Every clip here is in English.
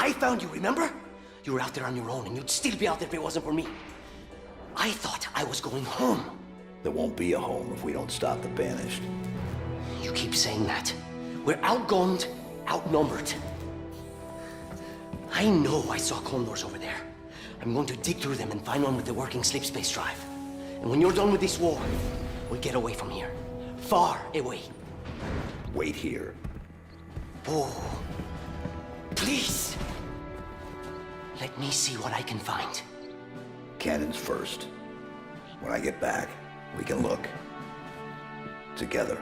I found you, remember? You were out there on your own, and you'd still be out there if it wasn't for me. I thought I was going home. There won't be a home if we don't stop the Banished. You keep saying that. We're outgunned, outnumbered. I know I saw condors over there. I'm going to dig through them and find one with the working sleep space drive. And when you're done with this war, we'll get away from here. Far away. Wait here. Oh, please. Let me see what I can find. Cannons first. When I get back, we can look. Together.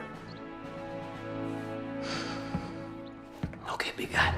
Okay, big guy.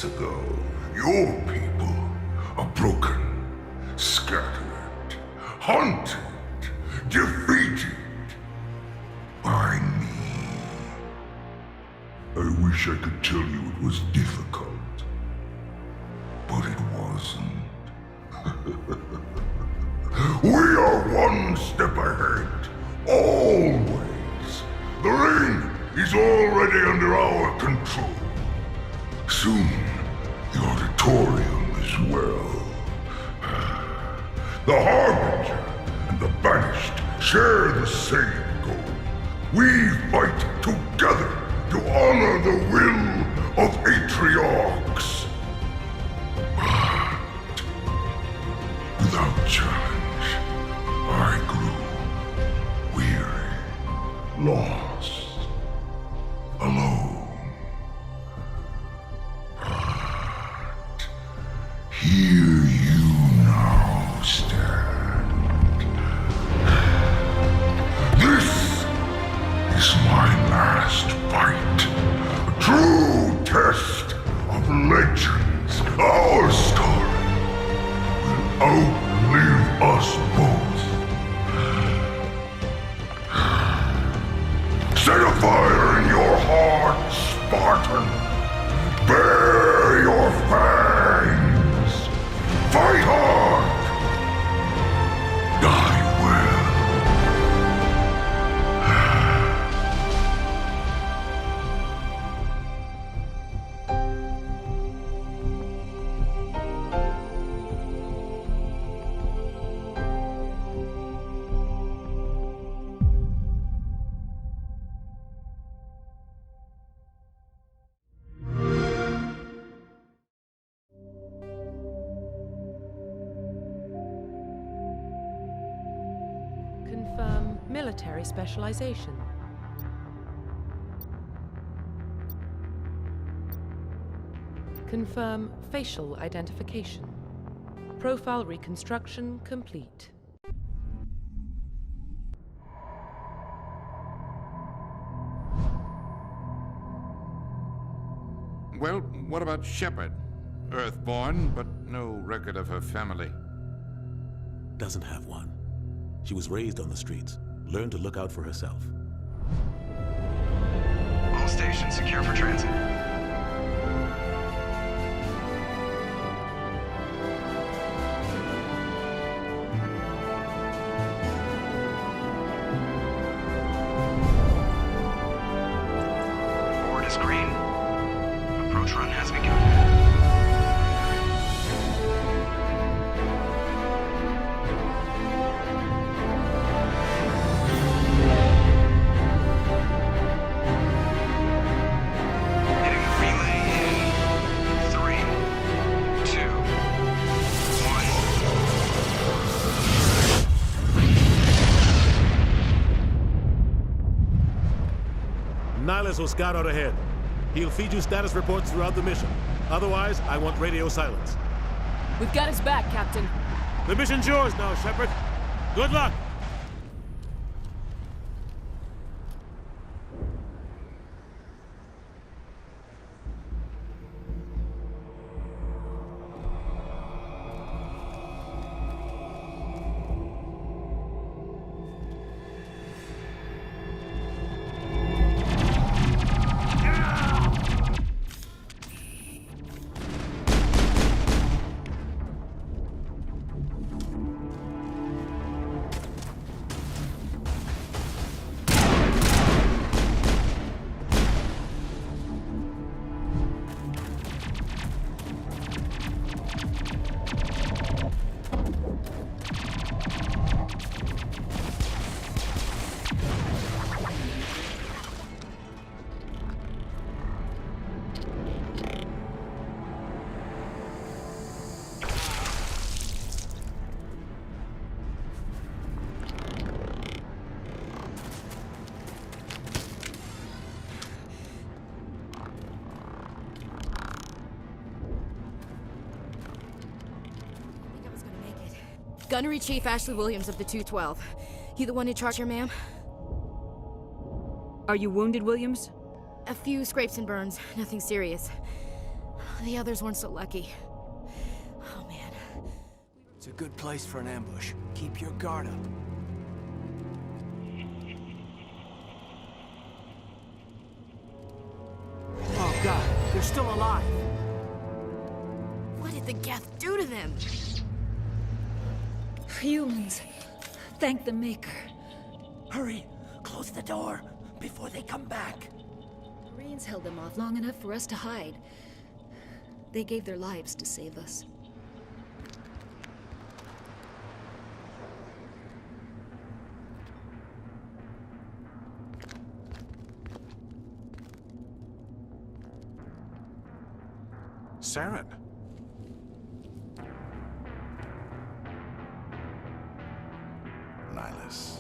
months ago, your people are broken, scattered, hunted, defeated by me. I wish I could tell you it was difficult, but it wasn't. We are one step ahead, always. The ring is already under our control. Soon, the auditorium as well. The Harbinger and the Banished share the same goal. We fight together to honor the will of Atriarchs. But without challenge, I grew weary, lost, alone. But here you now stand. This is my last fight. A true test of legends. Our story will outlive us both. Set a fire in your heart, Spartan. Bare your fangs. Fight hard. Die well. Confirm military specialization. Confirm facial identification. Profile reconstruction complete. Well, what about Shepard? Earthborn, but no record of her family. Doesn't have one. She was raised on the streets, learned to look out for herself. All stations secure for transit. Board is green. Approach run has begun. Hitting the relay in 3, 2, 1. Nihilus will scout out ahead. He'll feed you status reports throughout the mission. Otherwise, I want radio silence. We've got his back, Captain. The mission's yours now, Shepard. Good luck! Gunnery Chief Ashley Williams of the 212. You the one in charge here, ma'am? Are you wounded, Williams? A few scrapes and burns, nothing serious. The others weren't so lucky. Oh, man. It's a good place for an ambush. Keep your guard up. Oh, God. They're still alive. What did the Geth do to them? Humans. Thank the Maker. Hurry! Close the door before they come back. Marines held them off long enough for us to hide. They gave their lives to save us. Saren. Nihilus.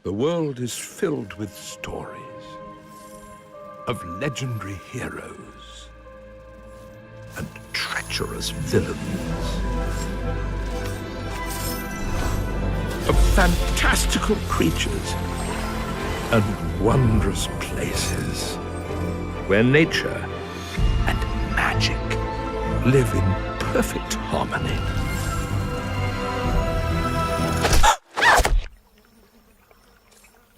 The world is filled with stories of legendary heroes and treacherous villains, of fantastical creatures and wondrous places where nature and magic live in perfect harmony.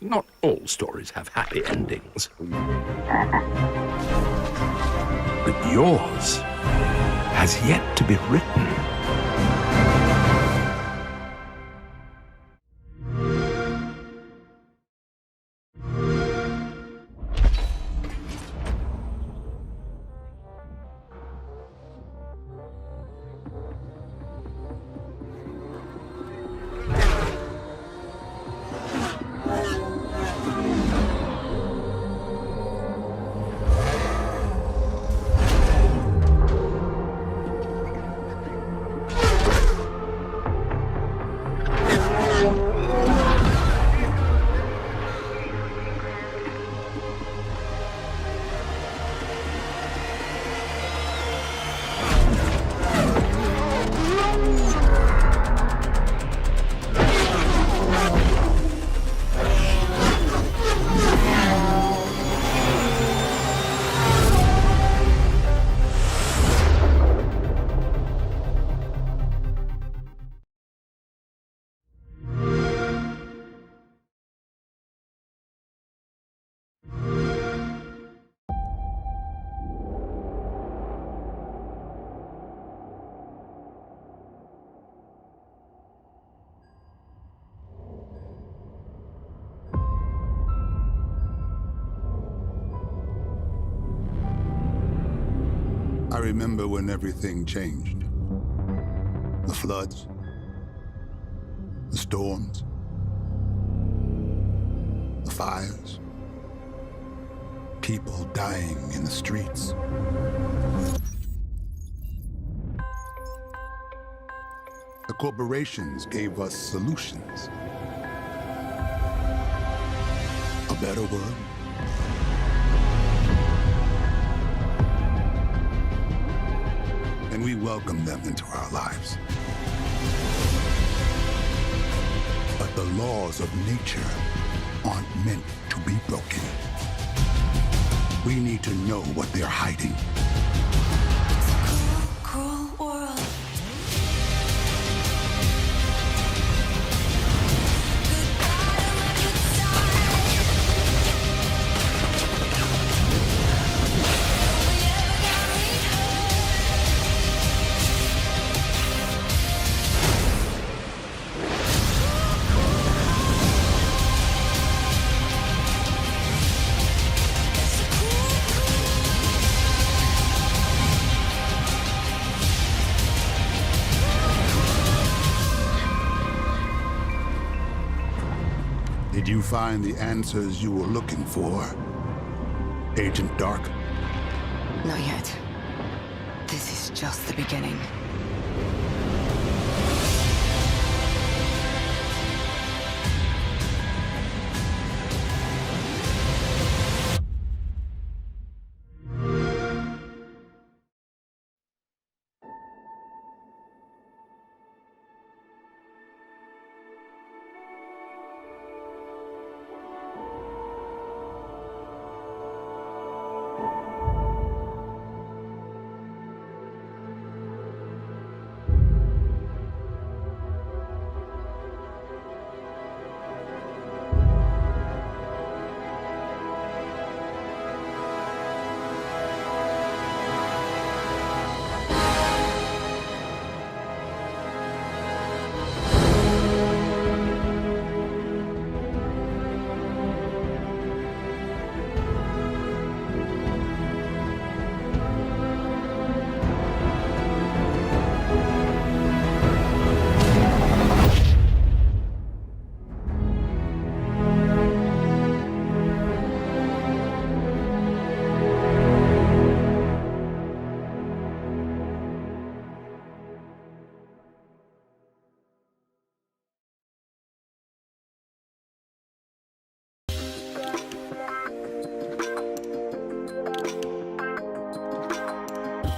Not all stories have happy endings. But yours has yet to be written. I remember when everything changed. The floods, the storms, the fires, people dying in the streets. The corporations gave us solutions. A better world. And we welcome them into our lives. But the laws of nature aren't meant to be broken. We need to know what they're hiding. Cruel world. Did you find the answers you were looking for, Agent Dark? Not yet. This is just the beginning.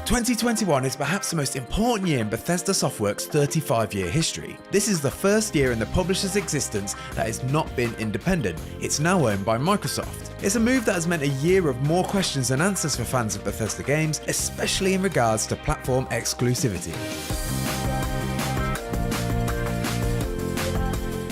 2021 is perhaps the most important year in Bethesda Softworks' 35-year history. This is the first year in the publisher's existence that has not been independent. It's now owned by Microsoft. It's a move that has meant a year of more questions than answers for fans of Bethesda games, especially in regards to platform exclusivity.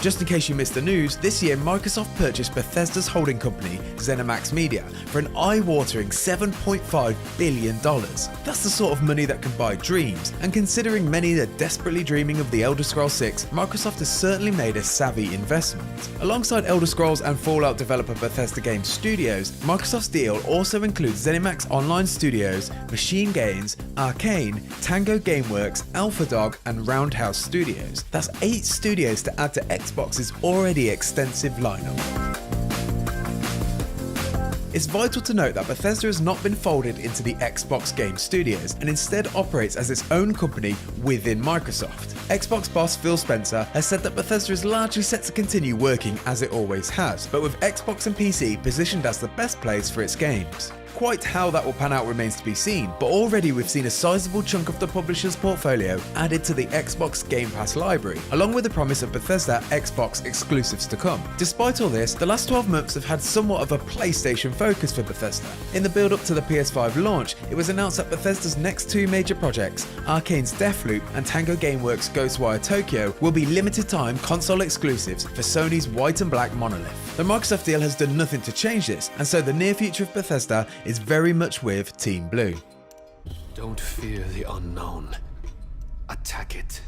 Just in case you missed the news, this year Microsoft purchased Bethesda's holding company, ZeniMax Media, for an eye-watering $7.5 billion. That's the sort of money that can buy dreams, and considering many are desperately dreaming of the Elder Scrolls 6, Microsoft has certainly made a savvy investment. Alongside Elder Scrolls and Fallout developer Bethesda Game Studios, Microsoft's deal also includes ZeniMax Online Studios, Machine Games, Arcane, Tango Gameworks, AlphaDog, and Roundhouse Studios. That's 8 studios to add to Xbox's already extensive lineup. It's vital to note that Bethesda has not been folded into the Xbox Game Studios and instead operates as its own company within Microsoft. Xbox boss Phil Spencer has said that Bethesda is largely set to continue working as it always has, but with Xbox and PC positioned as the best place for its games. Quite how that will pan out remains to be seen, but already we've seen a sizable chunk of the publisher's portfolio added to the Xbox Game Pass library, along with the promise of Bethesda Xbox exclusives to come. Despite all this, the last 12 months have had somewhat of a PlayStation focus for Bethesda. In the build-up to the PS5 launch, it was announced that Bethesda's next 2 major projects, Arcane's Deathloop and Tango Gameworks Ghostwire Tokyo, will be limited-time console exclusives for Sony's white and black monolith. The Microsoft deal has done nothing to change this, and so the near future of Bethesda is very much with Team Blue. Don't fear the unknown. Attack it.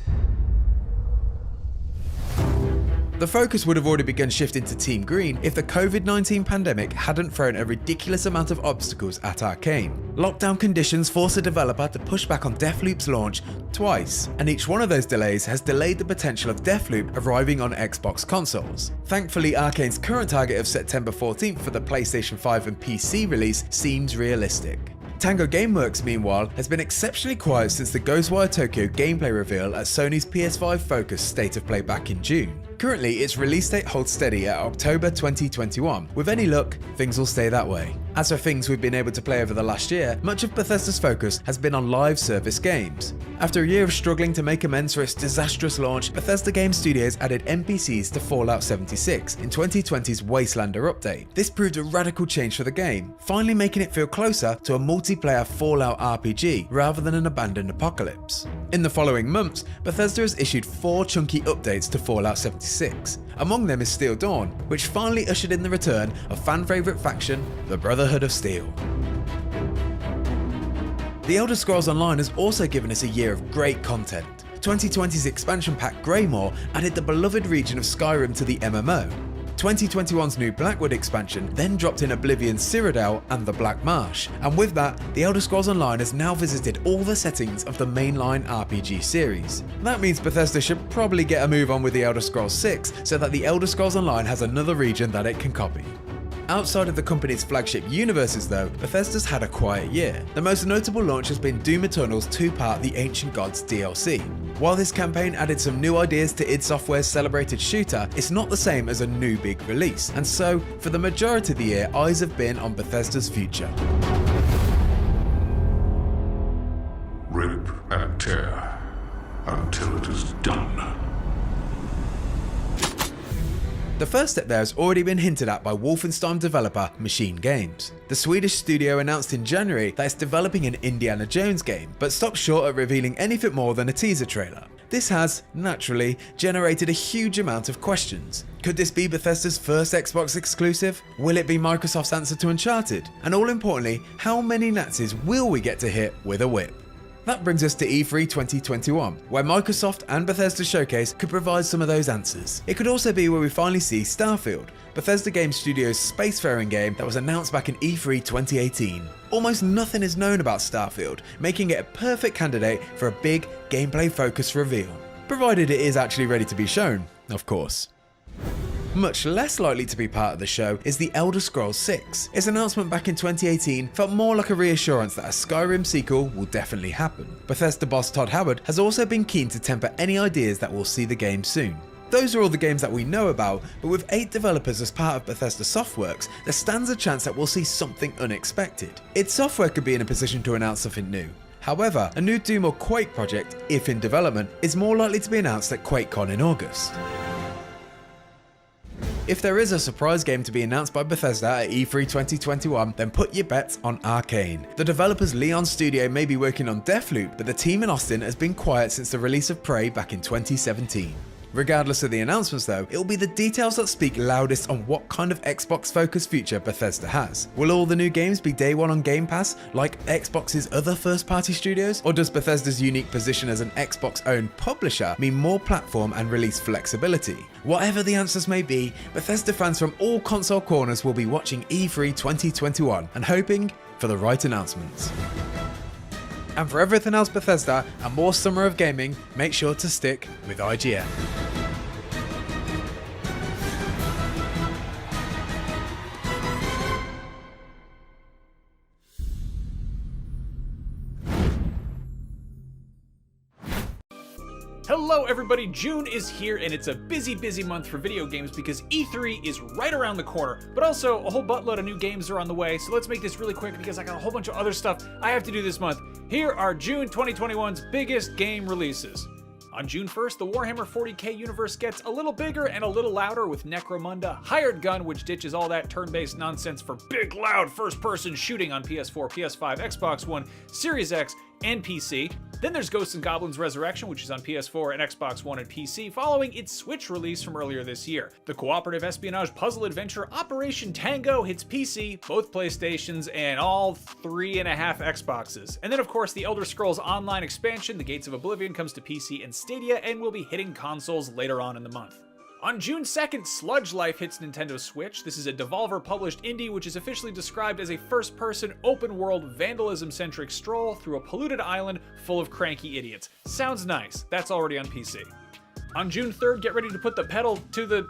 The focus would have already begun shifting to Team Green if the COVID-19 pandemic hadn't thrown a ridiculous amount of obstacles at Arcane. Lockdown conditions forced the developer to push back on Deathloop's launch twice, and each one of those delays has delayed the potential of Deathloop arriving on Xbox consoles. Thankfully, Arcane's current target of September 14th for the PlayStation 5 and PC release seems realistic. Tango Gameworks, meanwhile, has been exceptionally quiet since the Ghostwire Tokyo gameplay reveal at Sony's PS5 Focus State of Play back in June. Currently, its release date holds steady at October 2021. With any luck, things will stay that way. As for things we've been able to play over the last year, much of Bethesda's focus has been on live service games. After a year of struggling to make amends for its disastrous launch, Bethesda Game Studios added NPCs to Fallout 76 in 2020's Wastelander update. This proved a radical change for the game, finally making it feel closer to a multiplayer Fallout RPG rather than an abandoned apocalypse. In the following months, Bethesda has issued 4 chunky updates to Fallout 76. Among them is Steel Dawn, which finally ushered in the return of fan-favourite faction, the Brotherhood of Steel. The Elder Scrolls Online has also given us a year of great content. 2020's expansion pack Greymoor added the beloved region of Skyrim to the MMO. 2021's new Blackwood expansion then dropped in Oblivion's Cyrodiil and the Black Marsh, and with that, the Elder Scrolls Online has now visited all the settings of the mainline RPG series. That means Bethesda should probably get a move on with the Elder Scrolls 6 so that the Elder Scrolls Online has another region that it can copy. Outside of the company's flagship universes though, Bethesda's had a quiet year. The most notable launch has been Doom Eternal's 2-part The Ancient Gods DLC. While this campaign added some new ideas to id Software's celebrated shooter, it's not the same as a new big release, and so, for the majority of the year, eyes have been on Bethesda's future. Rip and tear until it is done. The first step there has already been hinted at by Wolfenstein developer Machine Games. The Swedish studio announced in January that it's developing an Indiana Jones game, but stopped short at revealing anything more than a teaser trailer. This has, naturally, generated a huge amount of questions. Could this be Bethesda's first Xbox exclusive? Will it be Microsoft's answer to Uncharted? And all importantly, how many Nazis will we get to hit with a whip? That brings us to E3 2021, where Microsoft and Bethesda Showcase could provide some of those answers. It could also be where we finally see Starfield, Bethesda Game Studios' spacefaring game that was announced back in E3 2018. Almost nothing is known about Starfield, making it a perfect candidate for a big gameplay-focused reveal. Provided it is actually ready to be shown, of course. Much less likely to be part of the show is The Elder Scrolls 6. Its announcement back in 2018 felt more like a reassurance that a Skyrim sequel will definitely happen. Bethesda boss Todd Howard has also been keen to temper any ideas that we'll see the game soon. Those are all the games that we know about, but with 8 developers as part of Bethesda Softworks, there stands a chance that we'll see something unexpected. id Software could be in a position to announce something new. However, a new Doom or Quake project, if in development, is more likely to be announced at QuakeCon in August. If there is a surprise game to be announced by Bethesda at E3 2021, then put your bets on Arcane. The developer's Leon studio may be working on Deathloop, but the team in Austin has been quiet since the release of Prey back in 2017. Regardless of the announcements though, it'll be the details that speak loudest on what kind of Xbox-focused future Bethesda has. Will all the new games be day one on Game Pass, like Xbox's other first-party studios? Or does Bethesda's unique position as an Xbox-owned publisher mean more platform and release flexibility? Whatever the answers may be, Bethesda fans from all console corners will be watching E3 2021 and hoping for the right announcements. And for everything else Bethesda and more summer of gaming, make sure to stick with IGN. Hello everybody, June is here and it's a busy month for video games because E3 is right around the corner, but also a whole buttload of new games are on the way, so let's make this really quick because I got a whole bunch of other stuff I have to do this month. Here are June 2021's biggest game releases. On June 1st, the Warhammer 40k universe gets a little bigger and a little louder with Necromunda, Hired Gun, which ditches all that turn-based nonsense for big, loud, first-person shooting on PS4, PS5, Xbox One, Series X, and PC. Then there's Ghosts and Goblins Resurrection, which is on PS4 and Xbox One and PC, following its Switch release from earlier this year. The cooperative espionage puzzle adventure Operation Tango hits PC, both PlayStations, and all 3.5 Xboxes. And then of course the Elder Scrolls Online expansion, The Gates of Oblivion, comes to PC and Stadia and will be hitting consoles later on in the month. On June 2nd, Sludge Life hits Nintendo Switch. This is a Devolver-published indie which is officially described as a first-person, open-world, vandalism-centric stroll through a polluted island full of cranky idiots. Sounds nice. That's already on PC. On June 3rd, get ready to put the pedal to the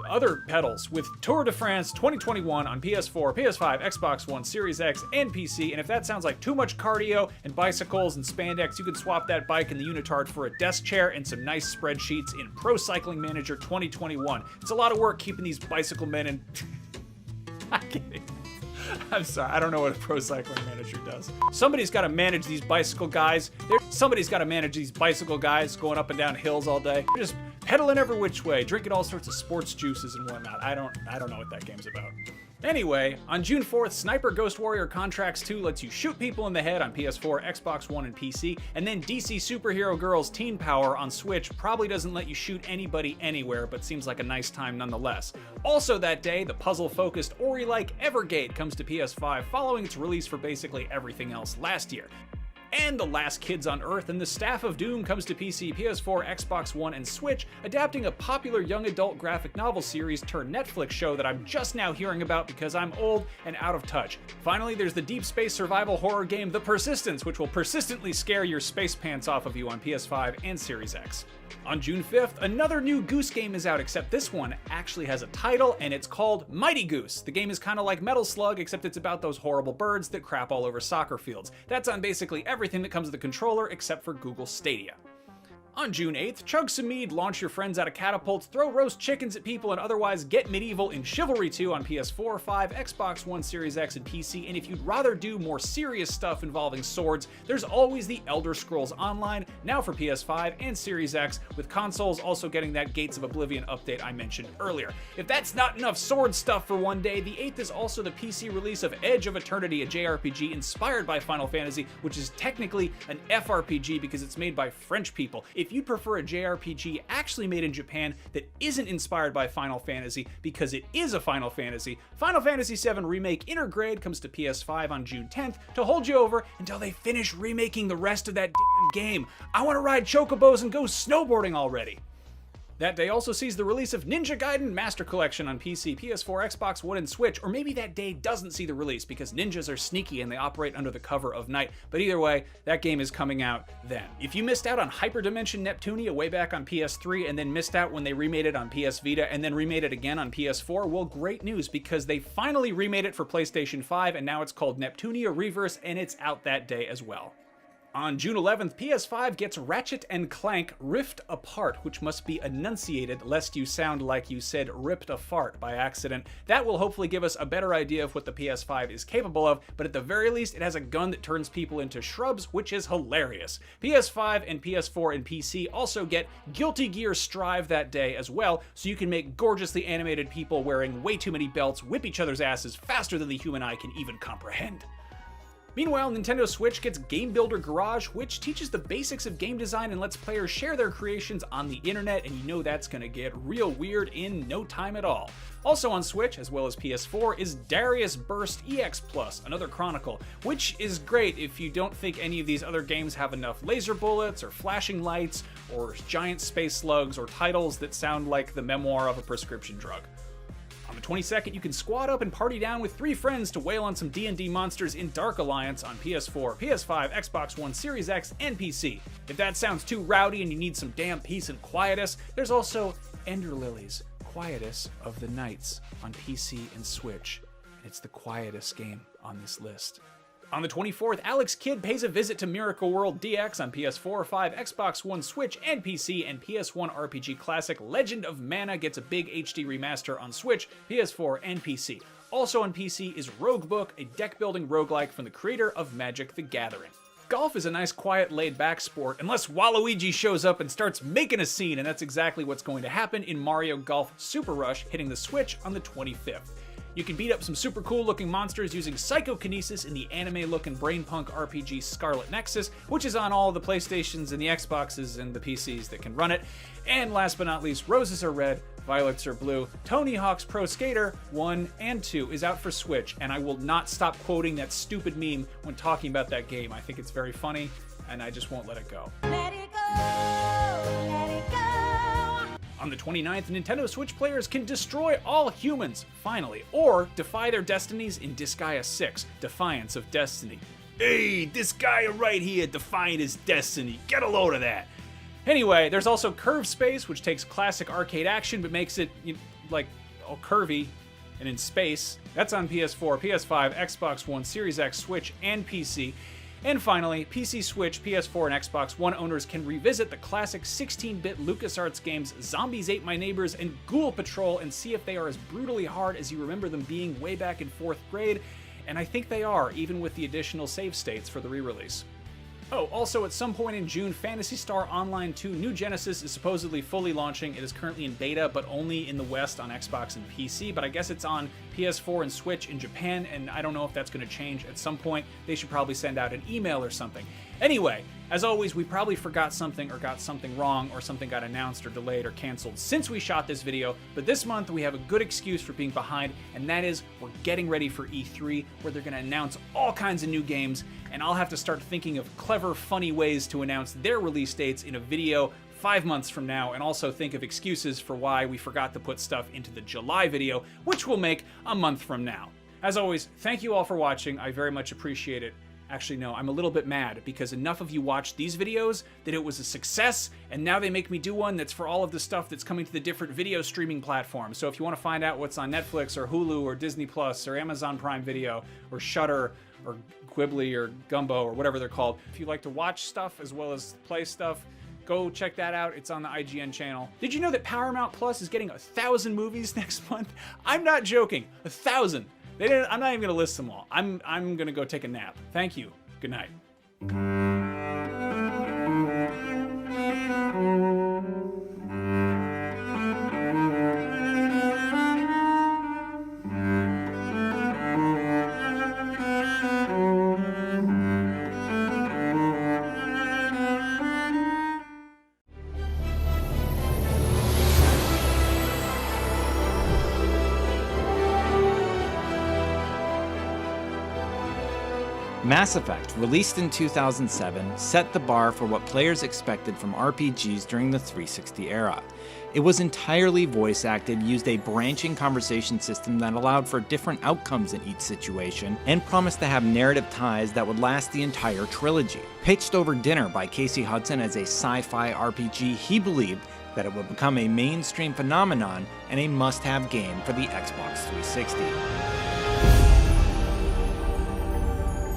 other pedals with Tour de France 2021 on PS4, PS5, Xbox One, Series X, and PC. And if that sounds like too much cardio and bicycles and spandex, you can swap that bike and the unitard for a desk chair and some nice spreadsheets in Pro Cycling Manager 2021. It's a lot of work keeping these bicycle men in... I'm kidding. I'm sorry, I don't know what a Pro Cycling Manager does. Somebody's got to manage these bicycle guys. Somebody's got to manage these bicycle guys going up and down hills all day. They're just pedaling every which way, drinking all sorts of sports juices and whatnot. I don't know what that game's about. Anyway, on June 4th, Sniper Ghost Warrior Contracts 2 lets you shoot people in the head on PS4, Xbox One, and PC, and then DC Superhero Girls Teen Power on Switch probably doesn't let you shoot anybody anywhere, but seems like a nice time nonetheless. Also that day, the puzzle-focused Ori-like Evergate comes to PS5 following its release for basically everything else last year. And The Last Kids on Earth and the Staff of Doom comes to PC, PS4, Xbox One, and Switch, adapting a popular young adult graphic novel series turned Netflix show that I'm just now hearing about because I'm old and out of touch. Finally, there's the deep space survival horror game The Persistence, which will persistently scare your space pants off of you on PS5 and Series X. On June 5th, another new Goose game is out, except this one actually has a title, and it's called Mighty Goose. The game is kind of like Metal Slug, except it's about those horrible birds that crap all over soccer fields. That's on basically everything that comes with the controller, except for Google Stadia. On June 8th, chug some mead, launch your friends out of catapults, throw roast chickens at people, and otherwise get medieval in Chivalry 2 on PS4, 5, Xbox One, Series X, and PC, and if you'd rather do more serious stuff involving swords, there's always the Elder Scrolls Online, now for PS5 and Series X, with consoles also getting that Gates of Oblivion update I mentioned earlier. If that's not enough sword stuff for one day, the 8th is also the PC release of Edge of Eternity, a JRPG inspired by Final Fantasy, which is technically an FRPG because it's made by French people. If you'd prefer a JRPG actually made in Japan that isn't inspired by Final Fantasy because it is a Final Fantasy, Final Fantasy VII Remake Intergrade comes to PS5 on June 10th to hold you over until they finish remaking the rest of that damn game. I want to ride chocobos and go snowboarding already. That day also sees the release of Ninja Gaiden Master Collection on PC, PS4, Xbox One, and Switch, or maybe that day doesn't see the release because ninjas are sneaky and they operate under the cover of night, but either way, that game is coming out then. If you missed out on Hyperdimension Neptunia way back on PS3 and then missed out when they remade it on PS Vita and then remade it again on PS4, well, great news because they finally remade it for PlayStation 5 and now it's called Neptunia Reverse and it's out that day as well. On June 11th, PS5 gets Ratchet & Clank Rift Apart, which must be enunciated lest you sound like you said ripped a fart by accident. That will hopefully give us a better idea of what the PS5 is capable of, but at the very least, it has a gun that turns people into shrubs, which is hilarious. PS5 and PS4 and PC also get Guilty Gear Strive that day as well, so you can make gorgeously animated people wearing way too many belts whip each other's asses faster than the human eye can even comprehend. Meanwhile, Nintendo Switch gets Game Builder Garage, which teaches the basics of game design and lets players share their creations on the internet, and you know that's gonna get real weird in no time at all. Also on Switch, as well as PS4, is Darius Burst EX Plus, another Chronicle, which is great if you don't think any of these other games have enough laser bullets, or flashing lights, or giant space slugs, or titles that sound like the memoir of a prescription drug. On the 22nd, you can squad up and party down with 3 friends to wail on some D&D monsters in Dark Alliance on PS4, PS5, Xbox One, Series X, and PC. If that sounds too rowdy and you need some damn peace and quietus, there's also Ender Lilies, Quietus of the Nights on PC and Switch. It's the quietest game on this list. On the 24th, Alex Kidd pays a visit to Miracle World DX on PS4, 5, Xbox One, Switch, and PC, and PS1 RPG classic Legend of Mana gets a big HD remaster on Switch, PS4, and PC. Also on PC is Roguebook, a deck-building roguelike from the creator of Magic the Gathering. Golf is a nice, quiet, laid-back sport, unless Waluigi shows up and starts making a scene, and that's exactly what's going to happen in Mario Golf Super Rush, hitting the Switch on the 25th. You can beat up some super cool looking monsters using psychokinesis in the anime looking brainpunk RPG Scarlet Nexus, which is on all the PlayStations and the Xboxes and the PCs that can run it. And last but not least, Roses Are Red, Violets Are Blue. Tony Hawk's Pro Skater 1 and 2 is out for Switch, and I will not stop quoting that stupid meme when talking about that game. I think it's very funny, and I just won't let it go. Let it go, let it go. On the 29th, Nintendo Switch players can destroy all humans, finally, or defy their destinies in Disgaea 6, Defiance of Destiny. Hey, this guy right here defying his destiny, get a load of that! Anyway, there's also Curve Space, which takes classic arcade action but makes it, like, all curvy and in space. That's on PS4, PS5, Xbox One, Series X, Switch, and PC. And finally, PC, Switch, PS4, and Xbox One owners can revisit the classic 16-bit LucasArts games Zombies Ate My Neighbors and Ghoul Patrol and see if they are as brutally hard as you remember them being way back in 4th grade, and I think they are, even with the additional save states for the re-release. Oh, also at some point in June, Phantasy Star Online 2 New Genesis is supposedly fully launching. It is currently in beta, but only in the West on Xbox and PC, but I guess it's on PS4 and Switch in Japan, and I don't know if that's going to change at some point. They should probably send out an email or something. Anyway, as always, we probably forgot something or got something wrong or something got announced or delayed or canceled since we shot this video, but this month we have a good excuse for being behind, and that is we're getting ready for E3, where they're going to announce all kinds of new games, and I'll have to start thinking of clever, funny ways to announce their release dates in a video 5 months from now, and also think of excuses for why we forgot to put stuff into the July video, which we'll make a month from now. As always, thank you all for watching. I very much appreciate it. Actually, no, I'm a little bit mad because enough of you watched these videos that it was a success, and now they make me do one that's for all of the stuff that's coming to the different video streaming platforms. So if you want to find out what's on Netflix or Hulu or Disney Plus or Amazon Prime Video or Shudder or Quibbly or Gumbo or whatever they're called, if you like to watch stuff as well as play stuff, go check that out. It's on the IGN channel. Did you know that Paramount Plus is getting 1,000 movies next month? I'm not joking. 1,000. I'm not even gonna list them all. I'm gonna go take a nap. Thank you. Good night. Mass Effect, released in 2007, set the bar for what players expected from RPGs during the 360 era. It was entirely voice-acted, used a branching conversation system that allowed for different outcomes in each situation, and promised to have narrative ties that would last the entire trilogy. Pitched over dinner by Casey Hudson as a sci-fi RPG, he believed that it would become a mainstream phenomenon and a must-have game for the Xbox 360.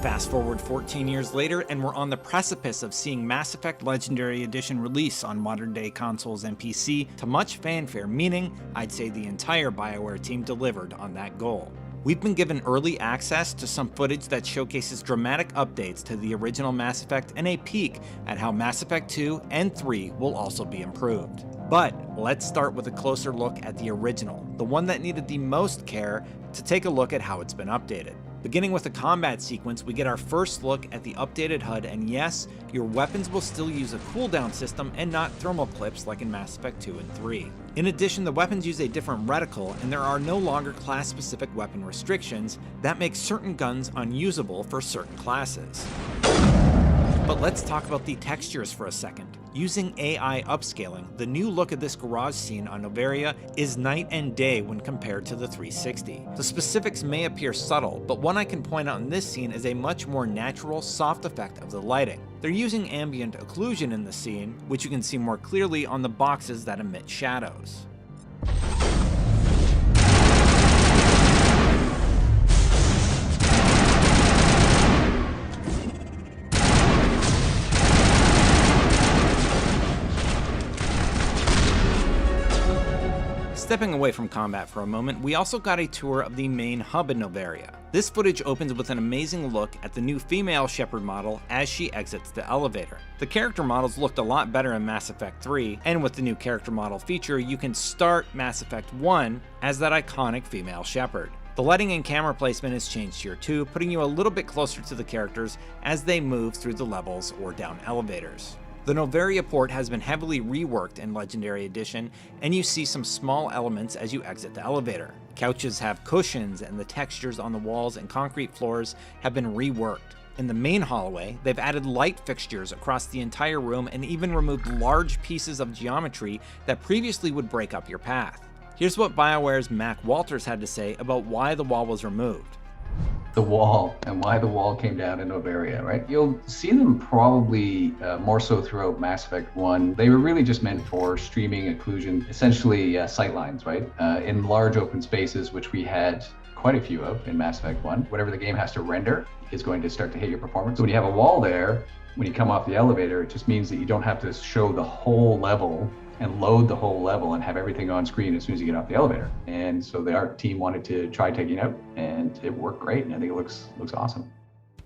Fast forward 14 years later, and we're on the precipice of seeing Mass Effect Legendary Edition release on modern-day consoles and PC to much fanfare, meaning I'd say the entire BioWare team delivered on that goal. We've been given early access to some footage that showcases dramatic updates to the original Mass Effect and a peek at how Mass Effect 2 and 3 will also be improved. But let's start with a closer look at the original, the one that needed the most care, to take a look at how it's been updated. Beginning with the combat sequence, we get our first look at the updated HUD, and yes, your weapons will still use a cooldown system and not thermal clips like in Mass Effect 2 and 3. In addition, the weapons use a different reticle, and there are no longer class-specific weapon restrictions that make certain guns unusable for certain classes. But let's talk about the textures for a second. Using AI upscaling, the new look of this garage scene on Noveria is night and day when compared to the 360. The specifics may appear subtle, but one I can point out in this scene is a much more natural, soft effect of the lighting. They're using ambient occlusion in the scene, which you can see more clearly on the boxes that emit shadows. Stepping away from combat for a moment, we also got a tour of the main hub in Noveria. This footage opens with an amazing look at the new female Shepard model as she exits the elevator. The character models looked a lot better in Mass Effect 3, and with the new character model feature, you can start Mass Effect 1 as that iconic female Shepard. The lighting and camera placement is changed here too, putting you a little bit closer to the characters as they move through the levels or down elevators. The Noveria port has been heavily reworked in Legendary Edition, and you see some small elements as you exit the elevator. Couches have cushions, and the textures on the walls and concrete floors have been reworked. In the main hallway, they've added light fixtures across the entire room and even removed large pieces of geometry that previously would break up your path. Here's what BioWare's Mac Walters had to say about why the wall was removed. The wall and why the wall came down in Noveria, right? You'll see them probably more so throughout Mass Effect 1. They were really just meant for streaming occlusion, essentially sightlines, right? In large open spaces, which we had quite a few of in Mass Effect 1. Whatever the game has to render is going to start to hit your performance. So when you have a wall there, when you come off the elevator, it just means that you don't have to show the whole level and load the whole level and have everything on screen as soon as you get off the elevator. And so the art team wanted to try taking it out, and it worked great, and I think it looks awesome.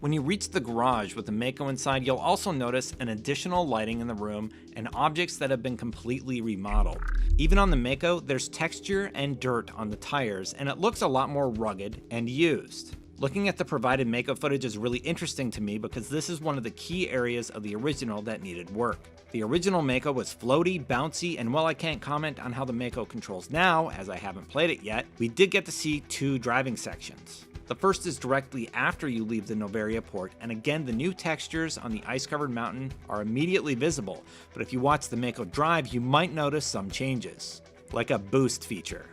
When you reach the garage with the Mako inside, you'll also notice an additional lighting in the room and objects that have been completely remodeled. Even on the Mako, there's texture and dirt on the tires, and it looks a lot more rugged and used. Looking at the provided Mako footage is really interesting to me because this is one of the key areas of the original that needed work. The original Mako was floaty, bouncy, and while I can't comment on how the Mako controls now, as I haven't played it yet, we did get to see two driving sections. The first is directly after you leave the Noveria port, and again the new textures on the ice-covered mountain are immediately visible, but if you watch the Mako drive, you might notice some changes, like a boost feature.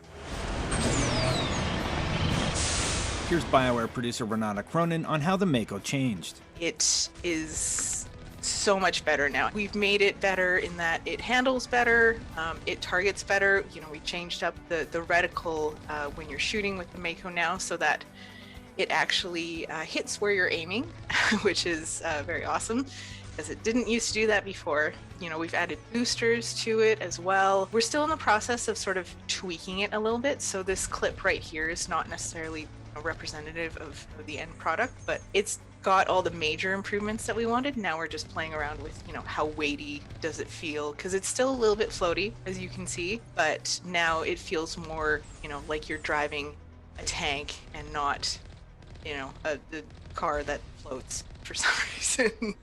Here's BioWare producer Renata Cronin on how the Mako changed. It is so much better now. We've made it better in that it handles better, it targets better. You know, we changed up the reticle when you're shooting with the Mako now so that it actually hits where you're aiming, which is very awesome, because it didn't used to do that before. You know, we've added boosters to it as well. We're still in the process of sort of tweaking it a little bit, so this clip right here is not necessarily representative of the end product, but it's got all the major improvements that we wanted. Now we're just playing around with, you know, how weighty does it feel, because it's still a little bit floaty, as you can see, but now it feels more, you know, like you're driving a tank and not, you know, the car that floats for some reason.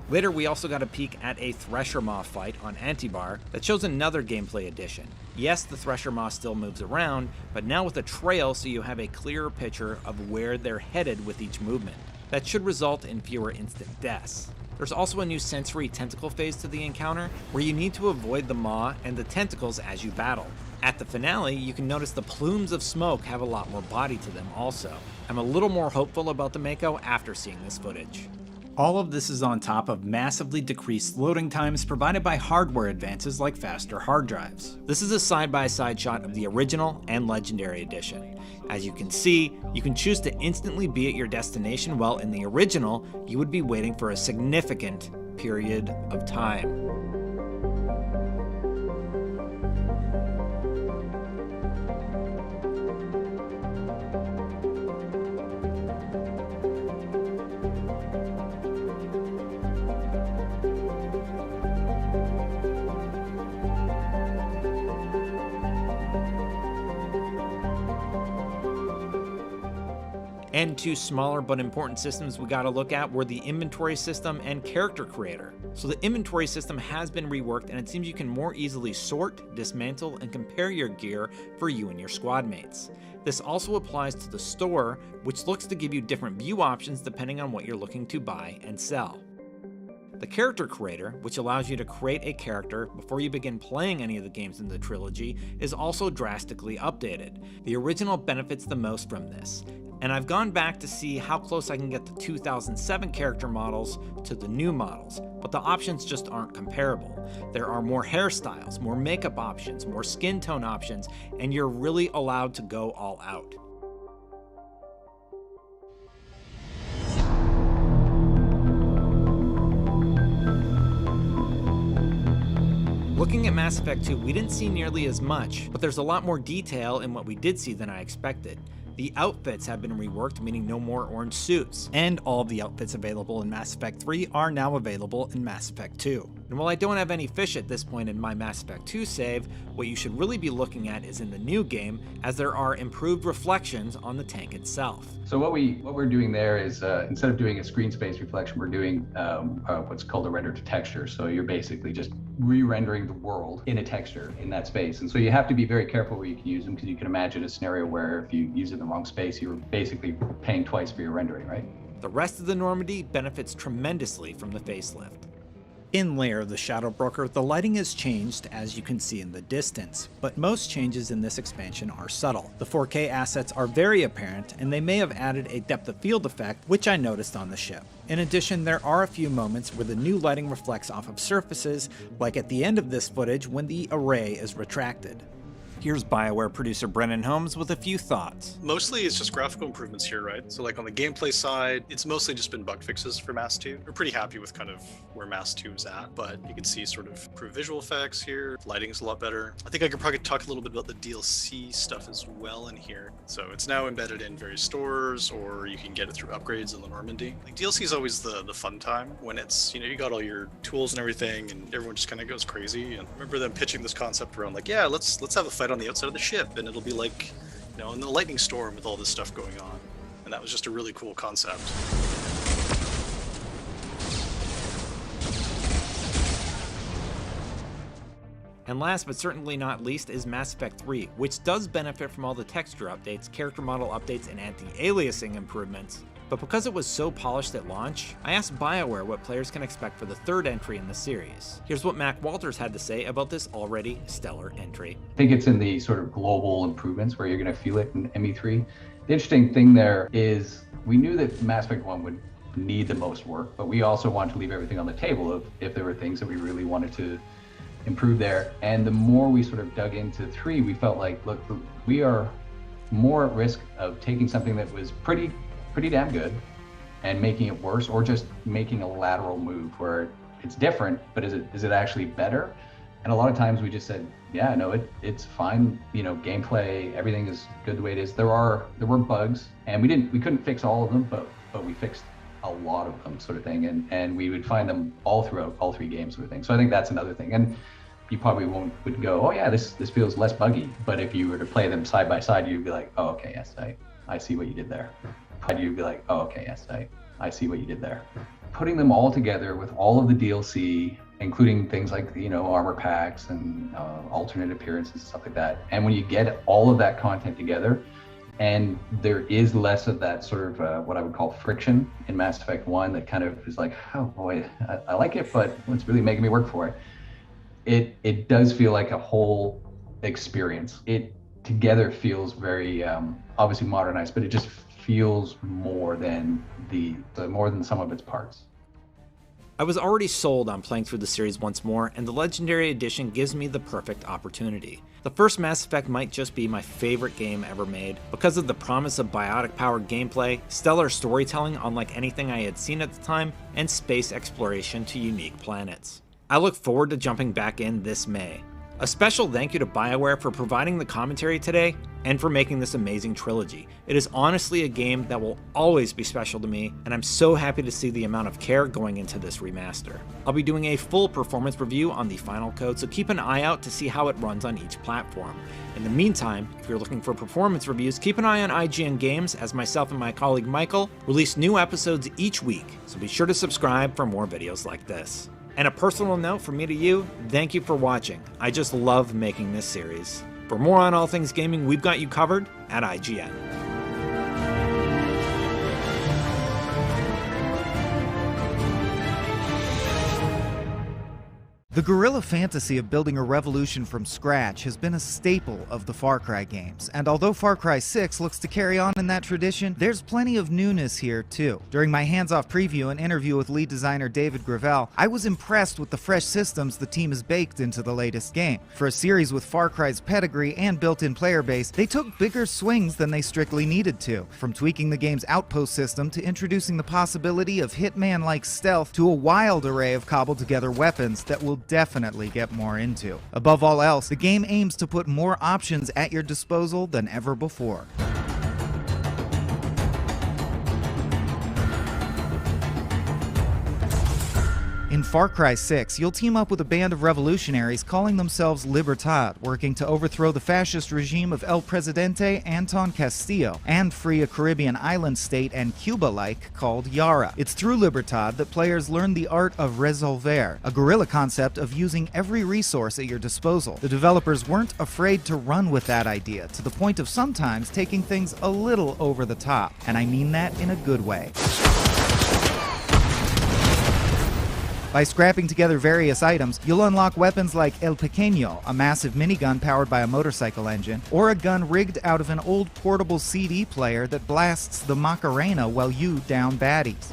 Later, we also got a peek at a Thresher Maw fight on Antibar that shows another gameplay addition. Yes, the Thresher Maw still moves around, but now with a trail so you have a clearer picture of where they're headed with each movement. That should result in fewer instant deaths. There's also a new sensory tentacle phase to the encounter, where you need to avoid the maw and the tentacles as you battle. At the finale, you can notice the plumes of smoke have a lot more body to them also. I'm a little more hopeful about the Mako after seeing this footage. All of this is on top of massively decreased loading times provided by hardware advances like faster hard drives. This is a side-by-side shot of the original and Legendary Edition. As you can see, you can choose to instantly be at your destination, while in the original, you would be waiting for a significant period of time. And two smaller but important systems we gotta look at were the inventory system and character creator. So the inventory system has been reworked, and it seems you can more easily sort, dismantle, and compare your gear for you and your squad mates. This also applies to the store, which looks to give you different view options depending on what you're looking to buy and sell. The character creator, which allows you to create a character before you begin playing any of the games in the trilogy, is also drastically updated. The original benefits the most from this, and I've gone back to see how close I can get the 2007 character models to the new models, but the options just aren't comparable. There are more hairstyles, more makeup options, more skin tone options, and you're really allowed to go all out. Looking at Mass Effect 2, we didn't see nearly as much, but there's a lot more detail in what we did see than I expected. The outfits have been reworked, meaning no more orange suits, and all of the outfits available in Mass Effect 3 are now available in Mass Effect 2. And while I don't have any fish at this point in my Mass Effect 2 save, what you should really be looking at is in the new game, as there are improved reflections on the tank itself. So what we're doing there is instead of doing a screen space reflection, we're doing what's called a render to texture. So you're basically just re-rendering the world in a texture in that space. And so you have to be very careful where you can use them, because you can imagine a scenario where if you use it in the wrong space, you're basically paying twice for your rendering, right? The rest of the Normandy benefits tremendously from the facelift. In Lair of the Shadow Broker, the lighting has changed, as you can see in the distance, but most changes in this expansion are subtle. The 4K assets are very apparent, and they may have added a depth of field effect, which I noticed on the ship. In addition, there are a few moments where the new lighting reflects off of surfaces, like at the end of this footage when the array is retracted. Here's BioWare producer Brennan Holmes with a few thoughts. Mostly it's just graphical improvements here, right? So like on the gameplay side, it's mostly just been bug fixes for Mass 2. We're pretty happy with kind of where Mass 2 is at, but you can see sort of improved visual effects here. Lighting's a lot better. I think I could probably talk a little bit about the DLC stuff as well in here. So it's now embedded in various stores, or you can get it through upgrades in the Normandy. Like DLC is always the fun time when it's, you know, you got all your tools and everything and everyone just kind of goes crazy. And I remember them pitching this concept around like, yeah, let's have a fight on the outside of the ship, and it'll be like, you know, in the lightning storm with all this stuff going on. And that was just a really cool concept. And last but certainly not least is Mass Effect 3, which does benefit from all the texture updates, character model updates, and anti-aliasing improvements. But because it was so polished at launch, I asked BioWare what players can expect for the third entry in the series. Here's what Mac Walters had to say about this already stellar entry. I think it's in the sort of global improvements where you're going to feel it in ME3. The interesting thing there is we knew that Mass Effect 1 would need the most work, but we also wanted to leave everything on the table if there were things that we really wanted to improve there. And the more we sort of dug into 3, we felt like, look, we are more at risk of taking something that was pretty damn good and making it worse, or just making a lateral move where it's different, but is it actually better? And a lot of times we just said, yeah, no, it's fine. You know, gameplay, everything is good the way it is. There were bugs, and we couldn't fix all of them, but we fixed a lot of them, sort of thing. And we would find them all throughout all 3 games, sort of thing. So I think that's another thing. And you probably would go, oh yeah, this feels less buggy. But if you were to play them side by side, you'd be like, oh, okay, yes, I see what you did there. You'd be like, oh, okay, yes, I see what you did there. Putting them all together with all of the DLC, including things like, you know, armor packs and alternate appearances and stuff like that. And when you get all of that content together, and there is less of that sort of what I would call friction in Mass Effect 1 that kind of is like, oh boy, I like it, but it's really making me work for it. It does feel like a whole experience. It together feels very obviously modernized, but it just feels more than the some of its parts. I was already sold on playing through the series once more, and the Legendary Edition gives me the perfect opportunity. The first Mass Effect might just be my favorite game ever made because of the promise of biotic-powered gameplay, stellar storytelling unlike anything I had seen at the time, and space exploration to unique planets. I look forward to jumping back in this May. A special thank you to BioWare for providing the commentary today and for making this amazing trilogy. It is honestly a game that will always be special to me, and I'm so happy to see the amount of care going into this remaster. I'll be doing a full performance review on the final code, so keep an eye out to see how it runs on each platform. In the meantime, if you're looking for performance reviews, keep an eye on IGN Games, as myself and my colleague Michael release new episodes each week, so be sure to subscribe for more videos like this. And a personal note from me to you, thank you for watching. I just love making this series. For more on all things gaming, we've got you covered at IGN. The guerrilla fantasy of building a revolution from scratch has been a staple of the Far Cry games, and although Far Cry 6 looks to carry on in that tradition, there's plenty of newness here too. During my hands-off preview and interview with lead designer David Gravel, I was impressed with the fresh systems the team has baked into the latest game. For a series with Far Cry's pedigree and built-in player base, they took bigger swings than they strictly needed to, from tweaking the game's outpost system to introducing the possibility of Hitman-like stealth to a wild array of cobbled-together weapons that will definitely get more into. Above all else, the game aims to put more options at your disposal than ever before. In Far Cry 6, you'll team up with a band of revolutionaries calling themselves Libertad, working to overthrow the fascist regime of El Presidente Anton Castillo, and free a Caribbean island state and Cuba-like called Yara. It's through Libertad that players learn the art of resolver, a guerrilla concept of using every resource at your disposal. The developers weren't afraid to run with that idea, to the point of sometimes taking things a little over the top, and I mean that in a good way. By scrapping together various items, you'll unlock weapons like El Pequeño, a massive minigun powered by a motorcycle engine, or a gun rigged out of an old portable CD player that blasts the Macarena while you down baddies.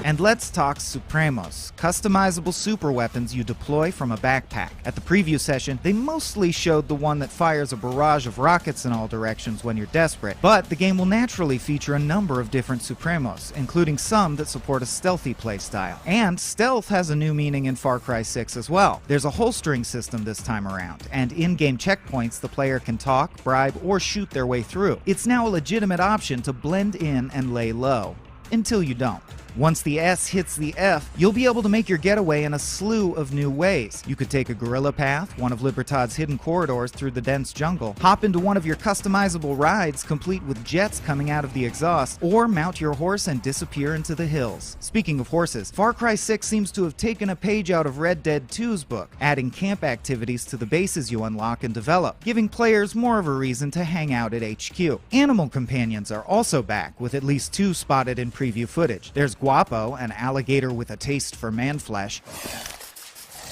And let's talk Supremos, customizable super weapons you deploy from a backpack. At the preview session, they mostly showed the one that fires a barrage of rockets in all directions when you're desperate, but the game will naturally feature a number of different Supremos, including some that support a stealthy playstyle. And stealth has a new meaning in Far Cry 6 as well. There's a holstering system this time around, and in-game checkpoints the player can talk, bribe, or shoot their way through. It's now a legitimate option to blend in and lay low. Until you don't. Once the S hits the F, you'll be able to make your getaway in a slew of new ways. You could take a guerrilla path, one of Libertad's hidden corridors through the dense jungle, hop into one of your customizable rides complete with jets coming out of the exhaust, or mount your horse and disappear into the hills. Speaking of horses, Far Cry 6 seems to have taken a page out of Red Dead 2's book, adding camp activities to the bases you unlock and develop, giving players more of a reason to hang out at HQ. Animal companions are also back, with at least 2 spotted in preview footage. There's Guapo, an alligator with a taste for man flesh.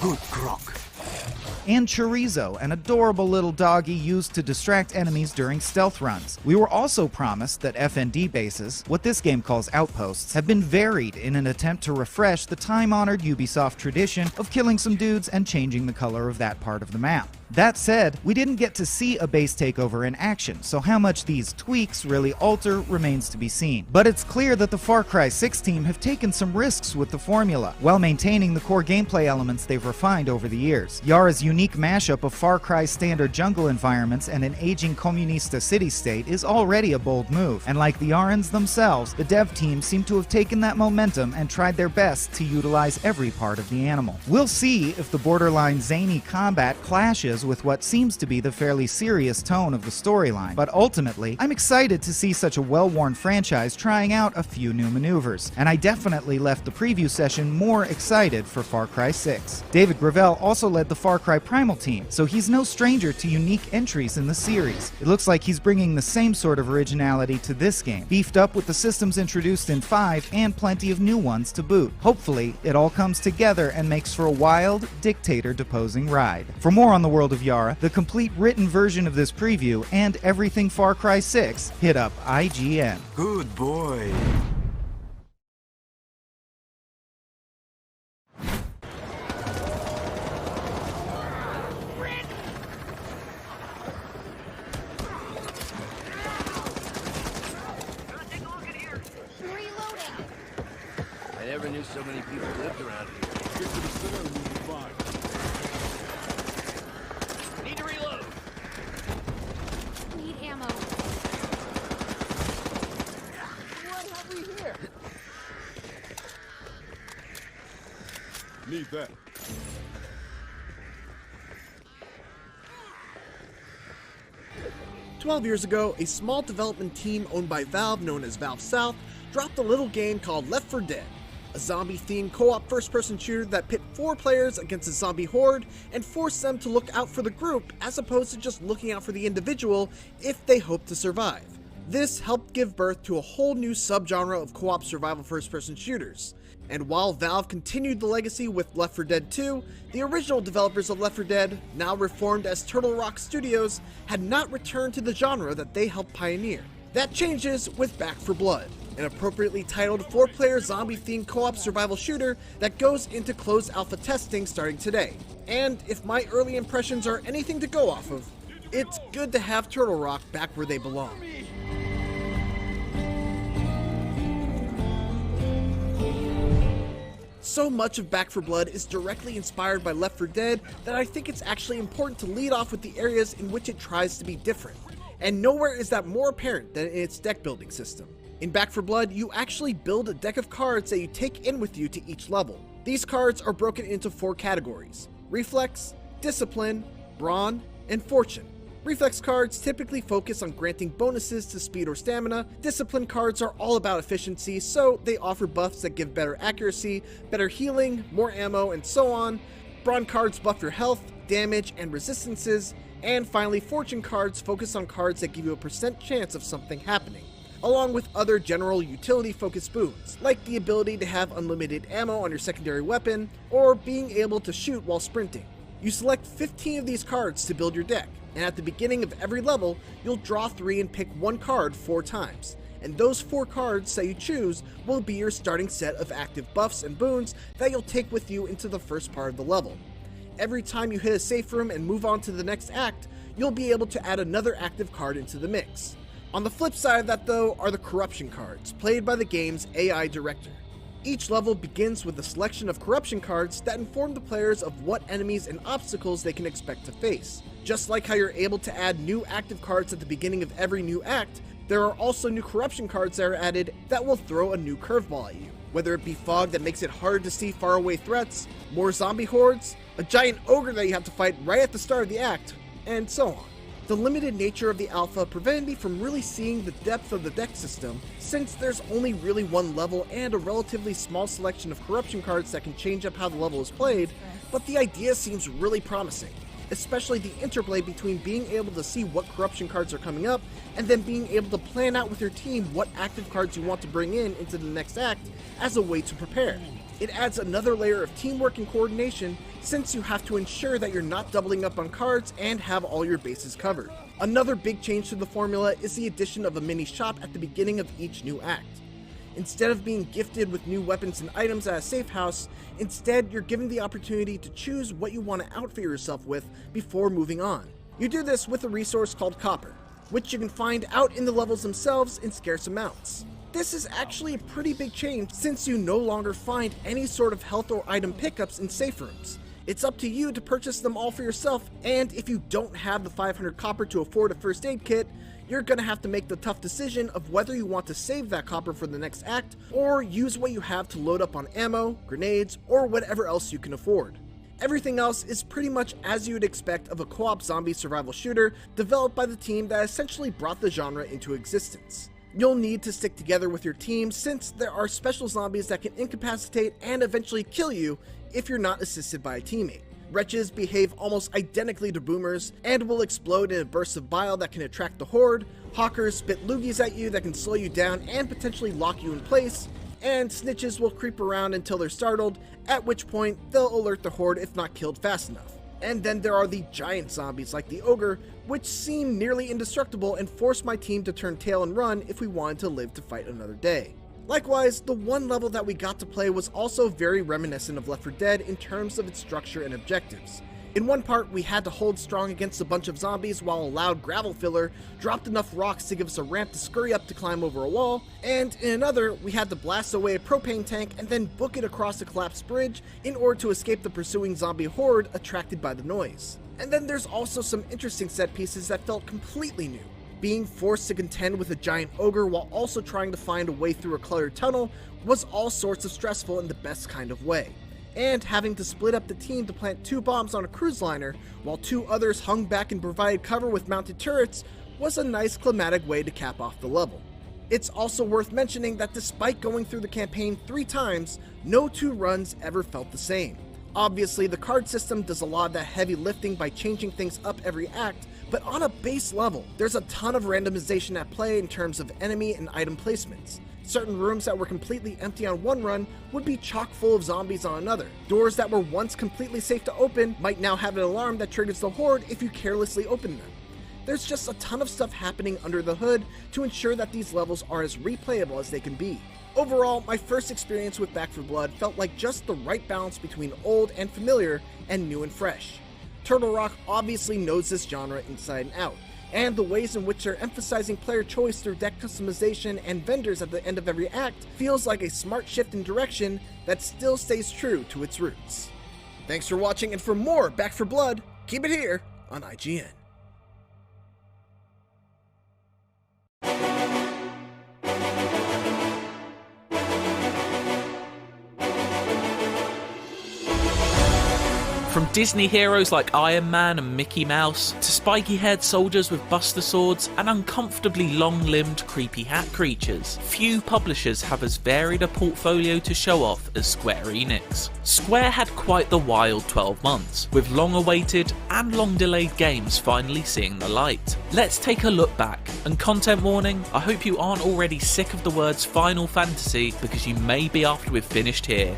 Good grok. And Chorizo, an adorable little doggy used to distract enemies during stealth runs. We were also promised that FND bases, what this game calls outposts, have been varied in an attempt to refresh the time-honored Ubisoft tradition of killing some dudes and changing the color of that part of the map. That said, we didn't get to see a base takeover in action, so how much these tweaks really alter remains to be seen. But it's clear that the Far Cry 6 team have taken some risks with the formula, while maintaining the core gameplay elements they've refined over the years. Yara's unique mashup of Far Cry's standard jungle environments and an aging Comunista city-state is already a bold move, and like the Yarans themselves, the dev team seem to have taken that momentum and tried their best to utilize every part of the animal. We'll see if the borderline zany combat clashes with what seems to be the fairly serious tone of the storyline, but ultimately, I'm excited to see such a well-worn franchise trying out a few new maneuvers, and I definitely left the preview session more excited for Far Cry 6. David Gravel also led the Far Cry Primal team, so he's no stranger to unique entries in the series. It looks like he's bringing the same sort of originality to this game, beefed up with the systems introduced in 5 and plenty of new ones to boot. Hopefully, it all comes together and makes for a wild, dictator-deposing ride. For more on the world of Yara, the complete written version of this preview, and everything Far Cry 6, hit up IGN. Good boy. Never knew so many people lived around here. Get to the center and we'll be fine. Need to reload. Need ammo. What have we here? Need that. "12 years ago, a small development team owned by Valve known as Valve South dropped a little game called Left 4 Dead, a zombie-themed co-op first-person shooter that pit 4 players against a zombie horde and forced them to look out for the group as opposed to just looking out for the individual if they hope to survive. This helped give birth to a whole new subgenre of co-op survival first-person shooters. And while Valve continued the legacy with Left 4 Dead 2, the original developers of Left 4 Dead, now reformed as Turtle Rock Studios, had not returned to the genre that they helped pioneer. That changes with Back 4 Blood, an appropriately titled 4-player zombie-themed co-op survival shooter that goes into closed alpha testing starting today. And if my early impressions are anything to go off of, it's good to have Turtle Rock back where they belong. So much of Back 4 Blood is directly inspired by Left 4 Dead that I think it's actually important to lead off with the areas in which it tries to be different. And nowhere is that more apparent than in its deck building system. In Back 4 Blood, you actually build a deck of cards that you take in with you to each level. These cards are broken into 4 categories: Reflex, Discipline, Brawn, and Fortune. Reflex cards typically focus on granting bonuses to speed or stamina. Discipline cards are all about efficiency, so they offer buffs that give better accuracy, better healing, more ammo, and so on. Brawn cards buff your health, damage, and resistances. And finally, Fortune cards focus on cards that give you a % chance of something happening, along with other general utility-focused boons, like the ability to have unlimited ammo on your secondary weapon, or being able to shoot while sprinting. You select 15 of these cards to build your deck, and at the beginning of every level, you'll draw 3 and pick 1 card 4 times. And those 4 cards that you choose will be your starting set of active buffs and boons that you'll take with you into the first part of the level. Every time you hit a safe room and move on to the next act, you'll be able to add another active card into the mix. On the flip side of that though are the corruption cards, played by the game's AI director. Each level begins with a selection of corruption cards that inform the players of what enemies and obstacles they can expect to face. Just like how you're able to add new active cards at the beginning of every new act, there are also new corruption cards that are added that will throw a new curveball at you. Whether it be fog that makes it harder to see faraway threats, more zombie hordes, a giant ogre that you have to fight right at the start of the act, and so on. The limited nature of the alpha prevented me from really seeing the depth of the deck system, since there's only really one level and a relatively small selection of corruption cards that can change up how the level is played, but the idea seems really promising, especially the interplay between being able to see what corruption cards are coming up and then being able to plan out with your team what active cards you want to bring in into the next act as a way to prepare. It adds another layer of teamwork and coordination, since you have to ensure that you're not doubling up on cards and have all your bases covered. Another big change to the formula is the addition of a mini shop at the beginning of each new act. Instead of being gifted with new weapons and items at a safe house, instead you're given the opportunity to choose what you want to outfit yourself with before moving on. You do this with a resource called copper, which you can find out in the levels themselves in scarce amounts. This is actually a pretty big change, since you no longer find any sort of health or item pickups in safe rooms. It's up to you to purchase them all for yourself, and if you don't have the 500 copper to afford a first aid kit, you're gonna have to make the tough decision of whether you want to save that copper for the next act, or use what you have to load up on ammo, grenades, or whatever else you can afford. Everything else is pretty much as you would expect of a co-op zombie survival shooter developed by the team that essentially brought the genre into existence. You'll need to stick together with your team, since there are special zombies that can incapacitate and eventually kill you if you're not assisted by a teammate. Wretches behave almost identically to boomers and will explode in a burst of bile that can attract the horde. Hawkers spit loogies at you that can slow you down and potentially lock you in place. And snitches will creep around until they're startled, at which point they'll alert the horde if not killed fast enough. And then there are the giant zombies like the ogre, which seem nearly indestructible and force my team to turn tail and run if we wanted to live to fight another day. Likewise, the one level that we got to play was also very reminiscent of Left 4 Dead in terms of its structure and objectives. In one part, we had to hold strong against a bunch of zombies while a loud gravel filler dropped enough rocks to give us a ramp to scurry up to climb over a wall, and in another, we had to blast away a propane tank and then book it across a collapsed bridge in order to escape the pursuing zombie horde attracted by the noise. And then there's also some interesting set pieces that felt completely new. Being forced to contend with a giant ogre while also trying to find a way through a cluttered tunnel was all sorts of stressful in the best kind of way. And having to split up the team to plant 2 bombs on a cruise liner, while 2 others hung back and provided cover with mounted turrets, was a nice climatic way to cap off the level. It's also worth mentioning that despite going through the campaign 3 times, no 2 runs ever felt the same. Obviously, the card system does a lot of that heavy lifting by changing things up every act, but on a base level, there's a ton of randomization at play in terms of enemy and item placements. Certain rooms that were completely empty on one run would be chock full of zombies on another. Doors that were once completely safe to open might now have an alarm that triggers the horde if you carelessly open them. There's just a ton of stuff happening under the hood to ensure that these levels are as replayable as they can be. Overall, my first experience with Back 4 Blood felt like just the right balance between old and familiar and new and fresh. Turtle Rock obviously knows this genre inside and out, and the ways in which they're emphasizing player choice through deck customization and vendors at the end of every act feels like a smart shift in direction that still stays true to its roots. Thanks for watching, and for more Back 4 Blood, keep it here on IGN. From Disney heroes like Iron Man and Mickey Mouse, to spiky-haired soldiers with buster swords and uncomfortably long-limbed creepy hat creatures, few publishers have as varied a portfolio to show off as Square Enix. Square had quite the wild 12 months, with long-awaited and long-delayed games finally seeing the light. Let's take a look back, and content warning, I hope you aren't already sick of the words Final Fantasy, because you may be after we've finished here.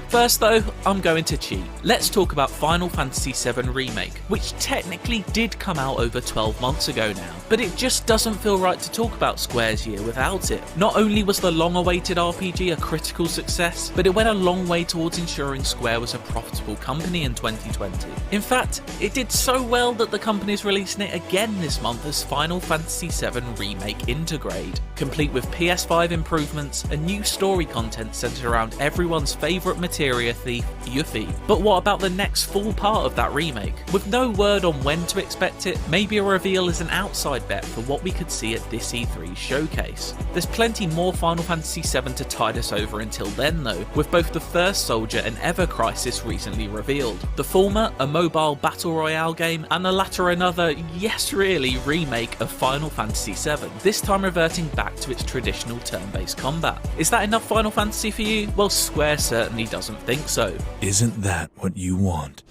First though, I'm going to cheat. Let's talk about Final Fantasy VII Remake, which technically did come out over 12 months ago now, but it just doesn't feel right to talk about Square's year without it. Not only was the long-awaited RPG a critical success, but it went a long way towards ensuring Square was a profitable company in 2020. In fact, it did so well that the company's releasing it again this month as Final Fantasy VII Remake Intergrade, complete with PS5 improvements and new story content centered around everyone's favourite materia thief, Yuffie. But what about the next full part of that remake? With no word on when to expect it, maybe a reveal is an outside bet for what we could see at this E3 showcase. There's plenty more Final Fantasy VII to tide us over until then though, with both the First Soldier and Ever Crisis recently revealed. The former, a mobile battle royale game, and the latter another, yes really, remake of Final Fantasy VII, this time reverting back to its traditional turn-based combat. Is that enough Final Fantasy for you? Well, Square certainly doesn't think so. Isn't that what you want?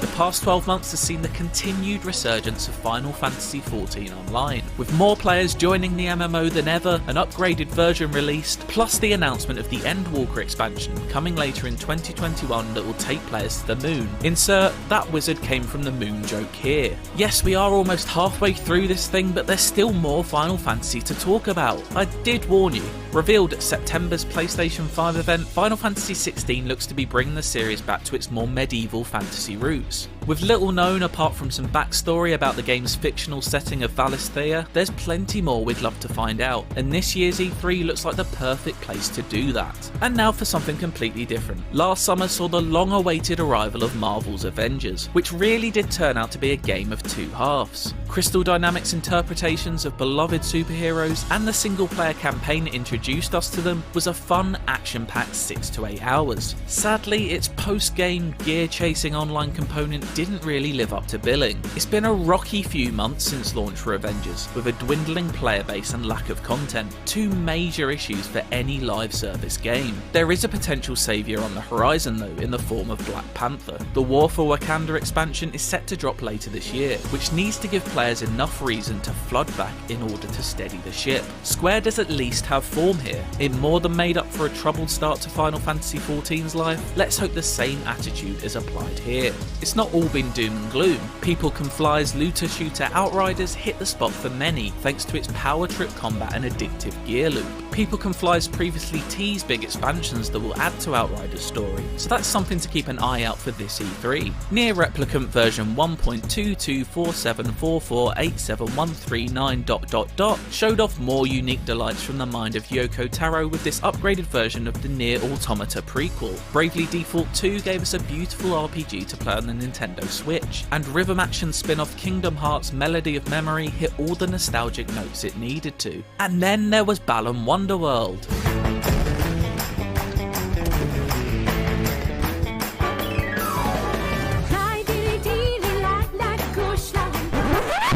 The past 12 months has seen the continued resurgence of Final Fantasy XIV Online, with more players joining the MMO than ever, an upgraded version released, plus the announcement of the Endwalker expansion coming later in 2021 that will take players to the moon. Insert, that wizard came from the moon joke here. Yes, we are almost halfway through this thing, but there's still more Final Fantasy to talk about. I did warn you. Revealed at September's PlayStation 5 event, Final Fantasy XVI looks to be bringing the series back to its more medieval fantasy roots. With little known apart from some backstory about the game's fictional setting of Valisthea, there's plenty more we'd love to find out, and this year's E3 looks like the perfect place to do that. And now for something completely different. Last summer saw the long-awaited arrival of Marvel's Avengers, which really did turn out to be a game of two halves. Crystal Dynamics' interpretations of beloved superheroes and the single-player campaign that introduced us to them was a fun, action-packed 6 to 8 hours. Sadly, its post-game, gear-chasing online component didn't really live up to billing. It's been a rocky few months since launch for Avengers, with a dwindling player base and lack of content, two major issues for any live service game. There is a potential saviour on the horizon though, in the form of Black Panther. The War for Wakanda expansion is set to drop later this year, which needs to give players enough reason to flood back in order to steady the ship. Square does at least have form here. It more than made up for a troubled start to Final Fantasy XIV's life. Let's hope the same attitude is applied here. It's not all been doom and gloom. People Can Fly's looter shooter Outriders hit the spot for many thanks to its power trip combat and addictive gear loop. People Can Fly's previously teased big expansions that will add to Outriders' story, so that's something to keep an eye out for this E3. Near Replicant version 1.2247448713 ... showed off more unique delights from the mind of Yoko Taro with this upgraded version of the Nier Automata prequel. Bravely Default 2 gave us a beautiful RPG to play on the Nintendo Switch, and rhythm action spin-off Kingdom Hearts Melody of Memory hit all the nostalgic notes it needed to. And then there was Balan Wonderworld.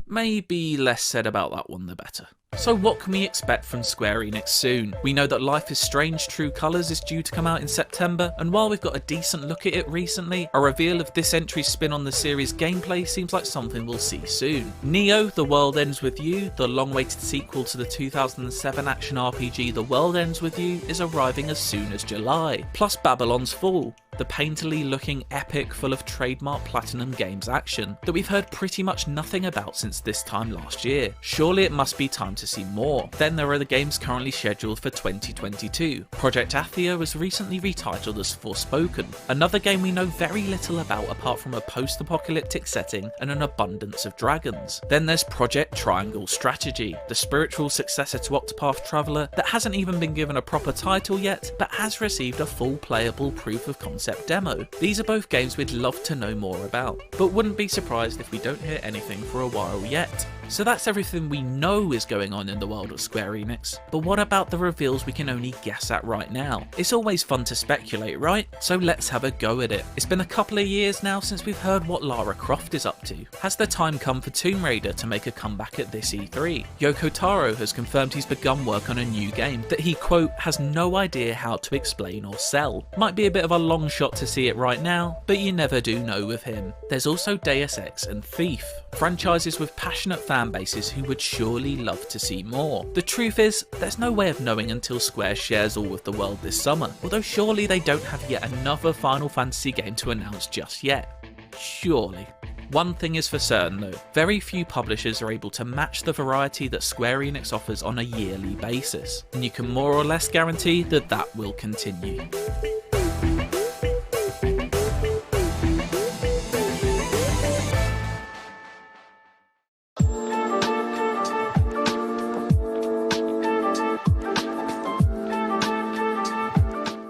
Maybe less said about that one the better. So what can we expect from Square Enix soon? We know that Life is Strange True Colors is due to come out in September, and while we've got a decent look at it recently, a reveal of this entry's spin on the series' gameplay seems like something we'll see soon. Neo: The World Ends With You, the long-awaited sequel to the 2007 action RPG The World Ends With You, is arriving as soon as July. Plus Babylon's Fall, the painterly looking epic full of trademark Platinum Games action that we've heard pretty much nothing about since this time last year. Surely it must be time to see more. Then there are the games currently scheduled for 2022. Project Athia was recently retitled as Forspoken, another game we know very little about apart from a post-apocalyptic setting and an abundance of dragons. Then there's Project Triangle Strategy, the spiritual successor to Octopath Traveler that hasn't even been given a proper title yet, but has received a full playable proof of concept demo. These are both games we'd love to know more about, but wouldn't be surprised if we don't hear anything for a while yet. So that's everything we know is going on in the world of Square Enix, but what about the reveals we can only guess at right now? It's always fun to speculate, right? So let's have a go at it. It's been a couple of years now since we've heard what Lara Croft is up to. Has the time come for Tomb Raider to make a comeback at this E3? Yoko Taro has confirmed he's begun work on a new game that he, quote, has no idea how to explain or sell. Might be a bit of a long shot to see it right now, but you never do know with him. There's also Deus Ex and Thief, franchises with passionate fan bases who would surely love to see more. The truth is, there's no way of knowing until Square shares all with the world this summer, although surely they don't have yet another Final Fantasy game to announce just yet. Surely. One thing is for certain though, very few publishers are able to match the variety that Square Enix offers on a yearly basis, and you can more or less guarantee that that will continue.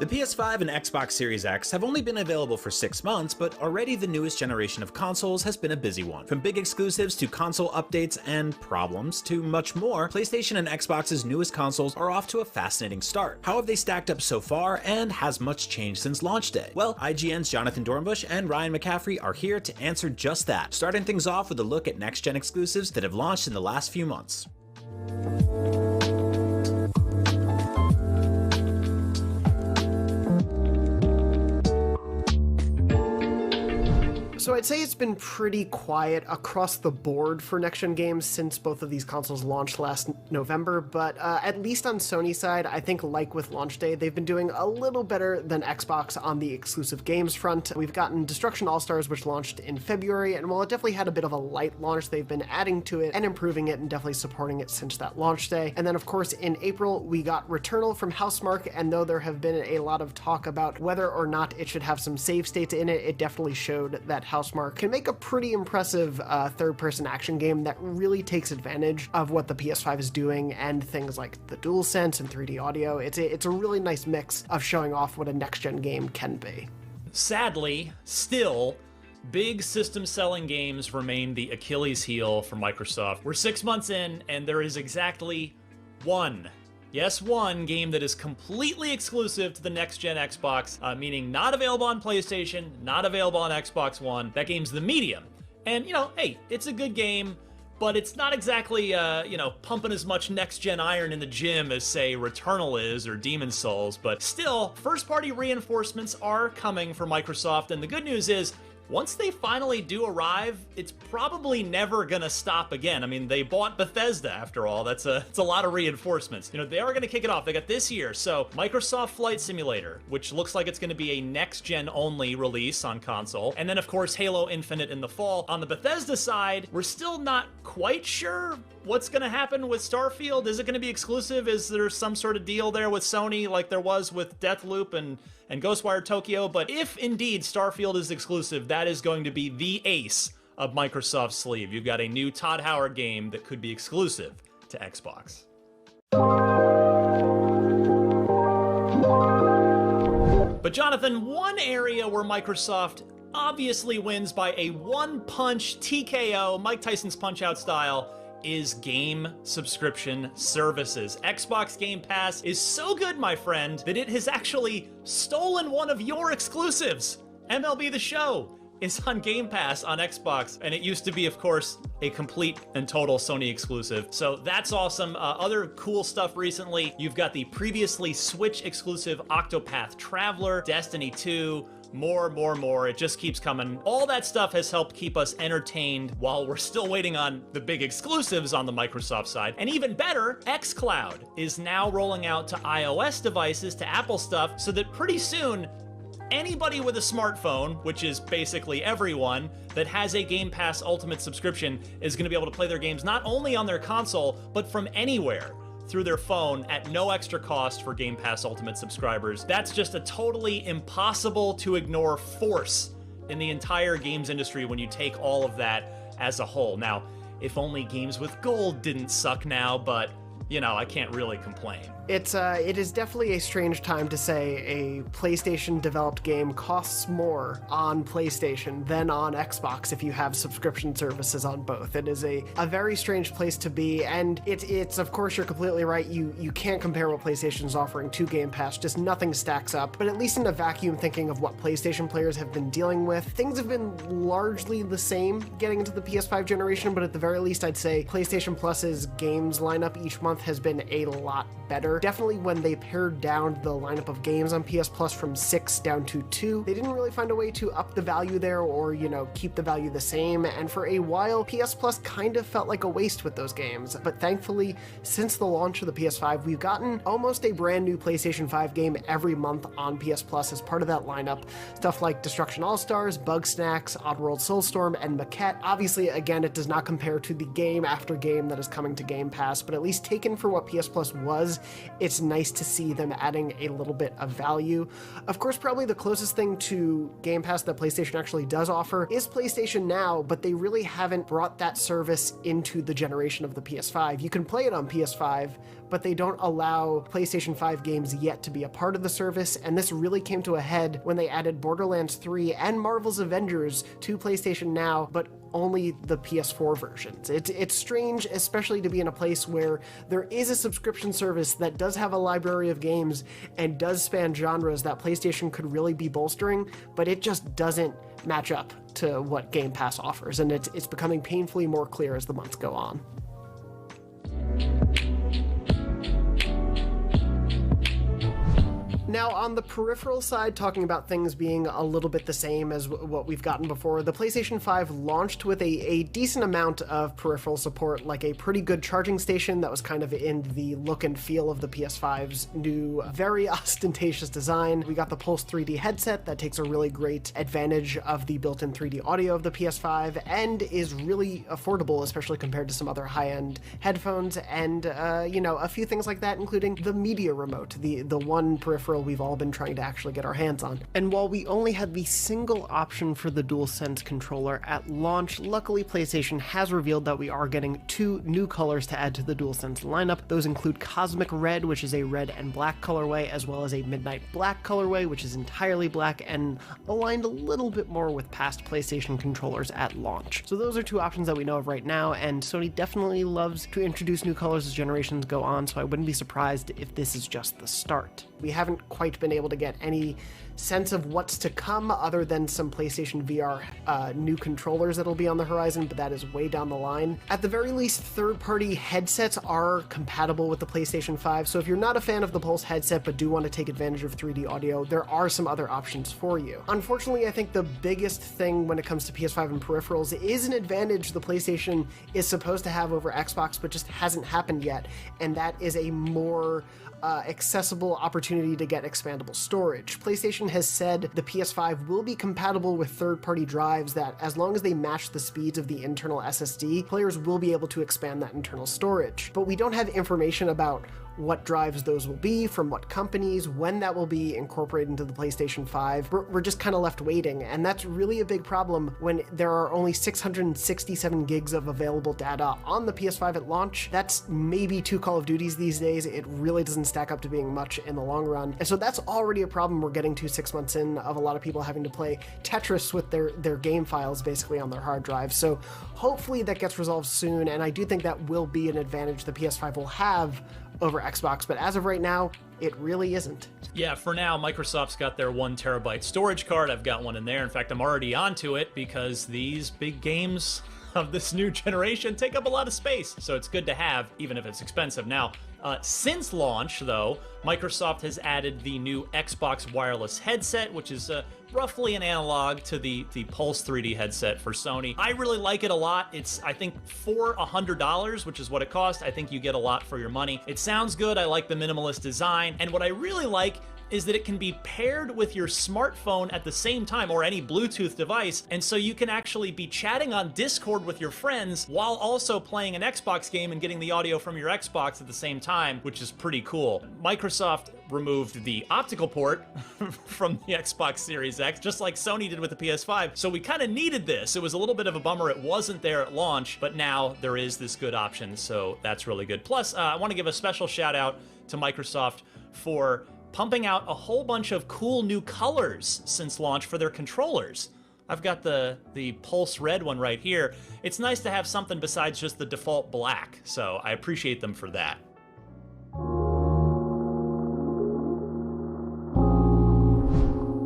The PS5 and Xbox Series X have only been available for 6 months, but already the newest generation of consoles has been a busy one. From big exclusives to console updates and problems to much more, PlayStation and Xbox's newest consoles are off to a fascinating start. How have they stacked up so far, and has much changed since launch day? Well, IGN's Jonathan Dornbush and Ryan McCaffrey are here to answer just that, starting things off with a look at next-gen exclusives that have launched in the last few months. So I'd say it's been pretty quiet across the board for next-gen games since both of these consoles launched last November, but at least on Sony's side, I think like with launch day, they've been doing a little better than Xbox on the exclusive games front. We've gotten Destruction All-Stars, which launched in February, and while it definitely had a bit of a light launch, they've been adding to it and improving it and definitely supporting it since that launch day. And then of course in April, we got Returnal from Housemarque, and though there have been a lot of talk about whether or not it should have some save states in it, it definitely showed that Housemarque can make a pretty impressive third-person action game that really takes advantage of what the PS5 is doing and things like the DualSense and 3D audio. It's a really nice mix of showing off what a next-gen game can be. Sadly, still, big system-selling games remain the Achilles heel for Microsoft. We're 6 months in, and there is exactly one game that is completely exclusive to the next-gen Xbox, meaning not available on PlayStation, not available on Xbox One. That game's The Medium. And, hey, it's a good game, but it's not exactly, pumping as much next-gen iron in the gym as, say, Returnal is or Demon's Souls. But still, first-party reinforcements are coming for Microsoft, and the good news is, once they finally do arrive, it's probably never gonna stop again. I mean, they bought Bethesda after all. It's a lot of reinforcements. They are gonna kick it off. They got this year. So Microsoft Flight Simulator, which looks like it's gonna be a next-gen only release on console. And then of course, Halo Infinite in the fall. On the Bethesda side, we're still not quite sure what's going to happen with Starfield? Is it going to be exclusive? Is there some sort of deal there with Sony like there was with Deathloop and Ghostwire Tokyo? But if indeed Starfield is exclusive, that is going to be the ace of Microsoft's sleeve. You've got a new Todd Howard game that could be exclusive to Xbox. But Jonathan, one area where Microsoft obviously wins by a one-punch TKO, Mike Tyson's Punch-Out style, is game subscription services. Xbox Game Pass is so good, my friend, that it has actually stolen one of your exclusives. MLB The Show is on Game Pass on Xbox, and it used to be, of course, a complete and total Sony exclusive. So that's awesome. Other cool stuff recently, you've got the previously Switch exclusive Octopath Traveler, Destiny 2, more. It just keeps coming. All that stuff has helped keep us entertained while we're still waiting on the big exclusives on the Microsoft side. And even better, xCloud is now rolling out to iOS devices, to Apple stuff, so that pretty soon, anybody with a smartphone, which is basically everyone, that has a Game Pass Ultimate subscription is going to be able to play their games not only on their console, but from anywhere through their phone at no extra cost for Game Pass Ultimate subscribers. That's just a totally impossible to ignore force in the entire games industry when you take all of that as a whole. Now, if only games with gold didn't suck now, but you know, I can't really complain. It is definitely a strange time to say a PlayStation-developed game costs more on PlayStation than on Xbox if you have subscription services on both. It is a very strange place to be, and it's of course, you're completely right. You can't compare what PlayStation's offering to Game Pass. Just nothing stacks up. But at least in a vacuum, thinking of what PlayStation players have been dealing with, things have been largely the same getting into the PS5 generation, but at the very least, I'd say PlayStation Plus's games lineup each month has been a lot better. Definitely when they pared down the lineup of games on PS Plus from 6 down to 2, they didn't really find a way to up the value there or, keep the value the same, and for a while, PS Plus kind of felt like a waste with those games. But thankfully, since the launch of the PS5, we've gotten almost a brand new PlayStation 5 game every month on PS Plus as part of that lineup. Stuff like Destruction All-Stars, Bugsnax, Oddworld Soulstorm, and Maquette. Obviously, again, it does not compare to the game after game that is coming to Game Pass, but at least taken for what PS Plus was, it's nice to see them adding a little bit of value. Of course, probably the closest thing to Game Pass that PlayStation actually does offer is PlayStation Now, but they really haven't brought that service into the generation of the PS5. You can play it on PS5, but they don't allow PlayStation 5 games yet to be a part of the service, and this really came to a head when they added Borderlands 3 and Marvel's Avengers to PlayStation Now, but only the PS4 versions. It's strange, especially to be in a place where there is a subscription service that does have a library of games and does span genres that PlayStation could really be bolstering, but it just doesn't match up to what Game Pass offers, and it's becoming painfully more clear as the months go on. Now, on the peripheral side, talking about things being a little bit the same as what we've gotten before, the PlayStation 5 launched with a decent amount of peripheral support, like a pretty good charging station that was kind of in the look and feel of the PS5's new, very ostentatious design. We got the Pulse 3D headset that takes a really great advantage of the built-in 3D audio of the PS5 and is really affordable, especially compared to some other high-end headphones, and, a few things like that, including the media remote, the one peripheral we've all been trying to actually get our hands on. And while we only had the single option for the DualSense controller at launch, luckily PlayStation has revealed that we are getting 2 new colors to add to the DualSense lineup. Those include Cosmic Red, which is a red and black colorway, as well as a Midnight Black colorway, which is entirely black and aligned a little bit more with past PlayStation controllers at launch. So those are 2 options that we know of right now, and Sony definitely loves to introduce new colors as generations go on, so I wouldn't be surprised if this is just the start. We haven't quite been able to get any sense of what's to come other than some PlayStation VR new controllers that'll be on the horizon, but that is way down the line. At the very least, third-party headsets are compatible with the PlayStation 5, so if you're not a fan of the Pulse headset but do want to take advantage of 3D audio, there are some other options for you. Unfortunately, I think the biggest thing when it comes to PS5 and peripherals is an advantage the PlayStation is supposed to have over Xbox, but just hasn't happened yet, and that is a more accessible opportunity opportunity to get expandable storage. PlayStation has said the PS5 will be compatible with third-party drives that, as long as they match the speeds of the internal SSD, players will be able to expand that internal storage. But we don't have information about what drives those will be, from what companies, when that will be incorporated into the PlayStation 5. We're just kind of left waiting, and that's really a big problem when there are only 667 gigs of available data on the PS5 at launch. That's maybe 2 Call of Duties these days. It really doesn't stack up to being much in the long run. And so that's already a problem we're getting to 6 months in, of a lot of people having to play Tetris with their game files basically on their hard drive. So hopefully that gets resolved soon, and I do think that will be an advantage the PS5 will have over Xbox, but as of right now, it really isn't. Yeah, for now, Microsoft's got their 1 terabyte storage card. I've got one in there. In fact, I'm already onto it because these big games of this new generation take up a lot of space. So it's good to have, even if it's expensive. Now, since launch, though, Microsoft has added the new Xbox wireless headset, which is roughly an analog to the Pulse 3D headset for Sony. I really like it a lot. It's, I think, for $100, which is what it cost, I think you get a lot for your money. It sounds good. I like the minimalist design. And what I really like is that it can be paired with your smartphone at the same time, or any Bluetooth device, and so you can actually be chatting on Discord with your friends while also playing an Xbox game and getting the audio from your Xbox at the same time, which is pretty cool. Microsoft removed the optical port from the Xbox Series X, just like Sony did with the PS5, so we kind of needed this. It was a little bit of a bummer it wasn't there at launch, but now there is this good option, so that's really good. Plus, I want to give a special shout out to Microsoft for pumping out a whole bunch of cool new colors since launch for their controllers. I've got the Pulse Red one right here. It's nice to have something besides just the default black, so I appreciate them for that.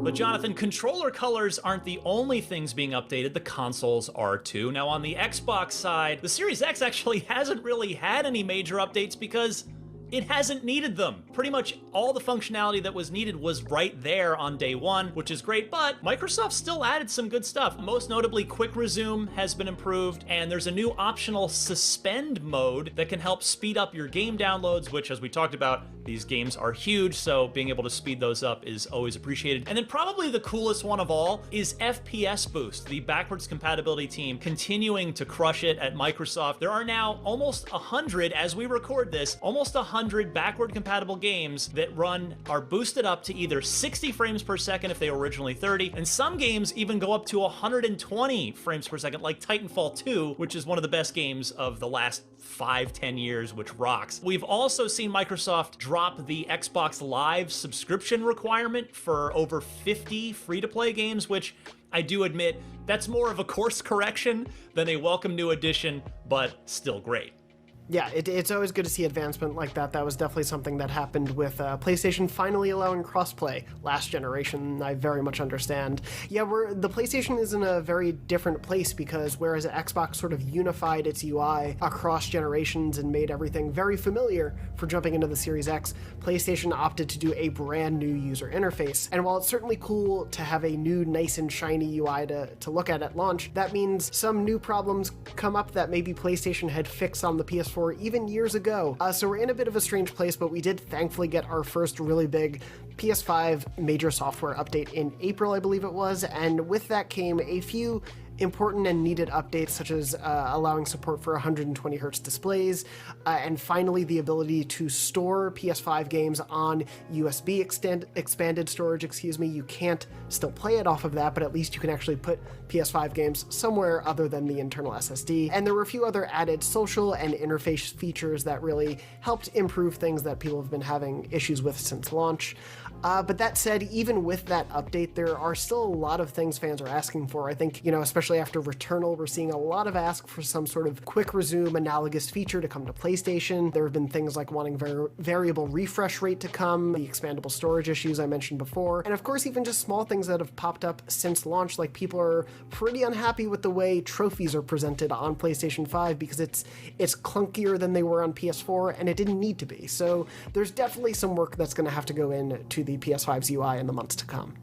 But Jonathan, controller colors aren't the only things being updated, the consoles are too. Now on the Xbox side, the Series X actually hasn't really had any major updates because it hasn't needed them. Pretty much all the functionality that was needed was right there on day one, which is great, but Microsoft still added some good stuff. Most notably, Quick Resume has been improved, and there's a new optional suspend mode that can help speed up your game downloads, which, as we talked about, these games are huge, so being able to speed those up is always appreciated. And then probably the coolest one of all is FPS Boost, the backwards compatibility team continuing to crush it at Microsoft. There are now almost 100, as we record this, almost 100 backward compatible games that are boosted up to either 60 frames per second if they were originally 30, and some games even go up to 120 frames per second, like Titanfall 2, which is one of the best games of the last 5-10 years, which rocks. We've also seen Microsoft drop the Xbox Live subscription requirement for over 50 free-to-play games, which I do admit, that's more of a course correction than a welcome new addition, but still great. Yeah, it's always good to see advancement like that. That was definitely something that happened with PlayStation finally allowing crossplay last generation. I very much understand. Yeah, the PlayStation is in a very different place because whereas Xbox sort of unified its UI across generations and made everything very familiar for jumping into the Series X, PlayStation opted to do a brand new user interface. And while it's certainly cool to have a new nice and shiny UI to look at launch, that means some new problems come up that maybe PlayStation had fixed on the PS4 even years ago. So we're in a bit of a strange place, but we did thankfully get our first really big PS5 major software update in April, I believe it was, and with that came a few important and needed updates, such as allowing support for 120 Hz displays, and finally the ability to store PS5 games on USB expanded storage, You can't still play it off of that, but at least you can actually put PS5 games somewhere other than the internal SSD. And there were a few other added social and interface features that really helped improve things that people have been having issues with since launch. But that said, even with that update, there are still a lot of things fans are asking for. I think, especially after Returnal, we're seeing a lot of ask for some sort of quick resume analogous feature to come to PlayStation. There have been things like wanting variable refresh rate to come, the expandable storage issues I mentioned before, and of course even just small things that have popped up since launch, like people are pretty unhappy with the way trophies are presented on PlayStation 5 because it's clunkier than they were on PS4, and it didn't need to be. So there's definitely some work that's going to have to go into the PS5's UI in the months to come.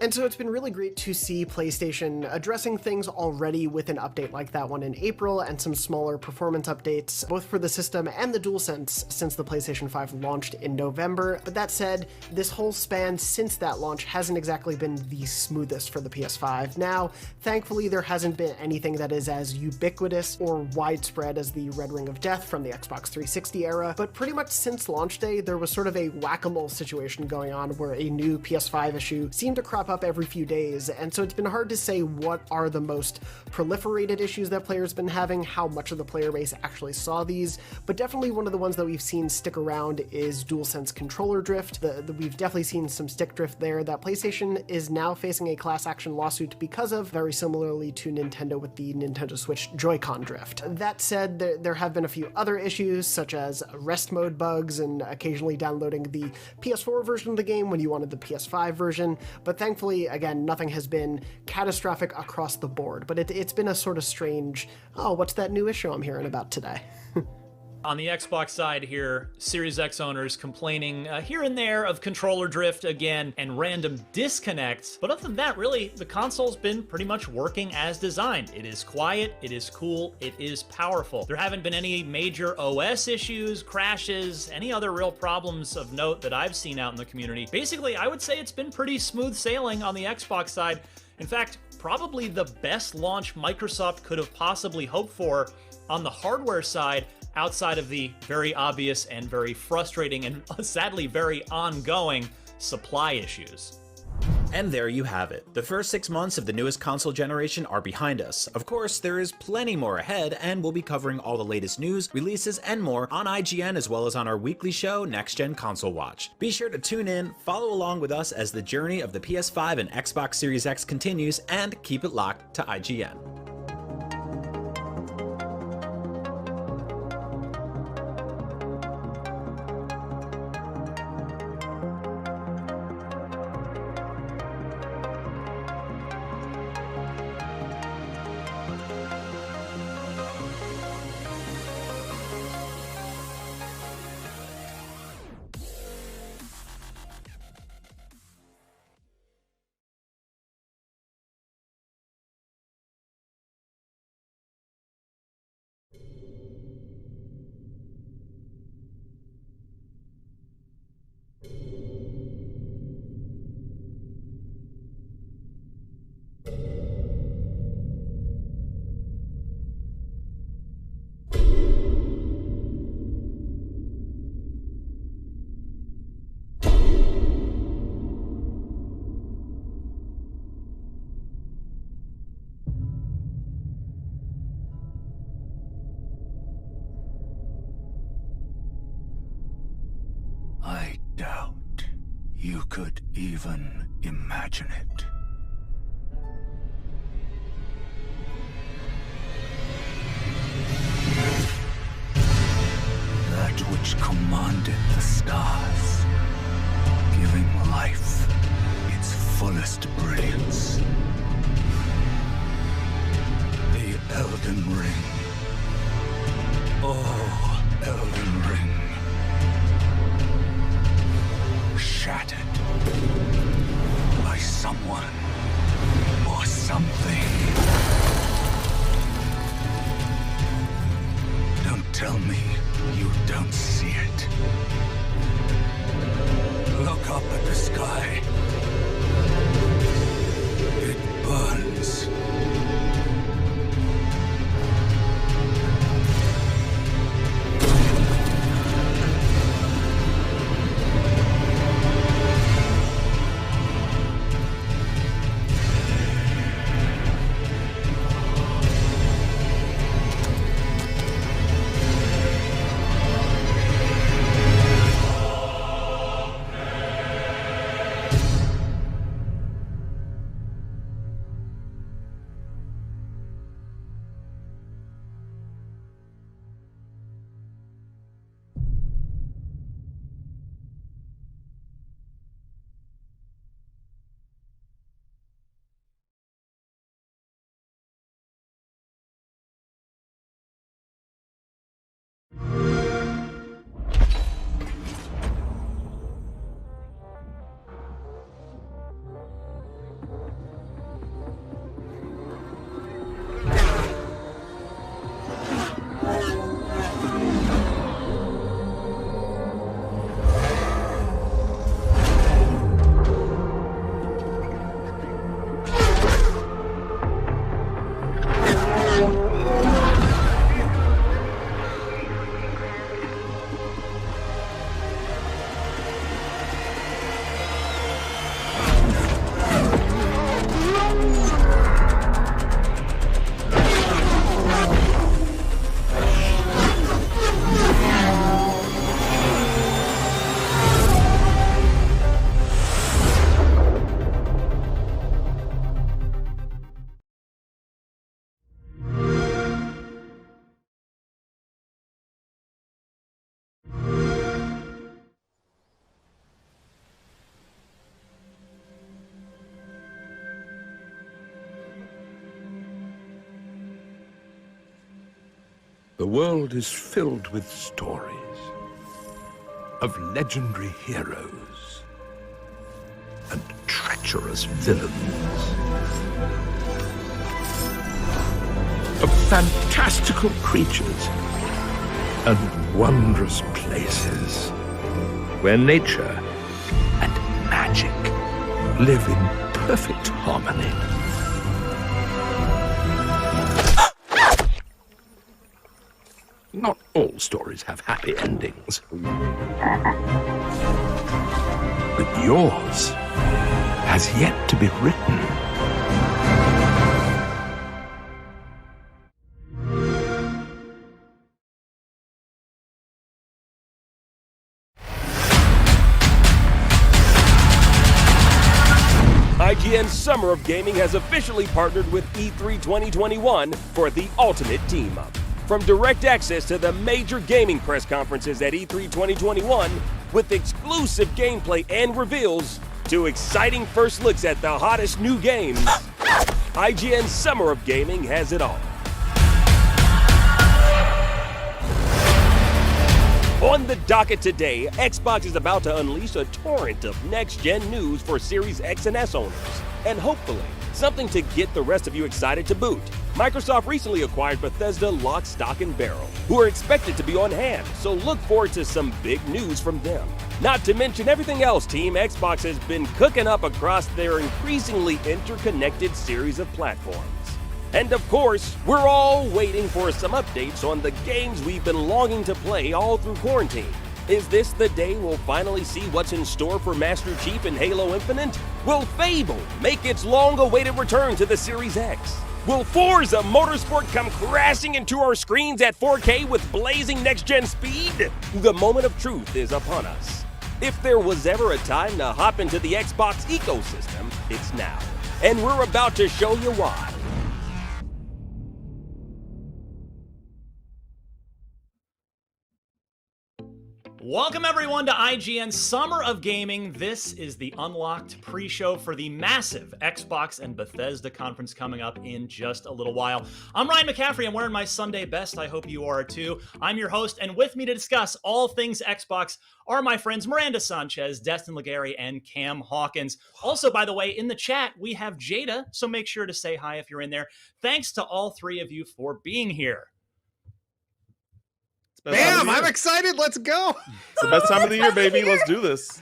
And so it's been really great to see PlayStation addressing things already with an update like that one in April and some smaller performance updates, both for the system and the DualSense since the PlayStation 5 launched in November. But that said, this whole span since that launch hasn't exactly been the smoothest for the PS5. Now, thankfully, there hasn't been anything that is as ubiquitous or widespread as the Red Ring of Death from the Xbox 360 era, but pretty much since launch day, there was sort of a whack-a-mole situation going on where a new PS5 issue seemed to crop up every few days, and so it's been hard to say what are the most proliferated issues that players have been having, how much of the player base actually saw these, but definitely one of the ones that we've seen stick around is DualSense controller drift. We've definitely seen some stick drift there that PlayStation is now facing a class action lawsuit because of, very similarly to Nintendo with the Nintendo Switch Joy-Con drift. That said, there have been a few other issues, such as rest mode bugs and occasionally downloading the PS4 version of the game when you wanted the PS5 version, but thankfully, again, nothing has been catastrophic across the board, but it's been a sort of strange, oh, what's that new issue I'm hearing about today? On the Xbox side here, Series X owners complaining here and there of controller drift again and random disconnects. But other than that, really, the console's been pretty much working as designed. It is quiet, it is cool, it is powerful. There haven't been any major OS issues, crashes, any other real problems of note that I've seen out in the community. Basically, I would say it's been pretty smooth sailing on the Xbox side. In fact, probably the best launch Microsoft could have possibly hoped for on the hardware side, outside of the very obvious and very frustrating and sadly very ongoing supply issues. And there you have it. The first 6 months of the newest console generation are behind us. Of course, there is plenty more ahead, and we'll be covering all the latest news, releases, and more on IGN as well as on our weekly show, Next Gen Console Watch. Be sure to tune in, follow along with us as the journey of the PS5 and Xbox Series X continues, and keep it locked to IGN. I doubt you could even imagine it. That which commanded the stars, giving life its fullest brilliance. The Elden Ring. Oh, Elden Ring. Shattered by someone or something. Don't tell me you don't see it. Look up at the sky. It burns. The world is filled with stories of legendary heroes and treacherous villains, of fantastical creatures and wondrous places where nature and magic live in perfect harmony. Not all stories have happy endings. But yours has yet to be written. IGN's Summer of Gaming has officially partnered with E3 2021 for the ultimate team-up. From direct access to the major gaming press conferences at E3 2021, with exclusive gameplay and reveals, to exciting first looks at the hottest new games, IGN's Summer of Gaming has it all. On the docket today, Xbox is about to unleash a torrent of next-gen news for Series X and S owners, and hopefully, something to get the rest of you excited to boot. Microsoft recently acquired Bethesda lock, stock, and barrel, who are expected to be on hand, so look forward to some big news from them. Not to mention everything else Team Xbox has been cooking up across their increasingly interconnected series of platforms. And of course, we're all waiting for some updates on the games we've been longing to play all through quarantine. Is this the day we'll finally see what's in store for Master Chief and Halo Infinite? Will Fable make its long-awaited return to the Series X? Will Forza Motorsport come crashing into our screens at 4K with blazing next-gen speed? The moment of truth is upon us. If there was ever a time to hop into the Xbox ecosystem, it's now. And we're about to show you why. Welcome everyone to IGN's Summer of Gaming. This is the Unlocked pre-show for the massive Xbox and Bethesda conference coming up in just a little while. I'm Ryan McCaffrey. I'm wearing my Sunday best. I hope you are too. I'm your host, and with me to discuss all things Xbox are my friends Miranda Sanchez, Destin Legary, and Cam Hawkins. Also, by the way, in the chat, we have Jada, so make sure to say hi if you're in there. Thanks to all three of you for being here. Bam! I'm excited. Let's go. It's the best time of the year, baby. Let's do this.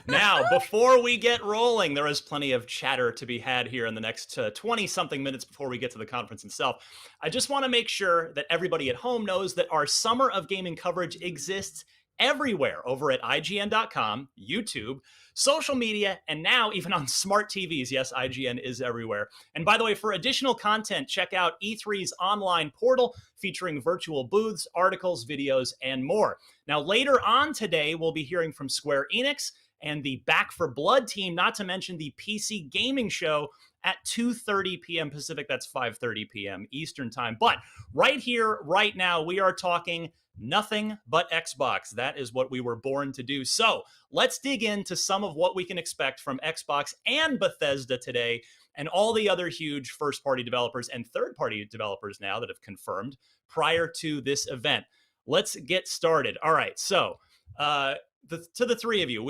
Now, before we get rolling, there is plenty of chatter to be had here in the next 20-something minutes before we get to the conference itself. I just want to make sure that everybody at home knows that our Summer of Gaming coverage exists everywhere over at IGN.com, YouTube, social media, and now even on smart TVs. Yes, IGN is everywhere. And by the way, for additional content, check out E3's online portal featuring virtual booths, articles, videos, and more. Now, later on today, we'll be hearing from Square Enix and the Back for Blood team, not to mention the PC gaming show at 2:30 p.m. Pacific. That's 5:30 p.m. Eastern time. But right here, right now, we are talking nothing but Xbox. That is what we were born to do. So let's dig into some of what we can expect from Xbox and Bethesda today, and all the other huge first-party developers and third-party developers now that have confirmed prior to this event. Let's get started. All right, so to the three of you,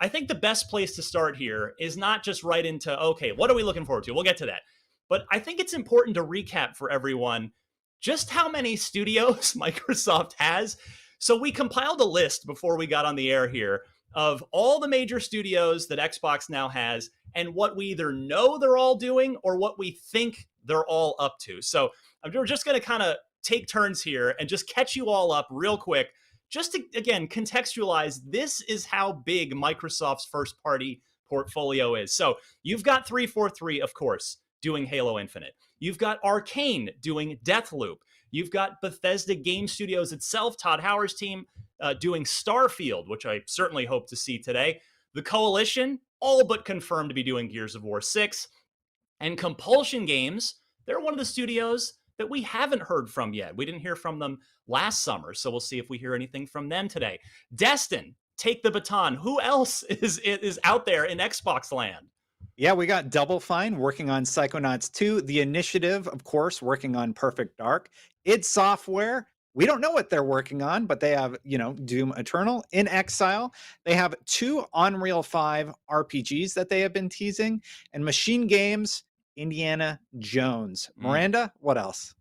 I think the best place to start here is not just right into, okay, what are we looking forward to? We'll get to that. But I think it's important to recap for everyone just how many studios Microsoft has. So we compiled a list before we got on the air here of all the major studios that Xbox now has and what we either know they're all doing or what we think they're all up to. So we're just going to kind of take turns here and just catch you all up real quick, just to, again, contextualize, this is how big Microsoft's first-party portfolio is. So you've got 343, of course, doing Halo Infinite. You've got Arcane doing Deathloop. You've got Bethesda Game Studios itself, Todd Howard's team, doing Starfield, which I certainly hope to see today. The Coalition, all but confirmed to be doing Gears of War 6. And Compulsion Games, they're one of the studios that we haven't heard from yet. We didn't hear from them last summer, so we'll see if we hear anything from them today. Destin, take the baton. Who else is out there in Xbox land? Yeah, we got Double Fine working on Psychonauts 2. The Initiative, of course, working on Perfect Dark. id Software, we don't know what they're working on, but they have, Doom Eternal. In Exile, they have 2 Unreal 5 RPGs that they have been teasing. And Machine Games, Indiana Jones. Miranda, what else?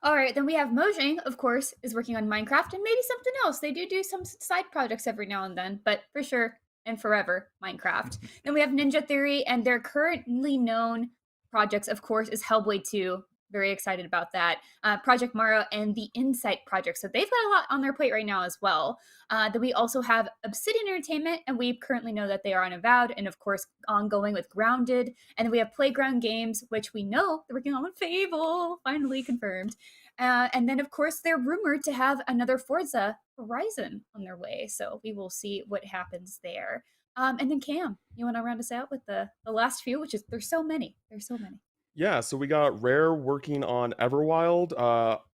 All right, then we have Mojang, of course, is working on Minecraft and maybe something else. They do some side projects every now and then, but for sure and forever, Minecraft. Then we have Ninja Theory, and their currently known projects, of course, is Hellblade 2. Very excited about that. Project Mara and the Insight Project. So they've got a lot on their plate right now as well. Then we also have Obsidian Entertainment, and we currently know that they are on Avowed, and of course, ongoing with Grounded. And then we have Playground Games, which we know they're working on with Fable, finally confirmed. And then, of course, they're rumored to have another Forza Horizon on their way. So we will see what happens there. And then Cam, you want to round us out with the last few, which is there's so many. There's so many. Yeah, so we got Rare working on Everwild,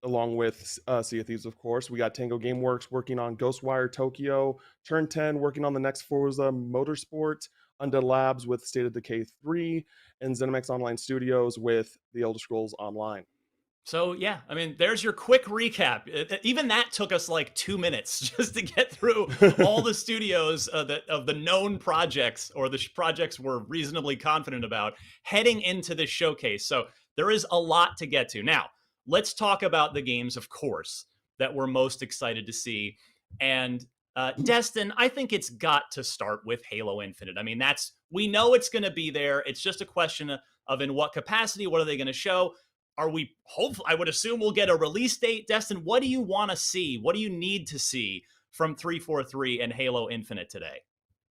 along with Sea of Thieves, of course. We got Tango Gameworks working on Ghostwire Tokyo, Turn 10 working on the next Forza Motorsport, Undead Labs with State of Decay 3, and ZeniMax Online Studios with The Elder Scrolls Online. So yeah, I mean, there's your quick recap. Even that took us like 2 minutes just to get through all the studios of the known projects, or the projects we're reasonably confident about heading into this showcase. So there is a lot to get to. Now, let's talk about the games, of course, that we're most excited to see. And Destin, I think it's got to start with Halo Infinite. I mean, we know it's going to be there. It's just a question of in what capacity. What are they going to show? I would assume we'll get a release date. Destin, what do you want to see? What do you need to see from 343 and Halo Infinite today?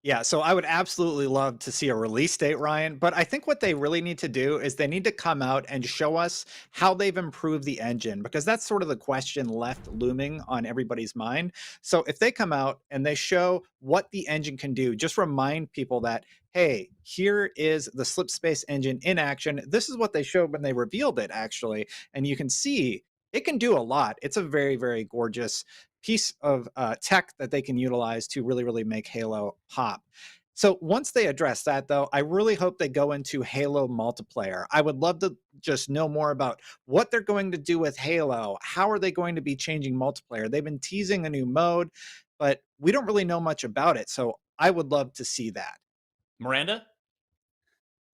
Yeah, so I would absolutely love to see a release date, Ryan, but I think what they really need to do is they need to come out and show us how they've improved the engine, because that's sort of the question left looming on everybody's mind. So if they come out and they show what the engine can do, just remind people that, hey, here is the Slipspace engine in action. This is what they showed when they revealed it, actually, and you can see it can do a lot. It's a very, very gorgeous piece of tech that they can utilize to really, really make Halo pop. So once they address that, though, I really hope they go into Halo multiplayer. I would love to just know more about what they're going to do with Halo. How are they going to be changing multiplayer? They've been teasing a new mode, but we don't really know much about it. So I would love to see that. Miranda?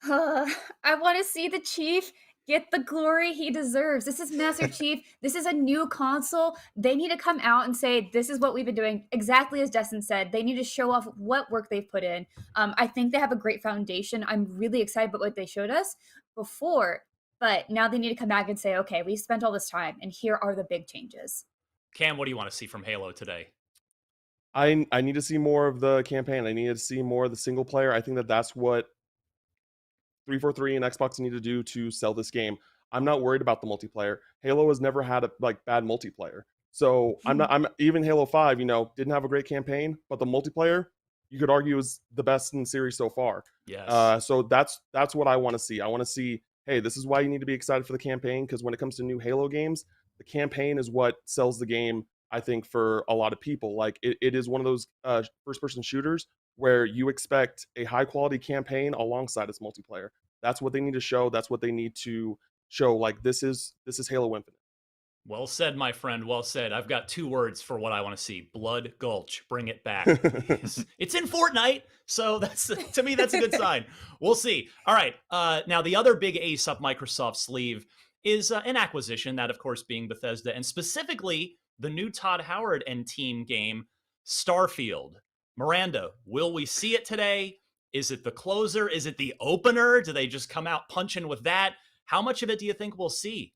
I want to see the Chief get the glory he deserves. This is Master Chief. This is a new console. They need to come out and say, this is what we've been doing. Exactly as Destin said, they need to show off what work they've put in. I think they have a great foundation. I'm really excited about what they showed us before, but now they need to come back and say, okay, we spent all this time and here are the big changes. Cam, what do you want to see from Halo today? I need to see more of the campaign. I need to see more of the single player. I think that's what 343 and Xbox need to do to sell this game. I'm not worried about the multiplayer. Halo has never had a bad multiplayer. So I'm even Halo 5, didn't have a great campaign, but the multiplayer, you could argue, is the best in the series so far. Yes. So that's what I want to see. I want to see, hey, this is why you need to be excited for the campaign, because when it comes to new Halo games, the campaign is what sells the game, I think, for a lot of people. Like it is one of those first-person shooters where you expect a high-quality campaign alongside its multiplayer. That's what they need to show. That's what they need to show. Like this is Halo Infinite. Well said, my friend. Well said. I've got 2 words for what I want to see. Blood Gulch. Bring it back, please. It's in Fortnite, so to me, that's a good sign. We'll see. All right. Now, the other big ace up Microsoft's sleeve is an acquisition, that, of course, being Bethesda, and specifically the new Todd Howard and team game, Starfield. Miranda, will we see it today? Is it the closer? Is it the opener? Do they just come out punching with that? How much of it do you think we'll see?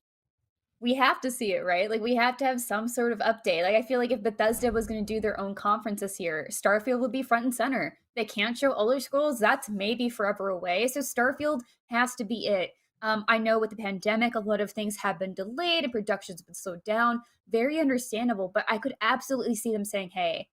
We have to see it, right? Like, we have to have some sort of update. Like, I feel like if Bethesda was going to do their own conference this year, Starfield would be front and center. They can't show Elder Scrolls. That's maybe forever away. So Starfield has to be it. I know with the pandemic, a lot of things have been delayed and production's been slowed down. Very understandable, but I could absolutely see them saying, hey,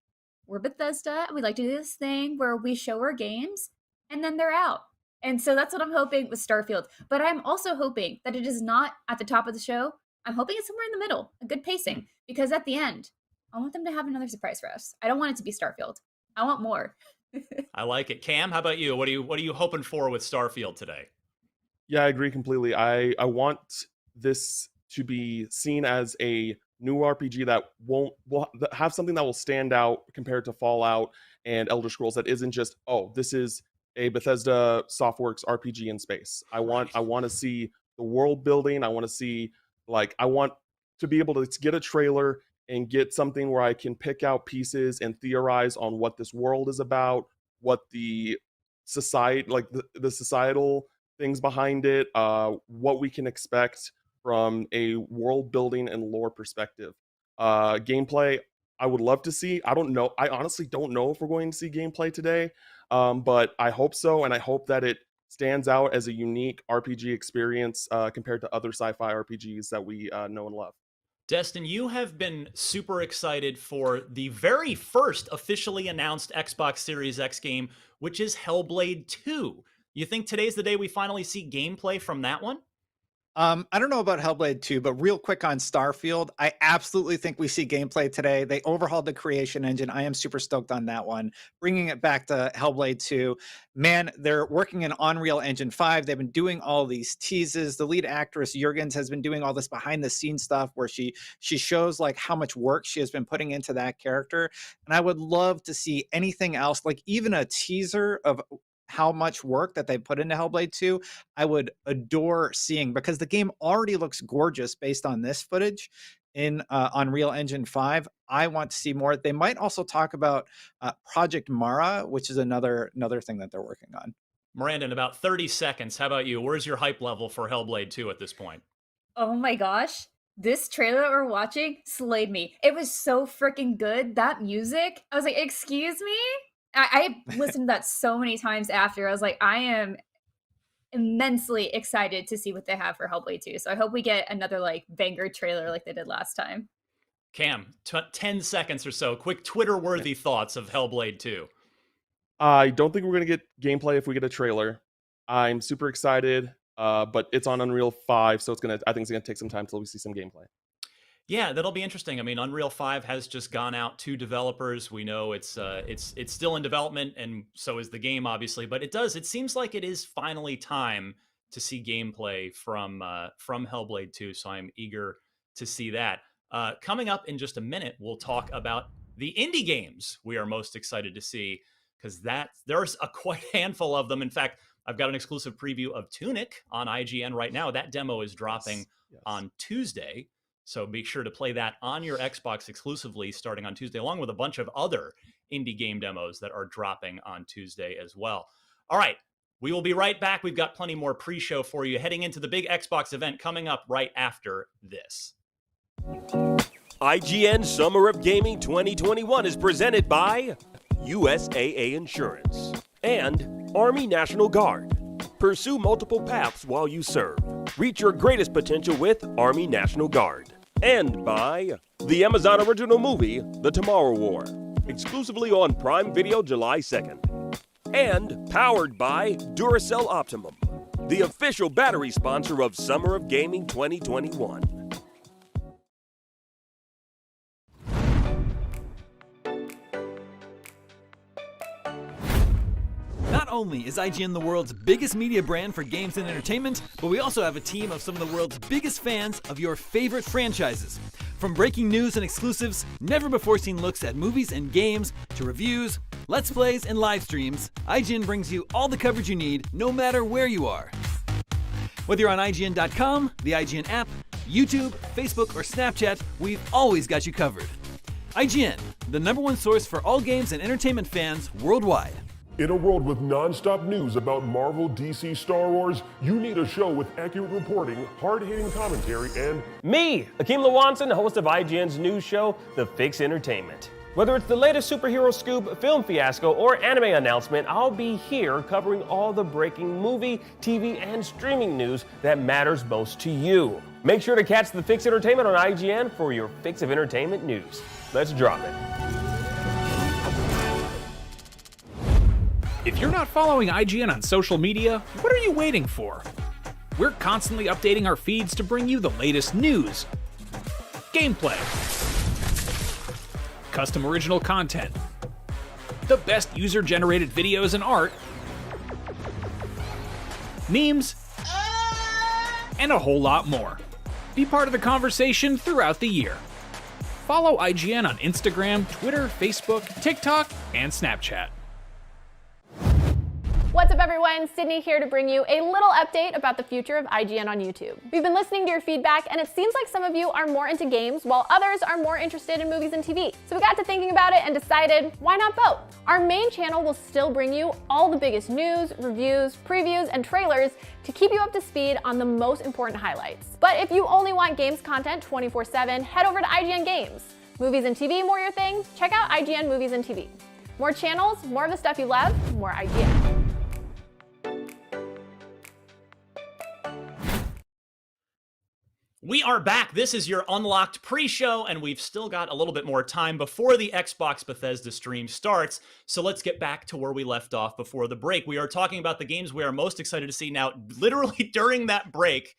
we're Bethesda. We like to do this thing where we show our games and then they're out. And so that's what I'm hoping with Starfield. But I'm also hoping that it is not at the top of the show. I'm hoping it's somewhere in the middle, a good pacing, because at the end, I want them to have another surprise for us. I don't want it to be Starfield. I want more. I like it. Cam, how about you? What are you hoping for with Starfield today? Yeah, I agree completely. I want this to be seen as a new RPG that will have something that will stand out compared to Fallout and Elder Scrolls, that isn't just, oh, this is a Bethesda Softworks RPG in space. I want to see the world building. I want to see, like, I want to be able to get a trailer and get something where I can pick out pieces and theorize on what this world is about, what the society, like the societal things behind it, what we can expect from a world building and lore perspective. Gameplay, I would love to see. I don't know. I honestly don't know if we're going to see gameplay today, but I hope so, and I hope that it stands out as a unique RPG experience compared to other sci-fi RPGs that we know and love. Destin, you have been super excited for the very first officially announced Xbox Series X game, which is Hellblade 2. You think today's the day we finally see gameplay from that one? I don't know about Hellblade 2, but real quick on Starfield, I absolutely think we see gameplay today. They overhauled the creation engine. I am super stoked on that one. Bringing it back to Hellblade 2. Man, they're working in Unreal Engine 5. They've been doing all these teases. The lead actress, Jurgens, has been doing all this behind-the-scenes stuff where she shows like how much work she has been putting into that character. And I would love to see anything else, like even a teaser of how much work that they put into Hellblade 2, I would adore seeing, because the game already looks gorgeous based on this footage in Unreal Engine 5. I want to see more. They might also talk about Project Mara, which is another thing that they're working on. Miranda, in about 30 seconds, how about you? Where's your hype level for Hellblade 2 at this point? Oh my gosh. This trailer that we're watching slayed me. It was so freaking good. That music, I was like, excuse me? I listened to that so many times after. I was like, I am immensely excited to see what they have for Hellblade 2. So I hope we get another like banger trailer like they did last time. Cam, 10 seconds or so. Quick Twitter-worthy thoughts of Hellblade 2. I don't think we're going to get gameplay if we get a trailer. I'm super excited, but it's on Unreal 5, so I think it's going to take some time till we see some gameplay. Yeah, that'll be interesting. I mean, Unreal 5 has just gone out to developers. We know it's still in development, and so is the game, obviously. But it seems like it is finally time to see gameplay from Hellblade 2. So I'm eager to see that. Coming up in just a minute, we'll talk about the indie games we are most excited to see, because there's a quite handful of them. In fact, I've got an exclusive preview of Tunic on IGN right now. That demo is dropping on Tuesday. So be sure to play that on your Xbox exclusively starting on Tuesday, along with a bunch of other indie game demos that are dropping on Tuesday as well. All right, we will be right back. We've got plenty more pre-show for you heading into the big Xbox event coming up right after this. IGN Summer of Gaming 2021 is presented by USAA Insurance and Army National Guard. Pursue multiple paths while you serve. Reach your greatest potential with Army National Guard. And by the Amazon original movie, The Tomorrow War, exclusively on Prime Video July 2nd. And powered by Duracell Optimum, the official battery sponsor of Summer of Gaming 2021. Not only is IGN the world's biggest media brand for games and entertainment, but we also have a team of some of the world's biggest fans of your favorite franchises. From breaking news and exclusives, never-before-seen looks at movies and games, to reviews, let's plays, and live streams, IGN brings you all the coverage you need, no matter where you are. Whether you're on IGN.com, the IGN app, YouTube, Facebook, or Snapchat, we've always got you covered. IGN, the #1 source for all games and entertainment fans worldwide. In a world with non-stop news about Marvel, DC, Star Wars, you need a show with accurate reporting, hard-hitting commentary, and me, Akeem Lawanson, host of IGN's news show, The Fix Entertainment. Whether it's the latest superhero scoop, film fiasco, or anime announcement, I'll be here covering all the breaking movie, TV, and streaming news that matters most to you. Make sure to catch The Fix Entertainment on IGN for your fix of entertainment news. Let's drop it. If you're not following IGN on social media, what are you waiting for? We're constantly updating our feeds to bring you the latest news, gameplay, custom original content, the best user-generated videos and art, memes, and a whole lot more. Be part of the conversation throughout the year. Follow IGN on Instagram, Twitter, Facebook, TikTok, and Snapchat. What's up everyone, Sydney here to bring you a little update about the future of IGN on YouTube. We've been listening to your feedback and it seems like some of you are more into games while others are more interested in movies and TV. So we got to thinking about it and decided, why not both? Our main channel will still bring you all the biggest news, reviews, previews, and trailers to keep you up to speed on the most important highlights. But if you only want games content 24/7, head over to IGN Games. Movies and TV more your thing? Check out IGN Movies and TV. More channels, more of the stuff you love, more IGN. We are back. This is your Unlocked pre-show, and we've still got a little bit more time before the Xbox Bethesda stream starts. So let's get back to where we left off before the break. We are talking about the games we are most excited to see now. Literally during that break,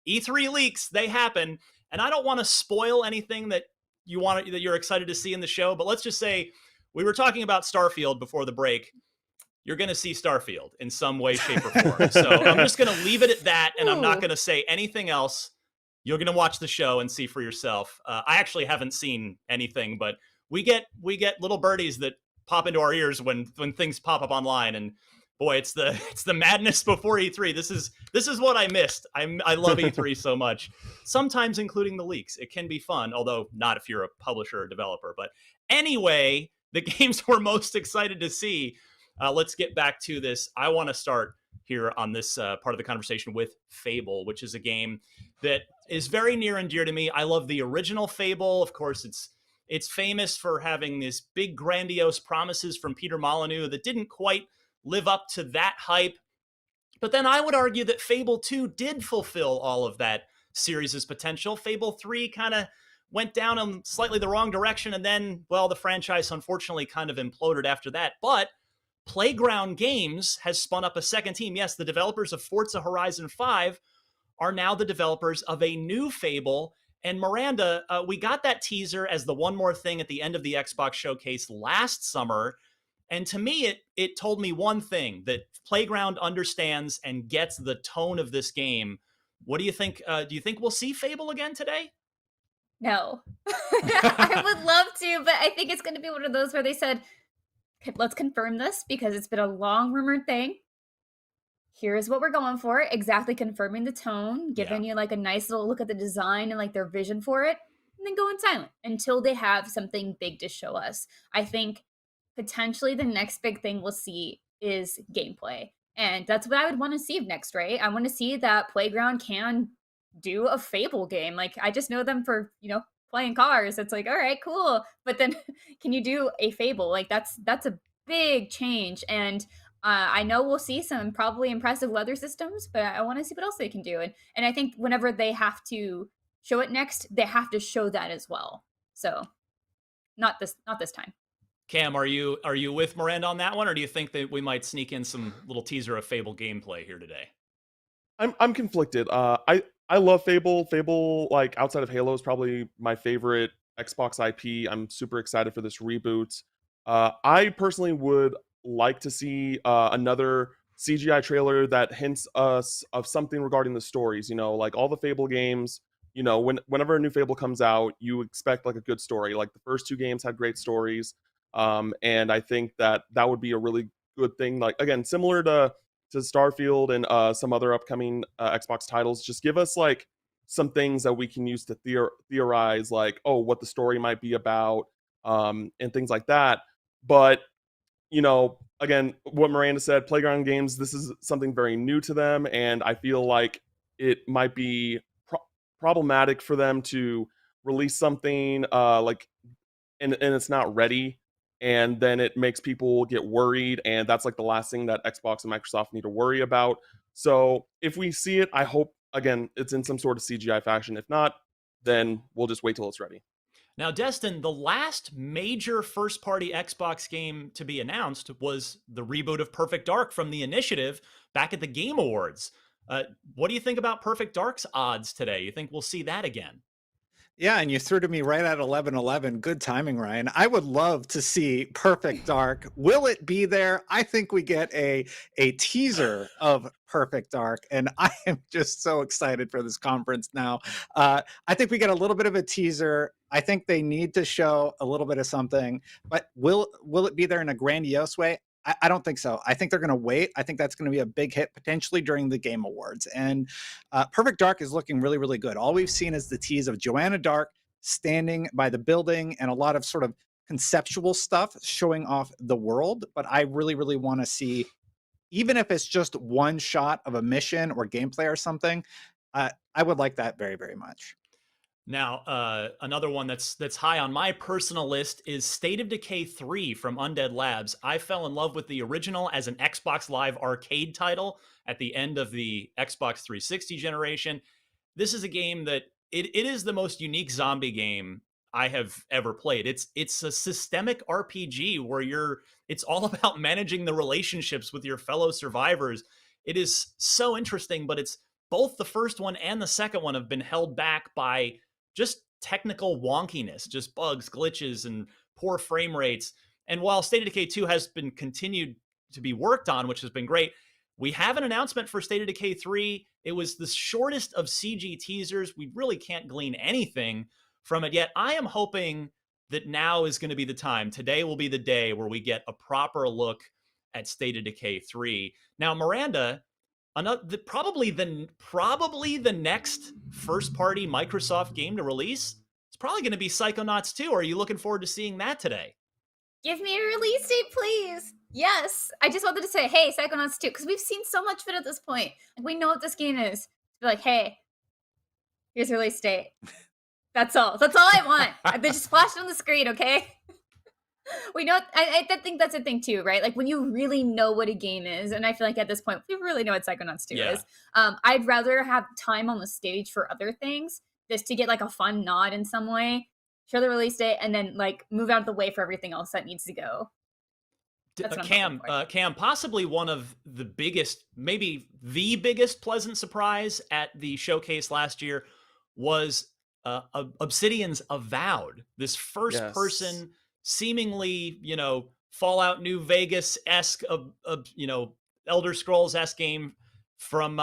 E3 leaks, they happen, and I don't want to spoil anything that you're excited to see in the show, but let's just say we were talking about Starfield before the break. You're going to see Starfield in some way, shape, or form. So I'm just going to leave it at that, and I'm not going to say anything else. You're going to watch the show and see for yourself. I actually haven't seen anything, but we get little birdies that pop into our ears when things pop up online. And boy, it's the madness before E3. This is what I missed. I love E3 so much. Sometimes including the leaks. It can be fun, although not if you're a publisher or developer. But anyway, the games we're most excited to see. Let's get back to this. I want to start here on this part of the conversation with Fable, which is a game that is very near and dear to me. I love the original Fable. Of course, it's famous for having these big, grandiose promises from Peter Molyneux that didn't quite live up to that hype. But then I would argue that Fable 2 did fulfill all of that series' potential. Fable 3 kind of went down in slightly the wrong direction, and then, well, the franchise unfortunately kind of imploded after that. But Playground Games has spun up a second team. Yes, the developers of Forza Horizon 5 are now the developers of a new Fable. And Miranda, we got that teaser as the one more thing at the end of the Xbox showcase last summer. And to me, it told me one thing, that Playground understands and gets the tone of this game. What do you think? Do you think we'll see Fable again today? No. I would love to, but I think it's going to be one of those where they said, let's confirm this because it's been a long rumored thing. Here's what we're going for, exactly confirming the tone, giving you like a nice little look at the design and like their vision for it, and then going silent until they have something big to show us. I think potentially the next big thing we'll see is gameplay. And that's what I would want to see next, right? I want to see that Playground can do a Fable game. Like, I just know them for, playing cars. It's like, all right, cool. But then can you do a Fable? Like, that's a big change. And I know we'll see some probably impressive weather systems, but I want to see what else they can do. And I think whenever they have to show it next, they have to show that as well. So not this time. Cam, are you with Miranda on that one, or do you think that we might sneak in some little teaser of Fable gameplay here today? I'm conflicted. I love Fable. Fable, like outside of Halo, is probably my favorite Xbox IP. I'm super excited for this reboot. I personally would like to see another CGI trailer that hints us of something regarding the stories. Like all the Fable games. Whenever a new Fable comes out, you expect like a good story. Like the first two games had great stories, and I think that would be a really good thing. Like again, similar to Starfield and some other upcoming Xbox titles, just give us like some things that we can use to theorize, like, oh, what the story might be about, and things like that. But again, what Miranda said, Playground Games, this is something very new to them, and I feel like it might be problematic for them to release something like and it's not ready, and then it makes people get worried, and that's like the last thing that Xbox and Microsoft need to worry about. So if we see it, I hope again it's in some sort of CGI fashion. If not, then we'll just wait till it's ready. Now, Destin, the last major first-party Xbox game to be announced was the reboot of Perfect Dark from the Initiative back at the Game Awards. What do you think about Perfect Dark's odds today? You think we'll see that again? Yeah, and you threw to me right at 11:11. Good timing, Ryan. I would love to see Perfect Dark. Will it be there? I think we get a teaser of Perfect Dark, and I am just so excited for this conference now. I think we get a little bit of a teaser. I think they need to show a little bit of something, but will it be there in a grandiose way? I don't think so. I think they're going to wait. I think that's going to be a big hit potentially during the Game Awards. And Perfect Dark is looking really, really good. All we've seen is the tease of Joanna Dark standing by the building and a lot of sort of conceptual stuff showing off the world. But I really, really want to see, even if it's just one shot of a mission or gameplay or something, I would like that very, very much. Now, another one that's high on my personal list is State of Decay 3 from Undead Labs. I fell in love with the original as an Xbox Live Arcade title at the end of the Xbox 360 generation. This is a game that it is the most unique zombie game I have ever played. It's a systemic RPG where it's all about managing the relationships with your fellow survivors. It is so interesting, but it's both the first one and the second one have been held back by just technical wonkiness, just bugs, glitches, and poor frame rates. And while State of Decay 2 has been continued to be worked on, which has been great, we have an announcement for State of Decay 3. It was the shortest of CG teasers. We really can't glean anything from it yet. I am hoping that now is going to be the time. Today will be the day where we get a proper look at State of Decay 3. Now, Miranda, probably the next first-party Microsoft game to release, it's probably going to be Psychonauts 2. Are you looking forward to seeing that today? Give me a release date, please. Yes. I just wanted to say, hey, Psychonauts 2, because we've seen so much of it at this point. Like, we know what this game is. Be like, hey, here's a release date. That's all. That's all I want. They just flashed on the screen, okay? We know. I think that's a thing too, right? Like when you really know what a game is, and I feel like at this point we really know what Psychonauts 2 is. I'd rather have time on the stage for other things, just to get like a fun nod in some way, show the release date, and then like move out of the way for everything else that needs to go. Cam, possibly one of the biggest, maybe the biggest pleasant surprise at the showcase last year was Obsidian's Avowed. This first-person, seemingly, Fallout New Vegas-esque, Elder Scrolls-esque game from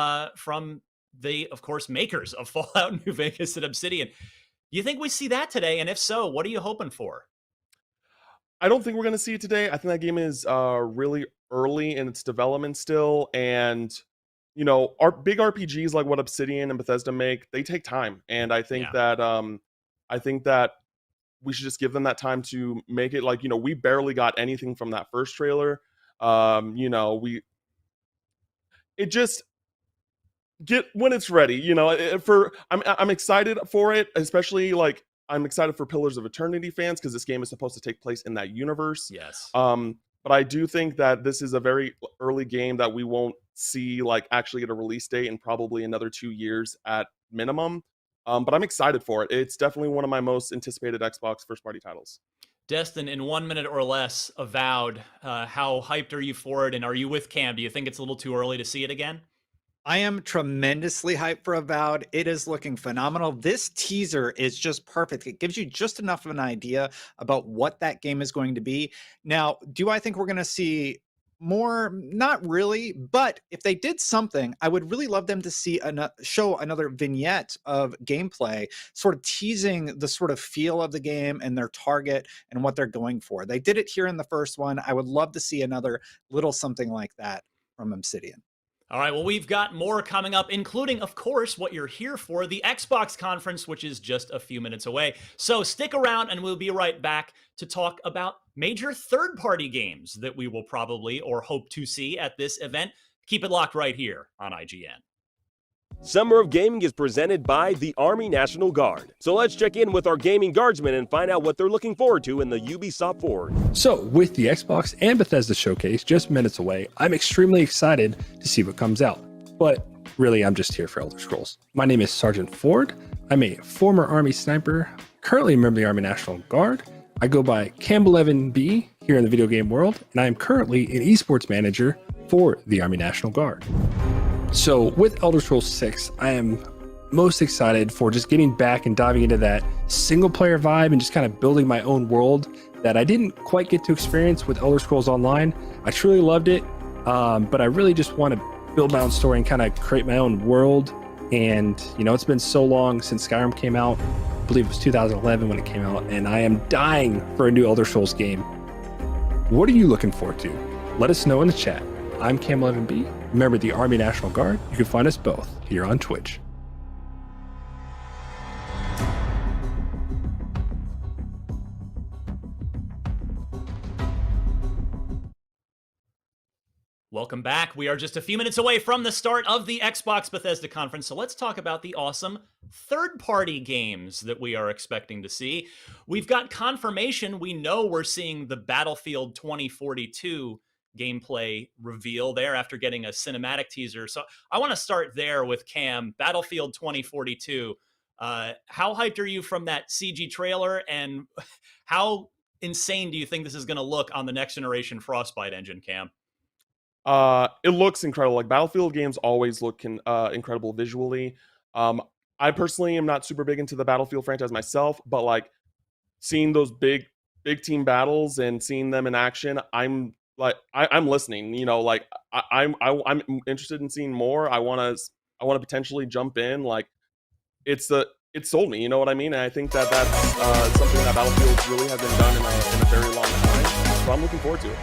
the, of course, makers of Fallout New Vegas and Obsidian. Do you think we see that today? And if so, what are you hoping for? I don't think we're going to see it today. I think that game is really early in its development still. And, our big RPGs like what Obsidian and Bethesda make, they take time. And I think that we should just give them that time to make it. Like, we barely got anything from that first trailer. It just get when it's ready, I'm excited for it, especially like I'm excited for Pillars of Eternity fans because this game is supposed to take place in that universe. Yes. But I do think that this is a very early game that we won't see like actually get a release date in probably another 2 years at minimum. But I'm excited for it. It's definitely one of my most anticipated Xbox first-party titles. Destin, in 1 minute or less, Avowed, how hyped are you for it? And are you with Cam? Do you think it's a little too early to see it again? I am tremendously hyped for Avowed. It is looking phenomenal. This teaser is just perfect. It gives you just enough of an idea about what that game is going to be. Now, do I think we're going to see more? Not really, but if they did something, I would really love them to see show another vignette of gameplay, sort of teasing the sort of feel of the game and their target and what they're going for. They did it here in the first one. I would love to see another little something like that from Obsidian. All right, well, we've got more coming up, including, of course, what you're here for, the Xbox conference, which is just a few minutes away. So stick around, and we'll be right back to talk about major third-party games that we will probably or hope to see at this event. Keep it locked right here on IGN. Summer of Gaming is presented by the Army National Guard. So let's check in with our gaming guardsmen and find out what they're looking forward to in the Ubisoft Forward. So, with the Xbox and Bethesda showcase just minutes away, I'm extremely excited to see what comes out. But really, I'm just here for Elder Scrolls. My name is Sergeant Ford. I'm a former Army sniper, currently a member of the Army National Guard. I go by Cam11B here in the video game world, and I am currently an esports manager for the Army National Guard. So with Elder Scrolls 6, I am most excited for just getting back and diving into that single player vibe and just kind of building my own world that I didn't quite get to experience with Elder Scrolls Online. I truly loved it, but I really just want to build my own story and kind of create my own world. And, you know, it's been so long since Skyrim came out. I believe it was 2011 when it came out, and I am dying for a new Elder Scrolls game. What are you looking forward to? Let us know in the chat. I'm Cam11B, member of the Army National Guard. You can find us both here on Twitch. Welcome back. We are just a few minutes away from the start of the Xbox Bethesda conference, so let's talk about the awesome third-party games that we are expecting to see. We've got confirmation. We know we're seeing the Battlefield 2042 gameplay reveal there after getting a cinematic teaser. So I want to start there with Cam. Battlefield 2042. How hyped are you from that CG trailer, and how insane do you think this is going to look on the next generation Frostbite engine, Cam? It looks incredible. Like, Battlefield games always look incredible visually. I personally am not super big into the Battlefield franchise myself, but like seeing those big team battles and seeing them in action, I'm listening. You know, like I'm interested in seeing more. I want to potentially jump in. Like, it sold me. You know what I mean? And I think that's something that Battlefield really hasn't done in a very long time. So I'm looking forward to it.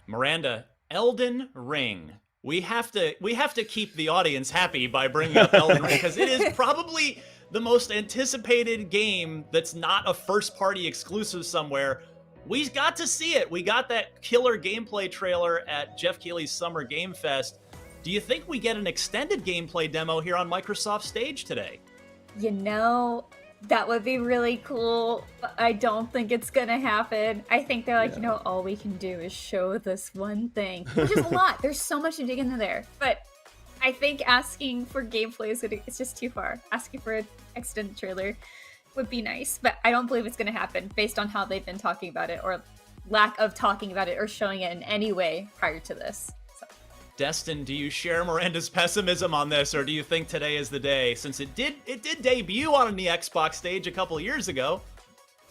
Miranda, Elden Ring. We have to keep the audience happy by bringing up Elden Ring, because it is probably the most anticipated game that's not a first-party exclusive somewhere. We got to see it. We got that killer gameplay trailer at Jeff Keighley's Summer Game Fest. Do you think we get an extended gameplay demo here on Microsoft Stage today? You know, that would be really cool, but I don't think it's gonna happen. I think they're like, you know, all we can do is show this one thing, which is a lot. There's so much to dig into there. But I think asking for gameplay it's just too far. Asking for an extended trailer would be nice, but I don't believe it's gonna happen based on how they've been talking about it, or lack of talking about it or showing it in any way prior to this. Destin, do you share Miranda's pessimism on this, or do you think today is the day, since it did debut on the Xbox Stage a couple of years ago?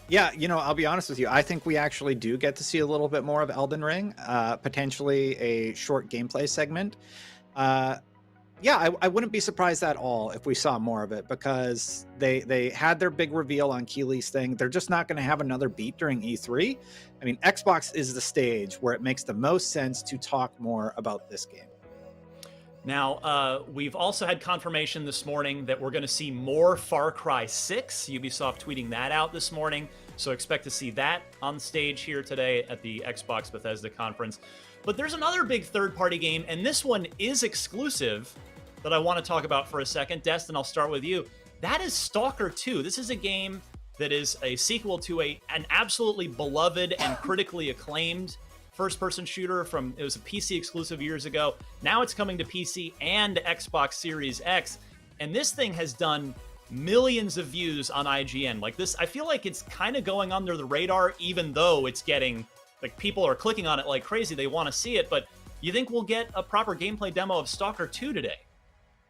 Yeah, you know, I'll be honest with you. I think we actually do get to see a little bit more of Elden Ring, potentially a short gameplay segment. Yeah, I wouldn't be surprised at all if we saw more of it, because they had their big reveal on Keighley's thing. They're just not going to have another beat during E3. I mean, Xbox is the stage where it makes the most sense to talk more about this game. Now, we've also had confirmation this morning that we're going to see more Far Cry 6. Ubisoft tweeting that out this morning, so expect to see that on stage here today at the Xbox Bethesda conference. But there's another big third-party game, and this one is exclusive, that I want to talk about for a second. Destin, I'll start with you. That is Stalker 2. This is a game that is a sequel to an absolutely beloved and critically acclaimed first-person shooter it was a PC exclusive years ago. Now it's coming to PC and Xbox Series X, and this thing has done millions of views on IGN. Like this, I feel like it's kind of going under the radar, even though it's getting, like, people are clicking on it like crazy. They want to see it, but you think we'll get a proper gameplay demo of Stalker 2 today?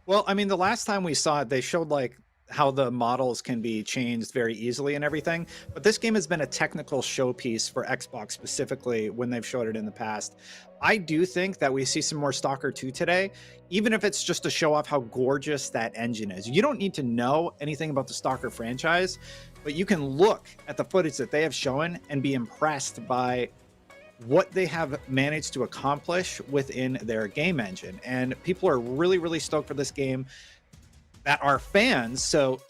Well, I mean, the last time we saw it, they showed like how the models can be changed very easily and everything. But this game has been a technical showpiece for Xbox specifically when they've showed it in the past. I do think that we see some more Stalker 2 today, even if it's just to show off how gorgeous that engine is. You don't need to know anything about the Stalker franchise, but you can look at the footage that they have shown and be impressed by what they have managed to accomplish within their game engine. And people are really, really stoked for this game that are fans. So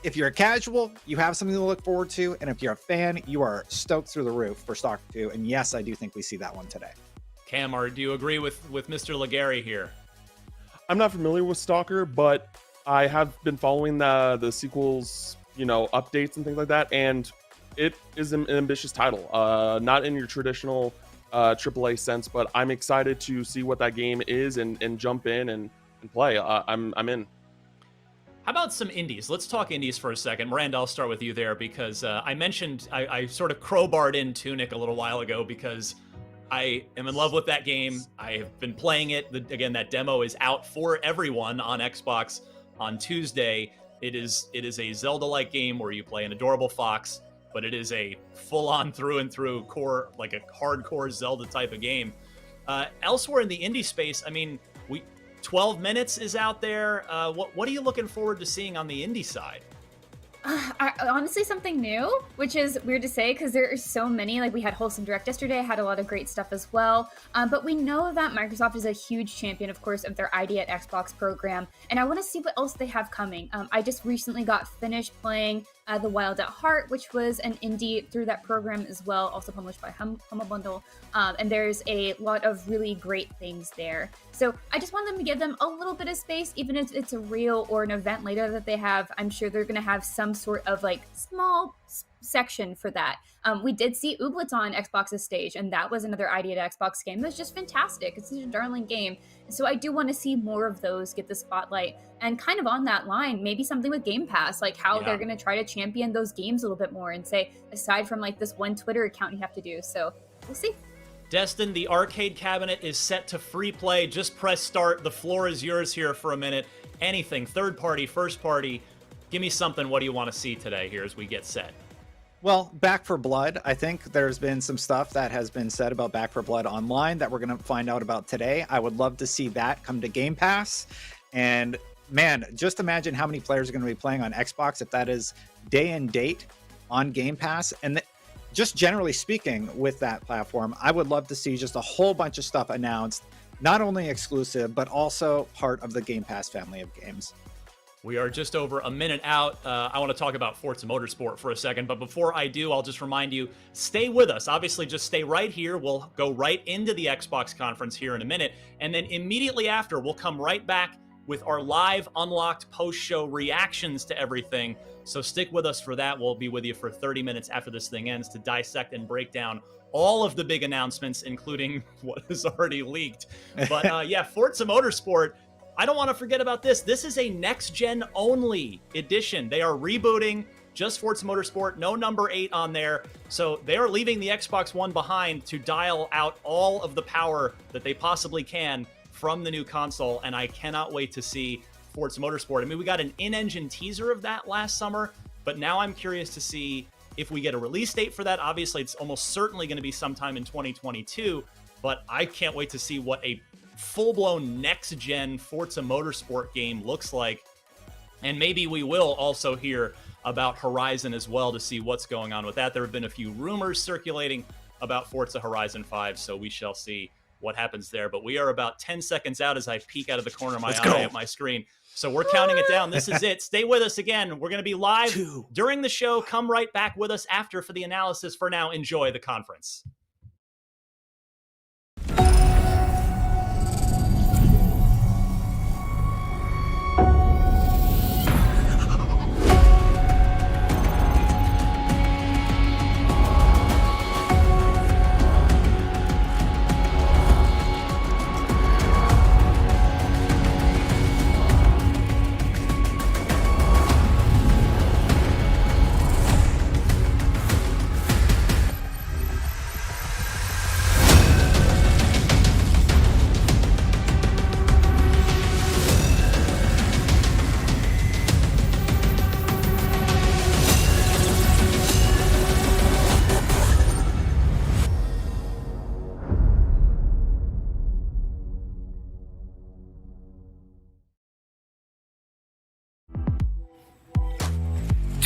if you're a casual, you have something to look forward to. And if you're a fan, you are stoked through the roof for Stalker 2. And yes, I do think we see that one today. Cam, do you agree with Mr. Legary here? I'm not familiar with Stalker, but I have been following the sequels, you know, updates and things like that. And it is an ambitious title, not in your traditional AAA sense, but I'm excited to see what that game is and jump in and play. I'm in. How about some indies? Let's talk indies for a second. Miranda, I'll start with you there, because I mentioned I sort of crowbarred in Tunic a little while ago because I am in love with that game. I have been playing it. Again, that demo is out for everyone on Xbox on Tuesday. It is a Zelda-like game where you play an adorable fox, but it is a full-on through and through core, like a hardcore Zelda type of game. Elsewhere in the indie space, I mean, 12 Minutes is out there. What are you looking forward to seeing on the indie side? Honestly, something new, which is weird to say because there are so many. Like, we had Wholesome Direct yesterday, had a lot of great stuff as well. But we know that Microsoft is a huge champion, of course, of their ID at Xbox program. And I want to see what else they have coming. I just recently got finished playing The Wild at Heart, which was an indie through that program as well, also published by Humble Bundle. And there's a lot of really great things there. So I just want them to give them a little bit of space, even if it's a reel or an event later that they have. I'm sure they're going to have some sort of like small section for that. We did see Ooblets on Xbox's stage, and that was another ID at Xbox game. It was just fantastic. It's such a darling game. So I do want to see more of those get the spotlight. And kind of on that line, maybe something with Game Pass, like how they're going to try to champion those games a little bit more and say, aside from like this one Twitter account you have to do. So we'll see. Destin, the arcade cabinet is set to free play. Just press start. The floor is yours here for a minute. Anything, third party, first party. Give me something. What do you want to see today here as we get set? Well, Back 4 Blood, I think there's been some stuff that has been said about Back 4 Blood online that we're going to find out about today. I would love to see that come to Game Pass. And man, just imagine how many players are going to be playing on Xbox if that is day and date on Game Pass. And just generally speaking with that platform, I would love to see just a whole bunch of stuff announced, not only exclusive, but also part of the Game Pass family of games. We are just over a minute out. I want to talk about Forza Motorsport for a second, but before I do, I'll just remind you, stay with us. Obviously, just stay right here. We'll go right into the Xbox conference here in a minute, and then immediately after, we'll come right back with our live Unlocked post-show reactions to everything. So stick with us for that. We'll be with you for 30 minutes after this thing ends to dissect and break down all of the big announcements, including what is already leaked. But yeah, Forza Motorsport, I don't want to forget about this. This is a next-gen only edition. They are rebooting just Forza Motorsport, no number 8 on there. So they are leaving the Xbox One behind to dial out all of the power that they possibly can from the new console, and I cannot wait to see Forza Motorsport. I mean, we got an in-engine teaser of that last summer, but now I'm curious to see if we get a release date for that. Obviously, it's almost certainly going to be sometime in 2022, but I can't wait to see what a full-blown next-gen Forza Motorsport game looks like. And maybe we will also hear about Horizon as well to see what's going on with that. There have been a few rumors circulating about Forza Horizon 5, so we shall see what happens there. But we are about 10 seconds out as I peek out of the corner of my eye at my screen. So we're counting it down. This is it. Stay with us again. We're going to be live during the show. Come right back with us after for the analysis. For now, enjoy the conference.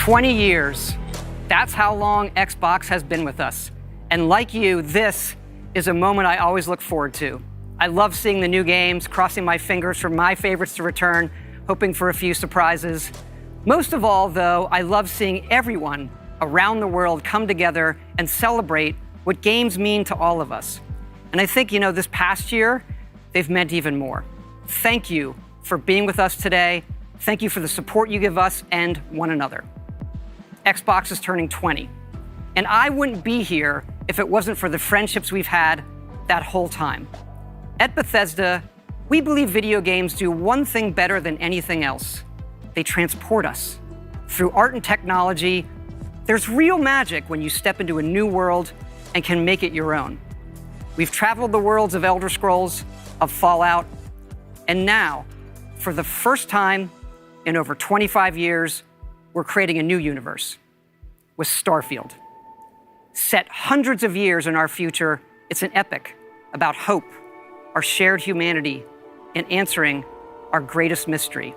"20 years. That's how long Xbox has been with us. And like you, this is a moment I always look forward to. I love seeing the new games, crossing my fingers for my favorites to return, hoping for a few surprises. Most of all, though, I love seeing everyone around the world come together and celebrate what games mean to all of us. And I think, this past year, they've meant even more. Thank you for being with us today. Thank you for the support you give us and one another. Xbox is turning 20. And I wouldn't be here if it wasn't for the friendships we've had that whole time. At Bethesda, we believe video games do one thing better than anything else. They transport us. Through art and technology, there's real magic when you step into a new world and can make it your own. We've traveled the worlds of Elder Scrolls, of Fallout, and now, for the first time in over 25 years, we're creating a new universe with Starfield. Set hundreds of years in our future, it's an epic about hope, our shared humanity, and answering our greatest mystery.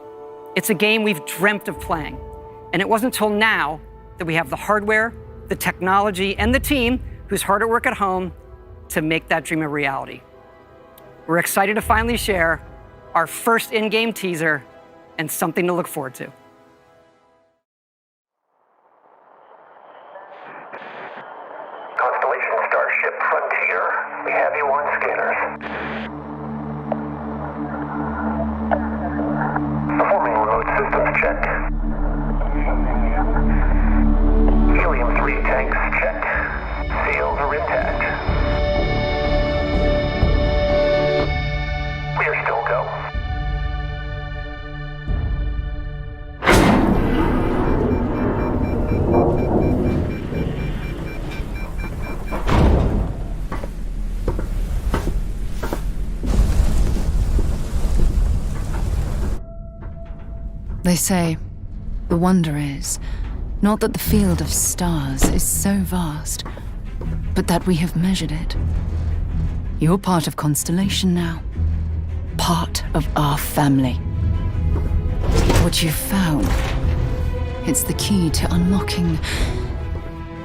It's a game we've dreamt of playing, and it wasn't until now that we have the hardware, the technology, and the team who's hard at work at home to make that dream a reality. We're excited to finally share our first in-game teaser and something to look forward to. Constellation Starship Frontier, we have you on scanners. Performing remote systems check. Helium-3 tanks checked. Seals are intact. We are still go. They say, the wonder is, not that the field of stars is so vast, but that we have measured it. You're part of Constellation now. Part of our family. What you've found, it's the key to unlocking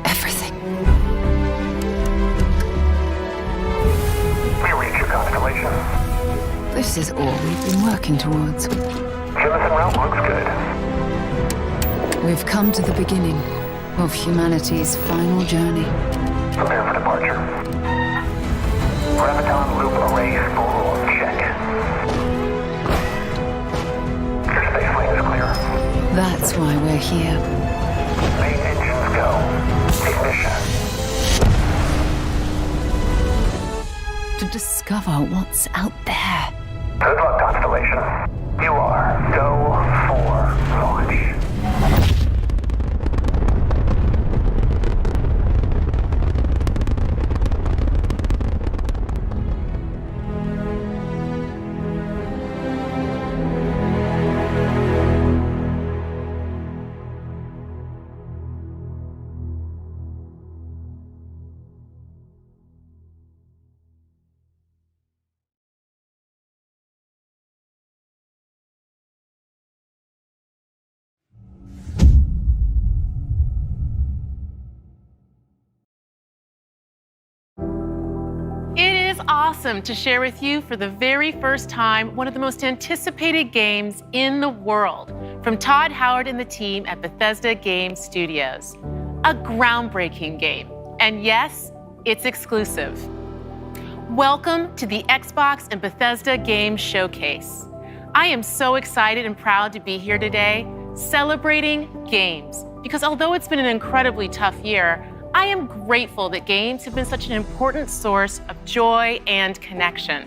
everything. We reach your constellation. This is all we've been working towards. Jemison route looks good. We've come to the beginning of humanity's final journey. Prepare for departure. Graviton loop array spool check. Your space lane is clear. That's why we're here. Main engines go. Ignition. To discover what's out there. Good luck, Constellation. You are go for launch. Awesome to share with you for the very first time one of the most anticipated games in the world from Todd Howard and the team at Bethesda Game Studios. A groundbreaking game, and yes, it's exclusive. Welcome to the Xbox and Bethesda Game Showcase. I am so excited and proud to be here today celebrating games, because although it's been an incredibly tough year, I am grateful that games have been such an important source of joy and connection.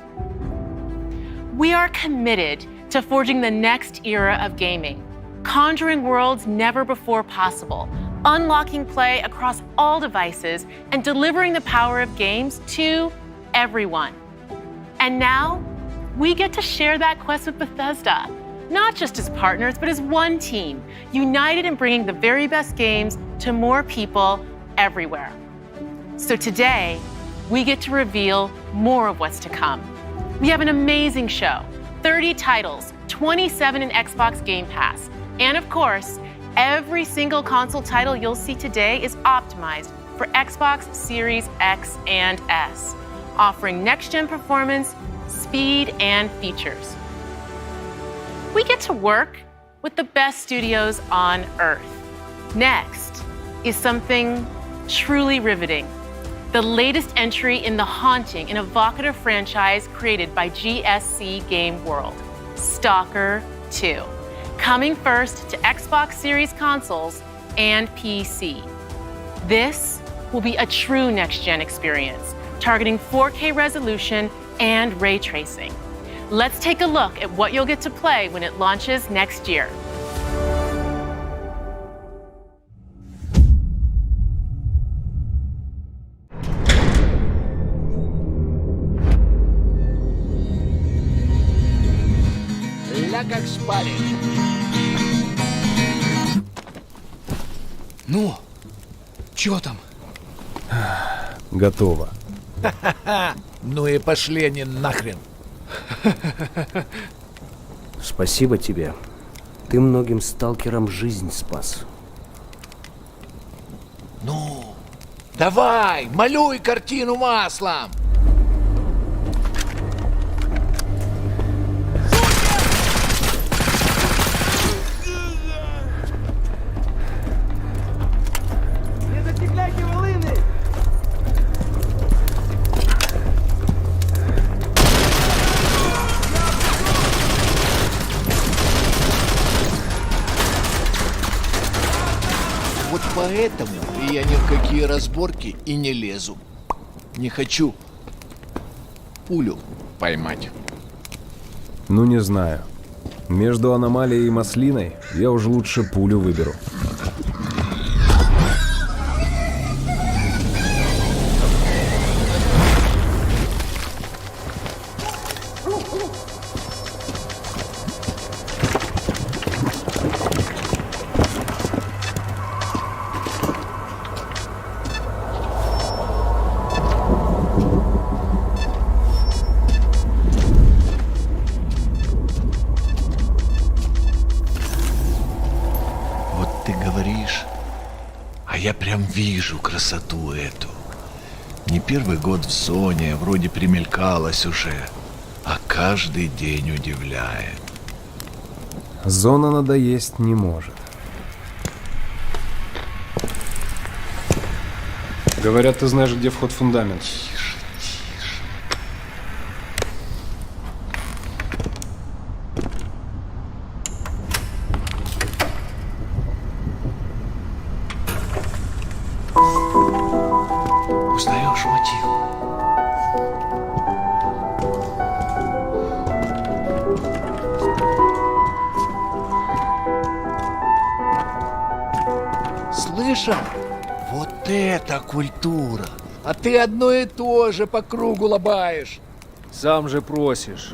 We are committed to forging the next era of gaming, conjuring worlds never before possible, unlocking play across all devices, and delivering the power of games to everyone. And now, we get to share that quest with Bethesda, not just as partners, but as one team, united in bringing the very best games to more people everywhere. So today, we get to reveal more of what's to come. We have an amazing show, 30 titles, 27 in Xbox Game Pass, and of course, every single console title you'll see today is optimized for Xbox Series X and S, offering next-gen performance, speed, and features. We get to work with the best studios on Earth. Next is something truly riveting. The latest entry in the haunting and evocative franchise created by GSC Game World, Stalker 2, coming first to Xbox Series consoles and PC. This will be a true next-gen experience, targeting 4K resolution and ray tracing. Let's take a look at what you'll get to play when it launches next year. Like a spotted. Ну, чё там? Готово. Ну и пошли они нахрен. Спасибо тебе. Ты многим сталкерам жизнь спас. Ну, давай, малюй картину маслом. Не зацепляйте волыны! Вот поэтому я ни в какие разборки и не лезу. Не хочу пулю поймать. Ну, не знаю. Между аномалией и маслиной я уже лучше пулю выберу. Вот ты говоришь, а я прям вижу красоту эту. Не первый год в зоне, вроде примелькалась уже, а каждый день удивляет. Зона надоесть не может. Говорят, ты знаешь, где вход в фундамент. Узнаешь мотив? Слышал? Вот это культура! А ты одно и то же по кругу лобаешь. Сам же просишь.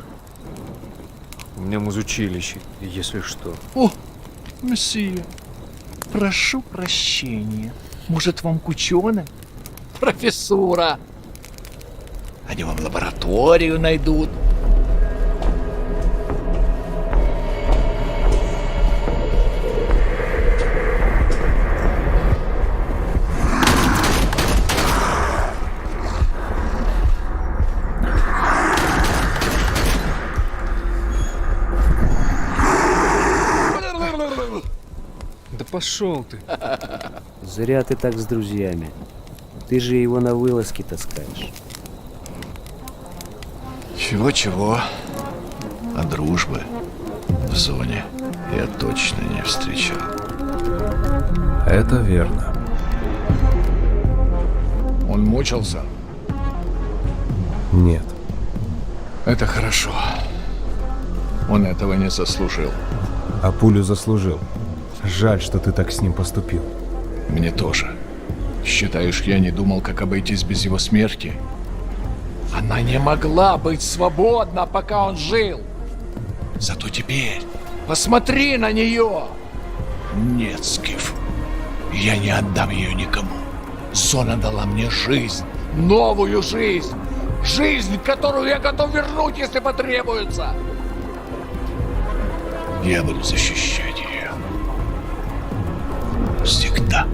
У меня музучилище, если что. О, месье, прошу прощения. Может, вам к ученым? Профессура. Они вам лабораторию найдут. Да пошел ты. Зря ты так с друзьями. Ты же его на вылазки таскаешь. Чего-чего, а дружбы в зоне я точно не встречал. Это верно. Он мучился? Нет. Это хорошо. Он этого не заслужил. А пулю заслужил. Жаль, что ты так с ним поступил. Мне тоже. Считаешь, я не думал, как обойтись без его смерти? Она не могла быть свободна, пока он жил. Зато теперь посмотри на нее. Нет, Скиф, я не отдам ее никому. Зона дала мне жизнь, новую жизнь. Жизнь, которую я готов вернуть, если потребуется. Я буду защищать ее. Всегда.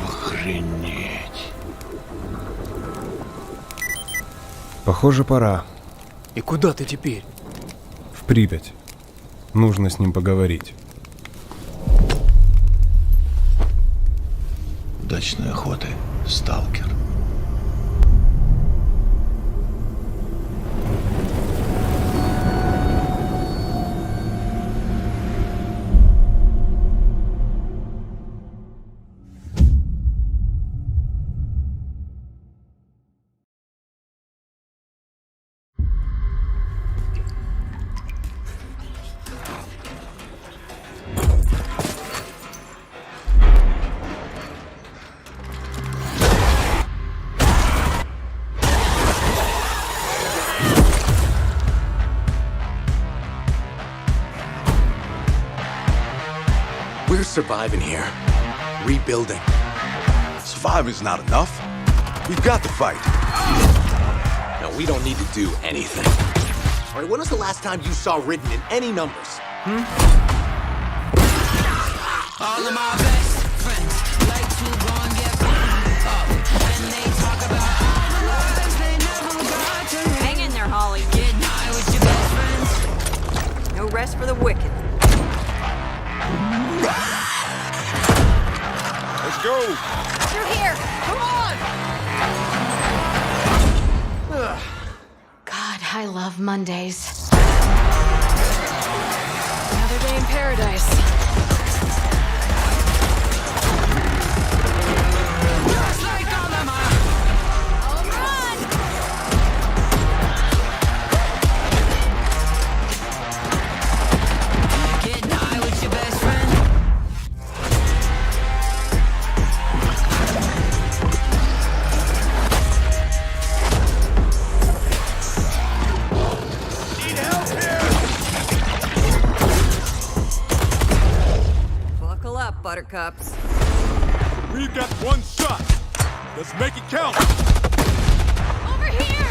Охренеть. Похоже, пора. И куда ты теперь? В Припять. Нужно с ним поговорить. Удачной охоты, сталкер. surviving here. Rebuilding. Surviving's not enough. We've got to fight. No, we don't need to do anything. All right, when was the last time you saw written in any numbers? All of my best friends like to go and get fucked up. And they talk about all the lives they never got to live. Hang in there, Holly. Get high with your best friends. No rest for the wicked. Let's go. Through here. Come on. God, I love Mondays. Another day in paradise. Just like all of my Home run! get high with your best friend. Buckle up, buttercups. We've got one shot. Let's make it count. Over here!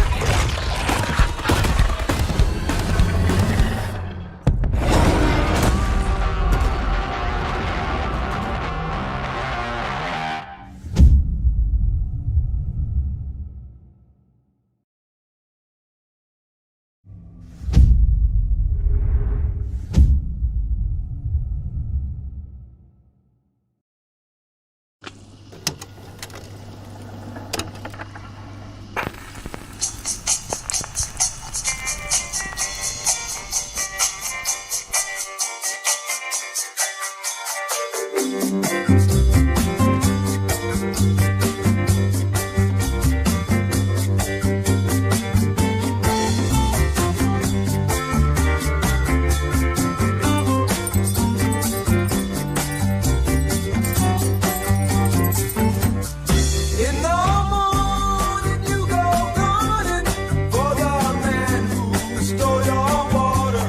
In the morning you go gunning for the man who stole your water.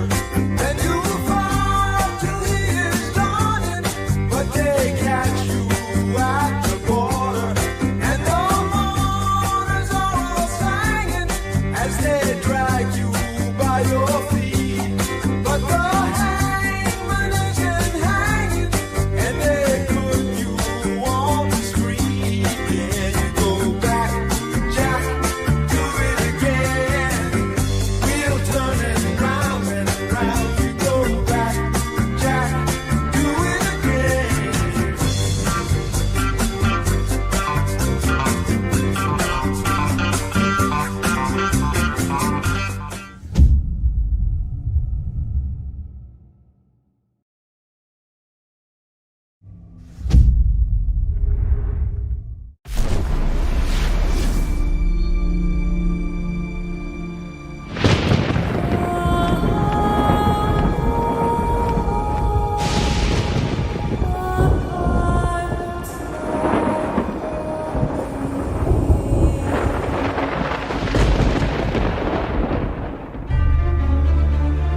Then you fight till he is dawning, but they catch you at the border. And the mourners are all singing as they drag you by your feet. But the hangman isn't hanging, and they put you on the street. Yeah, you go back, Jack, do it again. We'll turn it round and round. You go back, Jack, do it again.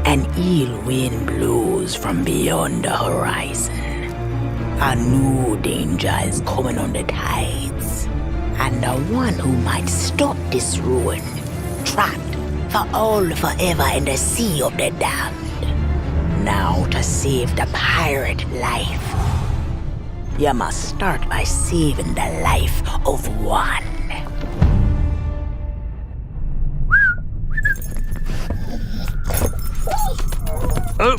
An ill wind blows from beyond the horizon. A new danger is coming on the tides. And the one who might stop this ruin, trapped for all forever in the sea of the damned. Now to save the pirate life, you must start by saving the life of one. Oh!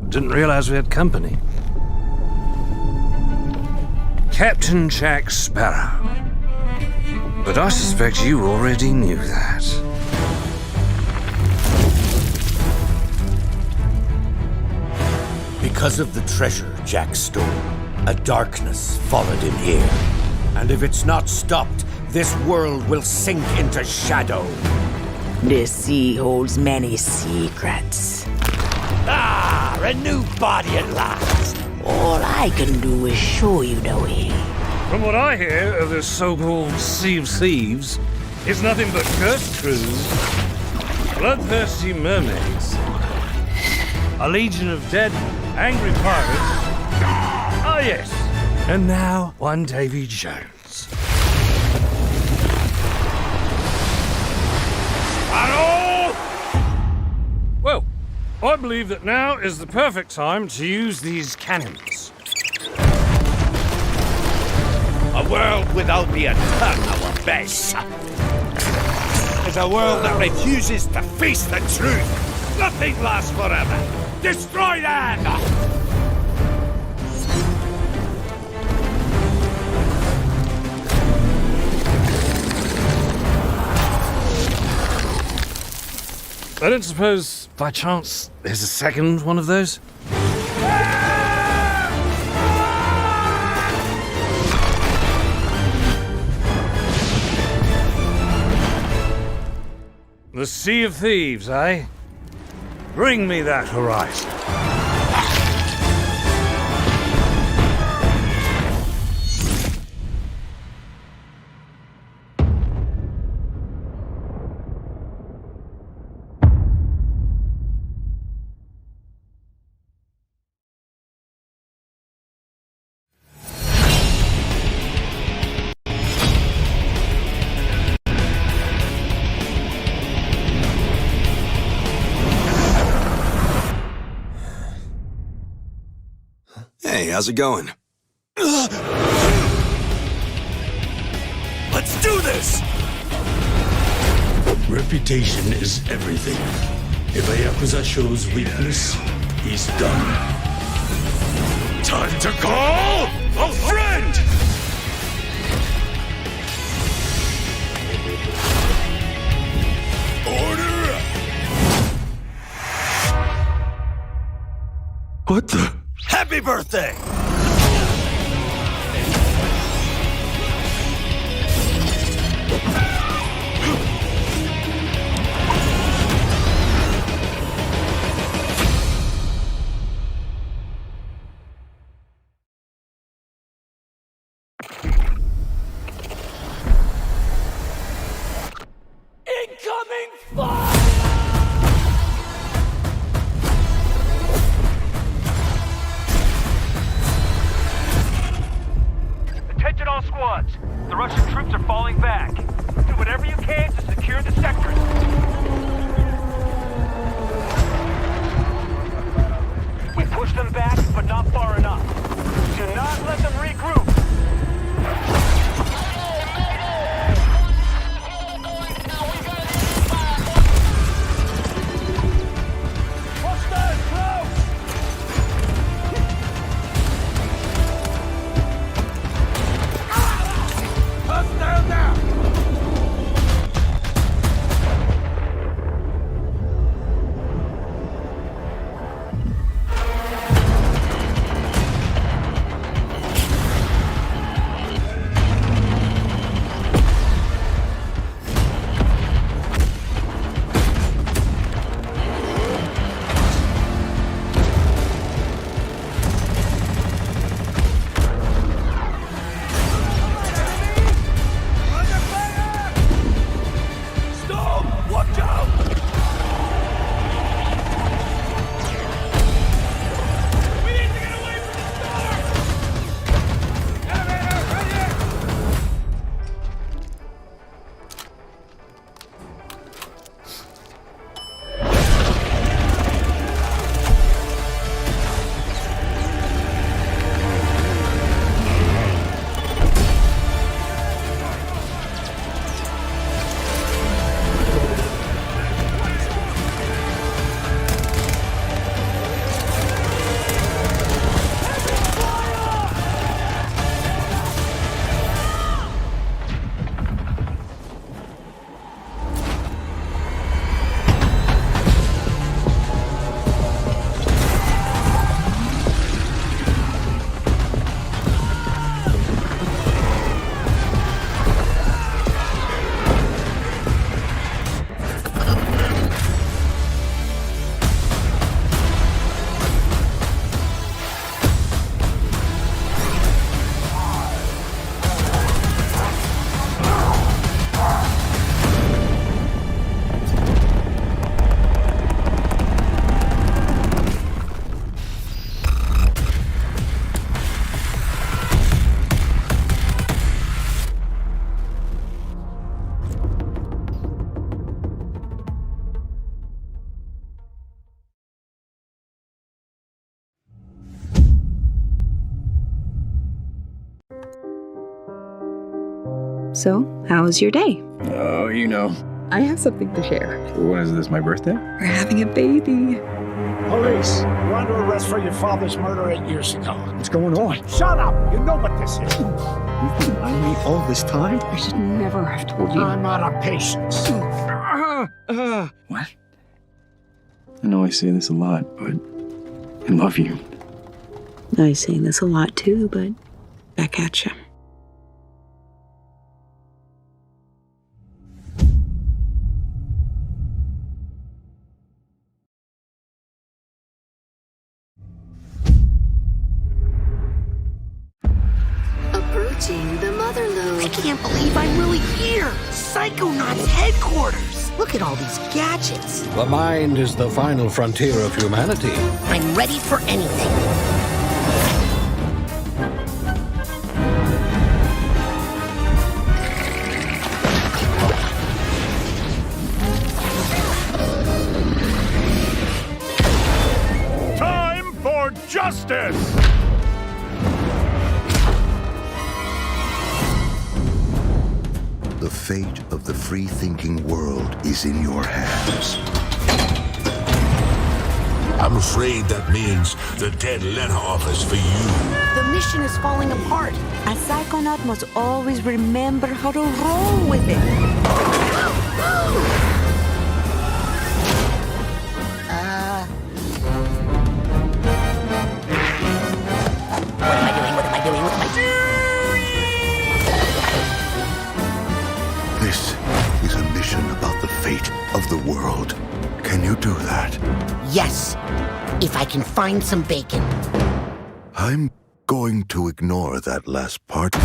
Didn't realize we had company. Captain Jack Sparrow. But I suspect you already knew that. Because of the treasure Jack stole, a darkness followed him here. And if it's not stopped, this world will sink into shadow. The sea holds many secrets. Ah, a new body at last. All I can do is show you the way. From what I hear of this so-called Sea of Thieves, it's nothing but cursed crews, bloodthirsty mermaids, a legion of dead, angry pirates, yes. And now, one Davy Jones. Hello! Well, I believe that now is the perfect time to use these cannons. A world without the attack, our best. Is a world that refuses to face the truth. Nothing lasts forever. Destroy that! I don't suppose, by chance, there's a second one of those? The Sea of Thieves, eh? Bring me that horizon. Hey, how's it going? Let's do this! Reputation is everything. If a Yakuza shows weakness, he's done. Time to call a friend! Order up! What the? Happy birthday! Incoming fire! Attention all squads. The Russian troops are falling back. Do whatever you can to secure the sector. We push them back, but not far enough. Do not let them regroup. So, how was your day? Oh, you know. I have something to share. What is this, my birthday? We're having a baby. Police, you're under arrest for your father's murder 8 years ago. What's going on? Shut up! You know what this is. You've been lying to me all this time? I should never have told you. I'm out of patience. What? I know I say this a lot, but I love you. I say this a lot too, but back at you. Approaching the mother load. I can't believe I'm really here. Psychonauts headquarters. Look at all these gadgets. The mind is the final frontier of humanity. I'm ready for anything. Time for justice! The fate of the free-thinking world is in your hands. I'm afraid that means the dead letter office for you. The mission is falling apart. A psychonaut must always remember how to roll with it. What am I doing? What am I doing? What am I doing? This is a mission about the fate of the world. Can you do that? Yes, if I can find some bacon. I'm going to ignore that last part.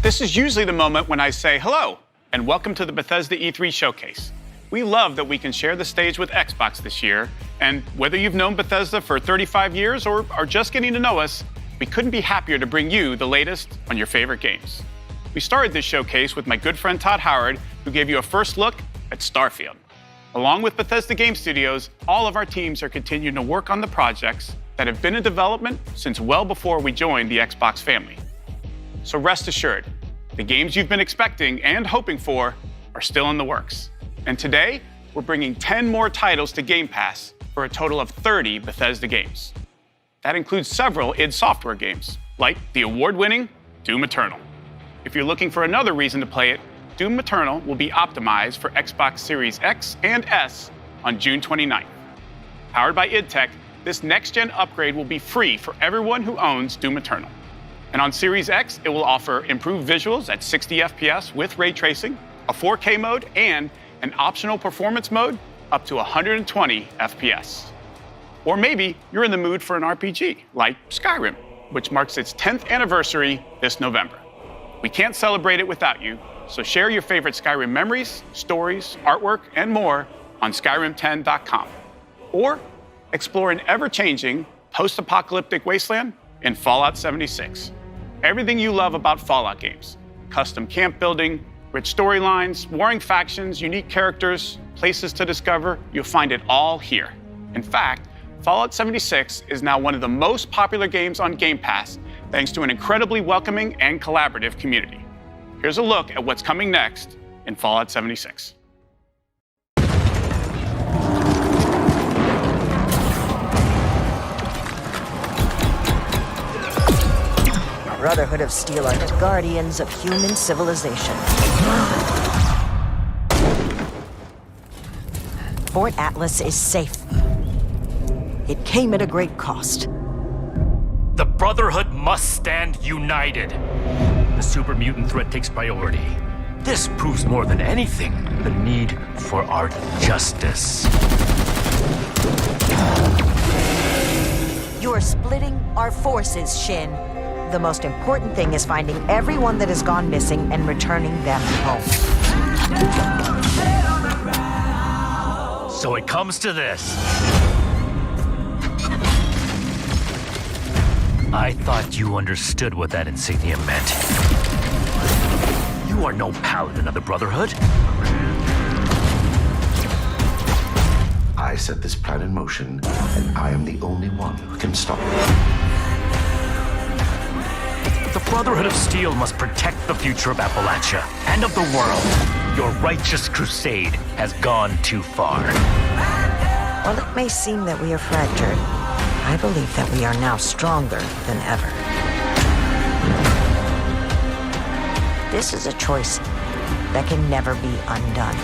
This is usually the moment when I say hello and welcome to the Bethesda E3 showcase. We love that we can share the stage with Xbox this year, and whether you've known Bethesda for 35 years or are just getting to know us, we couldn't be happier to bring you the latest on your favorite games. We started this showcase with my good friend Todd Howard, who gave you a first look at Starfield. Along with Bethesda Game Studios, all of our teams are continuing to work on the projects that have been in development since well before we joined the Xbox family. So rest assured, the games you've been expecting and hoping for are still in the works. And today, we're bringing 10 more titles to Game Pass for a total of 30 Bethesda games. That includes several id Software games, like the award-winning Doom Eternal. If you're looking for another reason to play it, Doom Eternal will be optimized for Xbox Series X and S on June 29th. Powered by id Tech, this next-gen upgrade will be free for everyone who owns Doom Eternal. And on Series X, it will offer improved visuals at 60 FPS with ray tracing, a 4K mode, and an optional performance mode up to 120 FPS. Or maybe you're in the mood for an RPG, like Skyrim, which marks its 10th anniversary this November. We can't celebrate it without you, so share your favorite Skyrim memories, stories, artwork, and more on Skyrim10.com. Or explore an ever-changing, post-apocalyptic wasteland in Fallout 76. Everything you love about Fallout games. Custom camp building, rich storylines, warring factions, unique characters, places to discover, you'll find it all here. In fact, Fallout 76 is now one of the most popular games on Game Pass, thanks to an incredibly welcoming and collaborative community. Here's a look at what's coming next in Fallout 76. Brotherhood of Steel are the guardians of human civilization. Fort Atlas is safe. It came at a great cost. The Brotherhood must stand united. The super mutant threat takes priority. This proves more than anything the need for our justice. You are splitting our forces, Shin. The most important thing is finding everyone that has gone missing and returning them home. So it comes to this. I thought you understood what that insignia meant. You are no paladin of the Brotherhood. I set this plan in motion, and I am the only one who can stop it. The Brotherhood of Steel must protect the future of Appalachia and of the world. Your righteous crusade has gone too far. While it may seem that we are fractured, I believe that we are now stronger than ever. This is a choice that can never be undone.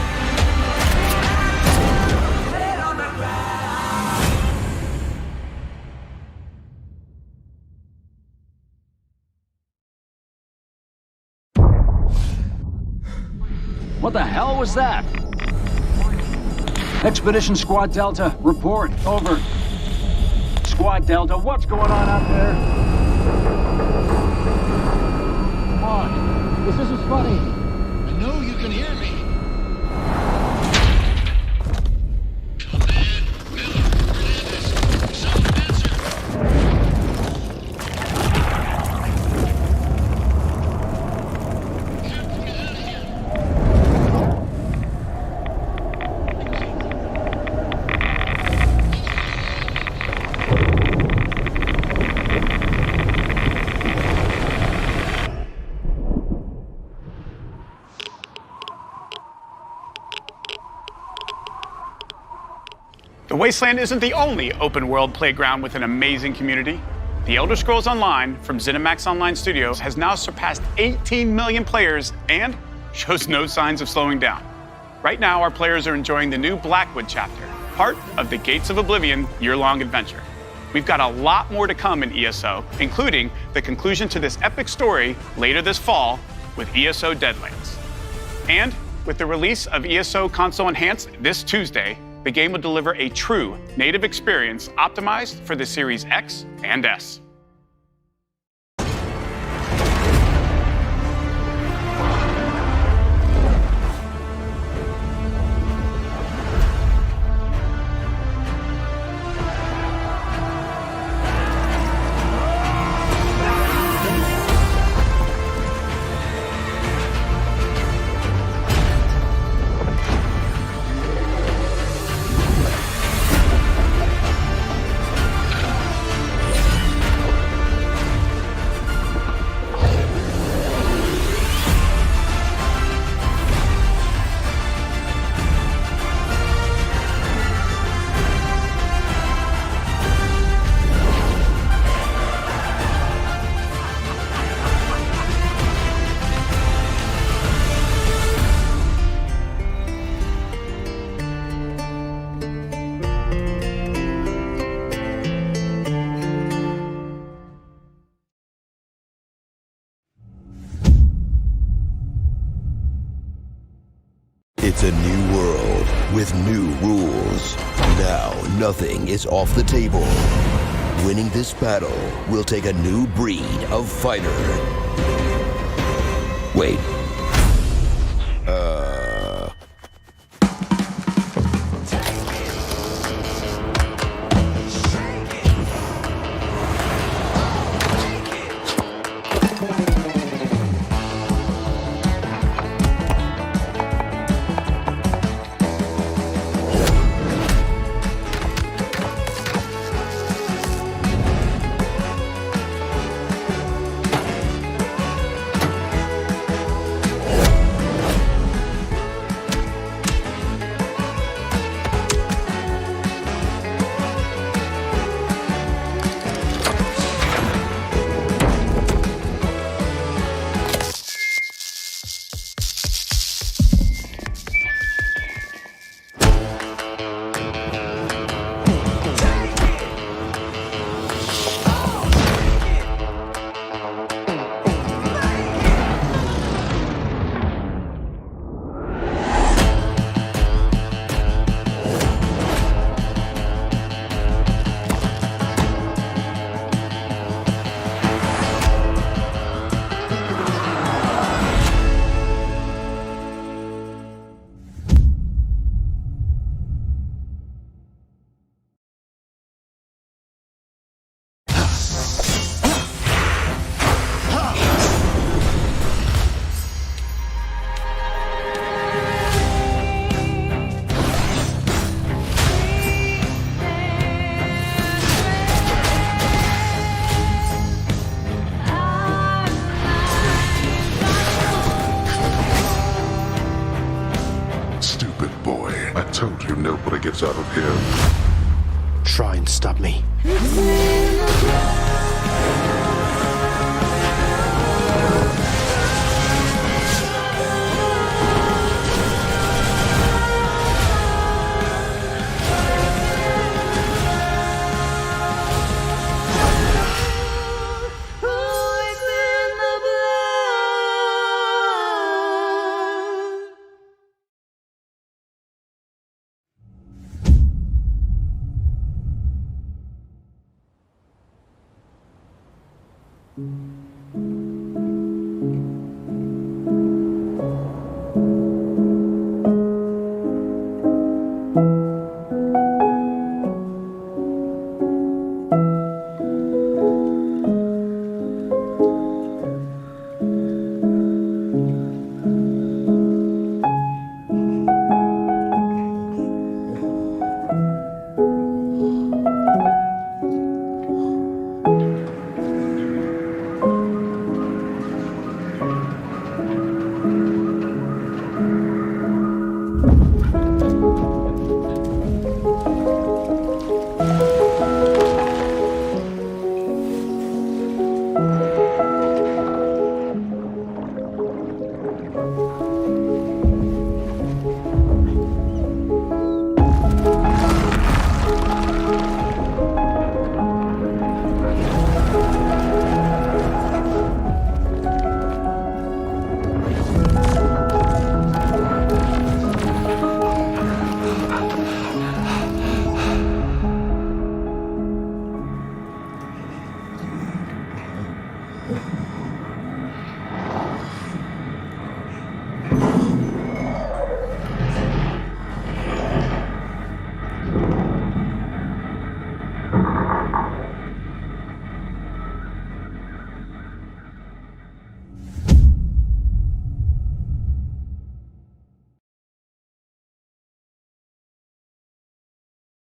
What the hell was that? Expedition Squad Delta, report. Over. Squad Delta, what's going on out there? Come on. This isn't funny. I know you can hear me. The Wasteland isn't the only open-world playground with an amazing community. The Elder Scrolls Online from ZeniMax Online Studios has now surpassed 18 million players and shows no signs of slowing down. Right now, our players are enjoying the new Blackwood chapter, part of the Gates of Oblivion year-long adventure. We've got a lot more to come in ESO, including the conclusion to this epic story later this fall with ESO Deadlands. And with the release of ESO Console Enhanced this Tuesday, the game will deliver a true native experience optimized for the Series X and S. It's a new world with new rules. Now, nothing is off the table. Winning this battle will take a new breed of fighter. Wait. he gets out of here. Try and stop me.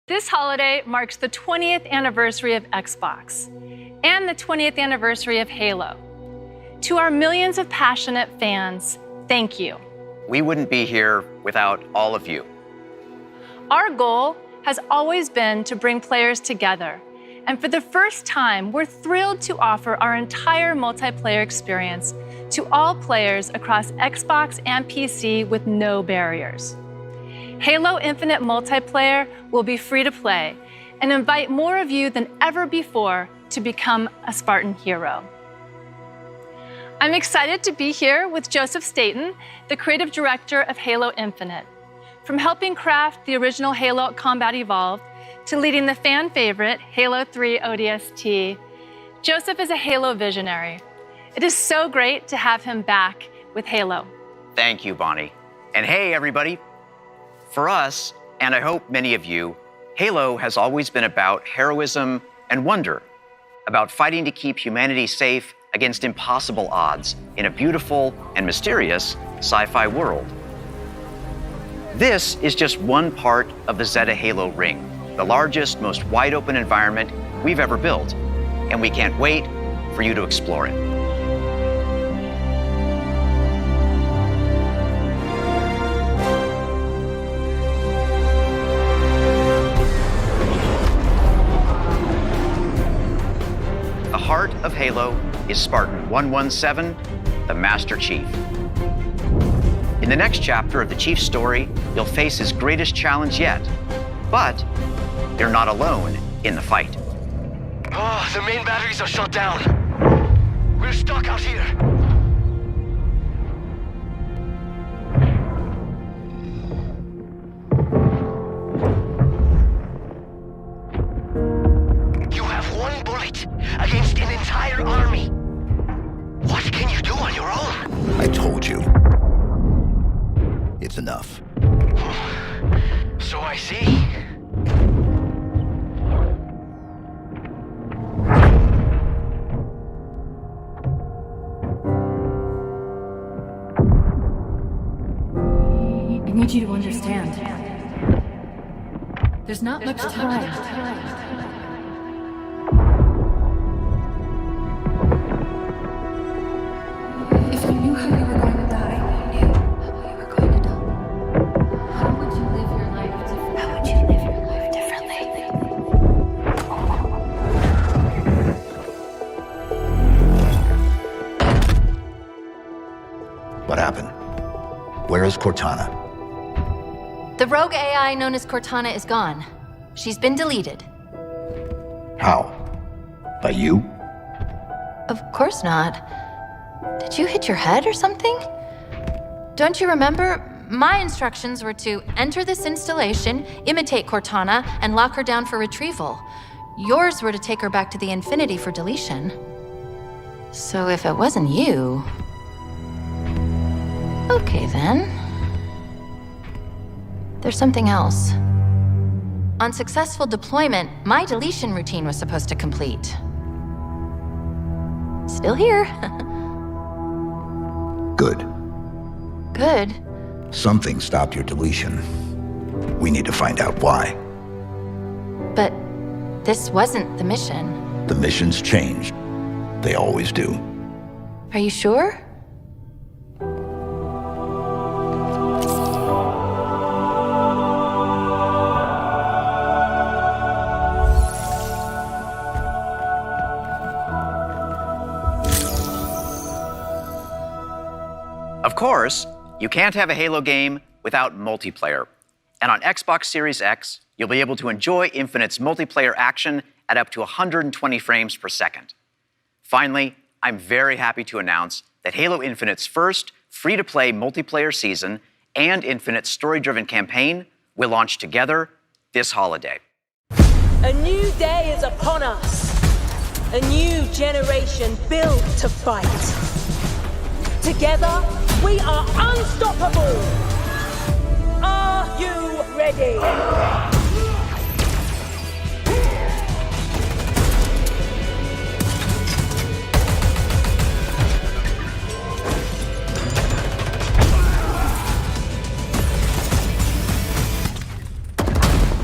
This holiday marks the 20th anniversary of Xbox and the 20th anniversary of Halo. To our millions of passionate fans, thank you. We wouldn't be here without all of you. Our goal has always been to bring players together, and for the first time, we're thrilled to offer our entire multiplayer experience to all players across Xbox and PC with no barriers. Halo Infinite Multiplayer will be free to play and invite more of you than ever before to become a Spartan hero. I'm excited to be here with Joseph Staten, the creative director of Halo Infinite. From helping craft the original Halo Combat Evolved to leading the fan favorite Halo 3 ODST, Joseph is a Halo visionary. It is so great to have him back with Halo. Thank you, Bonnie. And hey, everybody. For us, and I hope many of you, Halo has always been about heroism and wonder, about fighting to keep humanity safe against impossible odds in a beautiful and mysterious sci-fi world. This is just one part of the Zeta Halo ring, the largest, most wide-open environment we've ever built, and we can't wait for you to explore it. The heart of Halo is Spartan 117, the Master Chief. In the next chapter of the Chief's story, you'll face his greatest challenge yet, but you're not alone in the fight. Oh, the main batteries are shut down. We're stuck out here. You have one bullet against an entire army. What can you do on your own? I told you. It's enough. So I see. I need you to understand. There's not much time. If you knew how you were going to die, you knew how you were going to die. How would you live your life differently? How would you is Cortana? The rogue AI known as Cortana is gone. She's been deleted. How? By you? Of course not. Did you hit your head or something? Don't you remember? My instructions were to enter this installation, imitate Cortana, and lock her down for retrieval. Yours were to take her back to the Infinity for deletion. So if it wasn't you... Okay then. There's something else. On successful deployment, my deletion routine was supposed to complete. Still here. Good. Good. Something stopped your deletion. We need to find out why. But this wasn't the mission. The missions changed. They always do. Are you sure? Of course, you can't have a Halo game without multiplayer. And on Xbox Series X, you'll be able to enjoy Infinite's multiplayer action at up to 120 frames per second. Finally, I'm very happy to announce that Halo Infinite's first free-to-play multiplayer season and Infinite's story-driven campaign will launch together this holiday. A new day is upon us. A new generation built to fight. Together, we are unstoppable. Are you ready?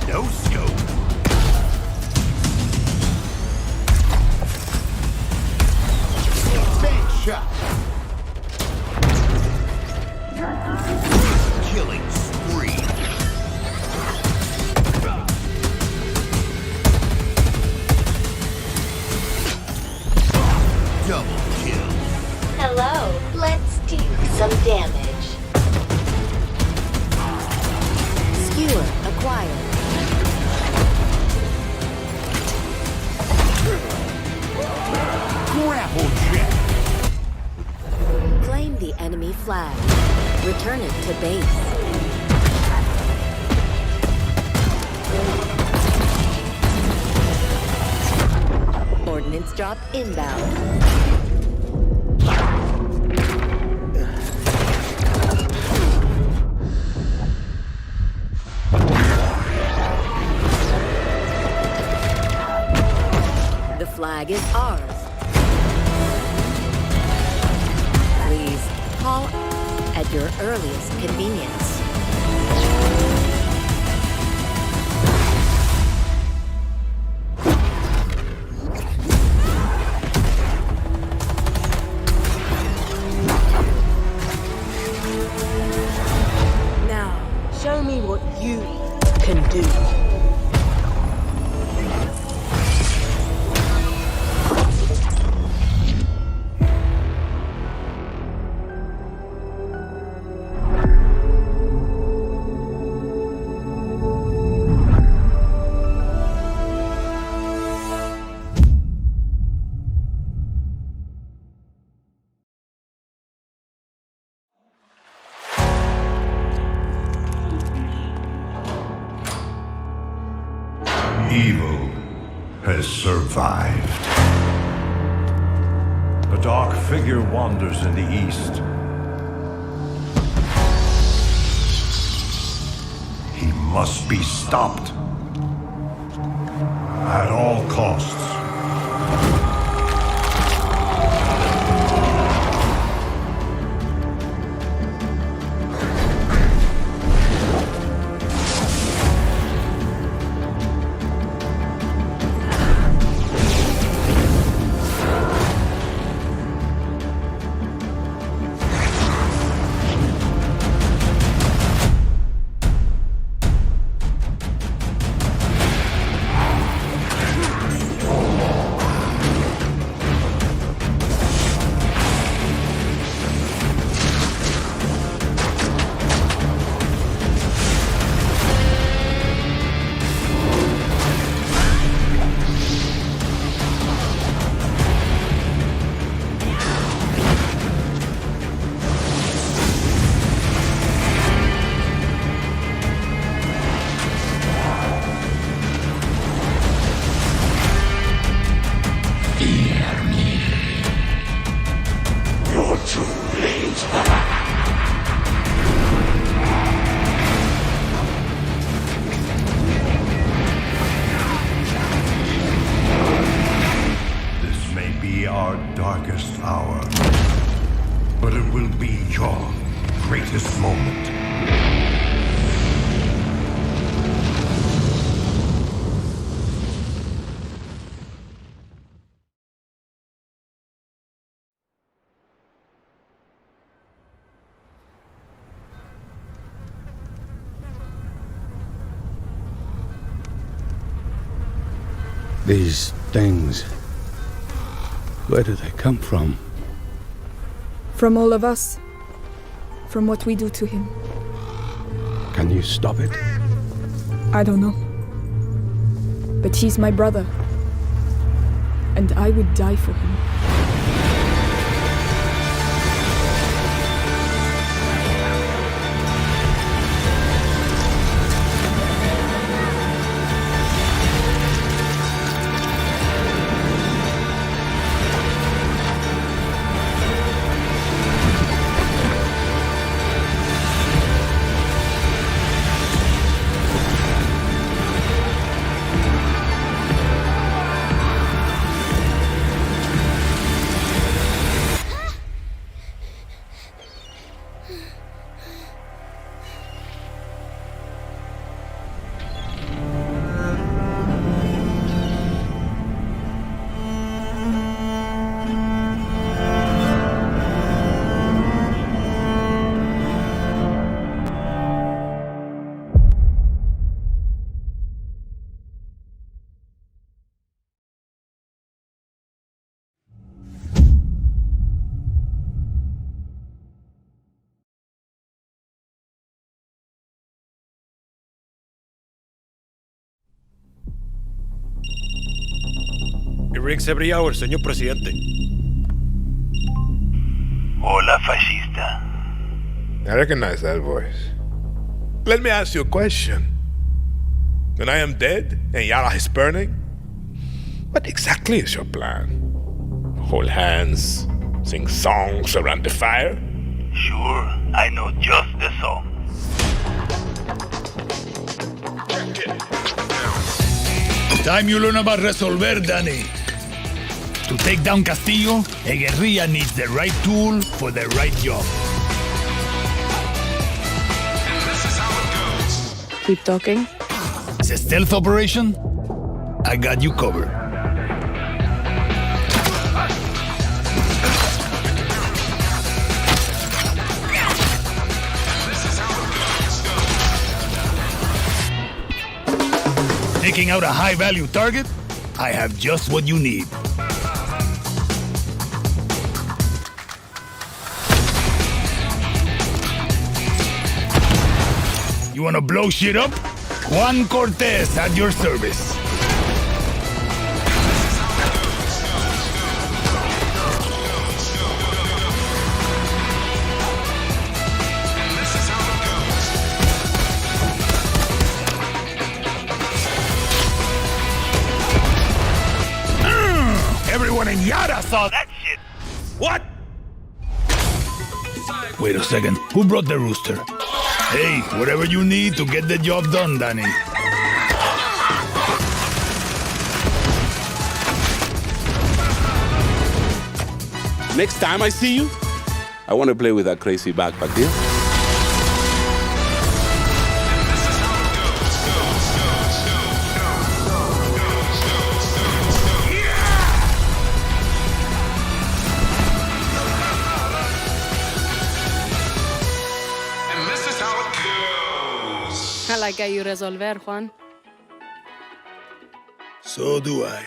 No scope. Bank shot. Killing spree. Double kill. Hello, let's do some damage. Skewer acquired. Grapple jet. Claim the enemy flag. Return it to base. Ordnance drop inbound. The flag is ours. Please call at your earliest convenience. Now, show me what you can do. Evil has survived. A dark figure wanders in the east. He must be stopped at all costs. darkest hour. But it will be your greatest moment. These things, where do they come from? From all of us. From what we do to him. Can you stop it? I don't know. But he's my brother. And I would die for him. It rings every hour, señor presidente. Hola, fascista. I recognize that voice. Let me ask you a question. When I am dead and Yara is burning, what exactly is your plan? Hold hands, sing songs around the fire? Sure, I know just the song. Time you learn about resolver, Danny. To take down Castillo, a guerrilla needs the right tool for the right job. Keep talking. It's a stealth operation. I got you covered. Taking out a high-value target? I have just what you need. You wanna blow shit up? Juan Cortez at your service. Everyone in Yara saw that shit. What? Wait a second. Who brought the rooster? Hey, whatever you need to get the job done, Danny. Next time I see you, I want to play with that crazy backpack, deal? I like how you resolver, Juan. So do I.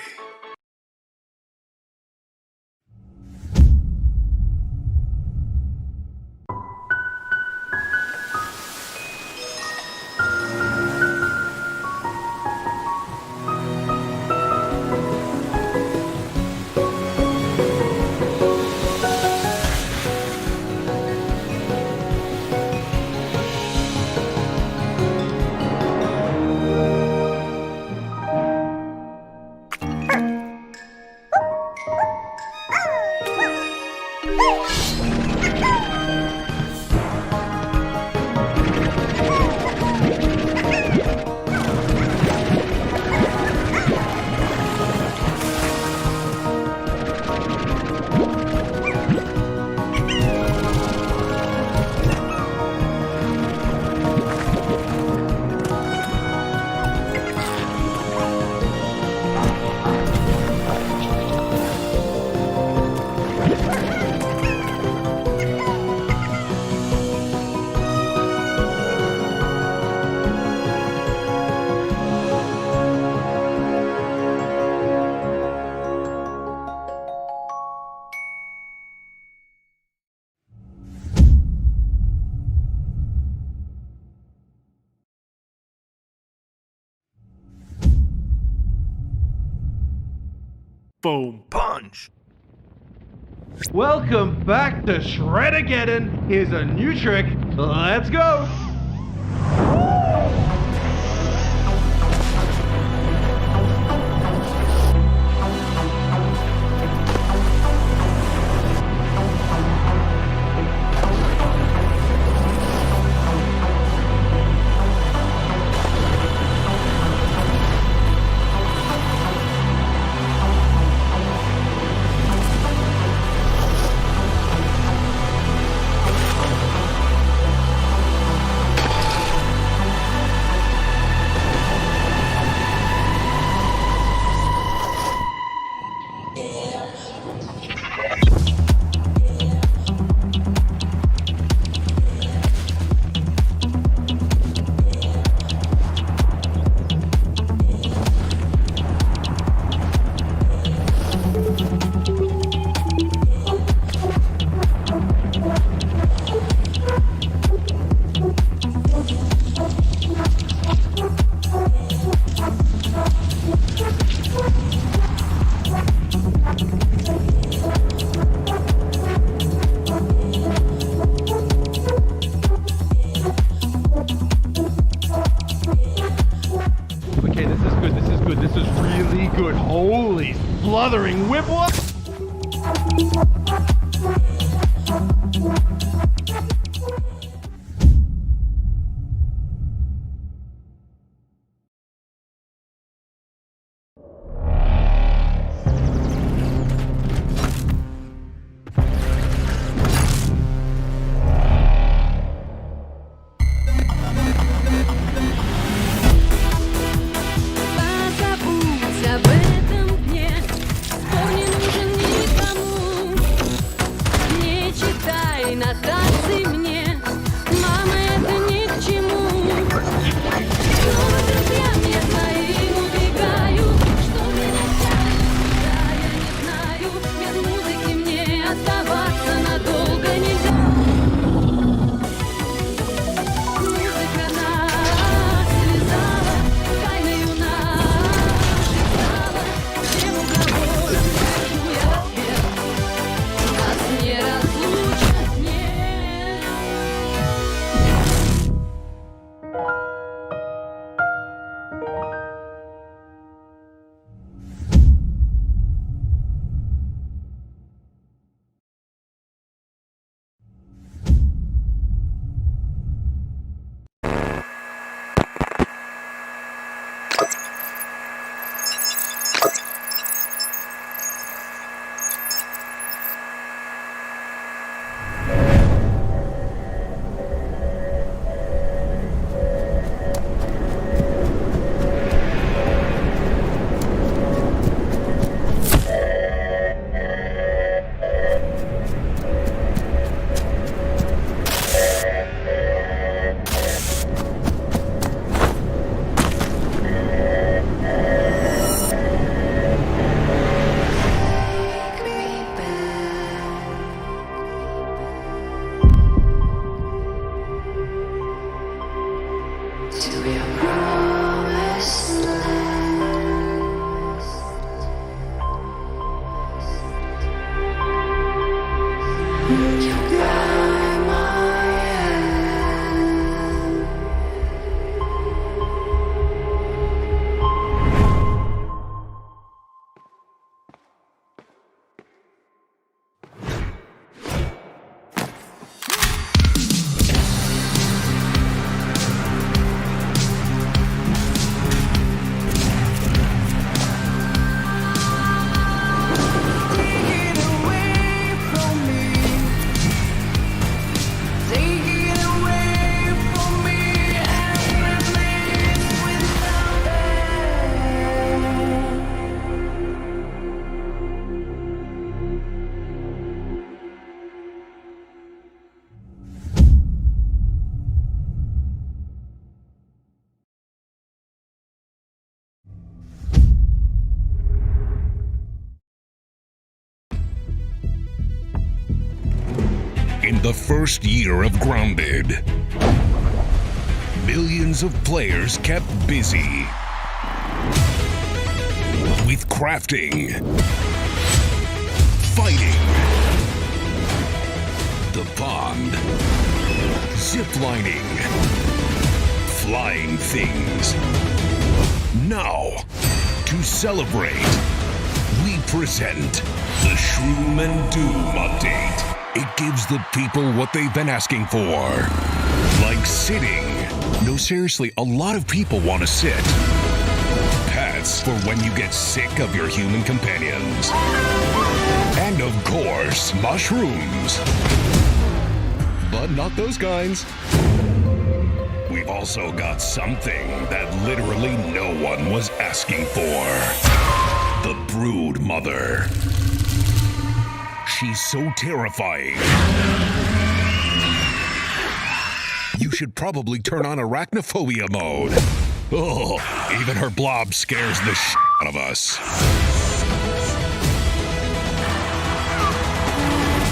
foam punch. Welcome back to Shred-ageddon. Here's a new trick. Let's go. This is really good. Holy sluthering whip whoop! In the first year of Grounded, millions of players kept busy with crafting, fighting, the pond, ziplining, flying things. Now, to celebrate, we present the Shroom and Doom update. It gives the people what they've been asking for. Like sitting. No, seriously, a lot of people want to sit. Pets for when you get sick of your human companions. And of course, mushrooms. But not those kinds. We've also got something that literally no one was asking for. The Brood Mother. She's so terrifying. You should probably turn on arachnophobia mode. Oh, even her blob scares the shit out of us.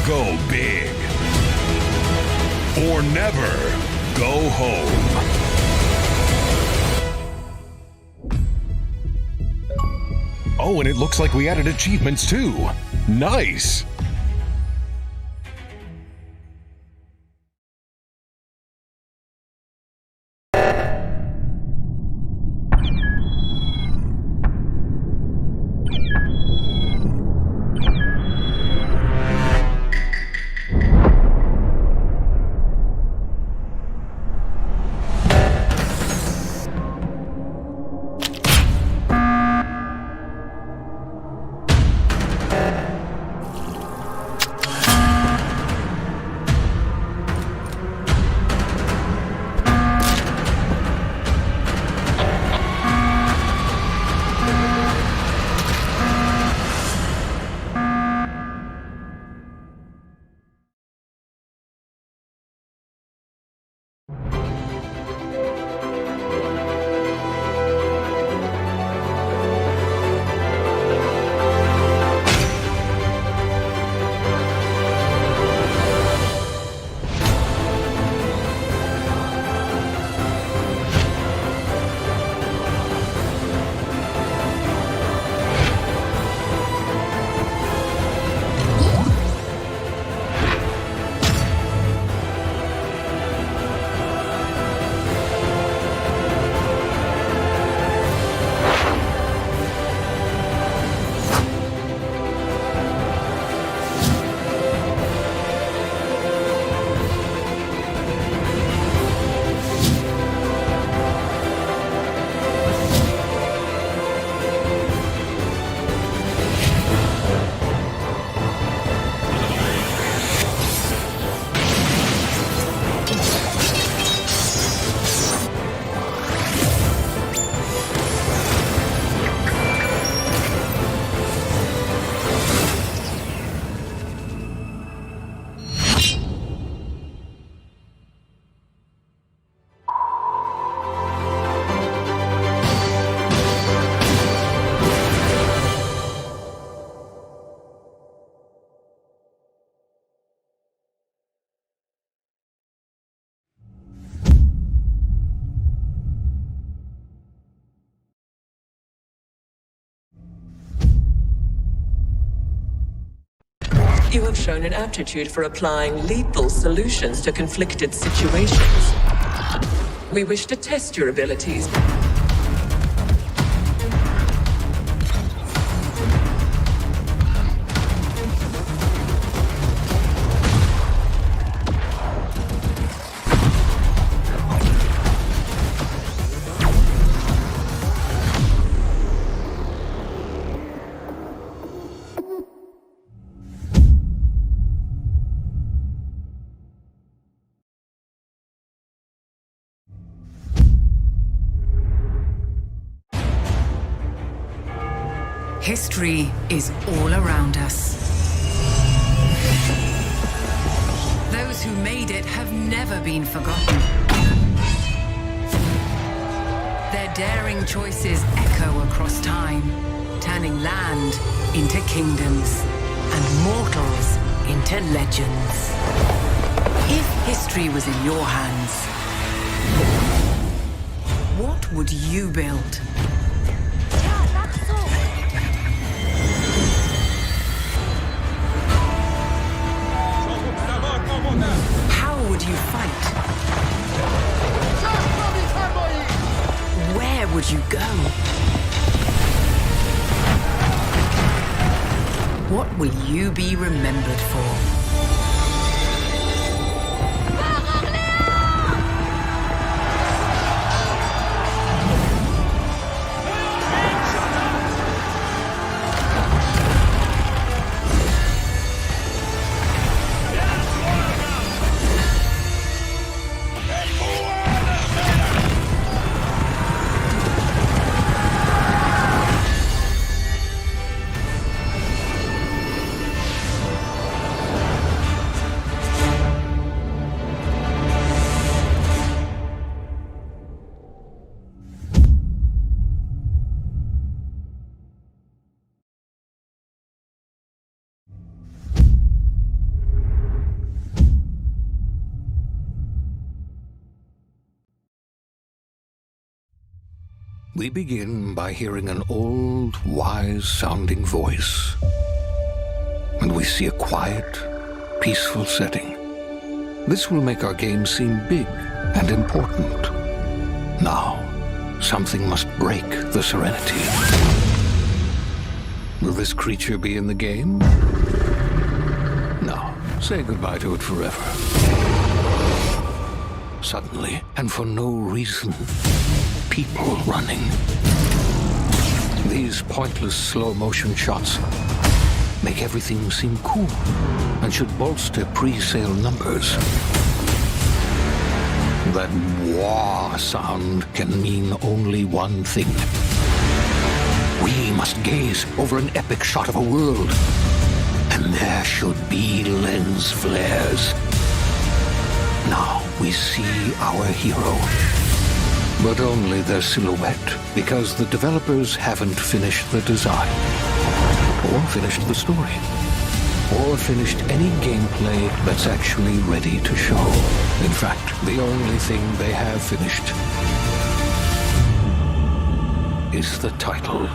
Go big. Or never go home. Oh, and it looks like we added achievements too. Nice. You have shown an aptitude for applying lethal solutions to conflicted situations. We wish to test your abilities. History is all around us. Those who made it have never been forgotten. Their daring choices echo across time, turning land into kingdoms and mortals into legends. If history was in your hands, what would you build? What will you be remembered for? We begin by hearing an old, wise-sounding voice. And we see a quiet, peaceful setting. This will make our game seem big and important. Now, something must break the serenity. Will this creature be in the game? No. Say goodbye to it forever. Suddenly, and for no reason, people running. These pointless slow-motion shots make everything seem cool and should bolster pre-sale numbers. That wah sound can mean only one thing. We must gaze over an epic shot of a world, and there should be lens flares. Now we see our hero, but only their silhouette, because the developers haven't finished the design, or finished the story, or finished any gameplay that's actually ready to show. In fact, the only thing they have finished is the title.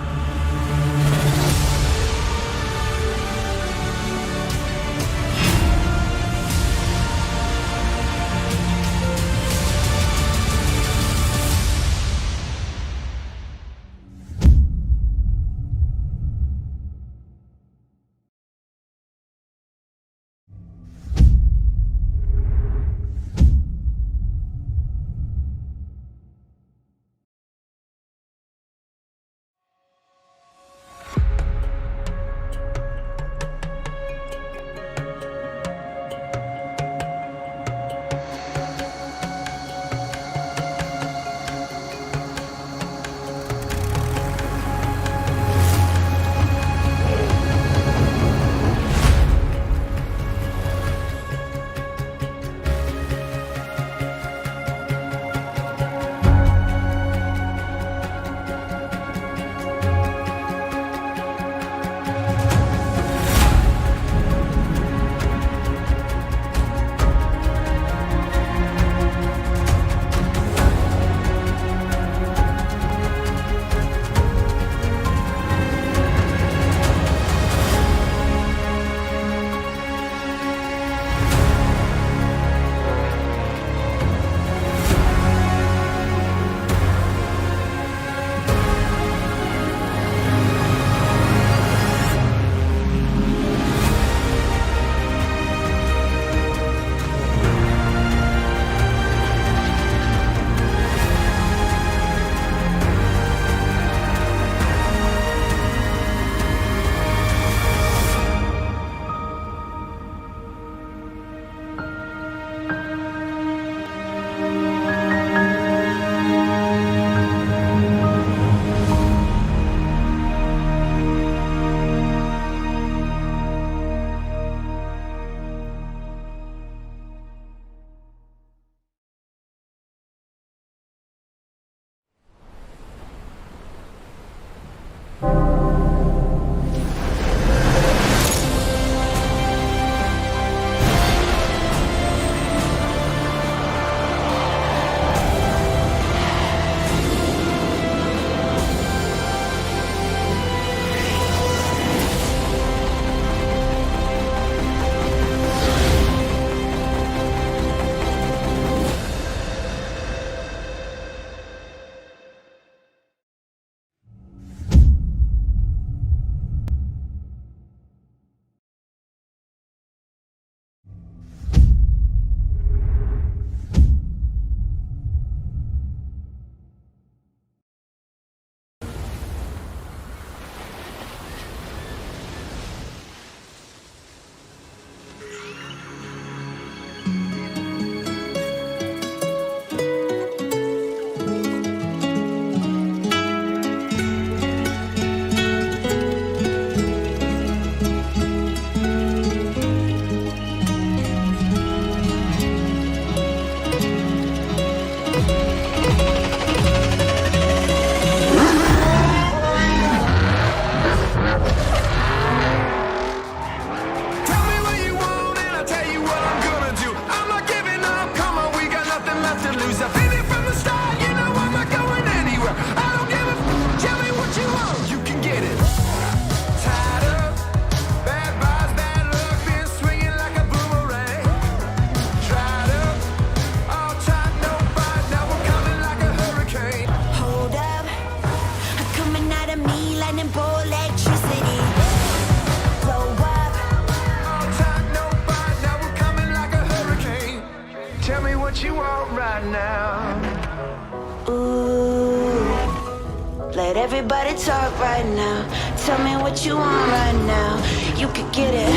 Everybody talk right now. Tell me what you want right now. You could get it.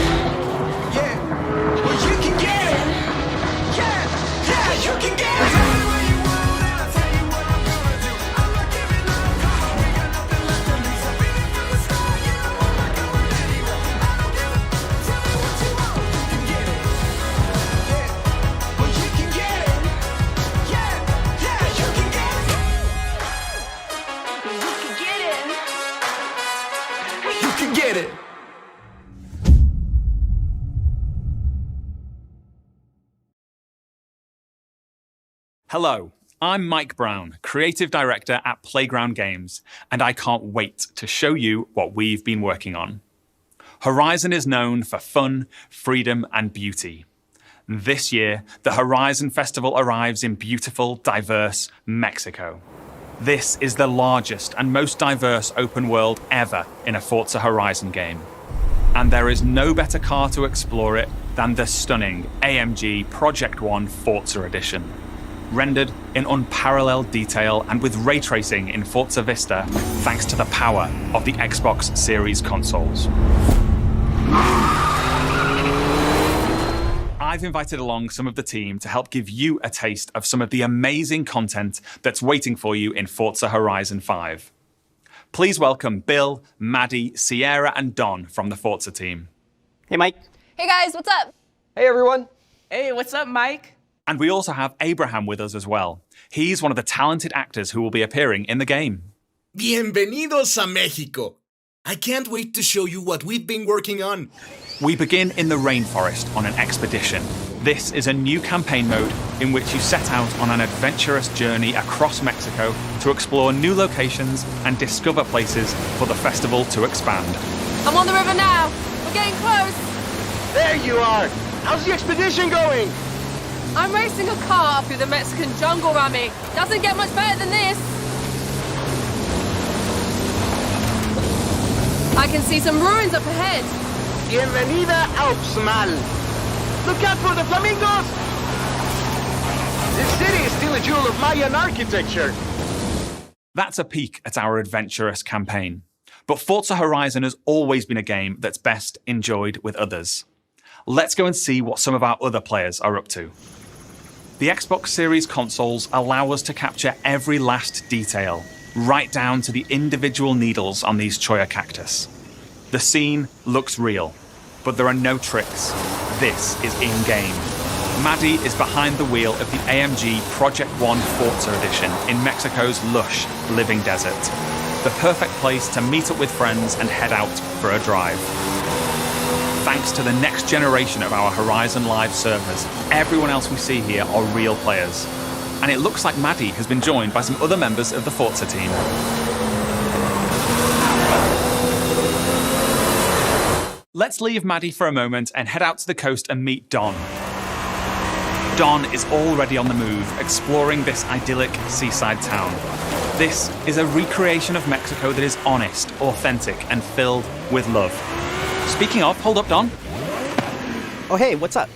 Yeah. Well, you can get it. Yeah. Yeah, you can get it. Hello, I'm Mike Brown, Creative Director at Playground Games, and I can't wait to show you what we've been working on. Horizon is known for fun, freedom, and beauty. This year, the Horizon Festival arrives in beautiful, diverse Mexico. This is the largest and most diverse open world ever in a Forza Horizon game. And there is no better car to explore it than the stunning AMG Project One Forza Edition. Rendered in unparalleled detail and with ray tracing in Forza Vista, thanks to the power of the Xbox Series consoles. I've invited along some of the team to help give you a taste of some of the amazing content that's waiting for you in Forza Horizon 5. Please welcome Bill, Maddie, Sierra, and Don from the Forza team. Hey, Mike. Hey guys, what's up? Hey, everyone. Hey, what's up, Mike? And we also have Abraham with us as well. He's one of the talented actors who will be appearing in the game. Bienvenidos a Mexico. I can't wait to show you what we've been working on. We begin in the rainforest on an expedition. This is a new campaign mode in which you set out on an adventurous journey across Mexico to explore new locations and discover places for the festival to expand. I'm on the river now. We're getting close. There you are. How's the expedition going? I'm racing a car through the Mexican jungle, Rami. Doesn't get much better than this. I can see some ruins up ahead. Bienvenida Alpsmal. Look out for the flamingos! This city is still a jewel of Mayan architecture. That's a peek at our adventurous campaign. But Forza Horizon has always been a game that's best enjoyed with others. Let's go and see what some of our other players are up to. The Xbox Series consoles allow us to capture every last detail, right down to the individual needles on these cholla cactus. The scene looks real, but there are no tricks. This is in-game. Maddie is behind the wheel of the AMG Project One Forza Edition in Mexico's lush, living desert. The perfect place to meet up with friends and head out for a drive. Thanks to the next generation of our Horizon Live servers, everyone else we see here are real players. And it looks like Maddie has been joined by some other members of the Forza team. Let's leave Maddie for a moment and head out to the coast and meet Don. Don is already on the move, exploring this idyllic seaside town. This is a recreation of Mexico that is honest, authentic, and filled with love. Speaking of, hold up, Don. Oh, hey, what's up?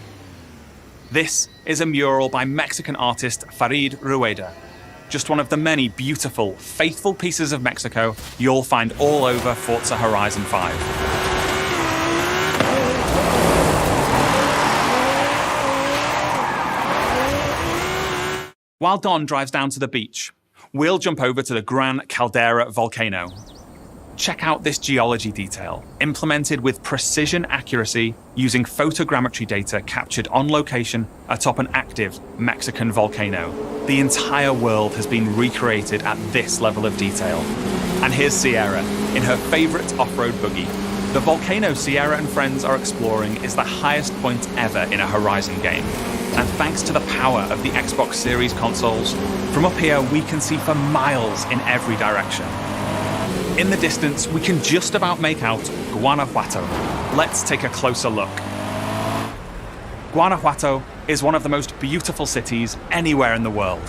This is a mural by Mexican artist Farid Rueda. Just one of the many beautiful, faithful pieces of Mexico you'll find all over Forza Horizon 5. While Don drives down to the beach, we'll jump over to the Gran Caldera volcano. Check out this geology detail, implemented with precision accuracy using photogrammetry data captured on location atop an active Mexican volcano. The entire world has been recreated at this level of detail. And here's Sierra, in her favorite off-road buggy. The volcano Sierra and friends are exploring is the highest point ever in a Horizon game. And thanks to the power of the Xbox Series consoles, from up here we can see for miles in every direction. In the distance, we can just about make out Guanajuato. Let's take a closer look. Guanajuato is one of the most beautiful cities anywhere in the world.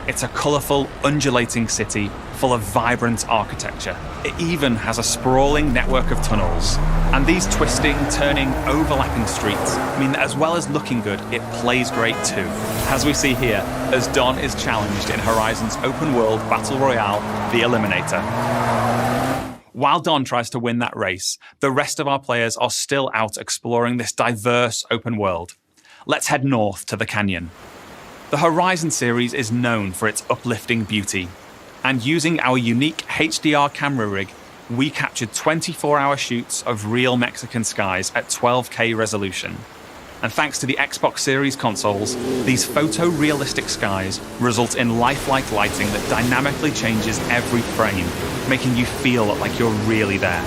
It's a colourful, undulating city full of vibrant architecture. It even has a sprawling network of tunnels. And these twisting, turning, overlapping streets mean that as well as looking good, it plays great too. As we see here, as Don is challenged in Horizon's open world battle royale, The Eliminator. While Don tries to win that race, the rest of our players are still out exploring this diverse open world. Let's head north to the canyon. The Horizon series is known for its uplifting beauty, and using our unique HDR camera rig, we captured 24-hour shoots of real Mexican skies at 12K resolution. And thanks to the Xbox Series consoles, these photorealistic skies result in lifelike lighting that dynamically changes every frame, making you feel like you're really there.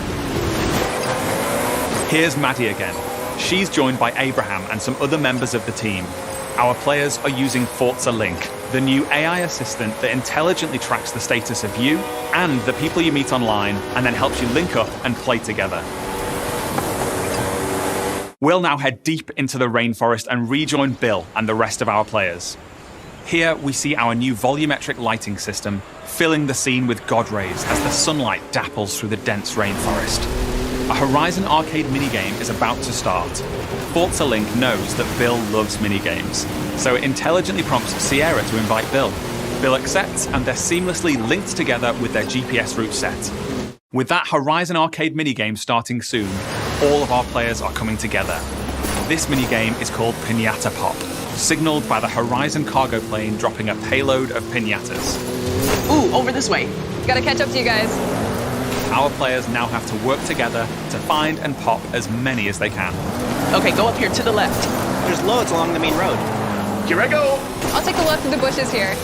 Here's Maddie again. She's joined by Abraham and some other members of the team. Our players are using Forza Link, the new AI assistant that intelligently tracks the status of you and the people you meet online, and then helps you link up and play together. We'll now head deep into the rainforest and rejoin Bill and the rest of our players. Here we see our new volumetric lighting system filling the scene with god rays as the sunlight dapples through the dense rainforest. A Horizon arcade minigame is about to start. Forza Link knows that Bill loves minigames, so it intelligently prompts Sierra to invite Bill. Bill accepts, and they're seamlessly linked together with their GPS route set. With that Horizon arcade minigame starting soon, all of our players are coming together. This minigame is called Piñata Pop, signaled by the Horizon cargo plane dropping a payload of piñatas. Ooh, over this way. Gotta catch up to you guys. Our players now have to work together to find and pop as many as they can. Okay, go up here to the left. There's loads along the main road. Here I go! I'll take a look through the bushes here.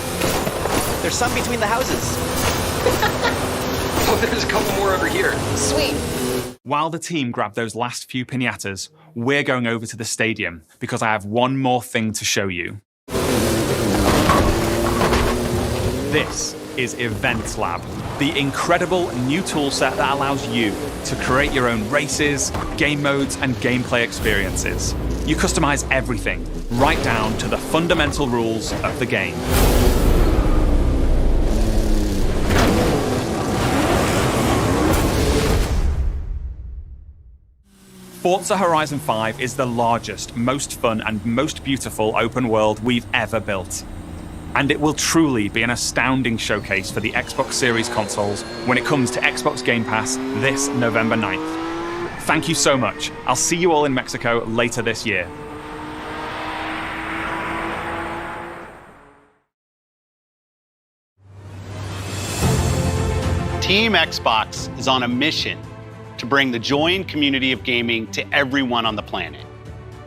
There's some between the houses. Oh, there's a couple more over here. Sweet. While the team grab those last few piñatas, we're going over to the stadium because I have one more thing to show you. This is Event Lab, the incredible new toolset that allows you to create your own races, game modes, and gameplay experiences. You customize everything, right down to the fundamental rules of the game. Forza Horizon 5 is the largest, most fun, and most beautiful open world we've ever built. And it will truly be an astounding showcase for the Xbox Series consoles when it comes to Xbox Game Pass this November 9th. Thank you so much. I'll see you all in Mexico later this year. Team Xbox is on a mission to bring the joy and community of gaming to everyone on the planet.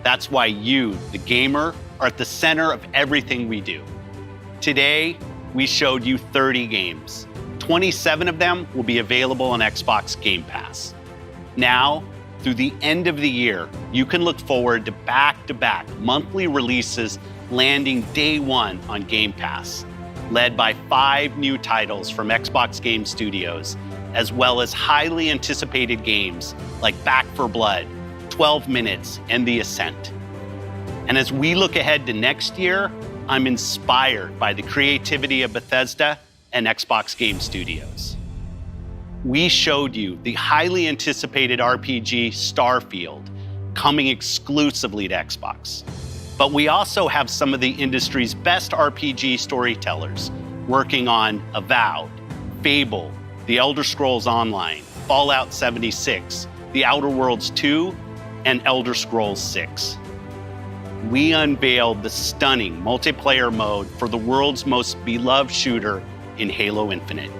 That's why you, the gamer, are at the center of everything we do. Today, we showed you 30 games. 27 of them will be available on Xbox Game Pass. Now, through the end of the year, you can look forward to back-to-back monthly releases landing day one on Game Pass, led by 5 new titles from Xbox Game Studios, as well as highly anticipated games like Back 4 Blood, 12 Minutes, and The Ascent. And as we look ahead to next year, I'm inspired by the creativity of Bethesda and Xbox Game Studios. We showed you the highly anticipated RPG Starfield coming exclusively to Xbox. But we also have some of the industry's best RPG storytellers working on Avowed, Fable, The Elder Scrolls Online, Fallout 76, The Outer Worlds 2, and Elder Scrolls 6. We unveiled the stunning multiplayer mode for the world's most beloved shooter in Halo Infinite,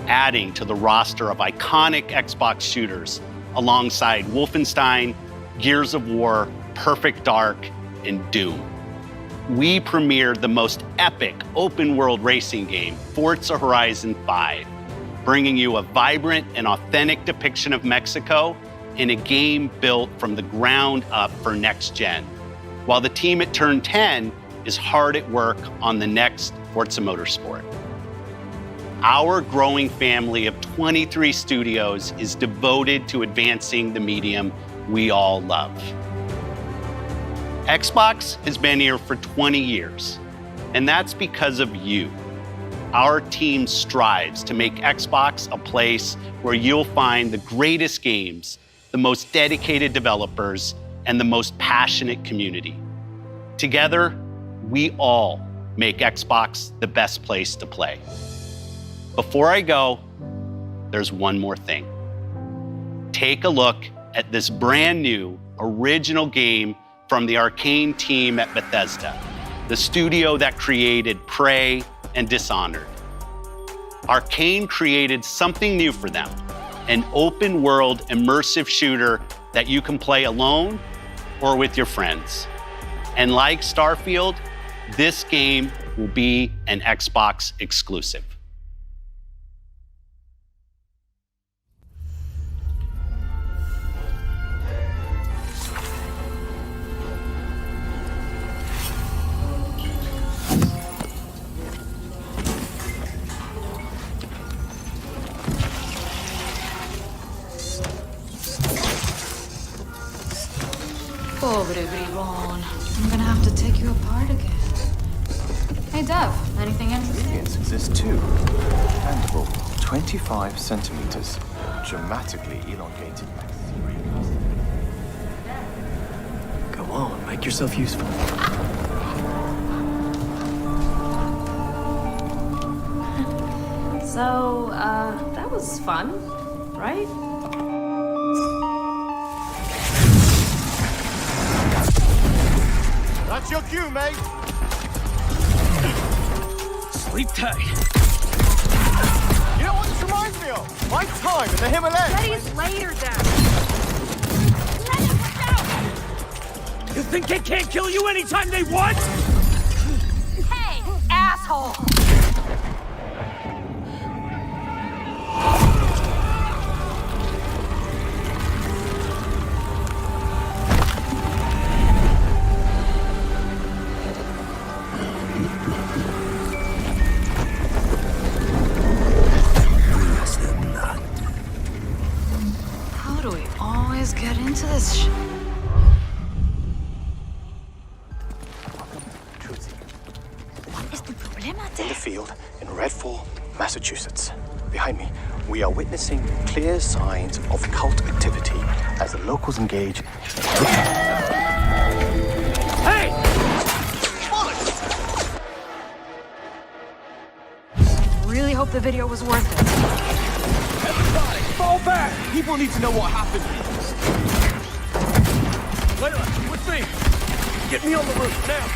adding to the roster of iconic Xbox shooters alongside Wolfenstein, Gears of War, Perfect Dark, and Doom. We premiered the most epic open-world racing game, Forza Horizon 5, bringing you a vibrant and authentic depiction of Mexico in a game built from the ground up for next gen, while the team at Turn 10 is hard at work on the next Forza Motorsport. Our growing family of 23 studios is devoted to advancing the medium we all love. Xbox has been here for 20 years, and that's because of you. Our team strives to make Xbox a place where you'll find the greatest games the most dedicated developers, and the most passionate community. Together, we all make Xbox the best place to play. Before I go, there's one more thing. Take a look at this brand new original game from the Arcane team at Bethesda, the studio that created Prey and Dishonored. Arcane created something new for them, an open world immersive shooter that you can play alone or with your friends. And like Starfield, this game will be an Xbox exclusive. Pobre bribón. I'm gonna have to take you apart again. Hey, Dev, anything interesting? Ingredients exist too. Expandable, 25 centimeters. Dramatically elongated bacteria. Go on, make yourself useful. So, that was fun, right? That's your cue, mate. Sleep tight. You know what this reminds me of? My time in the Himalayas. Betty's later, Dad. You think they can't kill you anytime they want? Hey, asshole! How do we always get into this shit? In the field in Redfall, Massachusetts. Behind me, we are witnessing clear signs of cult activity as the locals engage. Hey! Really hope the video was worth it. Everybody, fall back! People need to know what happened here. Layla, with me! Get me on the roof, now!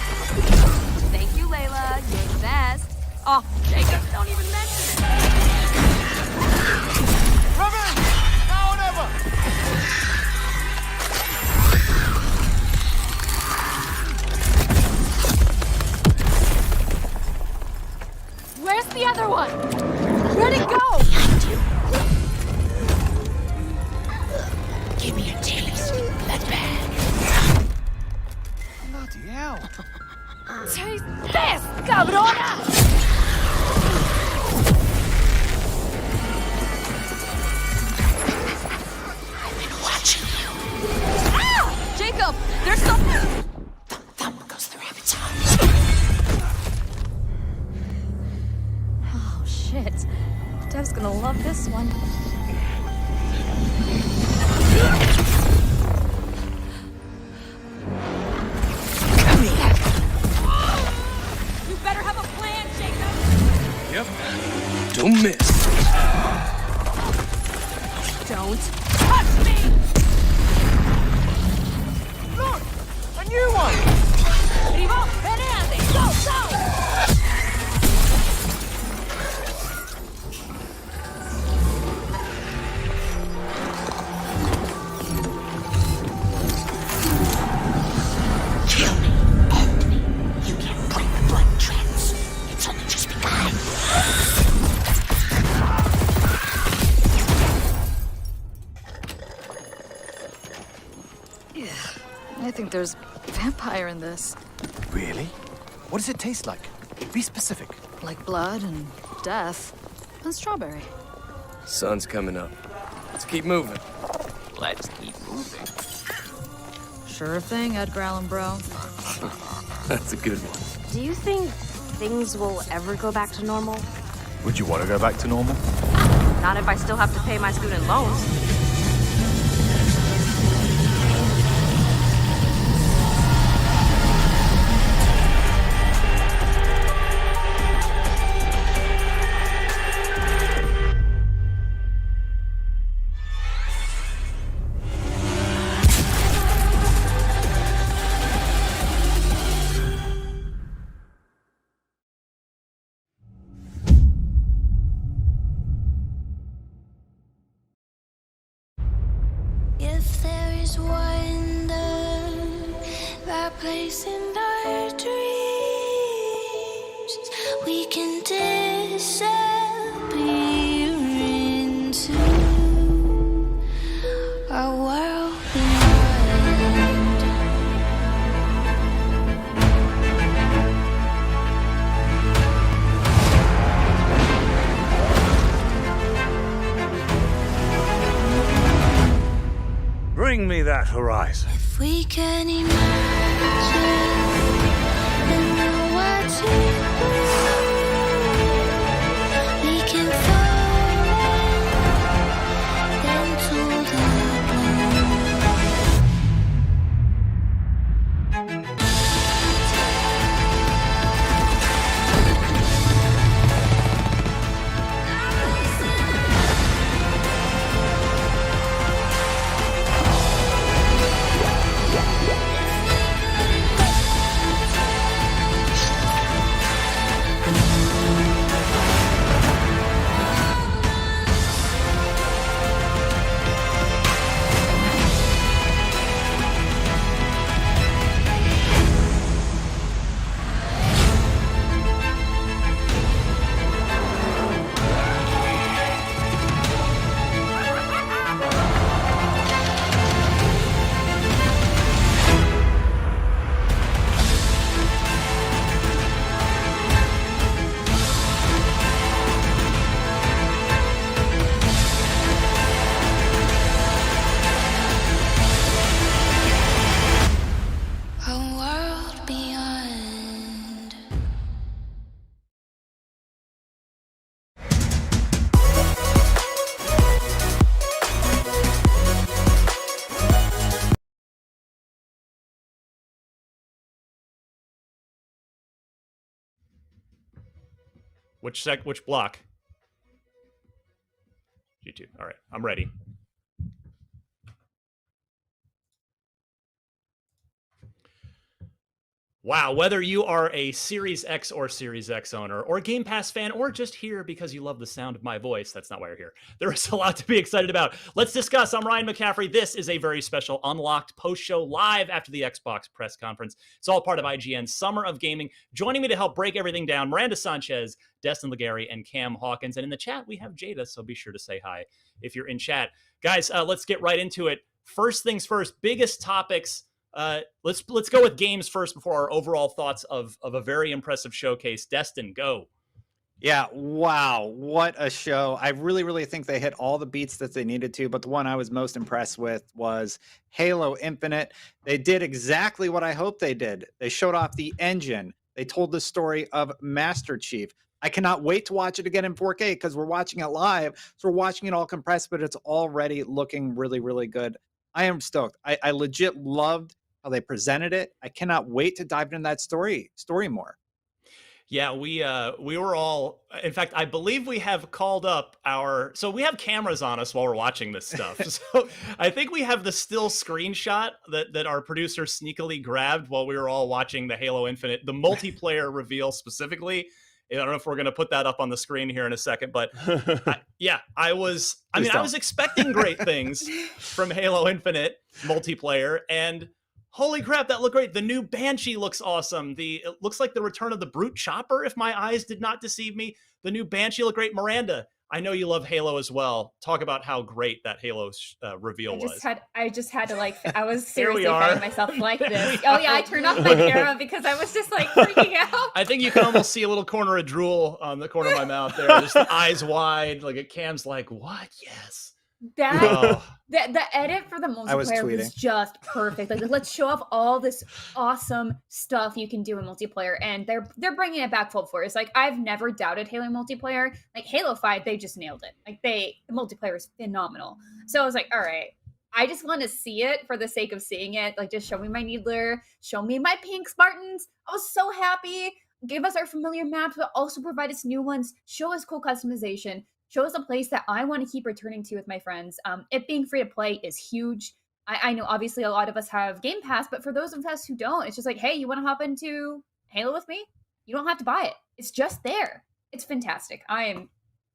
Thank you, Layla. You're the best. Oh, Jacob, don't even mention it. Robin! Now or never! Where's the other one? Where'd it go? Give me a taste, bloodbag. Bloody hell. Taste this, cabrona! Watching you. Ah! Jacob, there's something! Thumb goes through rabbit's eyes. Oh, shit. Dev's gonna love this one. You better have a plan, Jacob! Yep. Don't miss. Don't touch me! Look! A new one! Primo, Fernandez, go, go! Kill me. End me. You can't break the blood trends. It's only just begun. I think there's vampire in this. Really? What does it taste like? Be specific. Like blood and death. And strawberry. Sun's coming up. Let's keep moving. Let's keep moving. Sure thing, Edgar Allan Bro. That's a good one. Do you think things will ever go back to normal? Would you want to go back to normal? Not if I still have to pay my student loans. always wonder that place in our dreams we can disappear into a world beyond. Bring me that horizon. If we can imagine and know what to do, we can fall into the world beyond. Which block? G2. All right, I'm ready. Wow, whether you are a Series X or Series X owner, or a Game Pass fan, or just here because you love the sound of my voice, that's not why you're here. There is a lot to be excited about. Let's discuss. I'm Ryan McCaffrey. This is a very special Unlocked post-show live after the Xbox press conference. It's all part of IGN's Summer of Gaming. Joining me to help break everything down, Miranda Sanchez, Destin Legary, and Cam Hawkins. And in the chat, we have Jada, so be sure to say hi if you're in chat. Guys, let's get right into it. First things first, biggest topics. Let's go with games first before our overall thoughts of a very impressive showcase. Destin, go. Yeah, wow, what a show. I really think they hit all the beats that they needed to, but the one I was most impressed with was Halo Infinite. They did exactly what I hoped they did. They showed off the engine. They told the story of Master Chief. I cannot wait to watch it again in 4K because we're watching it live, so we're watching it all compressed, but it's already looking really good. I am stoked. I legit loved how they presented it. I cannot wait to dive into that story more. Yeah, we were all, in fact, I believe we have called up so we have cameras on us while we're watching this stuff. So I think we have the still screenshot that our producer sneakily grabbed while we were all watching the Halo Infinite, the multiplayer reveal specifically. I don't know if we're going to put that up on the screen here in a second, but I was expecting great things from Halo Infinite multiplayer, and holy crap, that looked great. The new Banshee looks awesome. It looks like the return of the Brute Chopper, if my eyes did not deceive me. The new Banshee looked great. Miranda, I know you love Halo as well. Talk about how great that Halo reveal was. I just had to I was seriously fighting myself like this. Oh yeah, I turned off my camera because I was just freaking out. I think you can almost see a little corner of drool on the corner of my mouth there. Just the eyes wide. Cam's like, what? Yes. The edit for the multiplayer was just perfect. Let's show off all this awesome stuff you can do in multiplayer, and they're bringing it back full force. I've never doubted Halo multiplayer. Halo 5, they just nailed it. The multiplayer is phenomenal. So I was like, all right, I just want to see it for the sake of seeing it. Just show me my Needler, show me my pink Spartans. I was so happy. Give us our familiar maps, but also provide us new ones. Show us cool customization. Show us a place that I want to keep returning to with my friends. It being free to play is huge. I know obviously a lot of us have Game Pass, but for those of us who don't, it's just hey, you want to hop into Halo with me? You don't have to buy it. It's just there. It's fantastic. I'm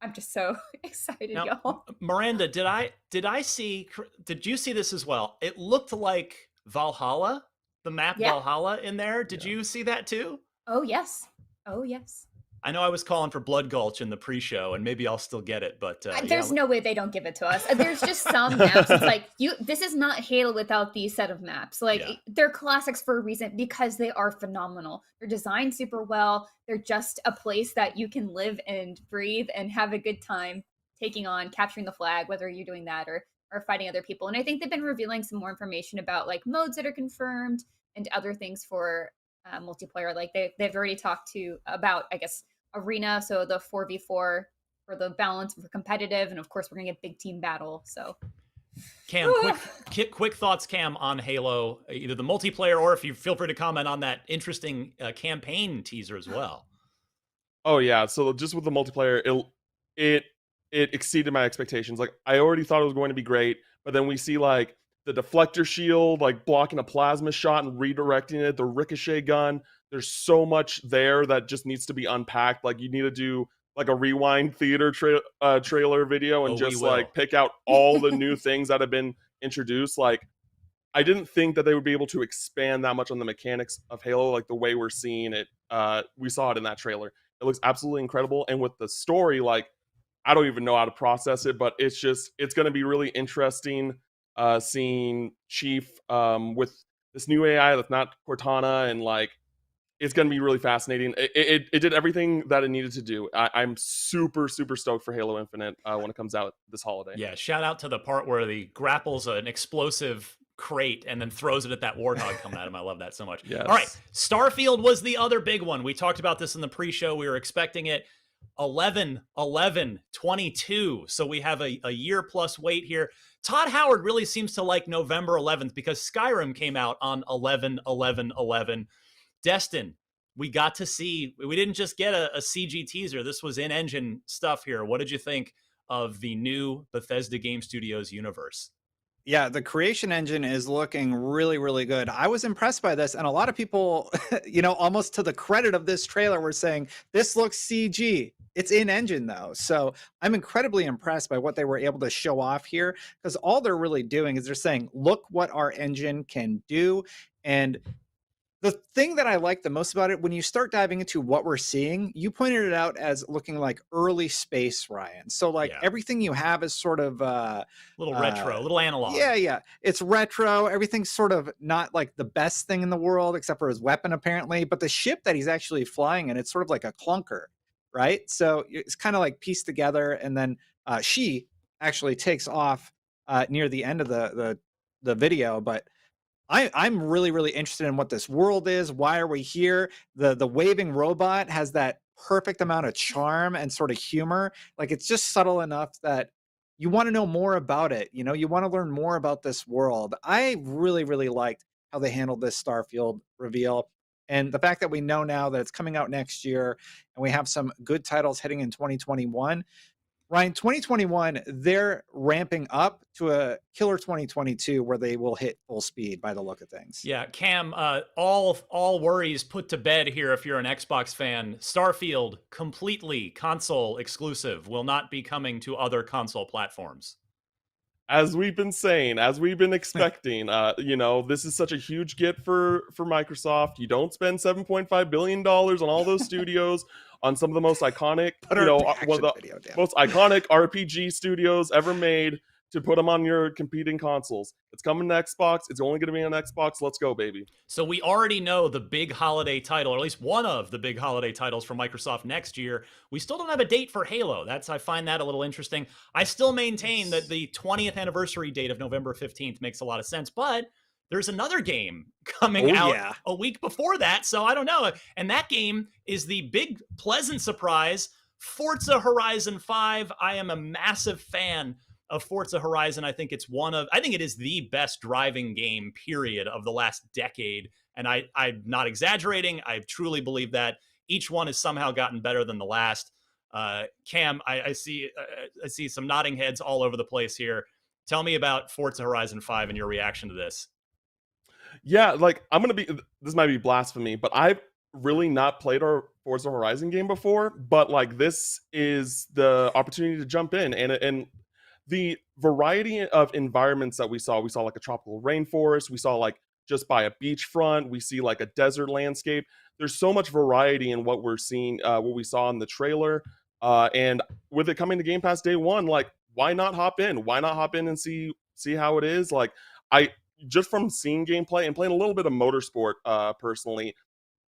I'm just so excited, Now, y'all. Miranda, did you see this as well? It looked like Valhalla, the map Valhalla in there. Did you see that too? Oh, yes. Oh, yes. I know I was calling for Blood Gulch in the pre-show, and maybe I'll still get it, but there's no way they don't give it to us. There's just some maps. It's like this is not Halo without these set of maps. Like they're classics for a reason because they are phenomenal. They're designed super well. They're just a place that you can live and breathe and have a good time taking on, capturing the flag, whether you're doing that or fighting other people. And I think they've been revealing some more information about like modes that are confirmed and other things for multiplayer. Like they've already talked about, I guess, arena, so the 4v4 for the balance for competitive, and of course we're gonna get big team battle. So Cam, quick thoughts, Cam, on Halo, either the multiplayer or if you feel free to comment on that interesting campaign teaser as well. Oh yeah, so just with the multiplayer, it exceeded my expectations. Like I already thought it was going to be great, but then we see like the deflector shield like blocking a plasma shot and redirecting it, the ricochet gun. There's so much there that just needs to be unpacked. Like you need to do like a rewind theater trailer video and just like pick out all the new things that have been introduced. Like I didn't think that they would be able to expand that much on the mechanics of Halo like the way we're seeing it. We saw it in that trailer. It looks absolutely incredible. And with the story, like I don't even know how to process it, but it's going to be really interesting seeing Chief with this new AI that's not Cortana, and like it's going to be really fascinating. It did everything that it needed to do. I'm super stoked for Halo Infinite when it comes out this holiday. Yeah, shout out to the part where he grapples an explosive crate and then throws it at that warthog coming at him. I love that so much. Yes. All right, Starfield was the other big one. We talked about this in the pre-show. We were expecting it 11/11/22. So we have a year plus wait here. Todd Howard really seems to like November 11th because Skyrim came out on 11/11/11. Destin, we got to see, we didn't just get a CG teaser. This was in-engine stuff here. What did you think of the new Bethesda Game Studios universe? Yeah, the creation engine is looking really, really good. I was impressed by this, and a lot of people, almost to the credit of this trailer, were saying, this looks CG. It's in-engine, though. So I'm incredibly impressed by what they were able to show off here, because all they're really doing is they're saying, look what our engine can do. And the thing that I like the most about it, when you start diving into what we're seeing, you pointed it out as looking like early space, Ryan. So like everything you have is sort of little retro, little analog. Yeah. It's retro. Everything's sort of not like the best thing in the world, except for his weapon, apparently. But the ship that he's actually flying in, it's sort of like a clunker, right? So it's kind of like pieced together. And then she actually takes off near the end of the video. But I'm really, really interested in what this world is. Why are we here? The waving robot has that perfect amount of charm and sort of humor. Like it's just subtle enough that you want to know more about it. You want to learn more about this world. I really, really liked how they handled this Starfield reveal. And the fact that we know now that it's coming out next year and we have some good titles hitting in 2021. Ryan, 2021, they're ramping up to a killer 2022 where they will hit full speed by the look of things. Yeah, Cam, all worries put to bed here if you're an Xbox fan. Starfield, completely console exclusive, will not be coming to other console platforms. As we've been saying, as we've been expecting, this is such a huge get for Microsoft. You don't spend $7.5 billion on all those studios, on some of the most iconic, one of the most iconic RPG studios ever made, to put them on your competing consoles. It's coming to Xbox. It's only going to be on Xbox. Let's go, baby. So we already know the big holiday title, or at least one of the big holiday titles for Microsoft next year. We still don't have a date for Halo. I find that a little interesting. I still maintain that the 20th anniversary date of November 15th makes a lot of sense, but there's another game coming out a week before that, so I don't know. And that game is the big, pleasant surprise, Forza Horizon 5. I am a massive fan of Forza Horizon. I think it is the best driving game, period, of the last decade. And I'm not exaggerating. I truly believe that. Each one has somehow gotten better than the last. Cam, I see some nodding heads all over the place here. Tell me about Forza Horizon 5 and your reaction to this. Yeah, like this might be blasphemy, but I've really not played Forza Horizon game before, but like this is the opportunity to jump in, and the variety of environments that we saw like a tropical rainforest, we saw like just by a beachfront, we see like a desert landscape. There's so much variety in what we're seeing, what we saw in the trailer, and with it coming to Game Pass day one, like why not hop in? Why not hop in and see how it is? Like I just from seeing gameplay and playing a little bit of motorsport, personally,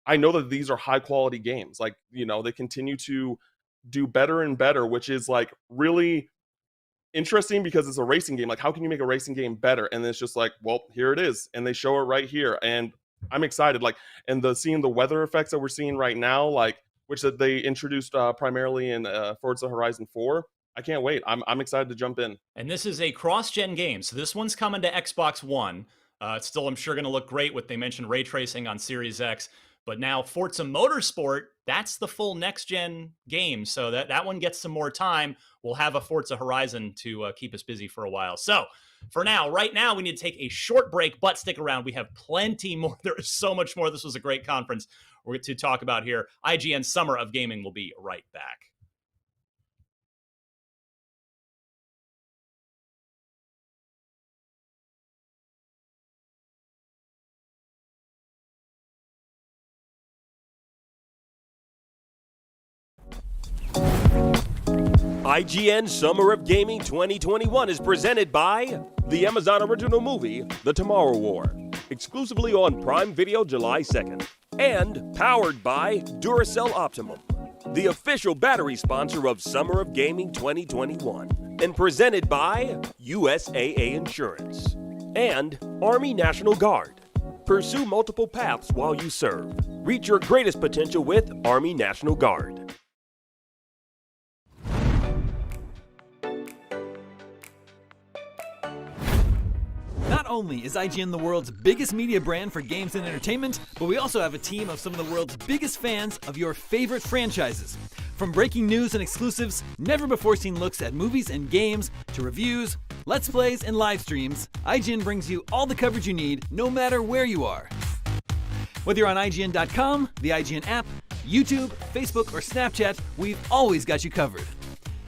I know that these are high quality games. Like, you know, they continue to do better and better, which is like really interesting because it's a racing game. Like, how can you make a racing game better? And it's just like, well, here it is, and they show it right here, and I'm excited. Like, and seeing the weather effects that we're seeing right now, like which that they introduced primarily in Forza Horizon 4. I can't wait. I'm excited to jump in. And this is a cross-gen game, so this one's coming to Xbox One. It's still, I'm sure, going to look great with, they mentioned ray tracing on Series X. But now Forza Motorsport, that's the full next-gen game. So that one gets some more time. We'll have a Forza Horizon to keep us busy for a while. So for now, right now, we need to take a short break, but stick around. We have plenty more. There is so much more. This was a great conference we're going to talk about here. IGN Summer of Gaming will be right back. IGN Summer of Gaming 2021 is presented by the Amazon original movie, The Tomorrow War, exclusively on Prime Video July 2nd, and powered by Duracell Optimum, the official battery sponsor of Summer of Gaming 2021, and presented by USAA Insurance and Army National Guard. Pursue multiple paths while you serve. Reach your greatest potential with Army National Guard. Not only is IGN the world's biggest media brand for games and entertainment, but we also have a team of some of the world's biggest fans of your favorite franchises. From breaking news and exclusives, never-before-seen looks at movies and games, to reviews, let's plays, and live streams, IGN brings you all the coverage you need, no matter where you are. Whether you're on IGN.com, the IGN app, YouTube, Facebook, or Snapchat, we've always got you covered.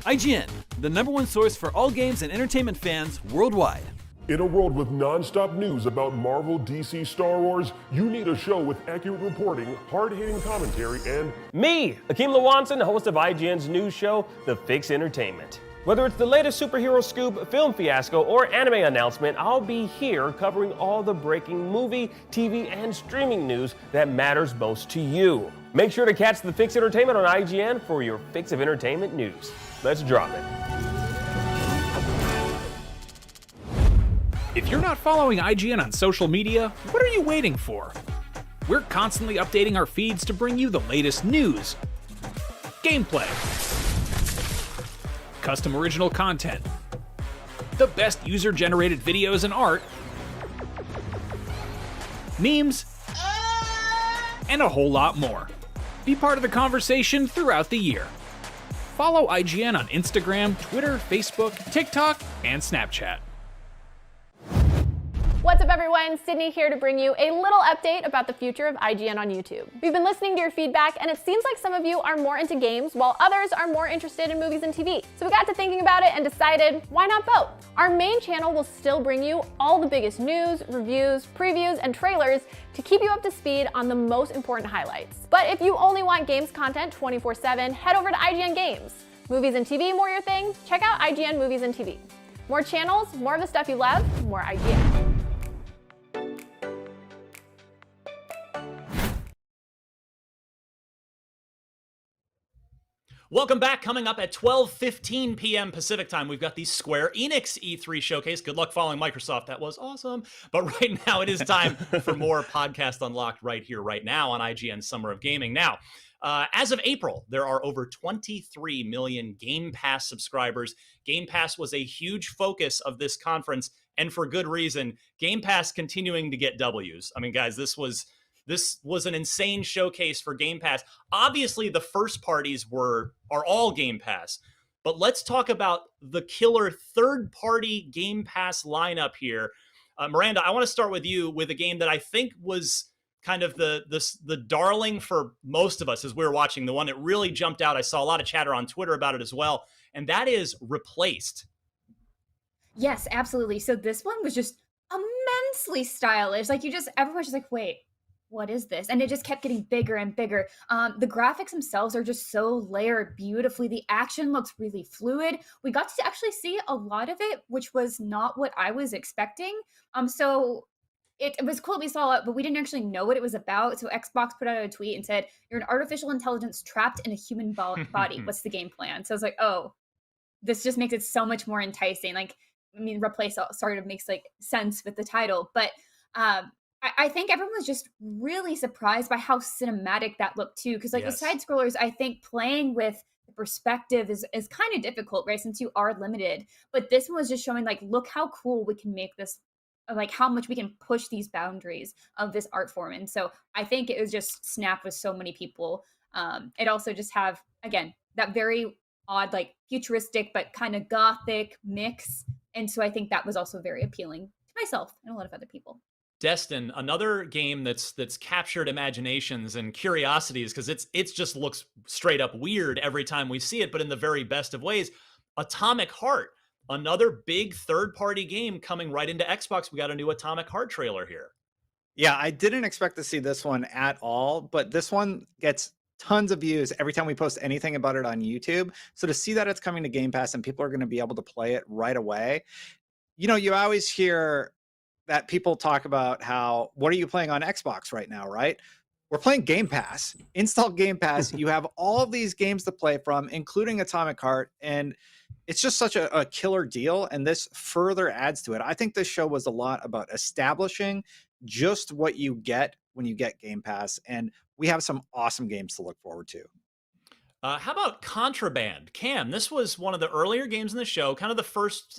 IGN, the #1 source for all games and entertainment fans worldwide. In a world with non-stop news about Marvel, DC, Star Wars, you need a show with accurate reporting, hard-hitting commentary, and me, Akeem Lawanson, host of IGN's news show, The Fix Entertainment. Whether it's the latest superhero scoop, film fiasco, or anime announcement, I'll be here covering all the breaking movie, TV, and streaming news that matters most to you. Make sure to catch The Fix Entertainment on IGN for your fix of entertainment news. Let's drop it. If you're not following IGN on social media, what are you waiting for? We're constantly updating our feeds to bring you the latest news, gameplay, custom original content, the best user-generated videos and art, memes, and a whole lot more. Be part of the conversation throughout the year. Follow IGN on Instagram, Twitter, Facebook, TikTok, and Snapchat. What's up everyone, Sydney here to bring you a little update about the future of IGN on YouTube. We've been listening to your feedback and it seems like some of you are more into games while others are more interested in movies and TV. So we got to thinking about it and decided, why not both? Our main channel will still bring you all the biggest news, reviews, previews, and trailers to keep you up to speed on the most important highlights. But if you only want games content 24/7, head over to IGN Games. Movies and TV more your thing? Check out IGN Movies and TV. More channels, more of the stuff you love, more IGN. Welcome back. Coming up at 12:15 p.m. Pacific time, we've got the Square Enix E3 showcase. Good luck following Microsoft. That was awesome. But right now, it is time for more Podcast Unlocked right here, right now on IGN Summer of Gaming. Now, as of April, there are over 23 million Game Pass subscribers. Game Pass was a huge focus of this conference, and for good reason. Game Pass continuing to get W's. I mean, guys, this was an insane showcase for Game Pass. Obviously, the first parties are all Game Pass, but let's talk about the killer third-party Game Pass lineup here. Miranda, I want to start with you with a game that I think was kind of the darling for most of us as we were watching, the one that really jumped out. I saw a lot of chatter on Twitter about it as well, and that is Replaced. Yes, absolutely. So this one was just immensely stylish. Like everyone's just like, wait, what is this? And it just kept getting bigger and bigger. The graphics themselves are just so layered beautifully. The action looks really fluid. We got to actually see a lot of it, which was not what I was expecting. So it was cool we saw it, but we didn't actually know what it was about. So Xbox put out a tweet and said, "You're an artificial intelligence trapped in a human body. What's the game plan?" So I was like, oh, this just makes it so much more enticing. Like, I mean, Replace sort of makes like sense with the title, but I think everyone was just really surprised by how cinematic that looked too. Because like with side scrollers, I think playing with the perspective is kind of difficult, right? Since you are limited. But this one was just showing like, look how cool we can make this, like how much we can push these boundaries of this art form. And so I think it was just snapped with so many people. It also just have, again, that very odd, like futuristic, but kind of gothic mix. And so I think that was also very appealing to myself and a lot of other people. Destin, another game that's captured imaginations and curiosities, because it's just looks straight up weird every time we see it, but in the very best of ways. Atomic Heart, another big third-party game coming right into Xbox. We got a new Atomic Heart trailer here. Yeah, I didn't expect to see this one at all, but this one gets tons of views every time we post anything about it on YouTube. So to see that it's coming to Game Pass and people are going to be able to play it right away, you know, you always hear that people talk about how, what are you playing on Xbox right now, right? We're playing Game Pass. Install Game Pass. You have all of these games to play from, including Atomic Heart, and it's just such a killer deal, and this further adds to it. I think this show was a lot about establishing just what you get when you get Game Pass, and we have some awesome games to look forward to. How about Contraband? Cam, this was one of the earlier games in the show, kind of the first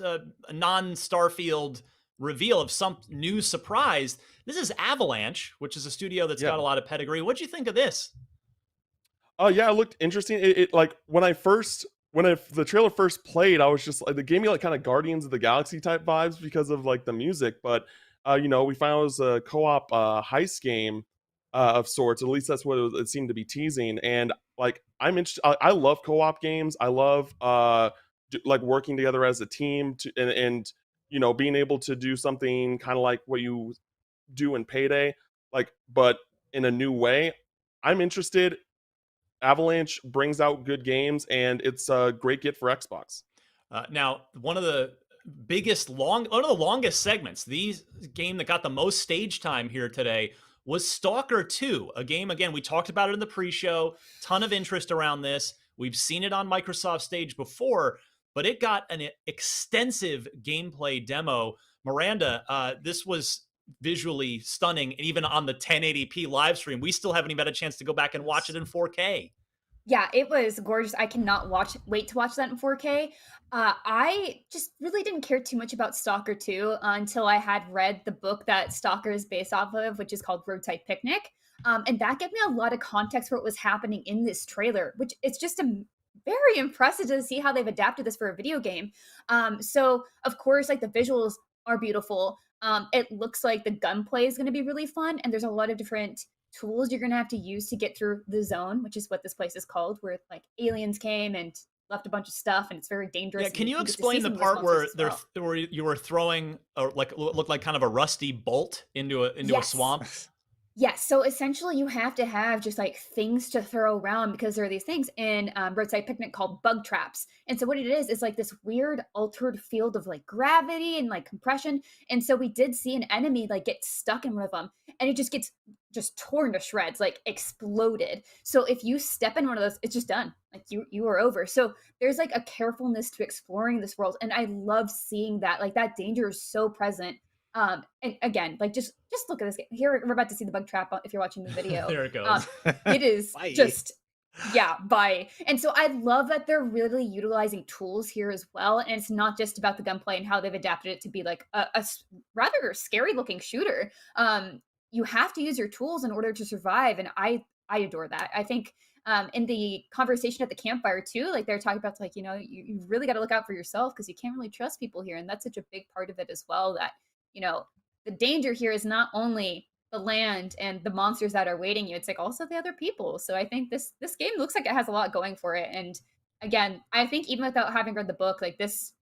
non-Starfield reveal of some new surprise. This is Avalanche, which is a studio that's got a lot of pedigree. What'd you think of this? Oh yeah, it looked interesting. It like when the trailer first played, I was just like, it gave me like kind of Guardians of the Galaxy type vibes because of like the music. But you know, we found it was a co-op heist game of sorts. At least that's what it seemed to be teasing. And like, I'm interested. I love co-op games. I love like working together as a team and you know, being able to do something kind of like what you do in Payday, like, but in a new way. I'm interested. Avalanche brings out good games, and it's a great get for Xbox. Now, one of the longest segments, the game that got the most stage time here today was Stalker 2, a game, again, we talked about it in the pre-show, ton of interest around this. We've seen it on Microsoft stage before, but it got an extensive gameplay demo. Miranda, this was visually stunning, and even on the 1080p live stream, we still haven't even had a chance to go back and watch it in 4K. Yeah, it was gorgeous. I cannot wait to watch that in 4K. I just really didn't care too much about Stalker 2 until I had read the book that Stalker is based off of, which is called Roadside Picnic. And that gave me a lot of context for what was happening in this trailer, which it's just very impressive to see how they've adapted this for a video game. So, of course, like the visuals are beautiful. It looks like the gunplay is going to be really fun, and there's a lot of different tools you're going to have to use to get through the zone, which is what this place is called, where like aliens came and left a bunch of stuff, and it's very dangerous. Yeah, can you explain the part where you were throwing like looked like kind of a rusty bolt into a swamp? Yes, so essentially you have to have just like things to throw around because there are these things in Roadside Picnic called bug traps. And so what it is like this weird altered field of like gravity and like compression. And so we did see an enemy like get stuck in one of them, and it just gets torn to shreds, like exploded. So if you step in one of those, it's just done. Like you are over. So there's like a carefulness to exploring this world. And I love seeing that. Like that danger is so present. And again, like just look at this game. Here we're about to see the bug trap if you're watching the video. There it goes. It is just bye. And so I love that they're really utilizing tools here as well. And it's not just about the gunplay and how they've adapted it to be like a rather scary looking shooter. You have to use your tools in order to survive, and I adore that. I think in the conversation at the campfire too, like they're talking about like, you know, you really got to look out for yourself because you can't really trust people here, and that's such a big part of it as well. That, you know, the danger here is not only the land and the monsters that are waiting you, it's like also the other people. So I think this game looks like it has a lot going for it. And again, I think even without having read the book, like this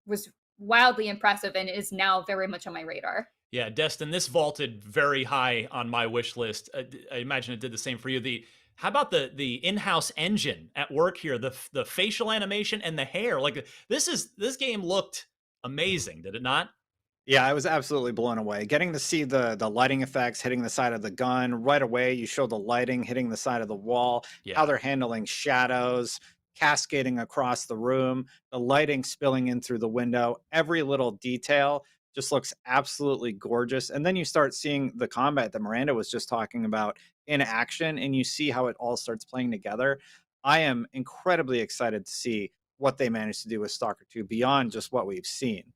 was wildly impressive and is now very much on my radar. Yeah, Destin, this vaulted very high on my wish list. I imagine it did the same for you. How about the in-house engine at work here? The facial animation and the hair. Like this game looked amazing, did it not? Yeah, I was absolutely blown away. Getting to see the lighting effects hitting the side of the gun right away. You show the lighting hitting the side of the wall, how they're handling shadows, cascading across the room, the lighting spilling in through the window. Every little detail just looks absolutely gorgeous. And then you start seeing the combat that Miranda was just talking about in action, and you see how it all starts playing together. I am incredibly excited to see what they managed to do with Stalker 2 beyond just what we've seen.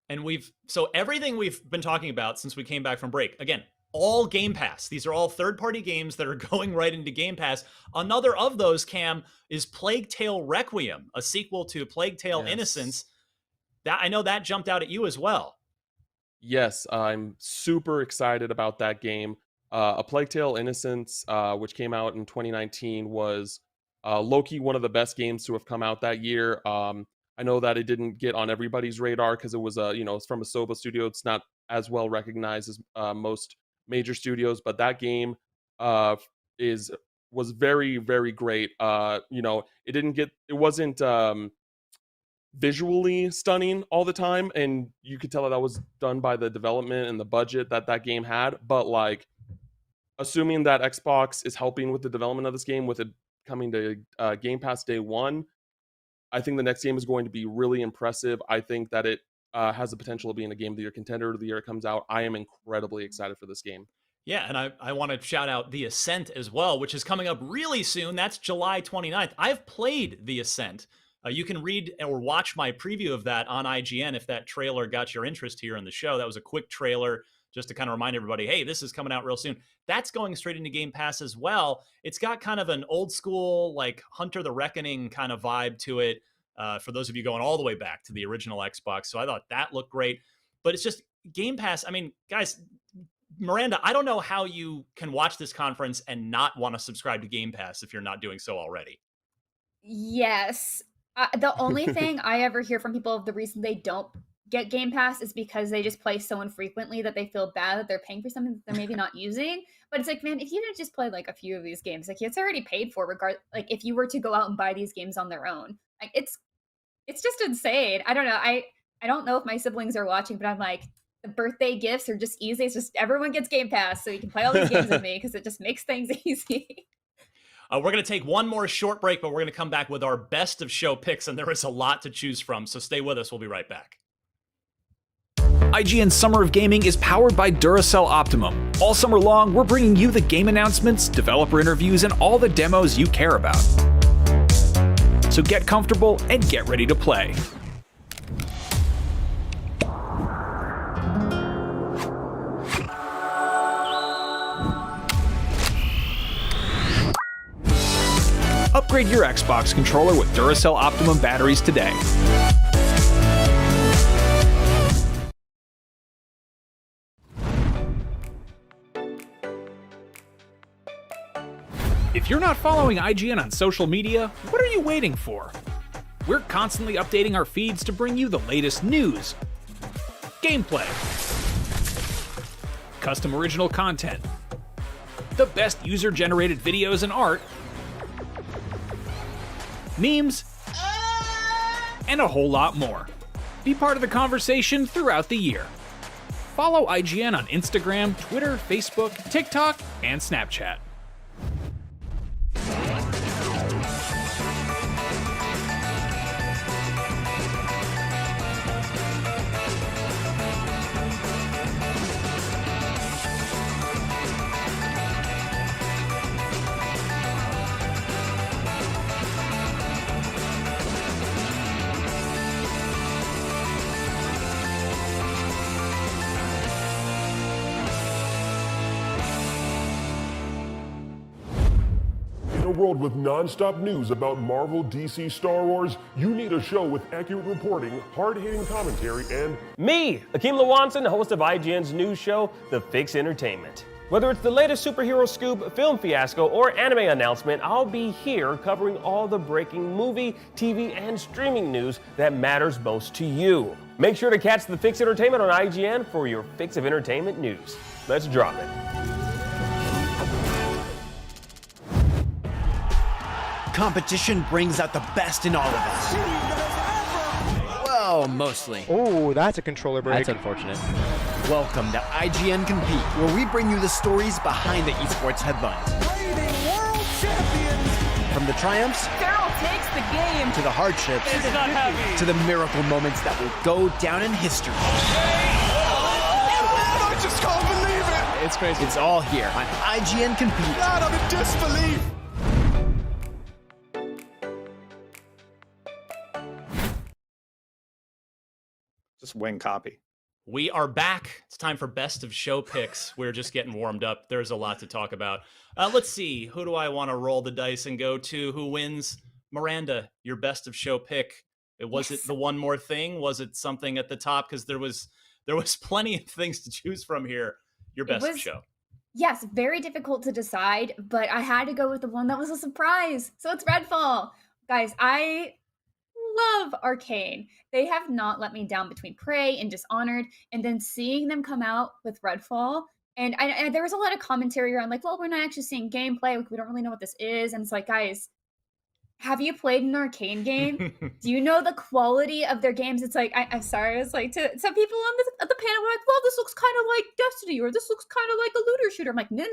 And so everything we've been talking about since we came back from break, again, all Game Pass. These are all third-party games that are going right into Game Pass. Another of those, Cam, is Plague Tale Requiem, a sequel to Plague Tale Innocence. That I know that jumped out at you as well. Yes, I'm super excited about that game. A Plague Tale Innocence, which came out in 2019, was low-key one of the best games to have come out that year. I know that it didn't get on everybody's radar because it was it's from a Soba studio. It's not as well recognized as most major studios, but that game was very, very great. It wasn't visually stunning all the time, and you could tell that was done by the development and the budget that game had. But like, assuming that Xbox is helping with the development of this game, with it coming to Game Pass day one, I think the next game is going to be really impressive. I think that it has the potential of being a Game of the Year contender the year it comes out. I am incredibly excited for this game. Yeah, and I want to shout out The Ascent as well, which is coming up really soon. That's July 29th. I've played The Ascent. You can read or watch my preview of that on IGN if that trailer got your interest here in the show. That was a quick trailer just to kind of remind everybody, hey, this is coming out real soon. That's going straight into Game Pass as well. It's got kind of an old school, like Hunter the Reckoning kind of vibe to it, for those of you going all the way back to the original Xbox. So I thought that looked great. But it's just Game Pass. I mean, guys, Miranda, I don't know how you can watch this conference and not want to subscribe to Game Pass if you're not doing so already. Yes. The only thing I ever hear from people of the reason they don't get Game Pass is because they just play so infrequently that they feel bad that they're paying for something that they're maybe not using. But it's like, man, if you didn't just play like a few of these games, like it's already paid for, like if you were to go out and buy these games on their own, like it's just insane. I don't know. I don't know if my siblings are watching, but I'm like, the birthday gifts are just easy. It's just everyone gets Game Pass so you can play all these games with me because it just makes things easy. We're going to take one more short break, but we're going to come back with our best of show picks, and there is a lot to choose from, so stay with us. We'll be right back. IGN's Summer of Gaming is powered by Duracell Optimum. All summer long, we're bringing you the game announcements, developer interviews, and all the demos you care about. So get comfortable and get ready to play. Upgrade your Xbox controller with Duracell Optimum batteries today. If you're not following IGN on social media, what are you waiting for? We're constantly updating our feeds to bring you the latest news, gameplay, custom original content, the best user-generated videos and art, memes, and a whole lot more. Be part of the conversation throughout the year. Follow IGN on Instagram, Twitter, Facebook, TikTok, and Snapchat. a world with non-stop news about Marvel, DC, Star Wars, you need a show with accurate reporting, hard-hitting commentary, and me, Akeem Lawanson, host of IGN's news show, The Fix Entertainment. Whether it's the latest superhero scoop, film fiasco, or anime announcement, I'll be here covering all the breaking movie, TV, and streaming news that matters most to you. Make sure to catch The Fix Entertainment on IGN for your fix of entertainment news. Let's drop it. Competition brings out the best in all of us. Well, mostly. Oh, that's a controller break. That's unfortunate. Welcome to IGN Compete, where we bring you the stories behind the esports headlines. World champions! From the triumphs Farrell takes the game to the hardships It's not heavy. to the miracle moments that will go down in history. I just can't believe it! It's crazy. It's all here on IGN Compete. God, I'm in disbelief! Just wing copy. We are back. It's time for best of show picks. We're just getting warmed up. There's a lot to talk about. Let's see. Who do I want to roll the dice and go to? Who wins? Miranda, your best of show pick. Was it the one more thing? Was it something at the top? Because there was plenty of things to choose from here. Your best of show. Yes, very difficult to decide, but I had to go with the one that was a surprise. So it's Redfall. Guys, I love Arcane. They have not let me down between Prey and Dishonored, and then seeing them come out with Redfall, and there was a lot of commentary around like, well, we're not actually seeing gameplay, we don't really know what this is, and it's like, guys, have you played an Arcane game? Do you know the quality of their games? It's like, I'm sorry, it's like to some people on the panel were like, well, this looks kind of like Destiny, or this looks kind of like a looter shooter. I'm like, no.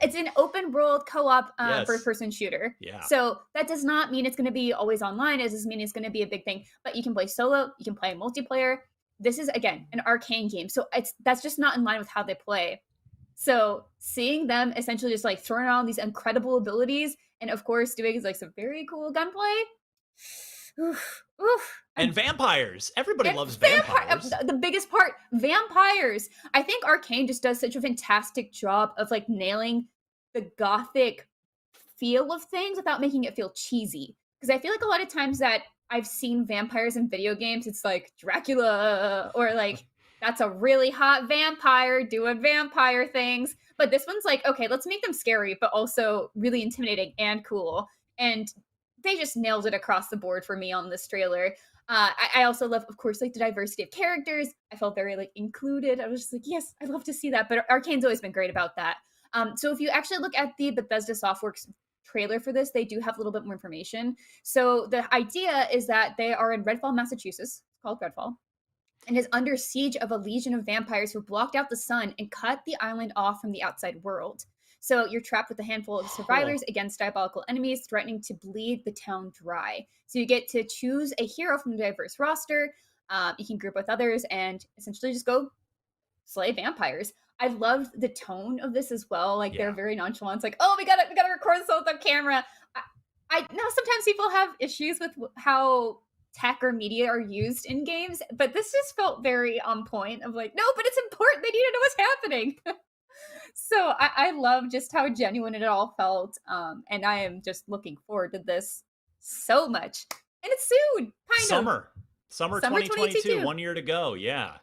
It's an open world co-op first-person shooter. Yeah. So that does not mean it's going to be always online. It doesn't mean it's going to be a big thing. But you can play solo. You can play multiplayer. This is, again, an Arcane game. So that's just not in line with how they play. So seeing them essentially just like throwing out these incredible abilities and, of course, doing like some very cool gunplay. Oof. And vampires. Everybody loves vampires. The biggest part, vampires. I think Arcane just does such a fantastic job of like nailing the gothic feel of things without making it feel cheesy. Because I feel like a lot of times that I've seen vampires in video games, it's like Dracula or like that's a really hot vampire doing vampire things. But this one's like, okay, let's make them scary, but also really intimidating and cool. And they just nailed it across the board for me on this trailer. I also love, of course, like the diversity of characters. I felt very like included. I was just like, yes, I'd love to see that. But Arcane's always been great about that. So if you actually look at the Bethesda Softworks trailer for this, they do have a little bit more information. So the idea is that they are in Redfall, Massachusetts. It's called Redfall. And is under siege of a legion of vampires who blocked out the sun and cut the island off from the outside world. So you're trapped with a handful of survivors against diabolical enemies threatening to bleed the town dry. So you get to choose a hero from a diverse roster. You can group with others and essentially just go slay vampires. I loved the tone of this as well. Like they're very nonchalant. It's like, oh, we gotta record this on camera. I know sometimes people have issues with how tech or media are used in games, but this just felt very on point of like, no, but it's important. They need to know what's happening. So I love just how genuine it all felt. And I am just looking forward to this so much. And it's soon. Summer 2022. 1 year to go. Yeah.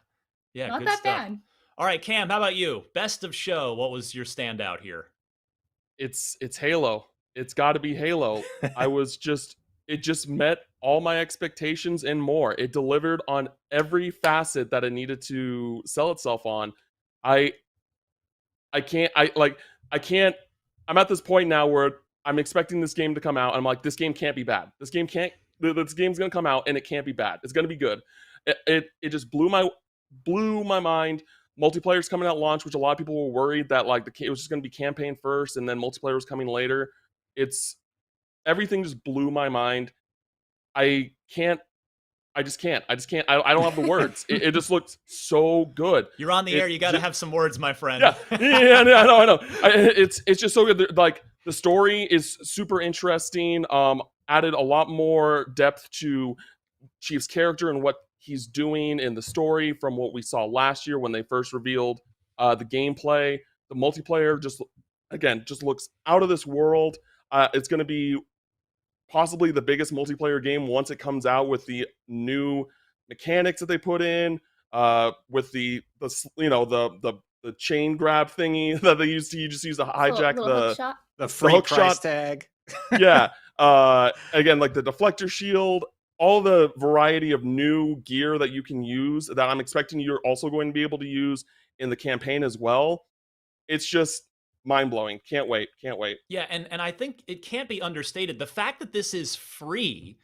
Not good that stuff. bad. All right, Cam, how about you? Best of show. What was your standout here? It's Halo. It's got to be Halo. It just met all my expectations and more. It delivered on every facet that it needed to sell itself on. I'm at this point now where I'm expecting this game to come out. And I'm like, this game can't be bad. This game's going to come out and it can't be bad. It's going to be good. It just blew my mind. Multiplayer's coming out launch, which a lot of people were worried that like it was just going to be campaign first and then multiplayer was coming later. Everything just blew my mind. I just can't. I don't have the words. It just looked so good. You're on the air. You got to have some words, my friend. Yeah, I know. It's just so good. Like the story is super interesting. Added a lot more depth to Chief's character and what he's doing in the story from what we saw last year when they first revealed the gameplay. The multiplayer just again, just looks out of this world. It's going to be possibly the biggest multiplayer game once it comes out with the new mechanics that they put in, with the chain grab thingy that they used to. You just use to hijack the free hook price shot tag. Yeah. Again, like the deflector shield, all the variety of new gear that you can use that I'm expecting you're also going to be able to use in the campaign as well. It's just mind blowing. Can't wait. Can't wait. Yeah, and I think it can't be understated. The fact that this is free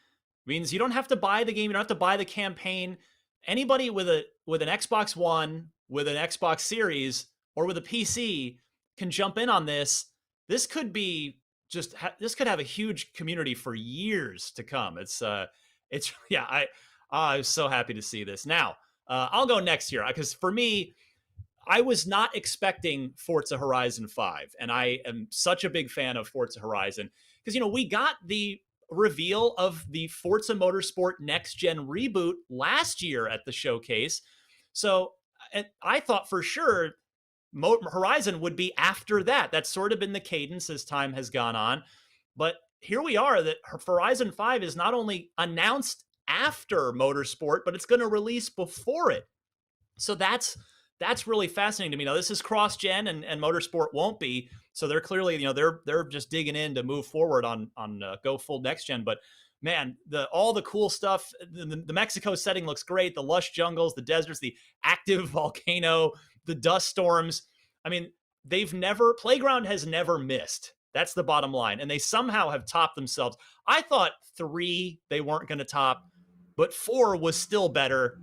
means you don't have to buy the game, you don't have to buy the campaign. Anybody with an Xbox One, with an Xbox Series, or with a PC can jump in on this. This could be this could have a huge community for years to come. It's yeah, I was so happy to see this. Now, I'll go next here because for me, I was not expecting Forza Horizon 5, and I am such a big fan of Forza Horizon because, we got the reveal of the Forza Motorsport Next Gen reboot last year at the showcase. So I thought for sure Horizon would be after that. That's sort of been the cadence as time has gone on. But here we are, that Horizon 5 is not only announced after Motorsport, but it's going to release before it. So that's really fascinating to me. Now, this is cross-gen, and Motorsport won't be. So they're clearly, they're just digging in to move forward on go full next-gen. But man, all the cool stuff, the Mexico setting looks great. The lush jungles, the deserts, the active volcano, the dust storms. I mean, Playground has never missed. That's the bottom line. And they somehow have topped themselves. I thought 3 they weren't going to top, but 4 was still better.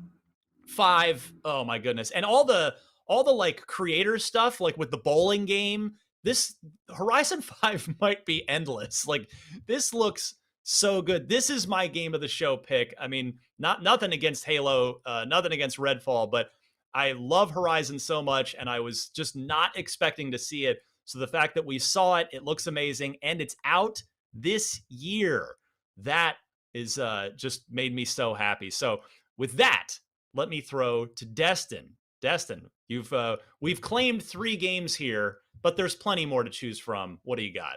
5, oh my goodness. And all the like creator stuff, like with the bowling game, this Horizon 5 might be endless. Like, this looks so good. This is my game of the show pick. I mean, nothing against Halo, nothing against Redfall, but I love Horizon so much, and I was just not expecting to see it. So the fact that we saw it, it looks amazing, and it's out this year. That is just made me so happy. So with that, let me throw to Destin. Destin, we've claimed 3 games here, but there's plenty more to choose from. What do you got?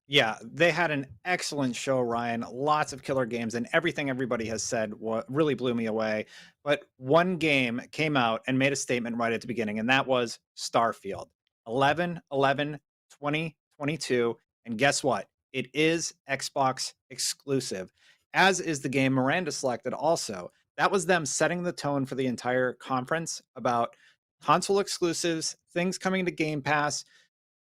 Yeah, they had an excellent show, Ryan. Lots of killer games, and everything everybody has said really blew me away. But one game came out and made a statement right at the beginning, and that was Starfield. 11/11/2022, and guess what? It is Xbox exclusive, as is the game Miranda selected also. That was them setting the tone for the entire conference about console exclusives, things coming to Game Pass.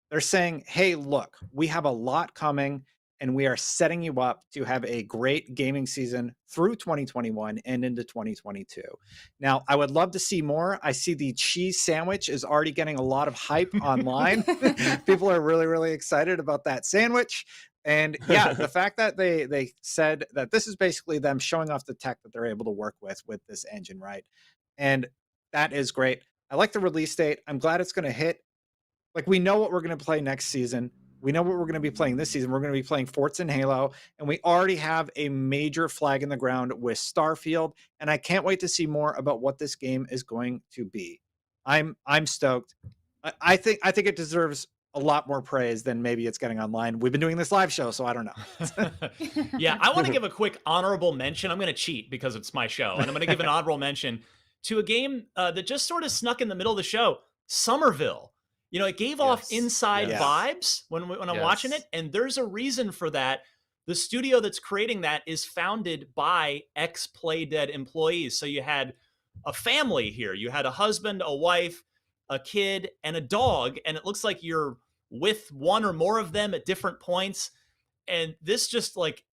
They're saying, hey, look, we have a lot coming, and we are setting you up to have a great gaming season through 2021 and into 2022. Now, I would love to see more. I see the cheese sandwich is already getting a lot of hype online. People are really, really excited about that sandwich. And yeah, the fact that they said that this is basically them showing off the tech that they're able to work with this engine, right? And that is great. I like the release date. I'm glad it's going to hit. Like, we know what we're going to play next season. We know what we're going to be playing this season. We're going to be playing Forza and Halo, and we already have a major flag in the ground with Starfield, and I can't wait to see more about what this game is going to be. I'm stoked. I think it deserves a lot more praise than maybe it's getting online. We've been doing this live show, so I don't know. Yeah, I want to give a quick honorable mention. I'm going to cheat because it's my show, and I'm going to give an honorable mention to a game that just sort of snuck in the middle of the show, Somerville. It gave off Inside vibes when I'm watching it, and there's a reason for that. The studio that's creating that is founded by ex-Playdead employees. So you had a family here. You had a husband, a wife, a kid, and a dog, and it looks like you're with one or more of them at different points. And this just, like,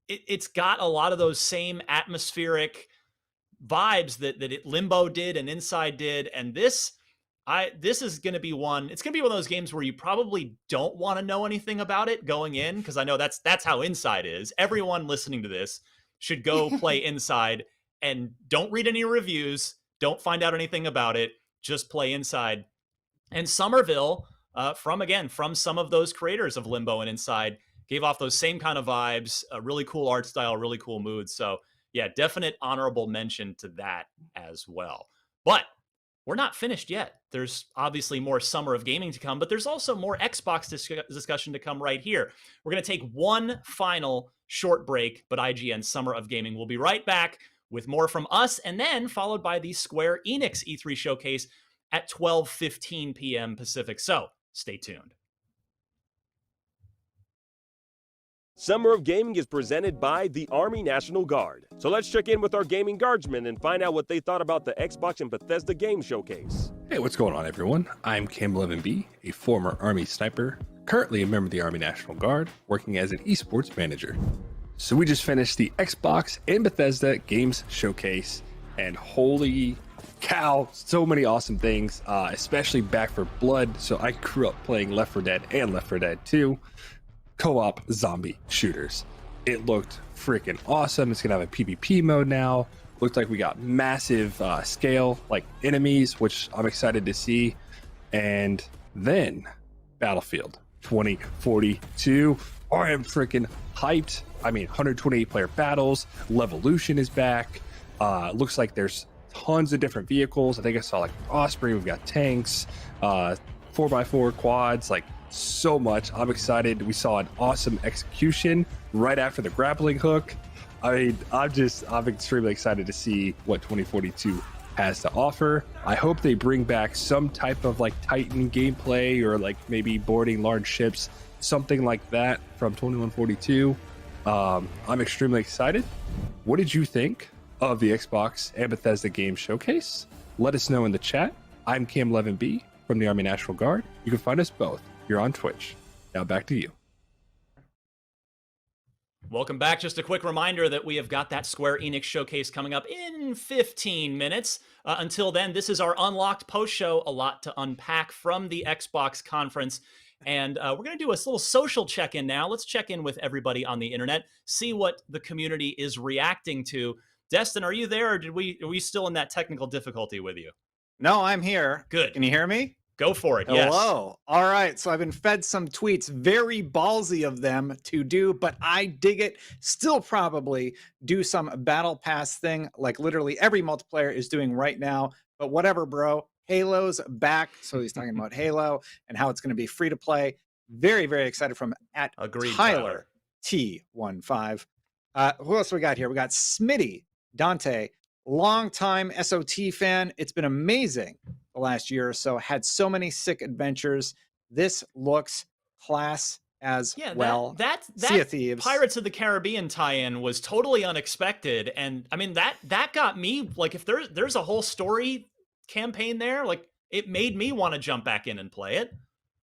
it's got a lot of those same atmospheric vibes that Limbo did and Inside did, and this is going to be it's going to be one of those games where you probably don't want to know anything about it going in, because I know that's how Inside is. Everyone listening to this should go play Inside and don't read any reviews. Don't find out anything about it. Just play Inside. And Somerville, from some of those creators of Limbo and Inside, gave off those same kind of vibes, a really cool art style, really cool mood. So yeah, definite honorable mention to that as well. But we're not finished yet. There's obviously more Summer of Gaming to come, but there's also more Xbox discussion to come right here. We're going to take one final short break, but IGN Summer of Gaming will be right back with more from us, and then followed by the Square Enix E3 showcase at 12:15 p.m. Pacific. So stay tuned. Summer of Gaming is presented by the Army National Guard. So let's check in with our gaming guardsmen and find out what they thought about the Xbox and Bethesda game showcase. Hey, what's going on, everyone? I'm Cam11B, a former Army sniper, currently a member of the Army National Guard, working as an esports manager. So we just finished the Xbox and Bethesda games showcase, and holy cow, so many awesome things, especially Back 4 Blood. So I grew up playing Left 4 Dead and Left 4 Dead 2. Co-op zombie shooters. It looked freaking awesome. It's gonna have a PvP mode now. Looked like we got massive scale, like enemies, which I'm excited to see. And then Battlefield 2042. I am freaking hyped. I mean, 128 player battles. Levolution is back. Looks like there's tons of different vehicles. I think I saw like Osprey. We've got tanks, 4x4 quads, like so much. I'm excited. We saw an awesome execution right after the grappling hook. I mean, I'm extremely excited to see what 2042 has to offer. I hope they bring back some type of like Titan gameplay, or like maybe boarding large ships, something like that from 2142. I'm extremely excited. What did you think of the Xbox and Bethesda game showcase? Let us know in the chat. I'm Cam11B from the Army National Guard. You can find us both. You're on Twitch. Now back to you. Welcome back. Just a quick reminder that we have got that Square Enix showcase coming up in 15 minutes. Until then, this is our Unlocked post show. A lot to unpack from the Xbox conference. And we're going to do a little social check-in now. Let's check in with everybody on the internet, see what the community is reacting to. Destin, are you there, or are we still in that technical difficulty with you? No, I'm here. Good. Can you hear me? Go for it. Yes. Hello. All right. So I've been fed some tweets, very ballsy of them to do, but I dig it. Still probably do some battle pass thing like literally every multiplayer is doing right now. But whatever, bro. Halo's back. So he's talking about Halo and how it's going to be free to play. Very, very excited from at Agreed, Tyler T15. Who else we got here? We got Smitty, Dante, longtime SOT fan. It's been amazing the last year or so. Had so many sick adventures. This looks class as well. That Sea of Thieves. Pirates of the Caribbean tie-in was totally unexpected, and I mean that got me like, if there's a whole story campaign there, like it made me want to jump back in and play it.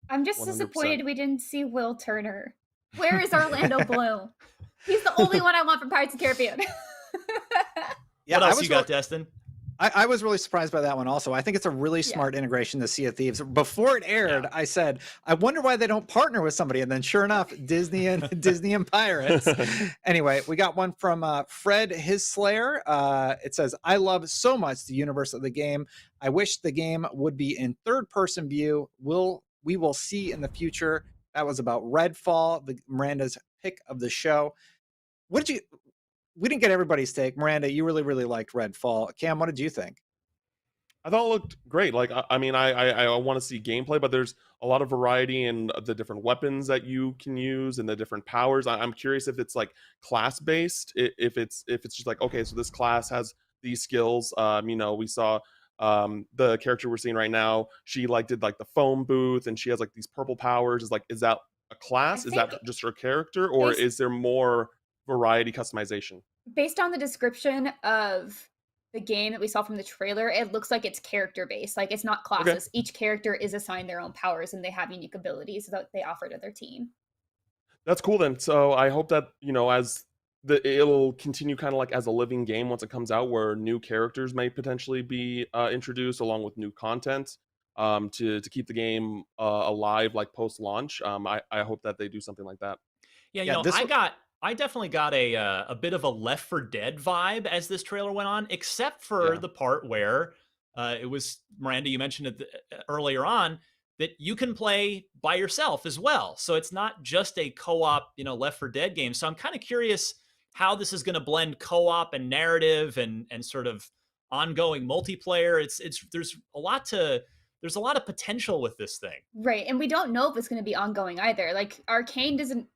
I'm just 100%. disappointed we didn't see Will Turner. Where is Orlando Bloom? He's the only one I want from Pirates of the Caribbean. What else you got, Destin? I was really surprised by that one also. I think it's a really smart integration to Sea of Thieves. Before it aired, I said, I wonder why they don't partner with somebody. And then sure enough, Disney and Pirates. Anyway, we got one from Fred, his Slayer. It says, I love so much the universe of the game. I wish the game would be in third-person view. We will see in the future. That was about Redfall, Miranda's pick of the show. We didn't get everybody's take. Miranda, you really, really liked Redfall. Cam, what did you think? I thought it looked great. Like, I mean, I want to see gameplay, but there's a lot of variety in the different weapons that you can use and the different powers. I'm curious if it's like class based, if it's just like, okay, so this class has these skills. You know, we saw the character we're seeing right now. She like did like the phone booth, and she has like these purple powers. Is that a class? Is that just her character, or is there more variety customization? Based on the description of the game that we saw from the trailer, it looks like it's character based. Like, it's not classes. Okay. Each character is assigned their own powers, and they have unique abilities that they offer to their team. That's cool then. So I hope that, you know, it'll continue kind of like as a living game once it comes out, where new characters may potentially be introduced along with new content to keep the game alive, like post launch. I hope that they do something like that. Yeah, you know, I definitely got a bit of a Left 4 Dead vibe as this trailer went on, except for the part where it was, Miranda, you mentioned it earlier on, that you can play by yourself as well. So it's not just a co-op, you know, Left 4 Dead game. So I'm kind of curious how this is going to blend co-op and narrative and sort of ongoing multiplayer. There's a lot of potential with this thing. Right, and we don't know if it's going to be ongoing either. Like Arcane doesn't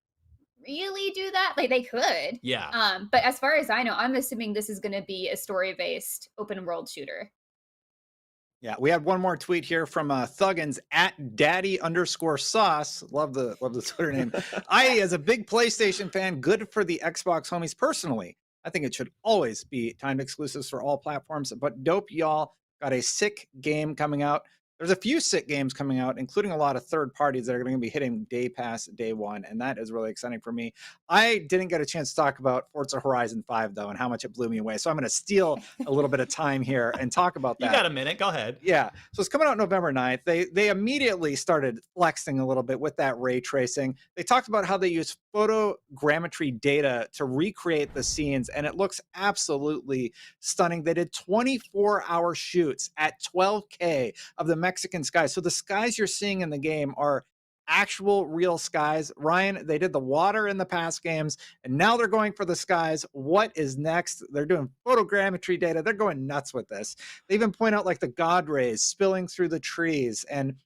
really do that. Like they could. Yeah. But as far as I know, I'm assuming this is going to be a story-based open world shooter. Yeah, we have one more tweet here from Thuggins at daddy_sauce. Love the Twitter name. As a big PlayStation fan, good for the Xbox homies personally. I think it should always be timed exclusives for all platforms, but dope y'all got a sick game coming out. There's a few sick games coming out, including a lot of third parties that are going to be hitting Day Pass day one, and that is really exciting for me. I didn't get a chance to talk about Forza Horizon 5, though, and how much it blew me away, so I'm going to steal a little bit of time here and talk about that. You got a minute. Go ahead. Yeah. So it's coming out November 9th. They immediately started flexing a little bit with that ray tracing. They talked about how they use photogrammetry data to recreate the scenes, and it looks absolutely stunning. They did 24-hour shoots at 12K of the Mexican skies. So the skies you're seeing in the game are actual real skies. Ryan, they did the water in the past games, and now they're going for the skies. What is next? They're doing photogrammetry data. They're going nuts with this. They even point out like the God rays spilling through the trees. And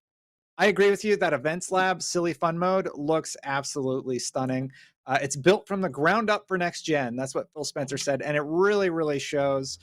I agree with you that Events Lab Silly Fun Mode looks absolutely stunning. It's built from the ground up for next gen. That's what Phil Spencer said. And it really, really shows.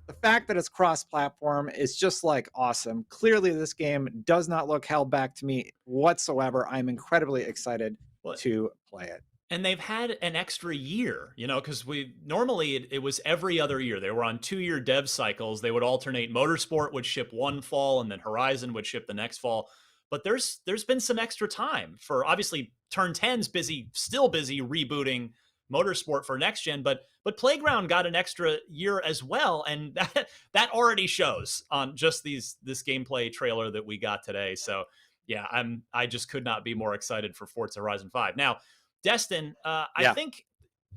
The fact that it's cross-platform is just like awesome. Clearly, this game does not look held back to me whatsoever. I'm incredibly excited to play it. And they've had an extra year, because normally it was every other year. They were on 2-year dev cycles. They would alternate. Motorsport would ship one fall, and then Horizon would ship the next fall. But there's been some extra time for, obviously, Turn 10's still busy rebooting Motorsport for next gen, but Playground got an extra year as well, and that already shows on just this gameplay trailer that we got today. So yeah, I just could not be more excited for Forza Horizon 5. Now, Destin, I think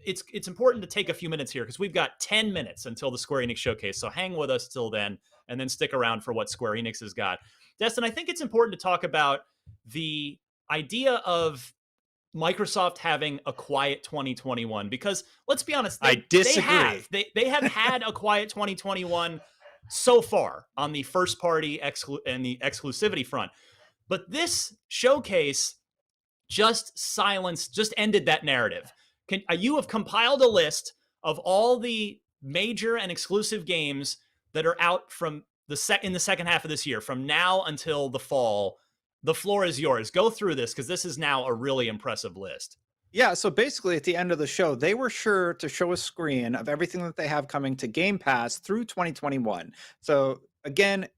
it's important to take a few minutes here because we've got 10 minutes until the Square Enix showcase. So hang with us till then, and then stick around for what Square Enix has got. Destin, I think it's important to talk about the idea of Microsoft having a quiet 2021, because let's be honest, I disagree. They have had a quiet 2021 so far on the first party and the exclusivity front. But this showcase just ended that narrative. You have compiled a list of all the major and exclusive games that are out from in the second half of this year, from now until the fall. The floor is yours. Go through this because this is now a really impressive list. Yeah, so basically at the end of the show, they were sure to show a screen of everything that they have coming to Game Pass through 2021. So again,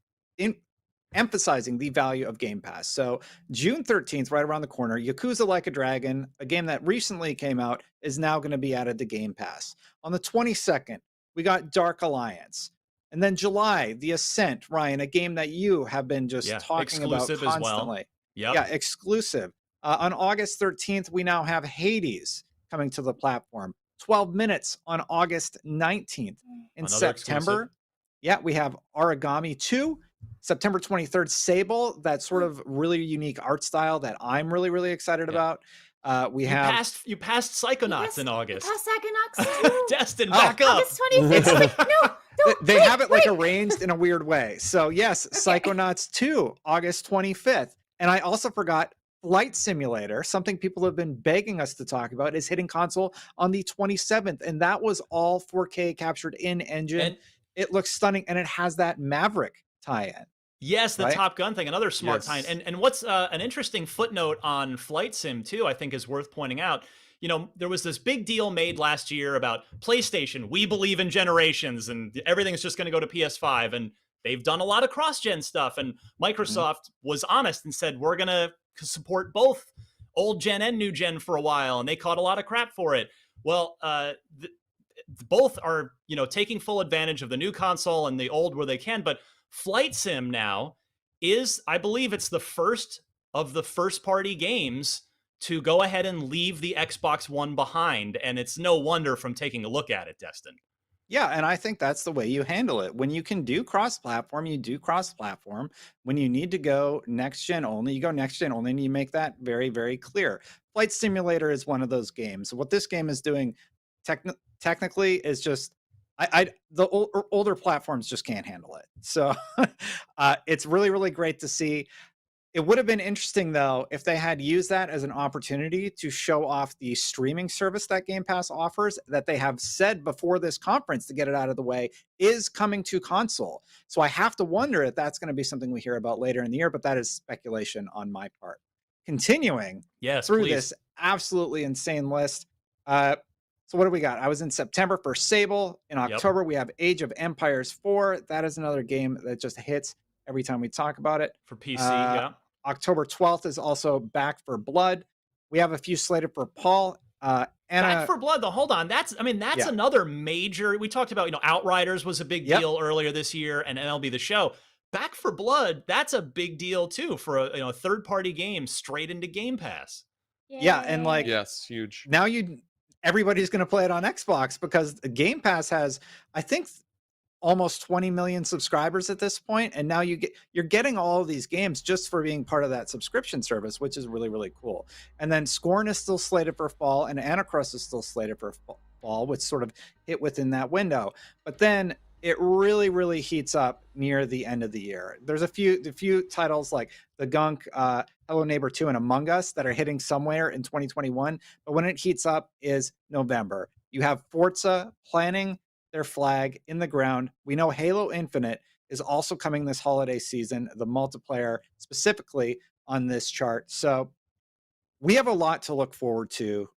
emphasizing the value of Game Pass. So June 13th, right around the corner, Yakuza Like a Dragon, a game that recently came out, is now going to be added to Game Pass. On the 22nd, we got Dark Alliance. And then July, The Ascent, Ryan, a game that you have been just talking about constantly. As well. Yep. Yeah, exclusive. On August 13th, we now have Hades coming to the platform. 12 Minutes on August 19th. In September, we have Origami 2. September 23rd, Sable, that sort of really unique art style that I'm really, really excited about. You passed Psychonauts in August. You passed Psychonauts too. Destin, back up. August 25th. No. They have it like arranged in a weird way. So yes, Psychonauts 2, August 25th. And I also forgot Flight Simulator, something people have been begging us to talk about, is hitting console on the 27th. And that was all 4K captured in engine. It looks stunning, and it has that Maverick tie-in. Yes, the Top Gun thing, another smart tie-in. And what's an interesting footnote on Flight Sim too, I think is worth pointing out. There was this big deal made last year about PlayStation. We believe in generations, and everything's just going to go to PS5. And they've done a lot of cross-gen stuff. And Microsoft was honest and said, we're going to support both old gen and new gen for a while. And they caught a lot of crap for it. Well, both are, taking full advantage of the new console and the old where they can. But Flight Sim now is, I believe it's the first of the first-party games to go ahead and leave the Xbox One behind. And it's no wonder from taking a look at it, Destin. Yeah, and I think that's the way you handle it. When you can do cross-platform, you do cross-platform. When you need to go next-gen only, you go next-gen only, and you make that very, very clear. Flight Simulator is one of those games. What this game is doing technically is just The older platforms just can't handle it. So it's really, really great to see. It would have been interesting, though, if they had used that as an opportunity to show off the streaming service that Game Pass offers, that they have said before this conference, to get it out of the way, is coming to console. So I have to wonder if that's going to be something we hear about later in the year, but that is speculation on my part. Continuing through this absolutely insane list. So what do we got? I was in September for Sable. In October, we have Age of Empires 4. That is another game that just hits every time we talk about it. For PC, October 12th is also Back for Blood. We have a few slated for Paul. Back for Blood, though, hold on. That's another major. We talked about, Outriders was a big deal earlier this year, and MLB The Show. Back for Blood, that's a big deal too for a third-party game straight into Game Pass. Yeah, and yes, huge. Now everybody's going to play it on Xbox, because Game Pass has, I think, almost 20 million subscribers at this point, and now you're getting all of these games just for being part of that subscription service, which is really, really cool. And then Scorn is still slated for fall, and Anacross is still slated for fall, which sort of hit within that window. But then it really, really heats up near the end of the year. There's a few titles like The Gunk, Hello Neighbor 2, and Among Us that are hitting somewhere in 2021. But when it heats up is November. You have Forza planting their flag in the ground. We know Halo Infinite is also coming this holiday season, the multiplayer specifically on this chart. So we have a lot to look forward to.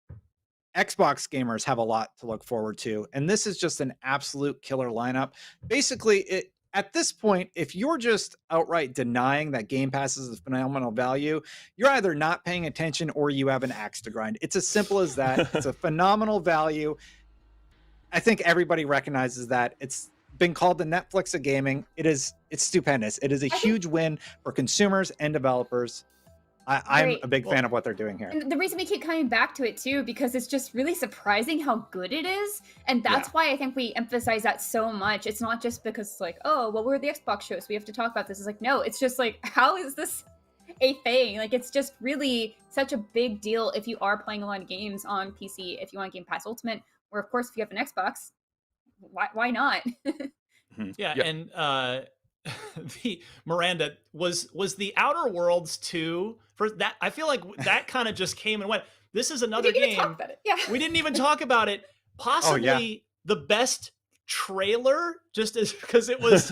Xbox gamers have a lot to look forward to. And this is just an absolute killer lineup. Basically, at this point, if you're just outright denying that Game Pass is a phenomenal value, you're either not paying attention or you have an axe to grind. It's as simple as that. It's a phenomenal value. I think everybody recognizes that. It's been called the Netflix of gaming. It's stupendous. It is a huge win for consumers and developers. I'm a big fan of what they're doing here. And the reason we keep coming back to it too, because it's just really surprising how good it is. And that's why I think we emphasize that so much. It's not just because it's like, oh, well, we're the Xbox show, so we have to talk about this. It's like, no, it's just like, how is this a thing? Like, it's just really such a big deal if you are playing a lot of games on PC, if you want Game Pass Ultimate, or of course, if you have an Xbox, why not? And the Miranda was the Outer Worlds 2 for that. I feel like that kind of just came and went. This is another game. Talk about it. Yeah. We didn't even talk about it. Possibly the best trailer, just as because it was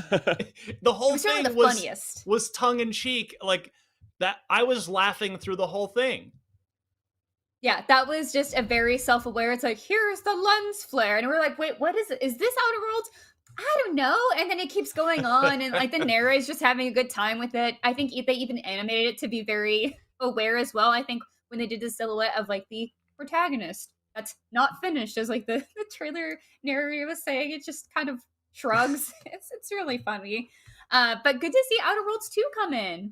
the whole thing was tongue in cheek, like that. I was laughing through the whole thing. Yeah, that was just a very self-aware. It's like, here's the lens flare, and we're like, wait, what is it? Is this Outer Worlds? I don't know. And then it keeps going on, and like the narrator's just having a good time with it. I think they even animated it to be very aware as well. I think when they did the silhouette of like the protagonist that's not finished, as like the trailer narrator was saying, it just kind of shrugs. It's really funny. But good to see Outer Worlds 2 come in.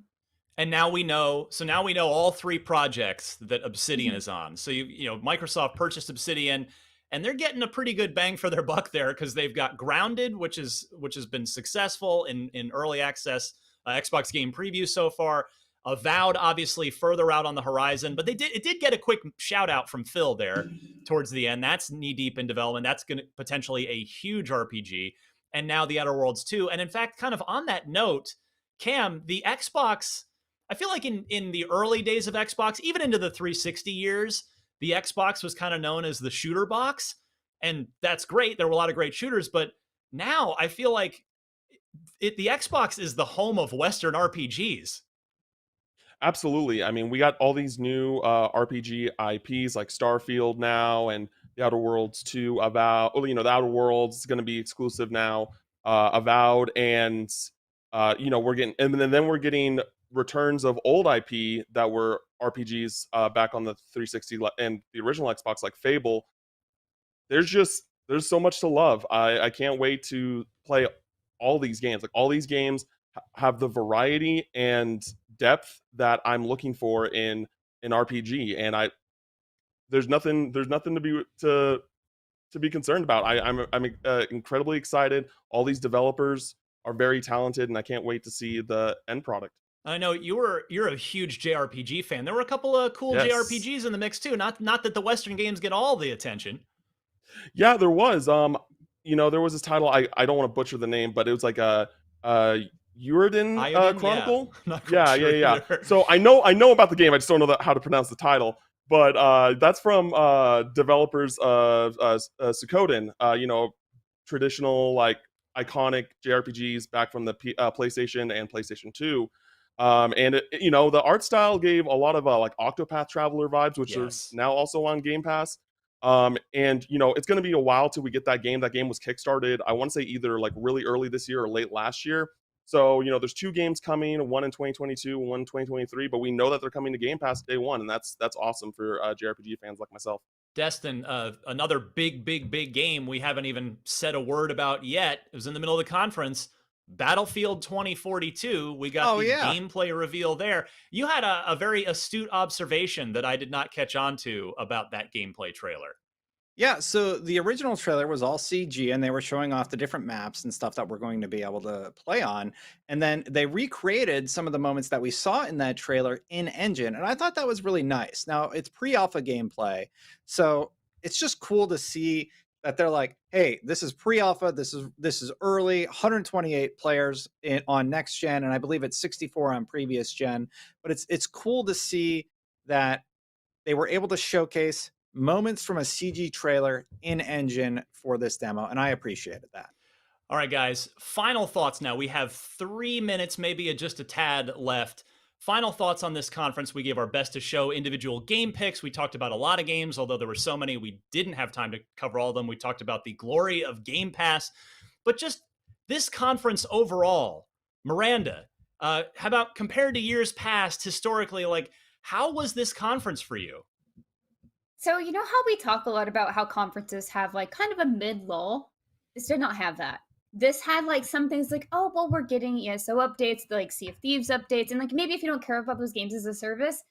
And now we know. So now we know all three projects that Obsidian is on. So Microsoft purchased Obsidian, and they're getting a pretty good bang for their buck there, because they've got Grounded, which has been successful in early access Xbox game preview so far. Avowed, obviously further out on the horizon, but it did get a quick shout out from Phil there towards the end. That's knee deep in development. That's going to potentially a huge RPG. And now the Outer Worlds 2. And in fact, kind of on that note, Cam, the Xbox, I feel like in the early days of Xbox, even into the 360 years, the Xbox was kind of known as the shooter box. And that's great. There were a lot of great shooters, but now I feel like the Xbox is the home of Western RPGs. Absolutely. I mean, we got all these new RPG IPs like Starfield now, and the Outer Worlds 2, Avowed. The Outer Worlds is going to be exclusive now, Avowed, and we're getting returns of old IP that were RPGs back on the 360 and the original Xbox, like Fable. There's so much to love. I can't wait to play all these games. Like, all these games have the variety and depth that I'm looking for in an RPG, and there's nothing to be concerned about. I'm incredibly excited. All these developers are very talented, and I can't wait to see the end product. I know you're a huge JRPG fan. There were a couple of cool JRPGs in the mix too. Not that the Western games get all the attention. Yeah, there was. there was this title, I don't want to butcher the name, but it was like a Uridin Chronicle. Yeah. Not quite sure either. So I know about the game. I just don't know how to pronounce the title. But that's from developers of Suikoden. Traditional like iconic JRPGs back from the PlayStation and PlayStation 2. And the art style gave a lot of like Octopath Traveler vibes, which is now also on Game Pass. And it's going to be a while till we get that game. That game was kickstarted, I want to say either like really early this year or late last year. So there's 2 games coming, one in 2022, one in 2023. But we know that they're coming to Game Pass day one, and that's awesome for JRPG fans like myself. Destin, another big game we haven't even said a word about yet. It was in the middle of the conference. Battlefield 2042. We got gameplay reveal there. You had a very astute observation that I did not catch on to about that gameplay trailer. Yeah, so the original trailer was all CG, and they were showing off the different maps and stuff that we're going to be able to play on. And then they recreated some of the moments that we saw in that trailer in engine, and I thought that was really nice. Now, it's pre-alpha gameplay, so it's just cool to see that they're like, hey, this is pre-alpha, this is early, 128 players on next gen, and I believe it's 64 on previous gen. But it's cool to see that they were able to showcase moments from a CG trailer in engine for this demo, and I appreciated that. All right, guys, final thoughts now. We have 3 minutes, maybe just a tad left. Final thoughts on this conference. We gave our best to show individual game picks. We talked about a lot of games, although there were so many we didn't have time to cover all of them. We talked about the glory of Game Pass. But just this conference overall, Miranda, how about compared to years past, historically, like, how was this conference for you? So, you know how we talk a lot about how conferences have like kind of a mid-lull? This did not have that. This had like some things like, oh, well, we're getting ESO updates, like Sea of Thieves updates. And like, maybe if you don't care about those games as a service,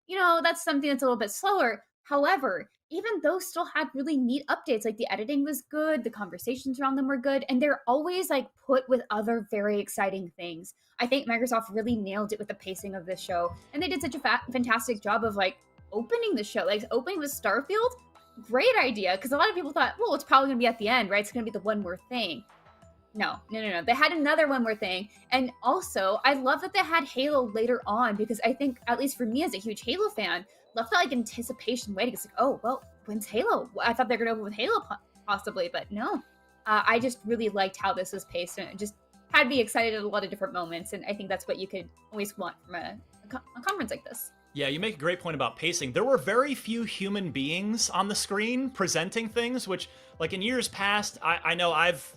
that's something that's a little bit slower. However, even those still had really neat updates. Like the editing was good. The conversations around them were good. And they're always like put with other very exciting things. I think Microsoft really nailed it with the pacing of this show. And they did such a fantastic job of like opening the show, like opening with Starfield. Great idea. Because a lot of people thought, well, it's probably going to be at the end, right? It's going to be the one more thing. No. They had another one more thing. And also, I love that they had Halo later on because I think, at least for me as a huge Halo fan, left that like anticipation waiting. It's like, oh, well, when's Halo? I thought they were going to open with Halo possibly, but no. I just really liked how this was paced, and it just had me excited at a lot of different moments. And I think that's what you could always want from a conference like this. Yeah, you make a great point about pacing. There were very few human beings on the screen presenting things, which, like in years past, I know I've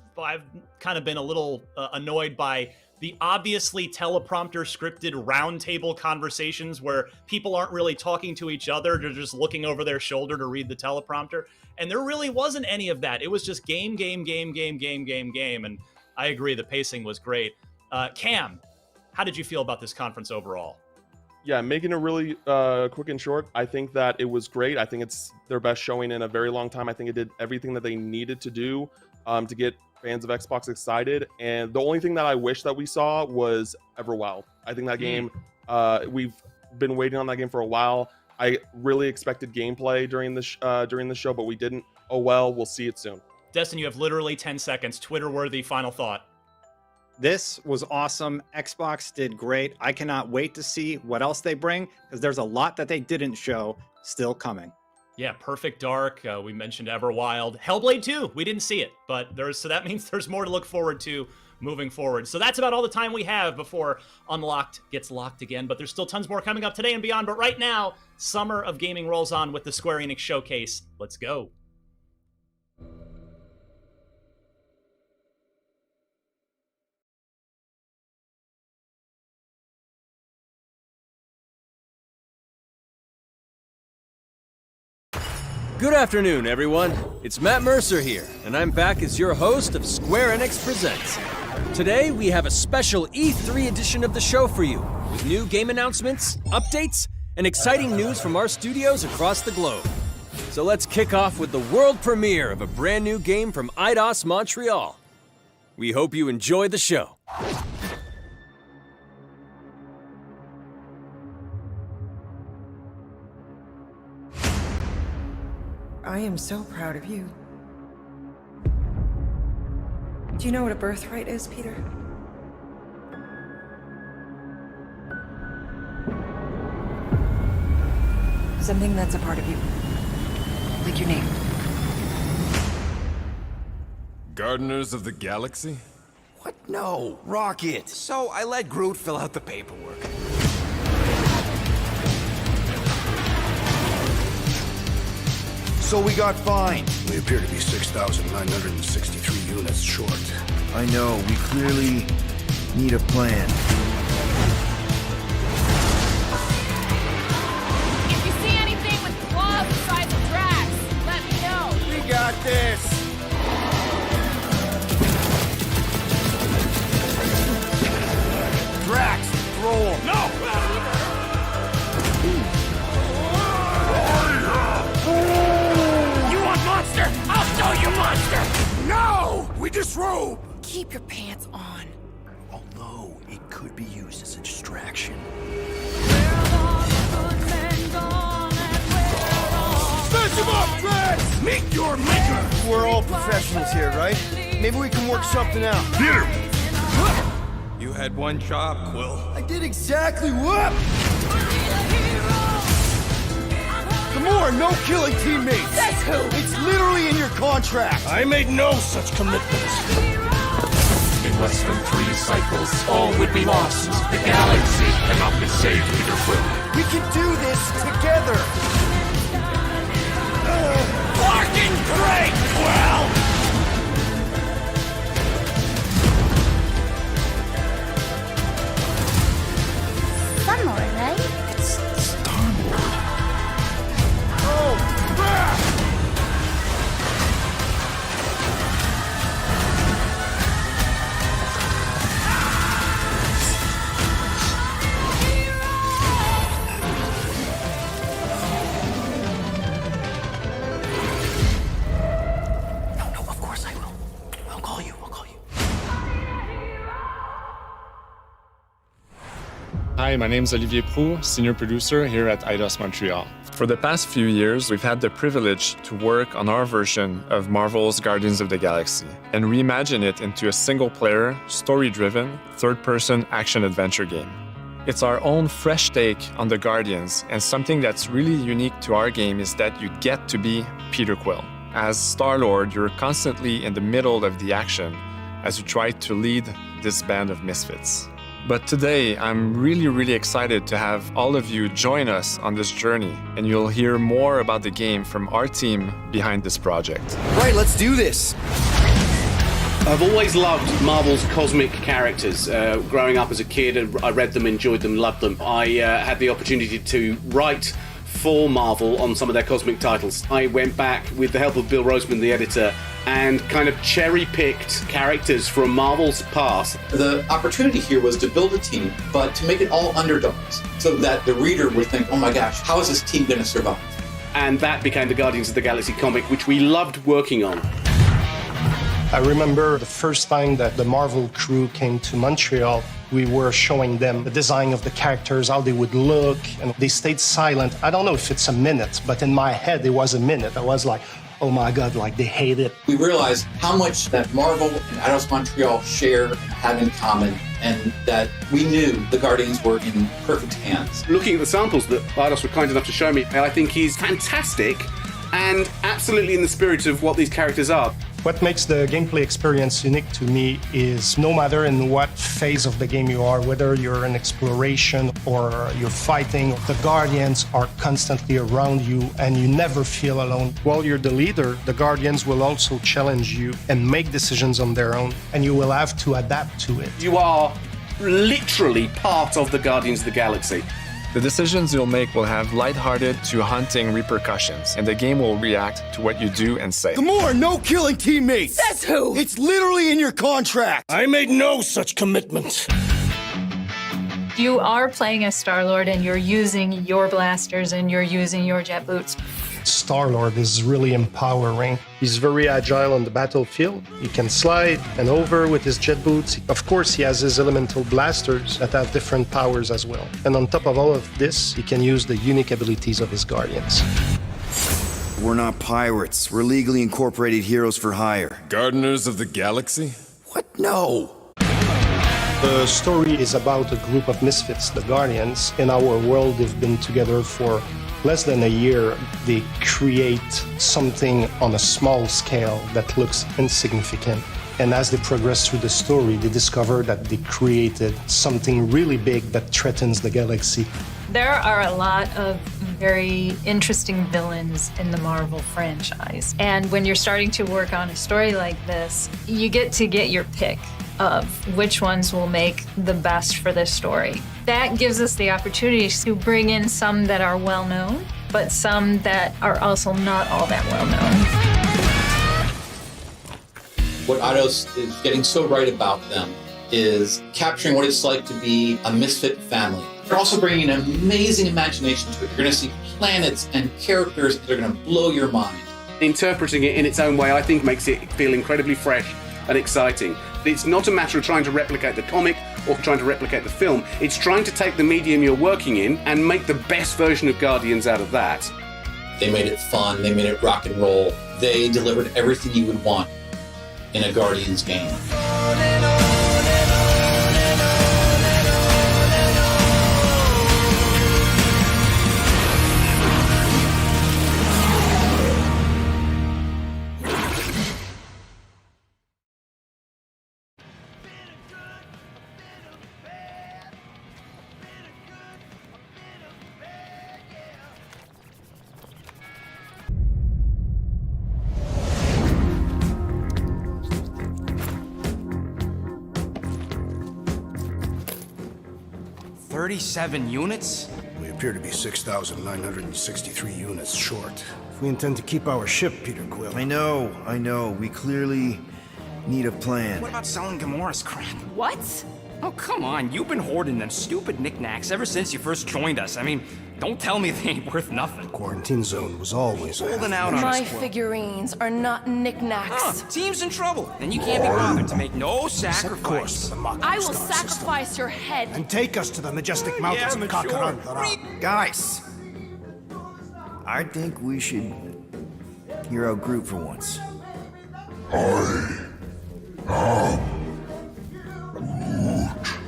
kind of been a little annoyed by the obviously teleprompter scripted roundtable conversations where people aren't really talking to each other. They're just looking over their shoulder to read the teleprompter. And there really wasn't any of that. It was just game. And I agree, the pacing was great. Cam, how did you feel about this conference overall? Yeah, making it really quick and short, I think that it was great. I think it's their best showing in a very long time. I think it did everything that they needed to do to get fans of Xbox excited. And the only thing that I wish that we saw was Everwild. I think that game, we've been waiting on that game for a while. I really expected gameplay during the show, but we didn't. Oh well, we'll see it soon. Destin, you have literally 10 seconds. Twitter-worthy final thought. This was awesome. Xbox did great. I cannot wait to see what else they bring, because there's a lot that they didn't show still coming. Yeah, Perfect Dark. We mentioned Everwild. Hellblade 2. We didn't see it, but so that means there's more to look forward to moving forward. So that's about all the time we have before Unlocked gets locked again, but there's still tons more coming up today and beyond. But right now, Summer of Gaming rolls on with the Square Enix Showcase. Let's go. Good afternoon, everyone. It's Matt Mercer here, and I'm back as your host of Square Enix Presents. Today, we have a special E3 edition of the show for you, with new game announcements, updates, and exciting news from our studios across the globe. So let's kick off with the world premiere of a brand new game from Eidos Montreal. We hope you enjoy the show. I am so proud of you. Do you know what a birthright is, Peter? Something that's a part of you. Like your name. Gardeners of the Galaxy? What? No, Rocket. So I let Groot fill out the paperwork. So we got fined. We appear to be 6,963 units short. I know, we clearly need a plan. If you see anything with claws the size of Drax, let me know. We got this! Drax, roll him! No! You want monster? I'll show you monster! No! We disrobe! Keep your pants on. Although it could be used as a distraction. Smash him up, Drax! Meet your maker! We're all professionals here, right? Maybe we can work something out. Here! You had one job, Quill. I did exactly what? Gamora, no killing teammates! That's who! It's literally in your contract! I made no such commitments! In less than 3 cycles, all would be lost. The galaxy cannot be saved, Peter Quill. We can do this together! Fucking great, Quill! Star-Lord, right? It's Star-Lord. Oh, crap! No, of course I will. I'll call you. Hi, my name is Olivier Proux, senior producer here at Eidos Montreal. For the past few years, we've had the privilege to work on our version of Marvel's Guardians of the Galaxy and reimagine it into a single-player, story-driven, third-person action-adventure game. It's our own fresh take on the Guardians, and something that's really unique to our game is that you get to be Peter Quill. As Star-Lord, you're constantly in the middle of the action as you try to lead this band of misfits. But today, I'm really excited to have all of you join us on this journey, and you'll hear more about the game from our team behind this project. Right, let's do this! I've always loved Marvel's cosmic characters. Growing up as a kid, I read them, enjoyed them, loved them. I had the opportunity to write for Marvel on some of their cosmic titles. I went back with the help of Bill Roseman, the editor, and kind of cherry-picked characters from Marvel's past. The opportunity here was to build a team, but to make it all underdogs, so that the reader would think, oh my gosh, how is this team going to survive? And that became the Guardians of the Galaxy comic, which we loved working on. I remember the first time that the Marvel crew came to Montreal, we were showing them the design of the characters, how they would look, and they stayed silent. I don't know if it's a minute, but in my head, it was a minute. I was like, oh my God, like they hate it. We realized how much that Marvel and Eidos Montreal share and have in common, and that we knew the Guardians were in perfect hands. Looking at the samples that Eidos were kind enough to show me, I think he's fantastic and absolutely in the spirit of what these characters are. What makes the gameplay experience unique to me is no matter in what phase of the game you are, whether you're in exploration or you're fighting, the Guardians are constantly around you and you never feel alone. While you're the leader, the Guardians will also challenge you and make decisions on their own, and you will have to adapt to it. You are literally part of the Guardians of the Galaxy. The decisions you'll make will have lighthearted to haunting repercussions, and the game will react to what you do and say. Gamora, no killing teammates! That's who! It's literally in your contract! I made no such commitments. You are playing as Star-Lord and you're using your blasters and you're using your jet boots. Star-Lord is really empowering. He's very agile on the battlefield. He can slide and over with his jet boots. Of course, he has his elemental blasters that have different powers as well. And on top of all of this, he can use the unique abilities of his Guardians. We're not pirates. We're legally incorporated heroes for hire. Gardeners of the Galaxy? What? No. The story is about a group of misfits, the Guardians. In our world, they've been together for less than a year. They create something on a small scale that looks insignificant. And as they progress through the story, they discover that they created something really big that threatens the galaxy. There are a lot of very interesting villains in the Marvel franchise. And when you're starting to work on a story like this, you get to get your pick of which ones will make the best for this story. That gives us the opportunity to bring in some that are well known, but some that are also not all that well known. What Eidos is getting so right about them is capturing what it's like to be a misfit family. They're also bringing an amazing imagination to it. You're going to see planets and characters that are going to blow your mind. Interpreting it in its own way, I think, makes it feel incredibly fresh and exciting. It's not a matter of trying to replicate the comic or trying to replicate the film. It's trying to take the medium you're working in and make the best version of Guardians out of that. They made it fun. They made it rock and roll. They delivered everything you would want in a Guardians game. $37 units? We appear to be 6,963 units short. If we intend to keep our ship, Peter Quill. I know. We clearly need a plan. What about selling Gamora's crap? What? Oh, come on. You've been hoarding them stupid knickknacks ever since you first joined us. I mean, don't tell me they ain't worth nothing. Quarantine zone was always holding out on My us, Quill. figurines are not knickknacks. Huh, team's in trouble. Then you can't be bothered to make no sacrifice. I will sacrifice your head. And take us to the majestic mountains of Kakarandara. Guys, I think we should hear out Groot for once.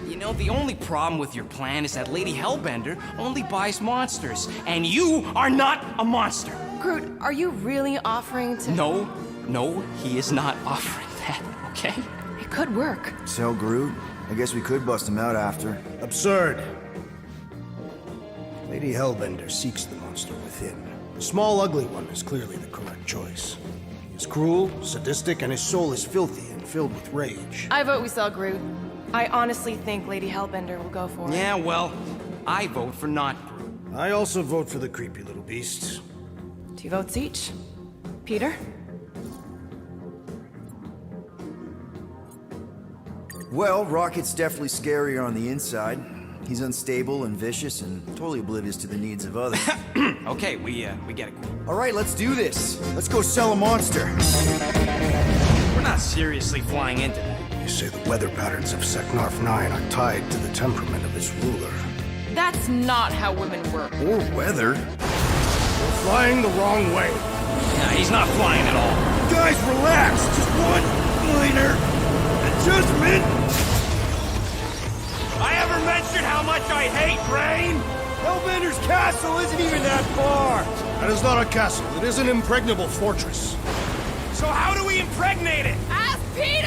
You know, the only problem with your plan is that Lady Hellbender only buys monsters, and you are not a monster. Groot, are you really offering to... No, he is not offering that, okay? It could work. Sell Groot? I guess we could bust him out after. Absurd. Lady Hellbender seeks the monster within. The small, ugly one is clearly the correct choice. He is cruel, sadistic, and his soul is filthy and filled with rage. I vote we sell Groot. I honestly think Lady Hellbender will go for it. Yeah, well, I vote for not Groot. I also vote for the creepy little beast. 2 votes each. Peter? Well, Rocket's definitely scarier on the inside. He's unstable and vicious and totally oblivious to the needs of others. Okay, we get it. All right, let's do this. Let's go sell a monster. We're not seriously flying into that. You say the weather patterns of Seknarf 9 are tied to the temperament of its ruler. That's not how women work. Or weather. We're flying the wrong way. Nah, he's not flying at all. Guys, relax. Just one minor adjustment. I ever mentioned how much I hate rain? Hellbender's castle isn't even that far. That is not a castle. It is an impregnable fortress. So how do we impregnate it? Ask Peter!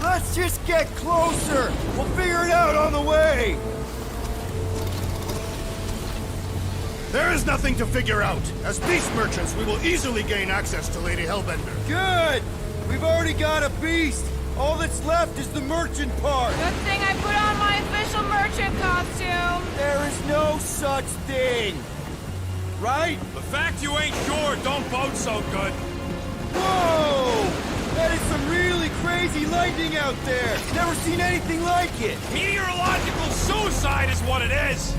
Let's just get closer. We'll figure it out on the way. There is nothing to figure out. As beast merchants, we will easily gain access to Lady Hellbender. Good. We've already got a beast. All that's left is the merchant part. Good thing I put on my official merchant costume. There is no such thing. Right? The fact you ain't sure don't bode so good. Whoa! That is some really crazy lightning out there. Never seen anything like it. Meteorological suicide is what it is.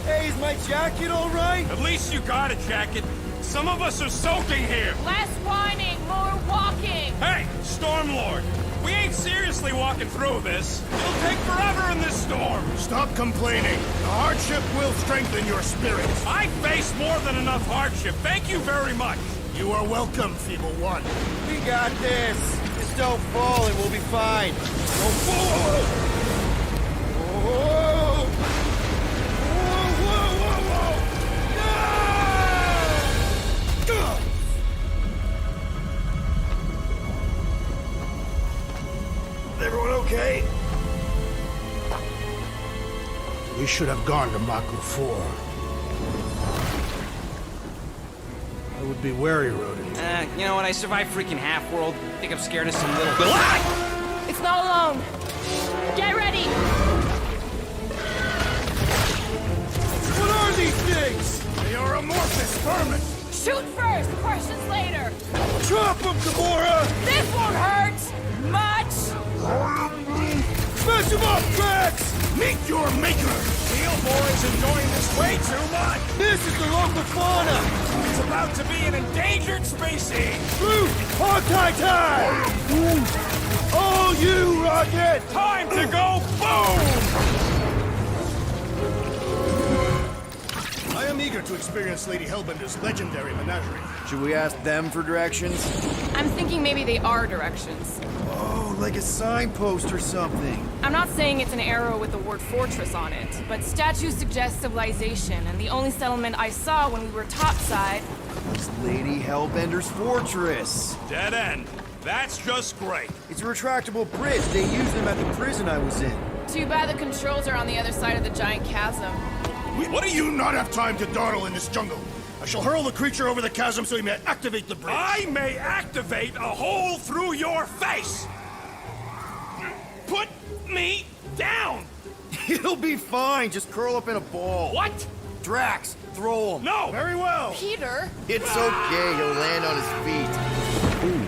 Hey, is my jacket all right? At least you got a jacket. Some of us are soaking here. Less whining, more walking. Hey, Stormlord, We ain't seriously walking through this. It'll take forever in this storm. Stop complaining. The hardship will strengthen your spirit. I face more than enough hardship. Thank you very much. You are welcome, Feeble One. We got this. Just don't fall and we'll be fine. Oh, whoa! Whoa! Whoa, whoa, whoa, whoa! Everyone okay? We should have gone to Maku 4. I would be wary, Rodin. You know what? I survived freaking Half-World. I think I'm scared of some little... It's not alone. Get ready. What are these things? They are amorphous vermin. Shoot first, questions later. Drop them, Gamora! This won't hurt much. Smash them up, Drax! Meet your maker! Steel Boy's enjoying this way too much! This is the local fauna! It's about to be an endangered species! Blue, hog-tie time! Oh, you, Rocket! Time to go boom! I am eager to experience Lady Hellbender's legendary menagerie. Should we ask them for directions? I'm thinking maybe they are directions. Oh, like a signpost or something. I'm not saying it's an arrow with the word fortress on it, but statues suggest civilization, and the only settlement I saw when we were topside was Lady Hellbender's fortress. Dead end. That's just great. It's a retractable bridge. They used them at the prison I was in. Too bad the controls are on the other side of the giant chasm. What do you not have time to dawdle in this jungle? I shall hurl the creature over the chasm so he may activate the bridge. I may activate a hole through your face! Put me down! It'll be fine. Just curl up in a ball. What? Drax, throw him. No! Very well. Peter? It's okay. He'll land on his feet. Ooh.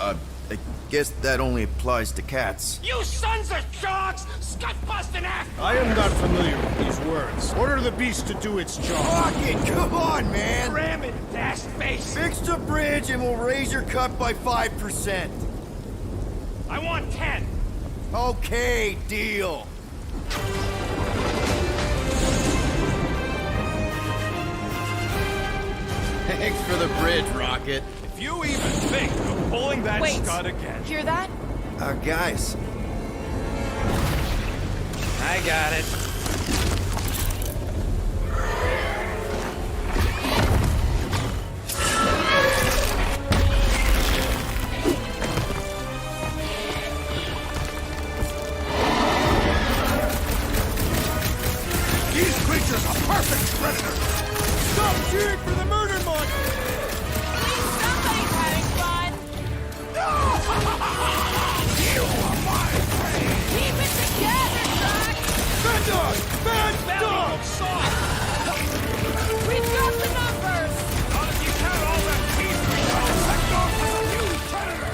I guess that only applies to cats. You sons of dogs! Scut-busting ass! I am not familiar with these words. Order the beast to do its job. Rocket, come on, man! Ram it, dash face! Fix the bridge and we'll raise your cut by 5%. I want 10. Okay, deal. Thanks for the bridge, Rocket. If you even think of pulling that stud again. Hear that? Guys. I got it. These creatures are perfect predators! Stop cheering for the murder monster! Somebody's having fun. You are my prey! Keep it together, Doc! Bad dog! Bad dog! We've got the numbers! Not if you count all that teeth we know! That dog was a huge predator!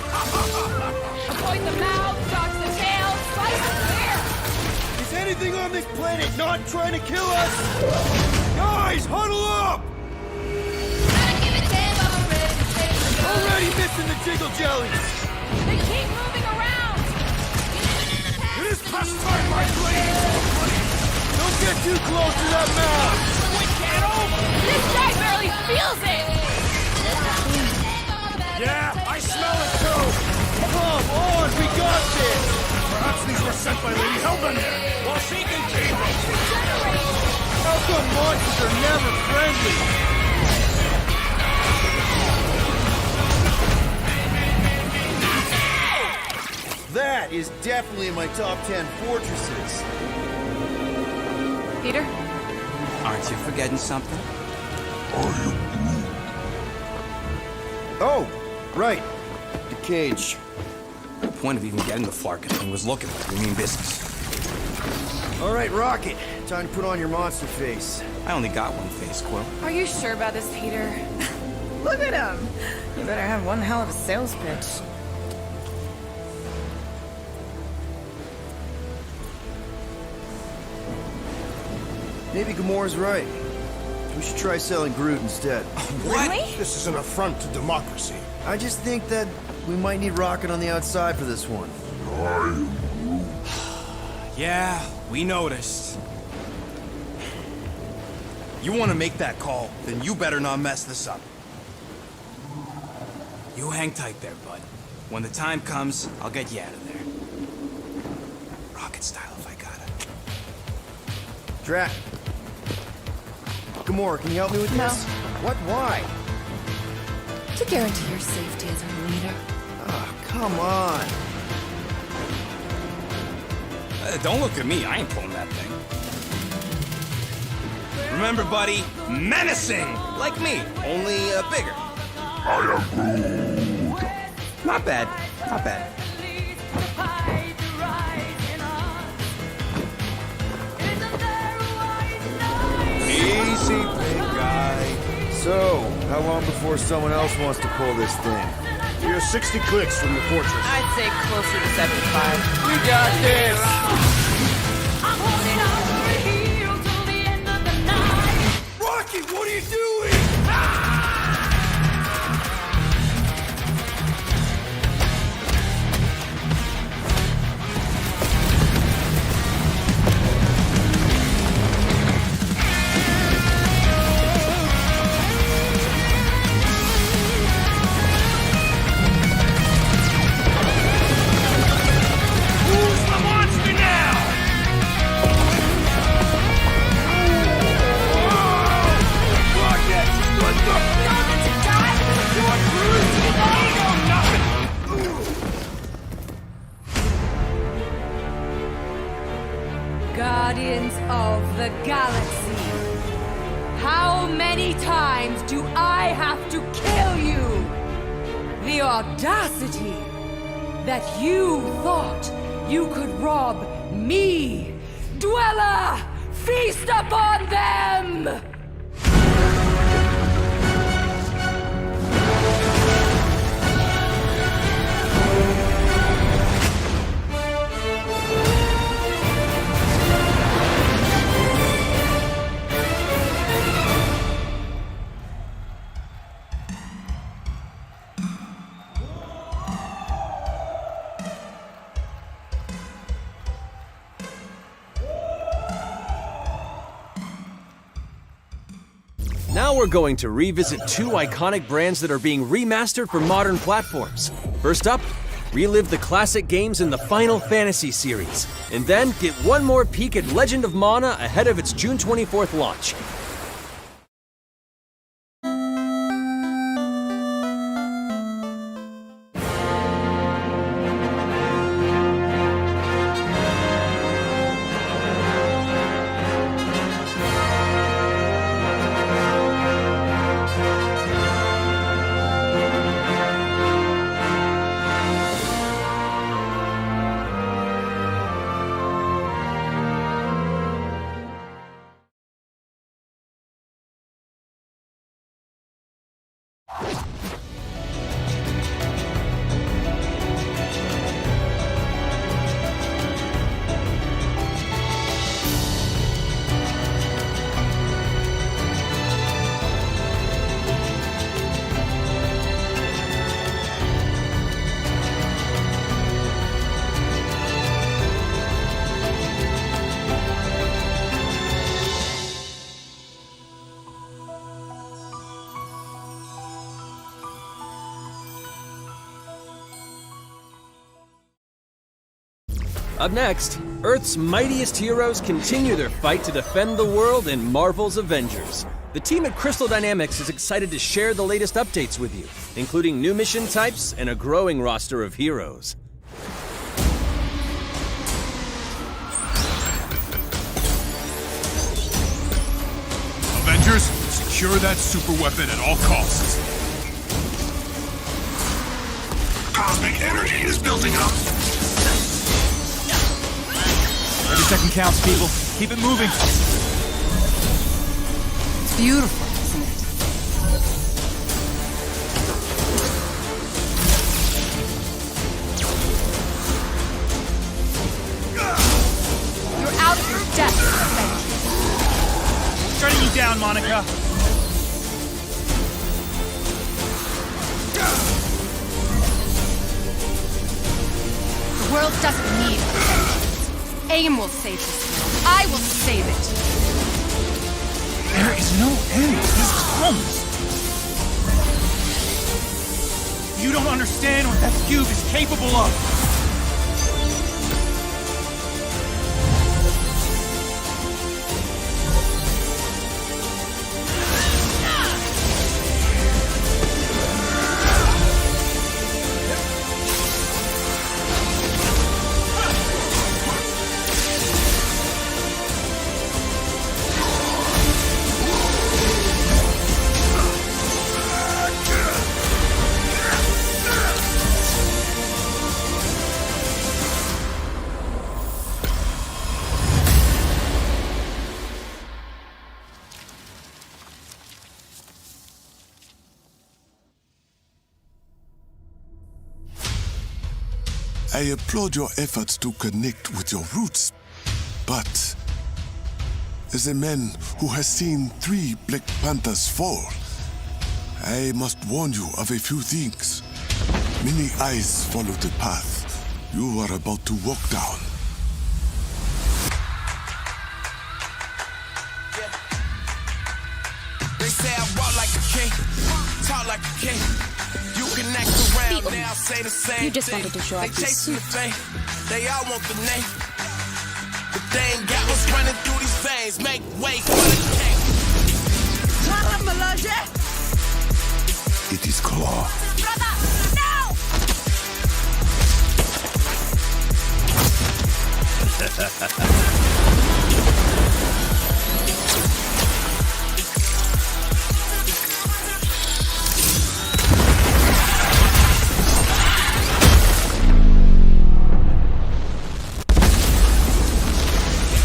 Avoid the mouth, dodge the tail, slice the clear! Is anything on this planet not trying to kill us? Guys, huddle up! Already missing the jiggle jellies! They keep moving around! It is past time, my blades! Don't get too close to that mouth! We can't over! This guy barely feels it! Yeah, I smell it too! Come on, we got this! Perhaps these were sent by Lady Hellbender! Well, she can keep them! How come monsters are never friendly? That is definitely in my top 10 fortresses. Peter? Aren't you forgetting something? Oh, right. The cage. The point of even getting the Flarkin thing was looking like we mean business. All right, Rocket. Time to put on your monster face. I only got one face, Quill. Are you sure about this, Peter? Look at him. You better have one hell of a sales pitch. Maybe Gamora's right. We should try selling Groot instead. What? Really? This is an affront to democracy. I just think that we might need Rocket on the outside for this one. Yeah, we noticed. You want to make that call, then you better not mess this up. You hang tight there, bud. When the time comes, I'll get you out of there. Rocket style if I gotta. Drac. Gamora, can you help me with this? What? Why? To guarantee your safety as our leader. Oh, come on. Don't look at me, I ain't pulling that thing. Remember, buddy, menacing! Like me, only bigger. I am Groot. Not bad, not bad. Easy, big guy. So, how long before someone else wants to pull this thing? We are 60 clicks from the fortress. I'd say closer to 75. We got this! Rocky, what are you doing? Who's the monster now? Rocket, what the? Guardians of the Galaxy. How many times do I have to kill you? The audacity that you thought you could rob me, Dweller! Feast upon them! Now we're going to revisit two iconic brands that are being remastered for modern platforms. First up, relive the classic games in the Final Fantasy series, and then get one more peek at Legend of Mana ahead of its June 24th launch. Up next, Earth's mightiest heroes continue their fight to defend the world in Marvel's Avengers. The team at Crystal Dynamics is excited to share the latest updates with you, including new mission types and a growing roster of heroes. Avengers, secure that super weapon at all costs. Cosmic energy is building up. Every second counts, people. Keep it moving. It's beautiful, isn't it? You're out of your depth, Avengers. Shutting you down, Monica. The world world doesn't need vengeance. AIM will save this world. I will save it. There is no end to these crumbs. You don't understand what that cube is capable of. I applaud your efforts to connect with your roots, but as a man who has seen 3 Black Panthers fall, I must warn you of a few things. Many eyes follow the path you are about to walk down. They say I walk like a king, talk like a king. You can act around now, say the same. You just wanted to show off They your chasing the suit. fame, they all want the name. But they ain't got what's running through these veins. Make way for the king. It is Claw.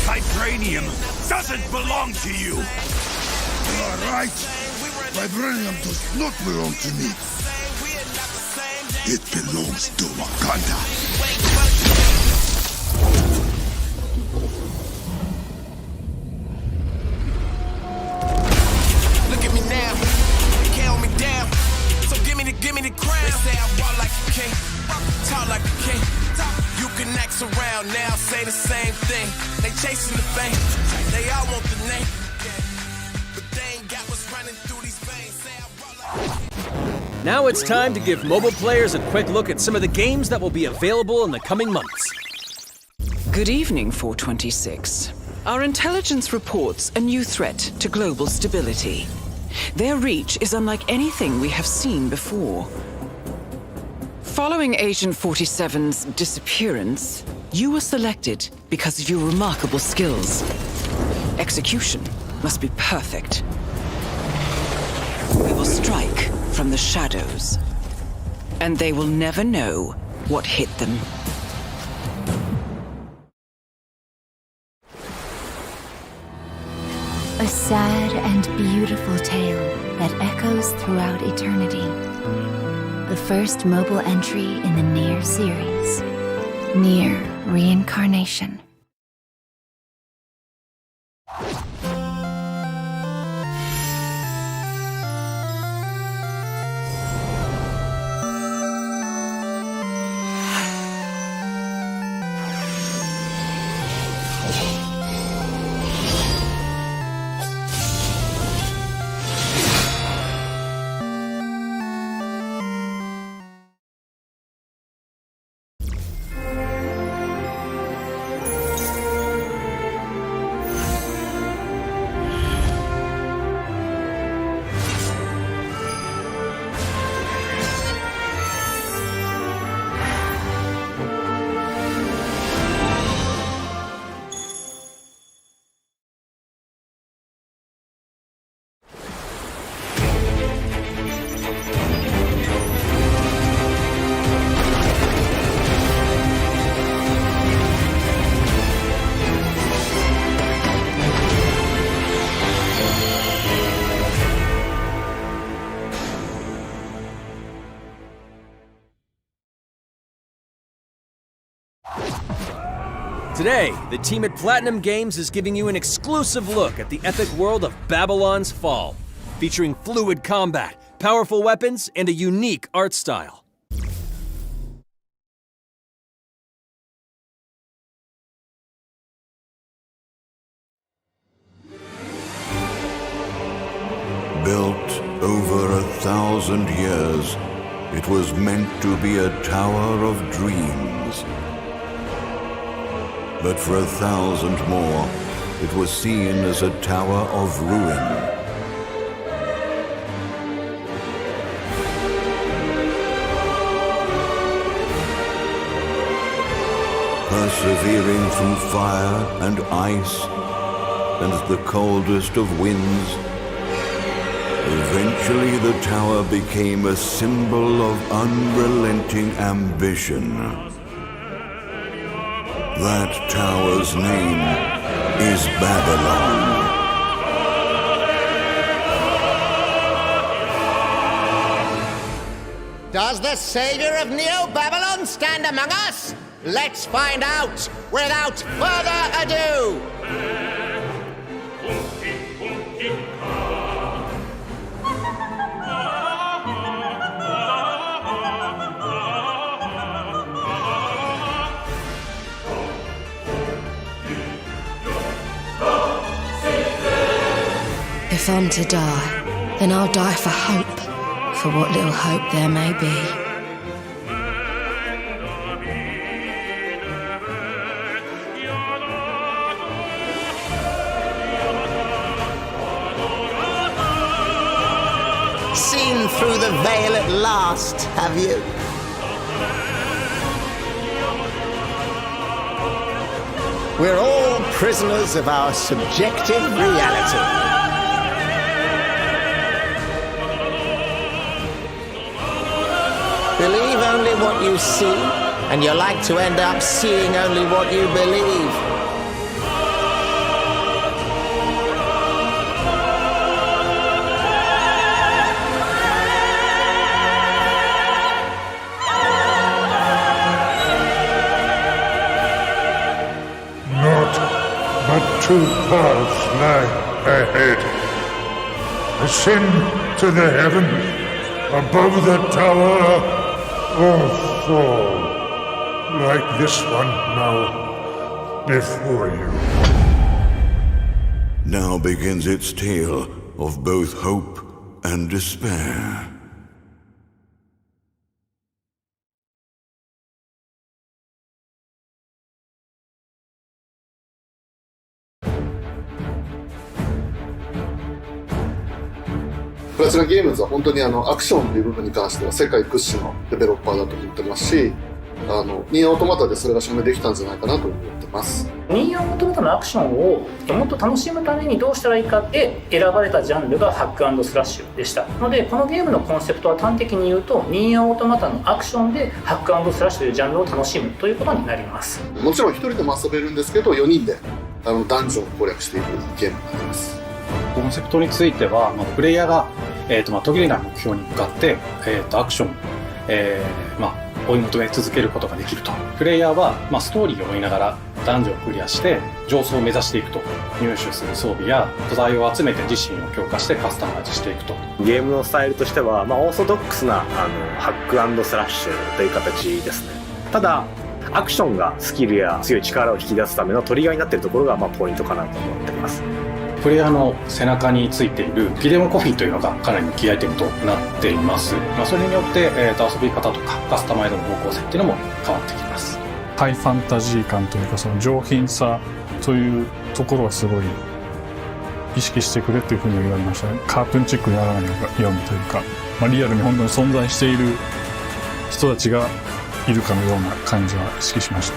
Vibranium doesn't belong to you. You are right. Vibranium does not belong to me. It belongs to Wakanda. Look at me now, they can't hold me down. So give me the crown. They say I walk like a king, talk like a king. You can act around now, say the same thing. They chasing the fame, they all want the name. But they ain't got what's running through these veins. Say I walk like Now it's time to give mobile players a quick look at some of the games that will be available in the coming months. Good evening, 426. Our intelligence reports a new threat to global stability. Their reach is unlike anything we have seen before. Following Agent 47's disappearance, you were selected because of your remarkable skills. Execution must be perfect. We will strike from the shadows, and they will never know what hit them. A sad and beautiful tale that echoes throughout eternity. The first mobile entry in the Nier series. Nier Reincarnation. Today, the team at Platinum Games is giving you an exclusive look at the epic world of Babylon's Fall, featuring fluid combat, powerful weapons, and a unique art style. Built over 1,000 years, it was meant to be a tower of dreams. But for 1,000 more, it was seen as a tower of ruin. Persevering through fire and ice and the coldest of winds, eventually the tower became a symbol of unrelenting ambition. That tower's name is Babylon. Does the savior of Neo-Babylon stand among us? Let's find out without further ado! If I'm to die, then I'll die for hope, for what little hope there may be. Seen through the veil at last, have you? We're all prisoners of our subjective reality. Believe only what you see, and you're like to end up seeing only what you believe. But two paths lie ahead. Ascend to the heaven above the tower, or fall like this one now before you. Now begins its tale of both hope and despair.プラチナゲームズは本当にアクションという部分に関しては世界屈指のデベロッパーだと思ってますし、ニーアオートマタでそれが証明できたんじゃないかなと思ってます。ニーアオートマタのアクションをもっと楽しむためにどうしたらいいかって選ばれたジャンルがハック&スラッシュでしたので、このゲームのコンセプトは端的に言うとニーアオートマタのアクションでハック&スラッシュというジャンルを楽しむということになります。もちろん1人でも遊べるんですけど、4人でダンジョンを攻略していくゲームになります。コンセプトについては、プレイヤーが途切れない目標に向かって、アクション、追い求め続けることができると。プレイヤーは、ストーリーを追いながらダンジョンをクリアして上層を目指していくと。入手する装備や素材を集めて自身を強化してカスタマイズしていくと。ゲームのスタイルとしては、オーソドックスなハック&スラッシュという形ですね。ただアクションがスキルや強い力を引き出すためのトリガーになっているところがポイントかなと思っています。プレイヤーの背中についているフィデモコフィーというのがかなりキーアイテムとなっています。それによって、遊び方とかカスタマイズの方向性っていうのも変わってきます。ハイファンタジー感というか、その上品さというところはすごい意識してくれっていうふうに言われましたね。カートゥーンチックにならないようにというか、リアルに本当に存在している人たちがいるかのような感じは意識しました。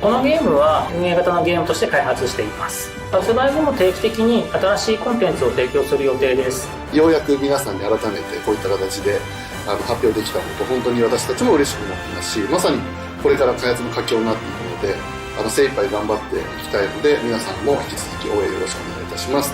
このゲームは運営型のゲームとして開発しています。発売後も定期的に新しいコンテンツを提供する予定です。ようやく皆さんに改めてこういった形で発表できたこと、本当に私たちも嬉しくなっていますし、まさにこれから開発の佳境になっていくので、精一杯頑張っていきたいので、皆さんも引き続き応援よろしくお願いいたします。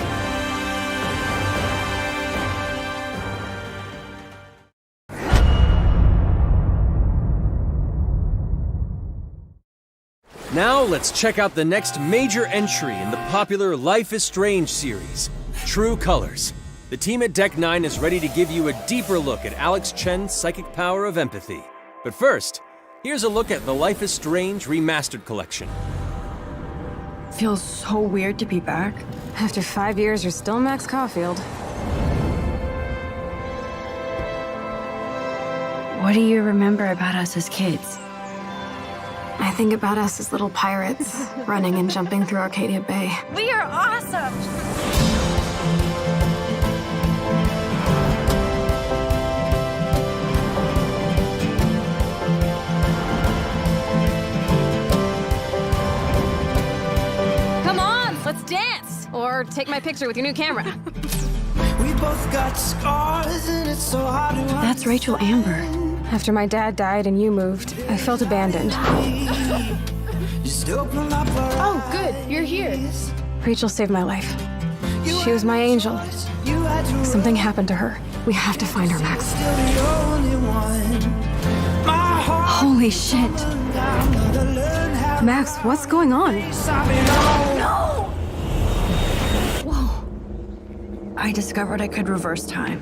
Now let's check out the next major entry in the popular Life is Strange series, True Colors. The team at Deck 9 is ready to give you a deeper look at Alex Chen's psychic power of empathy. But first, here's a look at the Life is Strange Remastered Collection. Feels so weird to be back. After 5 years, you're still Max Caulfield. What do you remember about us as kids? I think about us as little pirates, running and jumping through Arcadia Bay. We are awesome! Come on, let's dance! Or take my picture with your new camera. We both got scars and it's so hard to That's Rachel Amber. After my dad died and you moved, I felt abandoned. Oh, good, you're here. Rachel saved my life. She was my angel. Something happened to her. We have to find her, Max. Holy shit. Max, what's going on? No! Whoa. I discovered I could reverse time.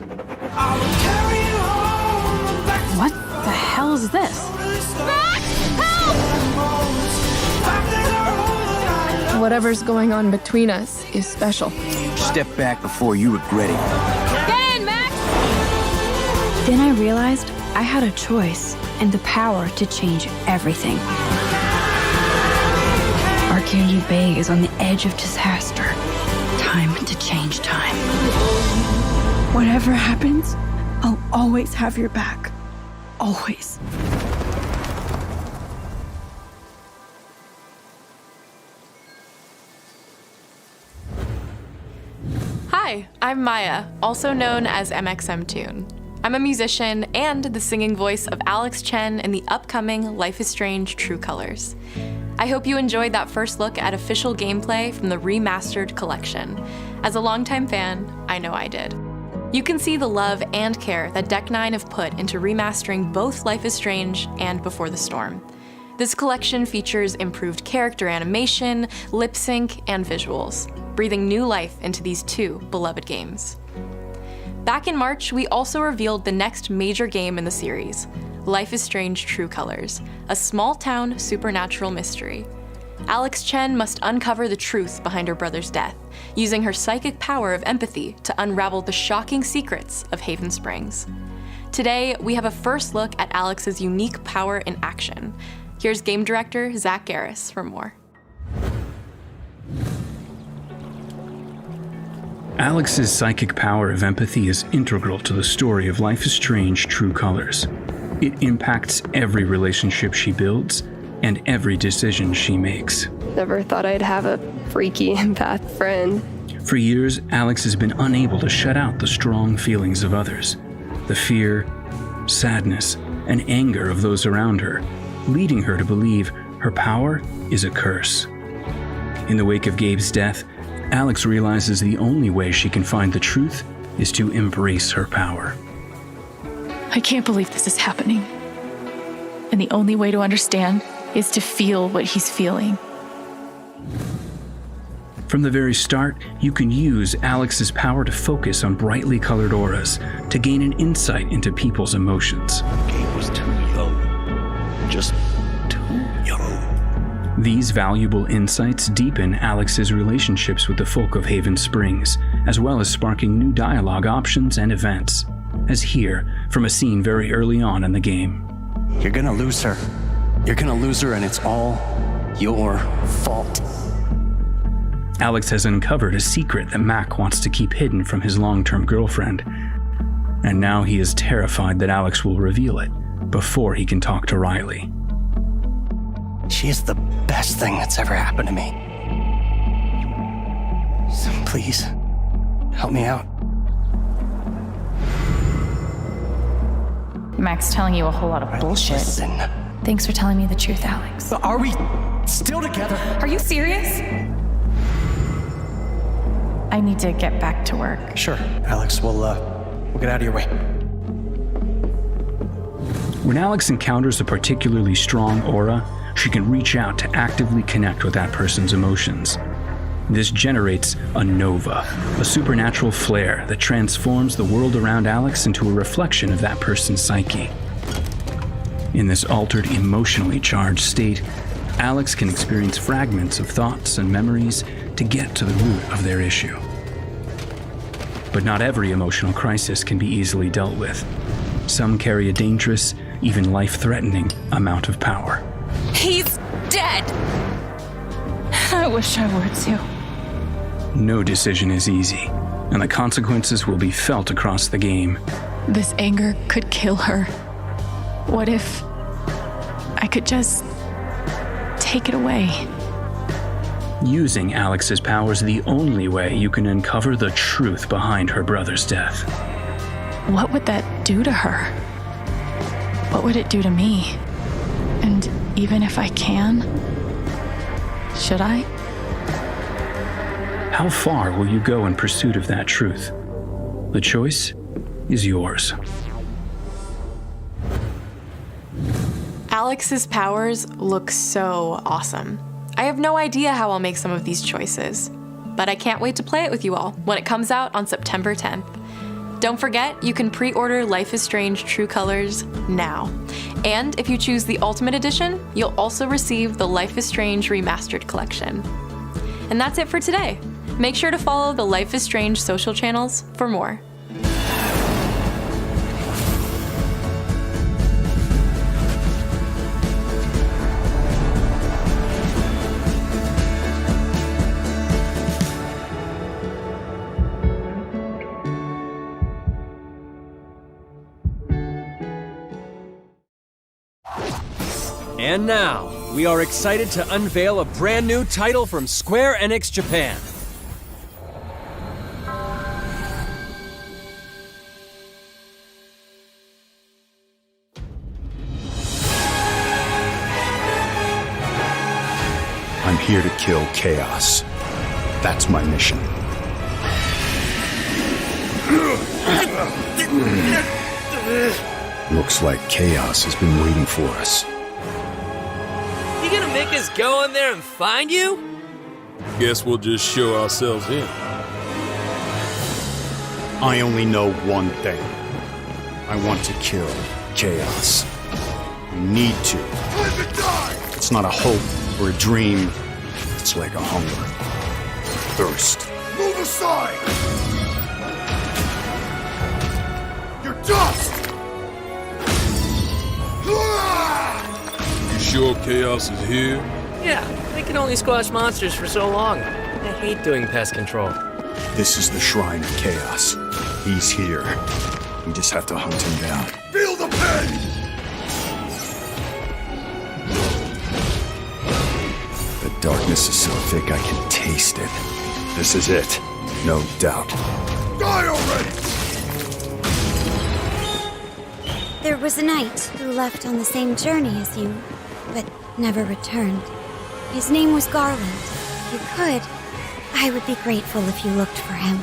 What the hell is this? Whatever's going on between us is special. Step back before you regret it. Get in, Max! Then I realized I had a choice and the power to change everything. Arcadia Bay is on the edge of disaster. Time to change time. Whatever happens, I'll always have your back. Always. Hi, I'm Maya, also known as MXM Tune. I'm a musician and the singing voice of Alex Chen in the upcoming Life is Strange True Colors. I hope you enjoyed that first look at official gameplay from the remastered collection. As a longtime fan, I know I did. You can see the love and care that Deck 9 have put into remastering both Life is Strange and Before the Storm. This collection features improved character animation, lip sync, and visuals, breathing new life into these two beloved games. Back in March, we also revealed the next major game in the series, Life is Strange True Colors, a small-town supernatural mystery. Alex Chen must uncover the truth behind her brother's death, using her psychic power of empathy to unravel the shocking secrets of Haven Springs. Today, we have a first look at Alex's unique power in action. Here's game director Zach Garris for more. Alex's psychic power of empathy is integral to the story of Life is Strange True Colors. It impacts every relationship she builds and every decision she makes. Never thought I'd have a freaky empath friend. For years, Alex has been unable to shut out the strong feelings of others, the fear, sadness, and anger of those around her, leading her to believe her power is a curse. In the wake of Gabe's death, Alex realizes the only way she can find the truth is to embrace her power. I can't believe this is happening. And the only way to understand is to feel what he's feeling. From the very start, you can use Alex's power to focus on brightly colored auras to gain an insight into people's emotions. Gabe was too young. Just too young. These valuable insights deepen Alex's relationships with the folk of Haven Springs, as well as sparking new dialogue options and events, as here from a scene very early on in the game. You're gonna lose her. You're gonna lose her, and it's all your fault. Alex has uncovered a secret that Mac wants to keep hidden from his long-term girlfriend, and now he is terrified that Alex will reveal it before he can talk to Riley. She is the best thing that's ever happened to me. So please, help me out. Max telling you a whole lot of bullshit. Listen. Thanks for telling me the truth, Alex. Are we still together? Are you serious? I need to get back to work. Sure, Alex, we'll get out of your way. When Alex encounters a particularly strong aura, she can reach out to actively connect with that person's emotions. This generates a nova, a supernatural flare that transforms the world around Alex into a reflection of that person's psyche. In this altered, emotionally charged state, Alex can experience fragments of thoughts and memories to get to the root of their issue. But not every emotional crisis can be easily dealt with. Some carry a dangerous, even life-threatening amount of power. He's dead! I wish I were too. No decision is easy, and the consequences will be felt across the game. This anger could kill her. What if I could just take it away? Using Alex's powers the only way you can uncover the truth behind her brother's death. What would that do to her? What would it do to me? And even if I can, should I? How far will you go in pursuit of that truth? The choice is yours. Alex's powers look so awesome. I have no idea how I'll make some of these choices, but I can't wait to play it with you all when it comes out on September 10th. Don't forget, you can pre-order Life is Strange True Colors now. And if you choose the Ultimate Edition, you'll also receive the Life is Strange Remastered Collection. And that's it for today. Make sure to follow the Life is Strange social channels for more. And now, we are excited to unveil a brand new title from Square Enix Japan. I'm here to kill Chaos. That's my mission. Looks like Chaos has been waiting for us. You gonna make us go in there and find you? Guess we'll just show ourselves in. I only know one thing. I want to kill Chaos. I need to. It's not a hope or a dream. It's like a hunger. Thirst. Move aside! You're dust! You sure Chaos is here? Yeah, they can only squash monsters for so long. I hate doing pest control. This is the Shrine of Chaos. He's here. We just have to hunt him down. Feel the pain! The darkness is so thick I can taste it. This is it. No doubt. Die already! There was a knight who left on the same journey as you, but never returned. His name was Garland. If you could, I would be grateful if you looked for him.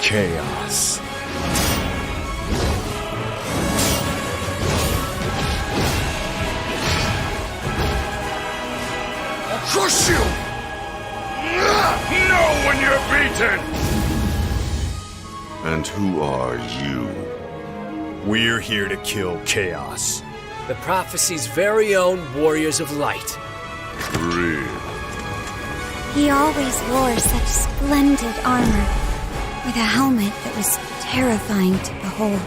Chaos. I'll crush you! Know when you're beaten! And who are you? We're here to kill Chaos. The prophecy's very own Warriors of Light. Real. He always wore such splendid armor, with a helmet that was terrifying to behold.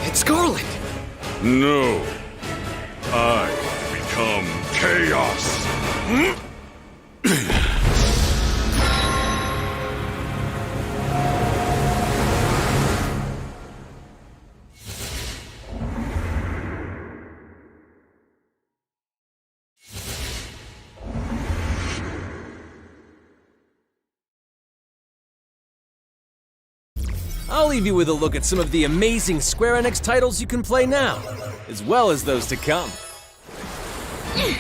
It's Garland! No. I become Chaos. I'll leave you with a look at some of the amazing Square Enix titles you can play now, as well as those to come. I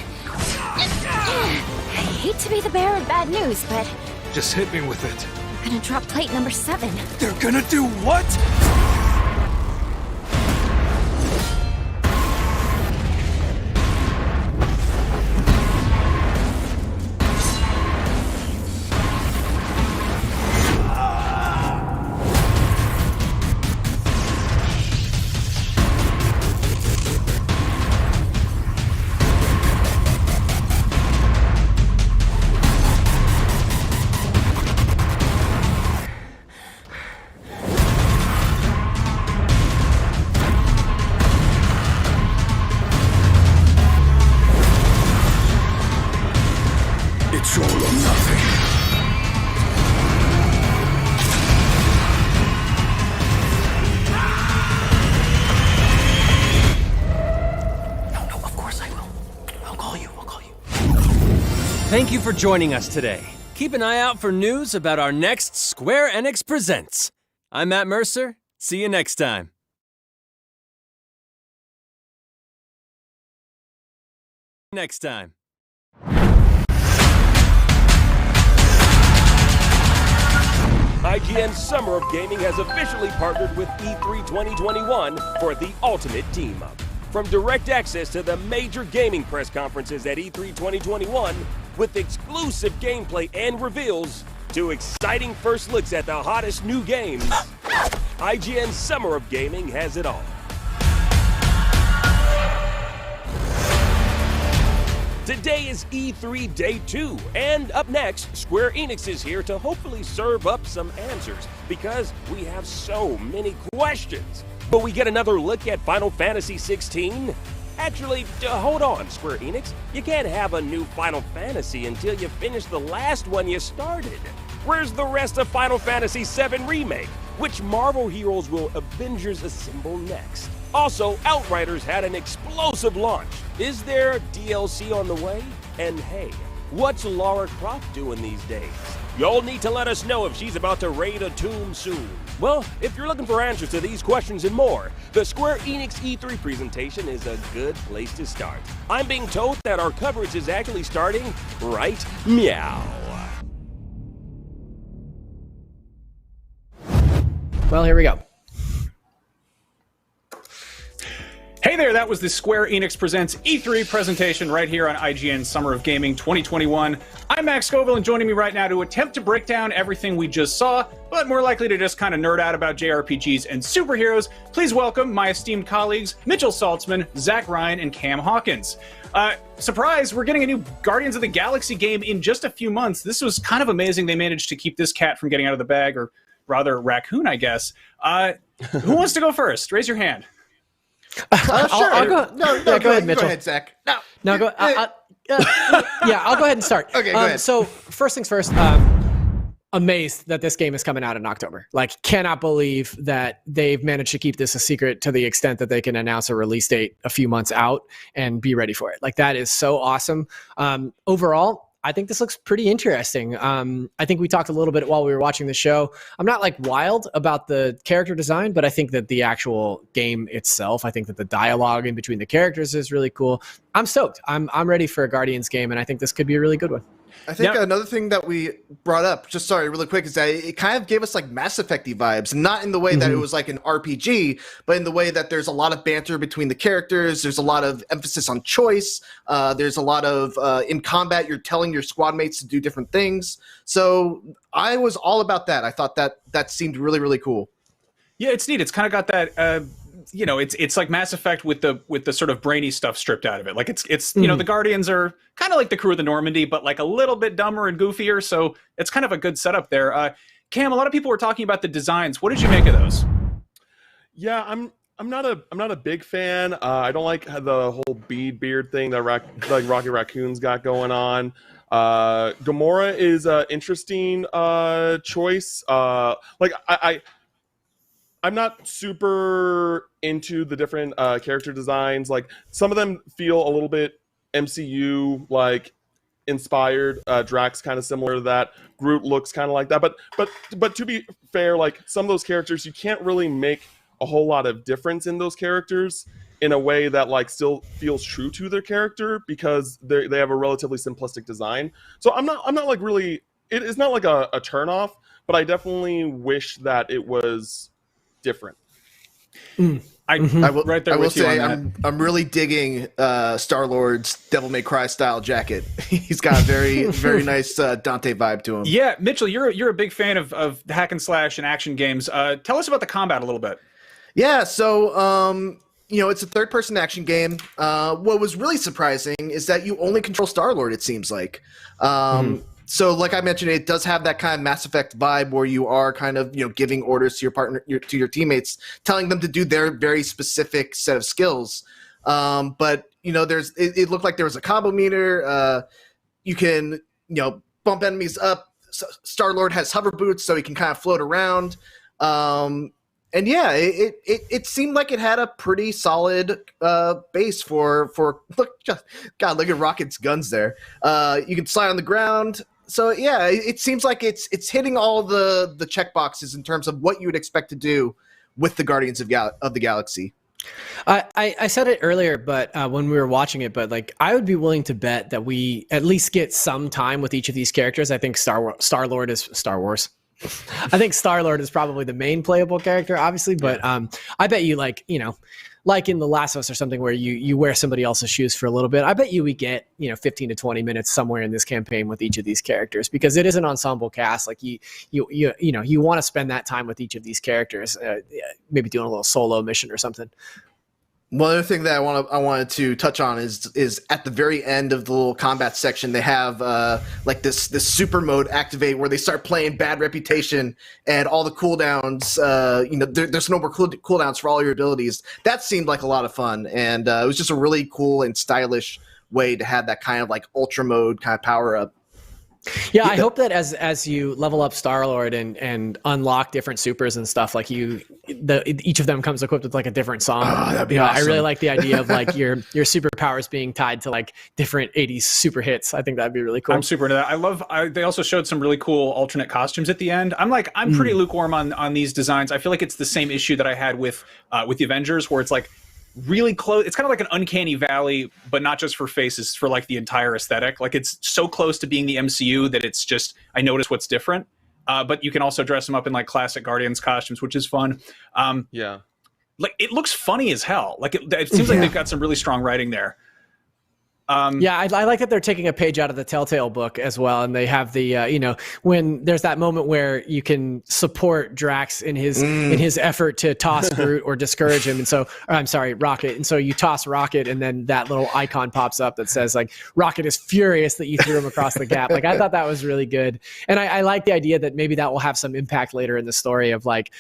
hate to be the bearer of bad news, but Just hit me with it. I'm gonna drop plate number 7. They're gonna do what? Thank you for joining us today. Keep an eye out for news about our next Square Enix Presents. I'm Matt Mercer. See you next time. Next time. IGN's Summer of Gaming has officially partnered with E3 2021 for the ultimate team-up. From direct access to the major gaming press conferences at E3 2021, with exclusive gameplay and reveals, to exciting first looks at the hottest new games, IGN's Summer of Gaming has it all. Today is E3 Day 2, and up next, Square Enix is here to hopefully serve up some answers, because we have so many questions. But we get another look at Final Fantasy 16? Actually, hold on, Square Enix. You can't have a new Final Fantasy until you finish the last one you started. Where's the rest of Final Fantasy 7 Remake? Which Marvel heroes will Avengers assemble next? Also, Outriders had an explosive launch. Is there DLC on the way? And hey, what's Lara Croft doing these days? Y'all need to let us know if she's about to raid a tomb soon. Well, if you're looking for answers to these questions and more, the Square Enix E3 presentation is a good place to start. I'm being told that our coverage is actually starting right meow. Well, here we go. Hey there, that was the Square Enix Presents E3 presentation right here on IGN Summer of Gaming 2021. I'm Max Scoville, and joining me right now to attempt to break down everything we just saw, but more likely to just kind of nerd out about JRPGs and superheroes, please welcome my esteemed colleagues Mitchell Saltzman, Zach Ryan, and Cam Hawkins. Surprise, we're getting a new Guardians of the Galaxy game in just a few months. This was kind of amazing they managed to keep this cat from getting out of the bag, or rather raccoon, I guess. Who wants to go first? Raise your hand. Sure. I'll go. No, go ahead, Mitchell. Go ahead, Zach. No, go. Yeah, I'll go ahead and start. Okay, go ahead. So first things first. Amazed that this game is coming out in October. Like, cannot believe that they've managed to keep this a secret to the extent that they can announce a release date a few months out and be ready for it. Like, that is so awesome. Overall, I think this looks pretty interesting. I think we talked a little bit while we were watching the show. I'm not like wild about the character design, but I think that the actual game itself, I think that the dialogue in between the characters is really cool. I'm stoked. I'm ready for a Guardians game, and I think this could be a really good one. I think another thing that we brought up, just sorry, really quick, is that it kind of gave us like Mass Effect-y vibes, not in the way that it was like an RPG, but in the way that there's a lot of banter between the characters. There's a lot of emphasis on choice. There's a lot of in combat, you're telling your squad mates to do different things. So I was all about that. I thought that seemed really, really cool. Yeah, it's neat. It's kind of got that. It's like Mass Effect with the sort of brainy stuff stripped out of it. Like it's the Guardians are kind of like the crew of the Normandy, but like a little bit dumber and goofier. So it's kind of a good setup there. Cam, a lot of people were talking about the designs. What did you make of those? Yeah, I'm not a big fan. I don't like the whole beard thing that like Rocky Raccoon's got going on. Gamora is an interesting choice. I'm not super into the different character designs. Like, some of them feel a little bit MCU like inspired. Drax kind of similar to that. Groot looks kind of like that. But to be fair, like, some of those characters, you can't really make a whole lot of difference in those characters in a way that like still feels true to their character, because they have a relatively simplistic design. So I'm not like really. It's not like a turn off, but I definitely wish that it was different. I will say I'm really digging Star-Lord's Devil May Cry style jacket. He's got a very very nice Dante vibe to him. Yeah, Mitchell, you're a big fan of hack and slash and action games. Tell us about the combat a little bit. Yeah, so it's a third-person action game. What was really surprising is that you only control Star-Lord, it seems like. So, like I mentioned, it does have that kind of Mass Effect vibe where you are kind of, giving orders to your partner, to your teammates, telling them to do their very specific set of skills. But it looked like there was a combo meter. You can, bump enemies up. Star-Lord has hover boots, so he can kind of float around. And yeah, it seemed like it had a pretty solid base for look at Rocket's guns there. You can slide on the ground. So yeah, it seems like it's hitting all the check boxes in terms of what you would expect to do with the Guardians of the Galaxy. I said it earlier, but when we were watching it, but like I would be willing to bet that we at least get some time with each of these characters. I think Star-Lord is Star Wars. I think Star-Lord is probably the main playable character, obviously, but I bet you like in The Last of Us or something where you wear somebody else's shoes for a little bit. I bet you we get 15 to 20 minutes somewhere in this campaign with each of these characters because it is an ensemble cast. Like you want to spend that time with each of these characters, maybe doing a little solo mission or something. One other thing that I wanted to touch on is at the very end of the little combat section, they have like this super mode activate where they start playing Bad Reputation and all the cooldowns. There's no more cooldowns for all your abilities. That seemed like a lot of fun, and it was just a really cool and stylish way to have that kind of like ultra mode kind of power up. Yeah, I hope that as you level up Star-Lord and unlock different supers and stuff, like each of them comes equipped with like a different song. Oh, that'd be awesome. I really like the idea of like your superpowers being tied to like different 80s super hits. I think that'd be really cool. I'm super into that. They also showed some really cool alternate costumes at the end. I'm pretty lukewarm on these designs. I feel like it's the same issue that I had with the Avengers, where it's like really close. It's kind of like an uncanny valley, but not just for faces, for like the entire aesthetic. Like it's so close to being the MCU that it's just, I notice what's different. But you can also dress them up in like classic Guardians costumes, which is fun. Yeah. Like it looks funny as hell. Like it seems like they've got some really strong writing there. I like that they're taking a page out of the Telltale book as well, and they have the when there's that moment where you can support Drax in his effort to toss Groot or discourage him, and so Rocket, and so you toss Rocket, and then that little icon pops up that says like Rocket is furious that you threw him across the gap. Like I thought that was really good, and I like the idea that maybe that will have some impact later in the story of like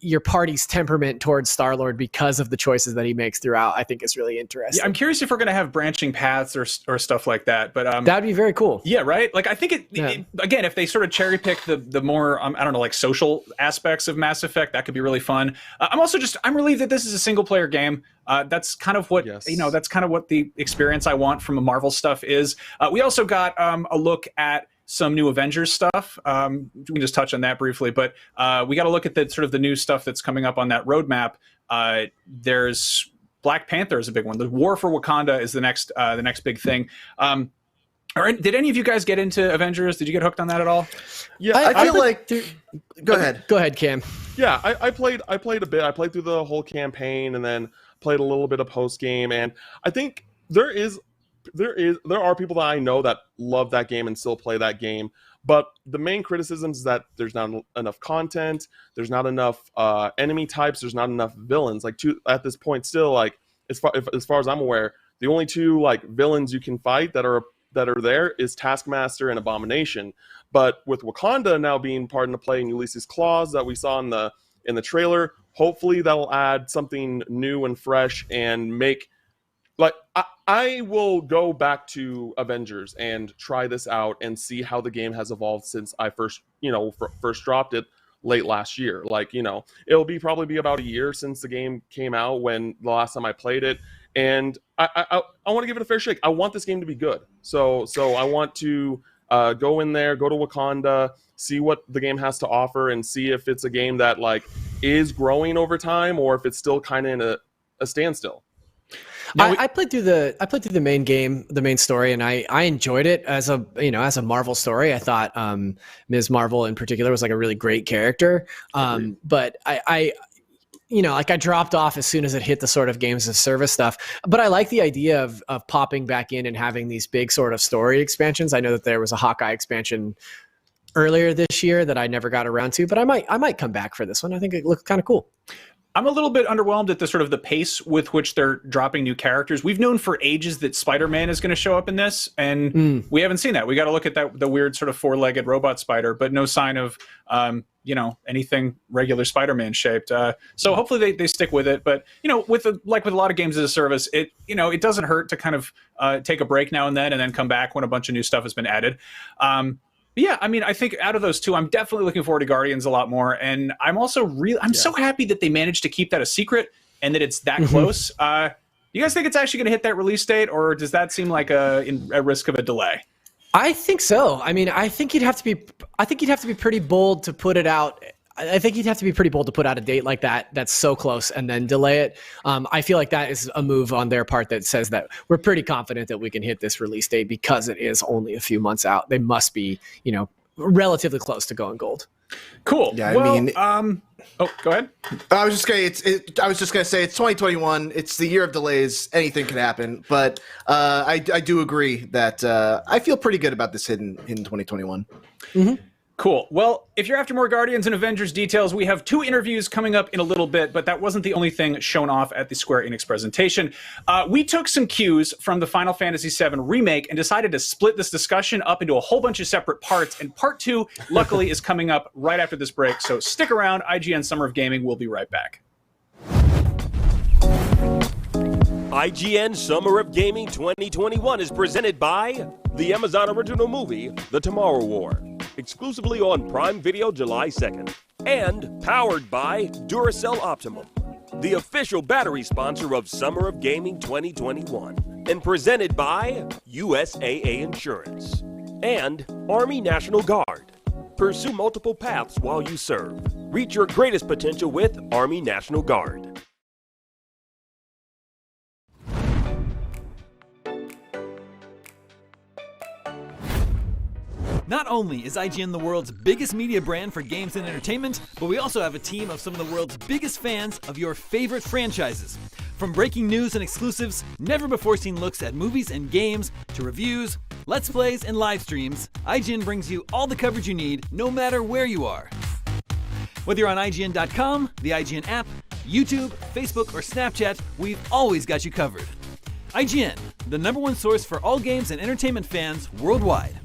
your party's temperament towards Star-Lord because of the choices that he makes throughout. I think is really interesting. Yeah, I'm curious if we're going to have branching paths or stuff like that. But that'd be very cool. Yeah, right. Like I think it again, if they sort of cherry pick the more I don't know, like social aspects of Mass Effect, that could be really fun. I'm relieved that this is a single player game. That's kind of what that's kind of what the experience I want from a Marvel stuff is. We also got a look at some new Avengers stuff. We can just touch on that briefly, but we got to look at the sort of the new stuff that's coming up on that roadmap. There's Black Panther is a big one. The War for Wakanda is the next big thing. Did any of you guys get into Avengers? Did you get hooked on that at all? Yeah, I feel like. Go ahead, Cam. Yeah, I played a bit. I played through the whole campaign and then played a little bit of post game, and I think there are people that I know that love that game and still play that game. But the main criticism is that there's not enough content, there's not enough enemy types, there's not enough villains. Like at this point, still like as far as I'm aware, the only two like villains you can fight that are there is Taskmaster and Abomination. But with Wakanda now being part in the play and Ulysses Claus that we saw in the trailer, hopefully that'll add something new and fresh and make. Like, I will go back to Avengers and try this out and see how the game has evolved since I first dropped it late last year. Like, it'll probably be about a year since the game came out when the last time I played it. And I want to give it a fair shake. I want this game to be good. So I want to go in there, go to Wakanda, see what the game has to offer, and see if it's a game that, like, is growing over time or if it's still kind of in a standstill. I played through the main game, the main story, and I enjoyed it as a Marvel story. I thought Ms. Marvel in particular was like a really great character. But I dropped off as soon as it hit the sort of games of service stuff. But I like the idea of popping back in and having these big sort of story expansions. I know that there was a Hawkeye expansion earlier this year that I never got around to, but I might come back for this one. I think it looked kind of cool. I'm a little bit underwhelmed at the sort of the pace with which they're dropping new characters. We've known for ages that Spider-Man is going to show up in this, and we haven't seen that. We got to look at the weird sort of four-legged robot spider, but no sign of anything regular Spider-Man shaped. So hopefully they stick with it. But with a lot of games as a service, it doesn't hurt to kind of take a break now and then come back when a bunch of new stuff has been added. Yeah, I mean, I think out of those two, I'm definitely looking forward to Guardians a lot more, and I'm also so happy that they managed to keep that a secret and that it's that close. Do you guys think it's actually going to hit that release date, or does that seem like a risk of a delay? I think so. I mean, I think you'd have to be pretty bold to put it out. I think you'd have to be pretty bold to put out a date like that that's so close and then delay it. I feel like that is a move on their part that says that we're pretty confident that we can hit this release date because it is only a few months out. They must be, relatively close to going gold. Cool. Yeah, well, I mean, go ahead. I was just gonna say it's 2021. It's the year of delays. Anything can happen, but I do agree that I feel pretty good about this hit in 2021. Mm-hmm. Cool. Well, if you're after more Guardians and Avengers details, we have 2 interviews coming up in a little bit, but that wasn't the only thing shown off at the Square Enix presentation. We took some cues from the Final Fantasy VII Remake and decided to split this discussion up into a whole bunch of separate parts, and part 2, luckily, is coming up right after this break, so stick around. IGN Summer of Gaming will be right back. IGN Summer of Gaming 2021 is presented by the Amazon original movie, The Tomorrow War, exclusively on Prime Video July 2nd, and powered by Duracell Optimum, the official battery sponsor of Summer of Gaming 2021, and presented by USAA Insurance and Army National Guard. Pursue multiple paths while you serve. Reach your greatest potential with Army National Guard. Not only is IGN the world's biggest media brand for games and entertainment, but we also have a team of some of the world's biggest fans of your favorite franchises. From breaking news and exclusives, never-before-seen looks at movies and games, to reviews, let's plays, and live streams, IGN brings you all the coverage you need, no matter where you are. Whether you're on IGN.com, the IGN app, YouTube, Facebook, or Snapchat, we've always got you covered. IGN, the #1 source for all games and entertainment fans worldwide.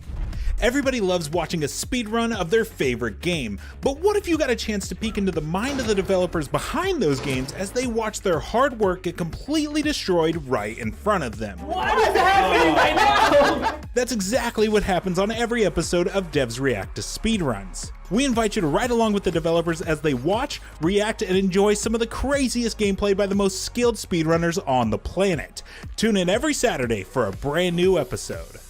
Everybody loves watching a speedrun of their favorite game, but what if you got a chance to peek into the mind of the developers behind those games as they watch their hard work get completely destroyed right in front of them? What is happening right now? That's exactly what happens on every episode of Devs React to Speedruns. We invite you to ride along with the developers as they watch, react, and enjoy some of the craziest gameplay by the most skilled speedrunners on the planet. Tune in every Saturday for a brand new episode.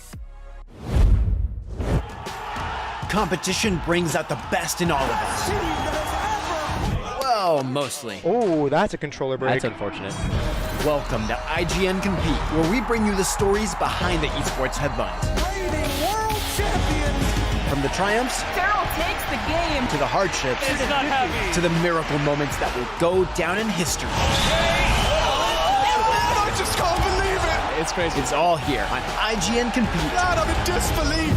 Competition brings out the best in all of us. Well, mostly. Oh, that's a controller break. That's unfortunate. Welcome to IGN Compete, where we bring you the stories behind the esports headlines. World champions! From the triumphs Daryl takes the game to the hardships It's not heavy. to the miracle moments that will go down in history. I just can't believe it! It's crazy. It's all here on IGN Compete. God, I'm in disbelief!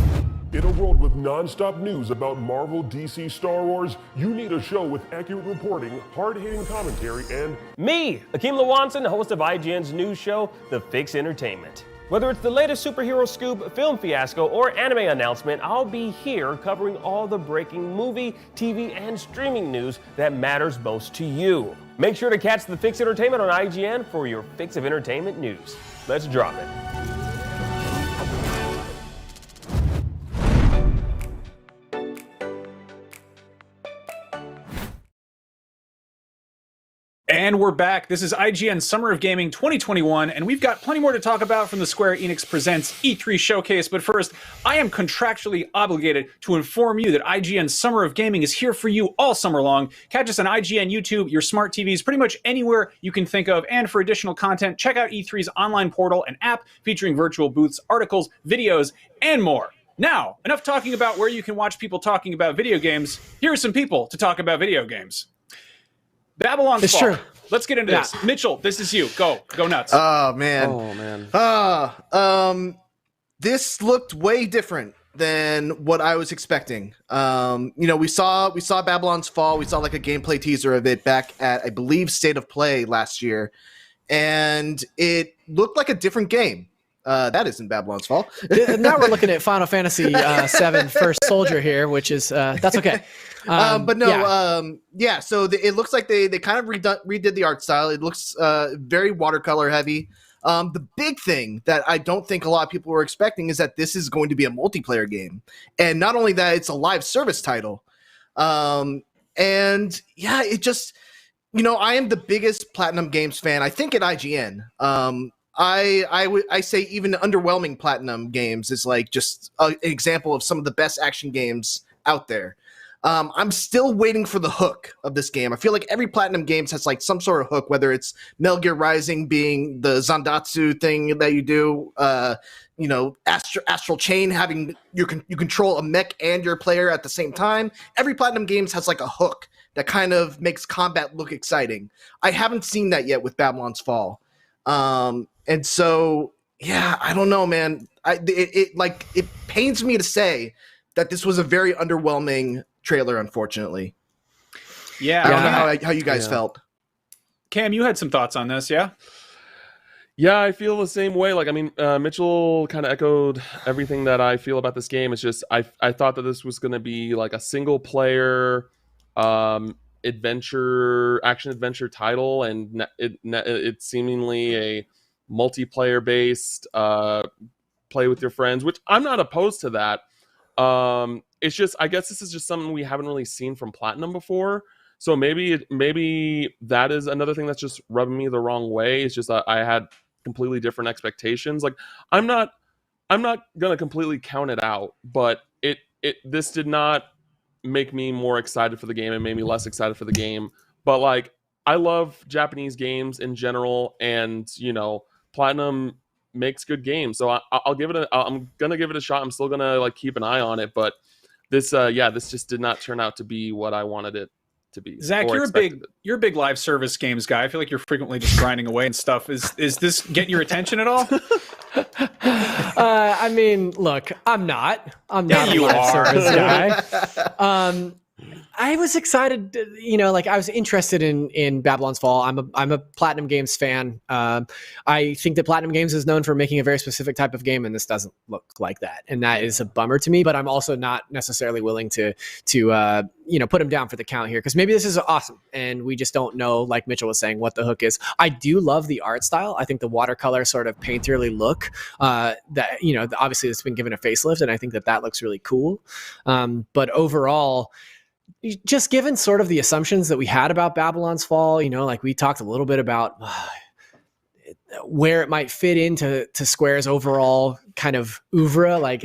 In a world with non-stop news about Marvel, DC, Star Wars, you need a show with accurate reporting, hard-hitting commentary, and me, Akeem Lawanson, host of IGN's news show, The Fix Entertainment. Whether it's the latest superhero scoop, film fiasco, or anime announcement, I'll be here covering all the breaking movie, TV, and streaming news that matters most to you. Make sure to catch The Fix Entertainment on IGN for your fix of entertainment news. Let's drop it. And we're back. This is IGN Summer of Gaming 2021, and we've got plenty more to talk about from the Square Enix Presents E3 showcase. But first, I am contractually obligated to inform you that IGN Summer of Gaming is here for you all summer long. Catch us on IGN YouTube, your smart TVs, pretty much anywhere you can think of. And for additional content, check out E3's online portal and app featuring virtual booths, articles, videos, and more. Now, enough talking about where you can watch people talking about video games. Here are some people to talk about video games. Babylon's Fall. True. Let's get into this. Mitchell, this is you. Go nuts. Oh man. This looked way different than what I was expecting. We saw Babylon's Fall. We saw like a gameplay teaser of it back at, I believe, State of Play last year, and it looked like a different game. That isn't Babylon's Fall. Now we're looking at Final Fantasy VII First Soldier here, which is that's okay. So it looks like they kind of redid the art style. It looks very watercolor heavy. The big thing that I don't think a lot of people were expecting is that this is going to be a multiplayer game. And not only that, it's a live service title. And yeah, it just, I am the biggest Platinum Games fan, I think, at IGN. I say even underwhelming Platinum Games is like just an example of some of the best action games out there. I'm still waiting for the hook of this game. I feel like every Platinum Games has like some sort of hook, whether it's Metal Gear Rising being the Zandatsu thing that you do, Astral Chain having you control a mech and your player at the same time. Every Platinum Games has like a hook that kind of makes combat look exciting. I haven't seen that yet with Babylon's Fall. And so, yeah, I don't know, man. It pains me to say that this was a very underwhelming trailer, unfortunately. Yeah. I don't know how you guys felt. Cam, you had some thoughts on this, yeah? Yeah, I feel the same way. Like, I mean, Mitchell kind of echoed everything that I feel about this game. It's just, I thought that this was going to be like a single player, action adventure title, and it's seemingly a multiplayer based play with your friends, which I'm not opposed to that. It's just, I guess this is just something we haven't really seen from Platinum before, so maybe that is another thing that's just rubbing me the wrong way. It's just I had completely different expectations. Like, I'm not gonna completely count it out, but this did not make me more excited for the game. It made me less excited for the game. But like, I love Japanese games in general, and Platinum makes good games, so I'll give it I'm gonna give it a shot. I'm still gonna like keep an eye on it, but this just did not turn out to be what I wanted it to be. Zach, you're a big live service games guy. I feel like you're frequently just grinding away and stuff. Is this getting your attention at all? I mean, look, I'm not a you live are. service guy. I was excited, I was interested in Babylon's Fall. I'm a Platinum Games fan. I think that Platinum Games is known for making a very specific type of game, and this doesn't look like that, and that is a bummer to me. But I'm also not necessarily willing to put him down for the count here, because maybe this is awesome, and we just don't know, like Mitchell was saying, what the hook is. I do love the art style. I think the watercolor sort of painterly look that obviously it's been given a facelift, and I think that looks really cool. But overall, just given sort of the assumptions that we had about Babylon's Fall, like we talked a little bit about where it might fit into Square's overall kind of oeuvre. Like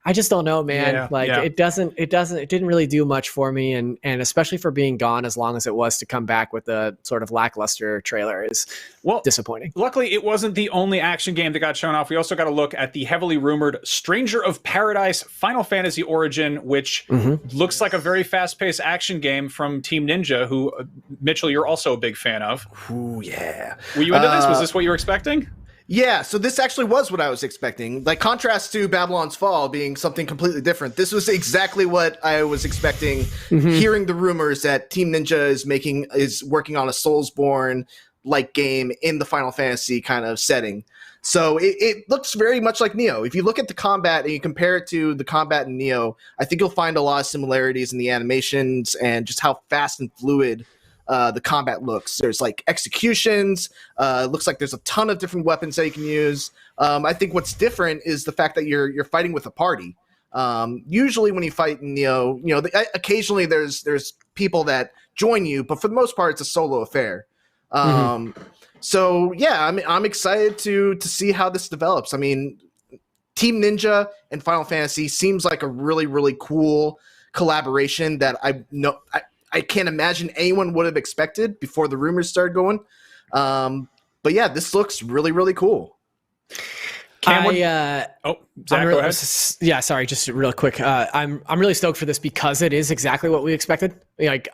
I just don't know, man. It didn't really do much for me. And especially for being gone as long as it was, to come back with a sort of lackluster trailer is disappointing. Luckily, it wasn't the only action game that got shown off. We also got a look at the heavily rumored Stranger of Paradise Final Fantasy Origin, which looks like a very fast-paced action game from Team Ninja, who, Mitchell, you're also a big fan of. Ooh, yeah. Were you into this? Was this what you were expecting? Yeah, so this actually was what I was expecting. Like, contrast to Babylon's Fall being something completely different, this was exactly what I was expecting. Hearing the rumors that Team Ninja is working on a Soulsborne-like game in the Final Fantasy kind of setting. So it looks very much like Neo. If you look at the combat and you compare it to the combat in Neo, I think you'll find a lot of similarities in the animations and just how fast and fluid the combat looks. There's like executions. Looks like there's a ton of different weapons that you can use. I think what's different is the fact that you're fighting with a party. Usually when you fight in Neo, occasionally there's people that join you, but for the most part it's a solo affair. So yeah, I'm excited to see how this develops. I mean, Team Ninja and Final Fantasy seems like a really, really cool collaboration that I can't imagine anyone would have expected before the rumors started going. But yeah, this looks really, really cool. Zach, go ahead. Yeah, sorry, just real quick. I'm really stoked for this because it is exactly what we expected. Like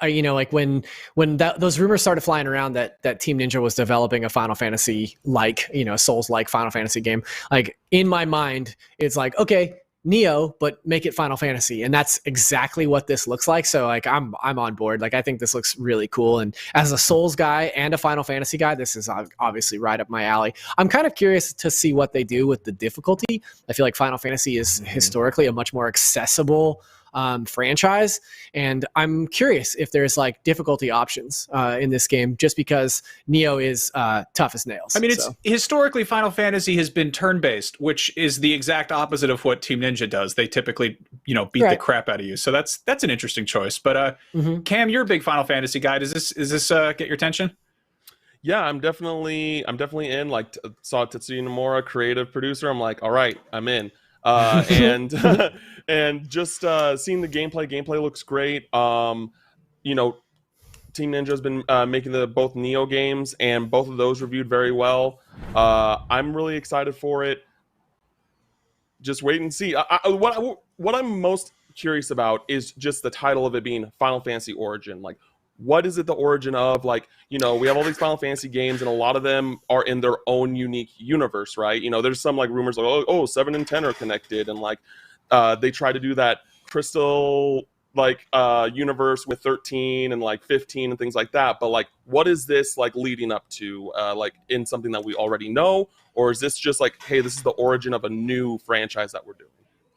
when those rumors started flying around that Team Ninja was developing a Final Fantasy Souls-like Final Fantasy game. Like, in my mind, it's like, okay, Neo, but make it Final Fantasy, and that's exactly what this looks like. So like, I'm on board. Like, I think this looks really cool, and as a Souls guy and a Final Fantasy guy, this is obviously right up my alley. I'm kind of curious to see what they do with the difficulty. I feel like Final Fantasy is historically a much more accessible franchise. And I'm curious if there's like difficulty options in this game, just because Neo is tough as nails. I mean, it's historically Final Fantasy has been turn-based, which is the exact opposite of what Team Ninja does. They typically, beat the crap out of you. So that's an interesting choice. But Cam, you're a big Final Fantasy guy. Does this get your attention? Yeah, I'm definitely in. Like, saw Tetsuya Nomura, creative producer. I'm like, all right, I'm in. And and just seeing the gameplay looks great. Team Ninja's been making both Neo games, and both of those reviewed very well. I'm really excited for it. Just wait and see. What I'm most curious about is just the title of it being Final Fantasy Origin. Like, what is it the origin of? Like, we have all these Final Fantasy games, and a lot of them are in their own unique universe, right? There's some like rumors like, 7 and 10 are connected, and like they try to do that Crystal like universe with 13 and like 15 and things like that. But like, what is this like leading up to? Like in something that we already know, or is this just like, hey, this is the origin of a new franchise that we're doing?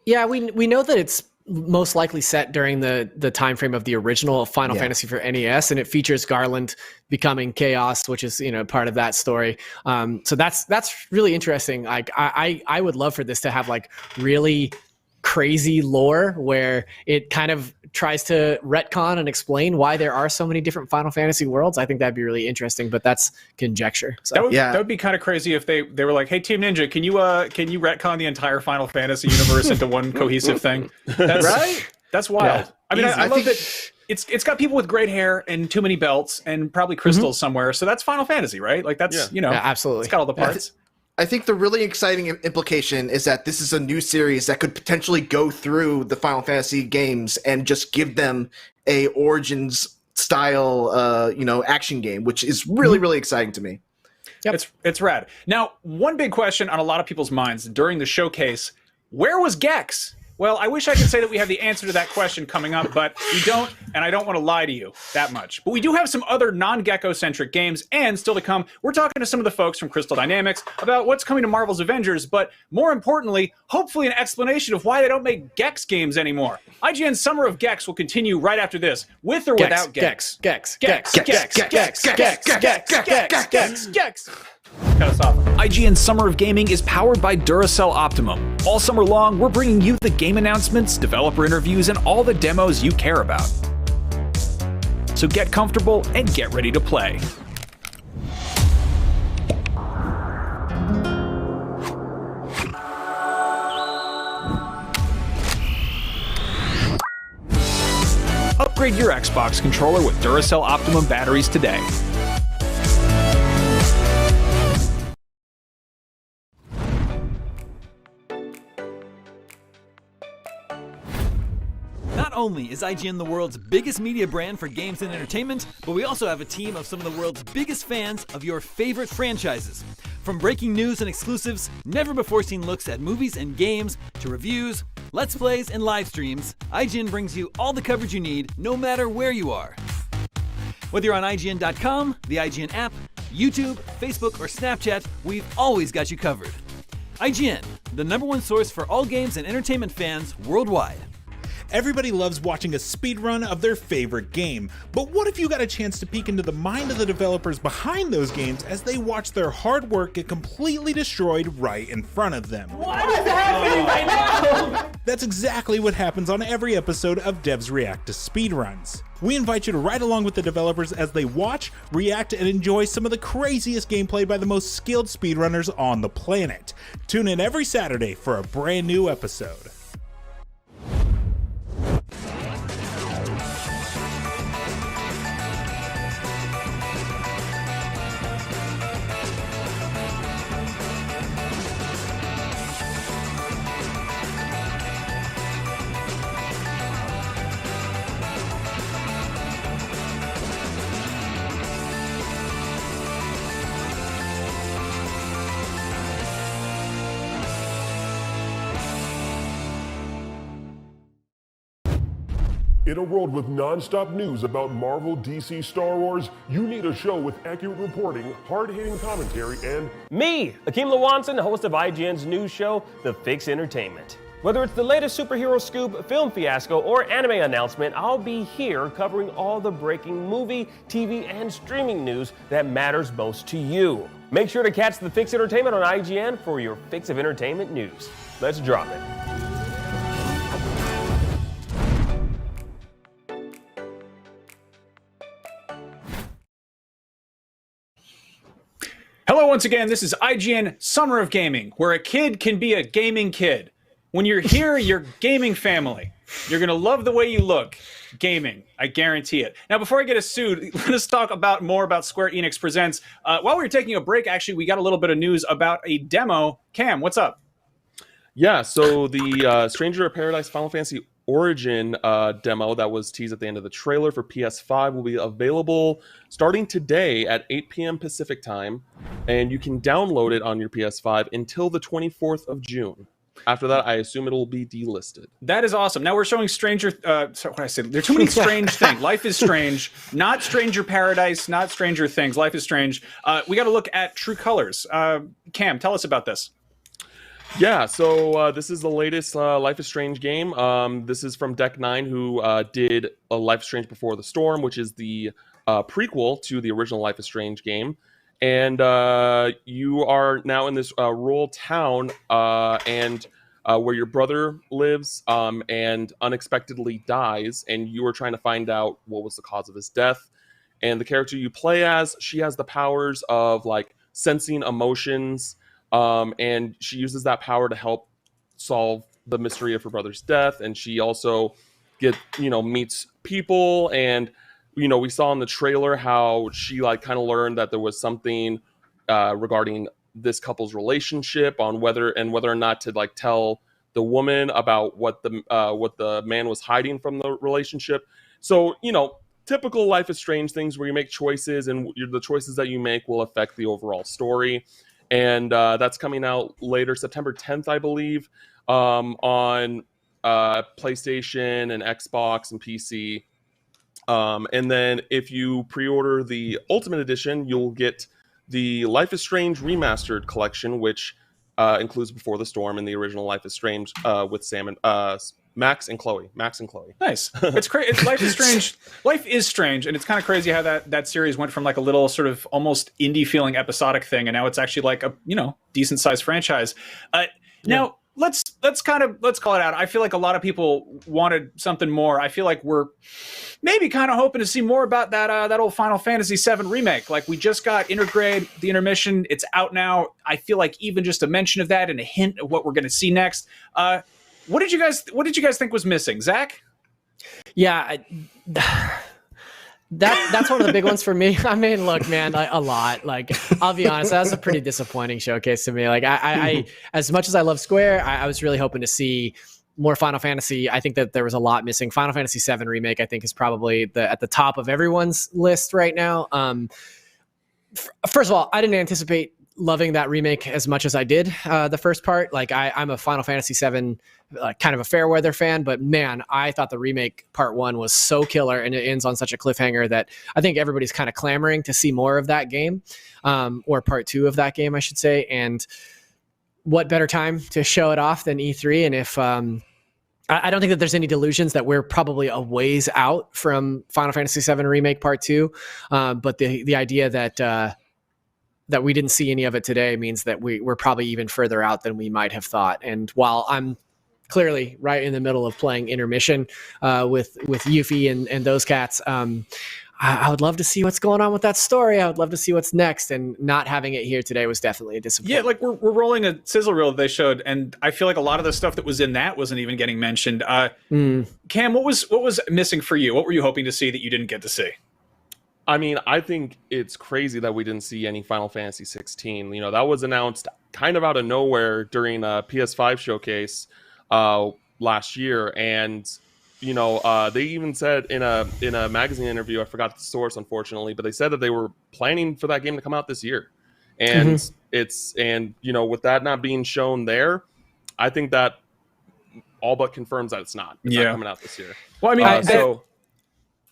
Yeah, we know that it's most likely set during the time frame of the original Final Fantasy for NES, and it features Garland becoming Chaos, which is part of that story. So that's really interesting. Like I would love for this to have like really crazy lore where it kind of tries to retcon and explain why there are so many different Final Fantasy worlds. I think that'd be really interesting, but that's conjecture. So. That would be kind of crazy if they were like, "Hey, Team Ninja, can you retcon the entire Final Fantasy universe into one cohesive thing?" That's, right? That's wild. Yeah. I mean, I love that it's got people with great hair and too many belts and probably crystals somewhere. So that's Final Fantasy, right? Like that's absolutely. It's got all the parts. I think the really exciting implication is that this is a new series that could potentially go through the Final Fantasy games and just give them a Origins style, action game, which is really, really exciting to me. Yep. It's rad. Now, one big question on a lot of people's minds during the showcase, where was Gex? Well, I wish I could say that we have the answer to that question coming up, but we don't, and I don't want to lie to you that much. But we do have some other non-Gecko-centric games, and still to come, we're talking to some of the folks from Crystal Dynamics about what's coming to Marvel's Avengers, but more importantly, hopefully an explanation of why they don't make Gex games anymore. IGN's Summer of Gex will continue right after this, with or without Gex. Gex. Cut us off. IGN's Summer of Gaming is powered by Duracell Optimum. All summer long, we're bringing you the game announcements, developer interviews, and all the demos you care about. So get comfortable and get ready to play. Upgrade your Xbox controller with Duracell Optimum batteries today. Not only is IGN the world's biggest media brand for games and entertainment, but we also have a team of some of the world's biggest fans of your favorite franchises. From breaking news and exclusives, never-before-seen looks at movies and games, to reviews, let's plays, and live streams, IGN brings you all the coverage you need, no matter where you are. Whether you're on IGN.com, the IGN app, YouTube, Facebook, or Snapchat, we've always got you covered. IGN, the #1 source for all games and entertainment fans worldwide. Everybody loves watching a speedrun of their favorite game, but what if you got a chance to peek into the mind of the developers behind those games as they watch their hard work get completely destroyed right in front of them? What is happening right now? That's exactly what happens on every episode of Devs React to Speedruns. We invite you to ride along with the developers as they watch, react, and enjoy some of the craziest gameplay by the most skilled speedrunners on the planet. Tune in every Saturday for a brand new episode. In a world with non-stop news about Marvel, DC, Star Wars, you need a show with accurate reporting, hard-hitting commentary, and me, Akeem Lawanson, host of IGN's news show, The Fix Entertainment. Whether it's the latest superhero scoop, film fiasco, or anime announcement, I'll be here covering all the breaking movie, TV, and streaming news that matters most to you. Make sure to catch the Fix Entertainment on IGN for your fix of entertainment news. Let's drop it. Hello once again, this is IGN Summer of Gaming, where a kid can be a gaming kid. When you're here, you're gaming family. You're going to love the way you look. Gaming, I guarantee it. Now, before I get us sued, let us talk more about Square Enix Presents. While we were taking a break, actually, we got a little bit of news about a demo. Cam, what's up? Yeah, so the Stranger of Paradise Final Fantasy Origin demo that was teased at the end of the trailer for PS5 will be available starting today at 8 p.m. Pacific time, and you can download it on your PS5 until the 24th of June. After that, I assume it'll be delisted. That is awesome. Now we're showing Stranger... what did I say? There are too many strange things. Life is Strange. Not Stranger Paradise, not Stranger Things. Life is Strange. We got to look at True Colors. Cam, tell us about this. Yeah, so this is the latest Life is Strange game. This is from Deck 9, who did Life is Strange Before the Storm, which is the prequel to the original Life is Strange game. And you are now in this rural town and where your brother lives and unexpectedly dies, and you are trying to find out what was the cause of his death. And the character you play as, she has the powers of like sensing emotions, and she uses that power to help solve the mystery of her brother's death. And she also meets people, and we saw in the trailer how she kind of learned that there was something regarding this couple's relationship on whether or not to tell the woman about what the man was hiding from the relationship. So typical Life is Strange things where you make choices, and the choices that you make will affect the overall story. And that's coming out later, September 10th, I believe, on PlayStation and Xbox and PC. And then if you pre-order the Ultimate Edition, you'll get the Life is Strange Remastered Collection, which includes Before the Storm and the original Life is Strange with Sam and Max and Chloe. Nice. It's crazy. Life is Strange. Life is Strange, and it's kind of crazy how that series went from a little sort of almost indie feeling episodic thing, and now it's actually a decent sized franchise. Now let's call it out. I feel like a lot of people wanted something more. I feel like we're maybe kind of hoping to see more about that old Final Fantasy VII remake. We just got Intergrade, the intermission. It's out now. I feel like even just a mention of that and a hint of what we're going to see next. What did you guys think was missing, Zach? Yeah, that's one of the big ones for me. I mean, look, man, a lot. I'll be honest, that was a pretty disappointing showcase to me. I as much as I love Square, I was really hoping to see more Final Fantasy. I think that there was a lot missing. Final Fantasy VII Remake, I think, is probably at the top of everyone's list right now. First of all, I didn't anticipate loving that remake as much as I did the first part. I'm a Final Fantasy VII kind of a fair weather fan, but man, I thought the remake part 1 was so killer, and it ends on such a cliffhanger that I think everybody's kind of clamoring to see more of that game, or part 2 of that game, I should say. And what better time to show it off than E3? And if I don't think that there's any delusions that we're probably a ways out from Final Fantasy VII Remake Part 2, but the idea that we didn't see any of it today means that we're probably even further out than we might have thought. And while I'm clearly right in the middle of playing Intermission with Yuffie and those cats, I would love to see what's going on with that story. I would love to see what's next, and not having it here today was definitely a disappointment. Yeah, we're rolling a sizzle reel that they showed, and I feel like a lot of the stuff that was in that wasn't even getting mentioned. Cam, what was missing for you? What were you hoping to see that you didn't get to see? I mean, I think it's crazy that we didn't see any Final Fantasy 16. That was announced kind of out of nowhere during a PS5 showcase last year, and they even said in a magazine interview, I forgot the source unfortunately, but they said that they were planning for that game to come out this year, and with that not being shown there, I think that all but confirms that it's not coming out this year. Well, I mean,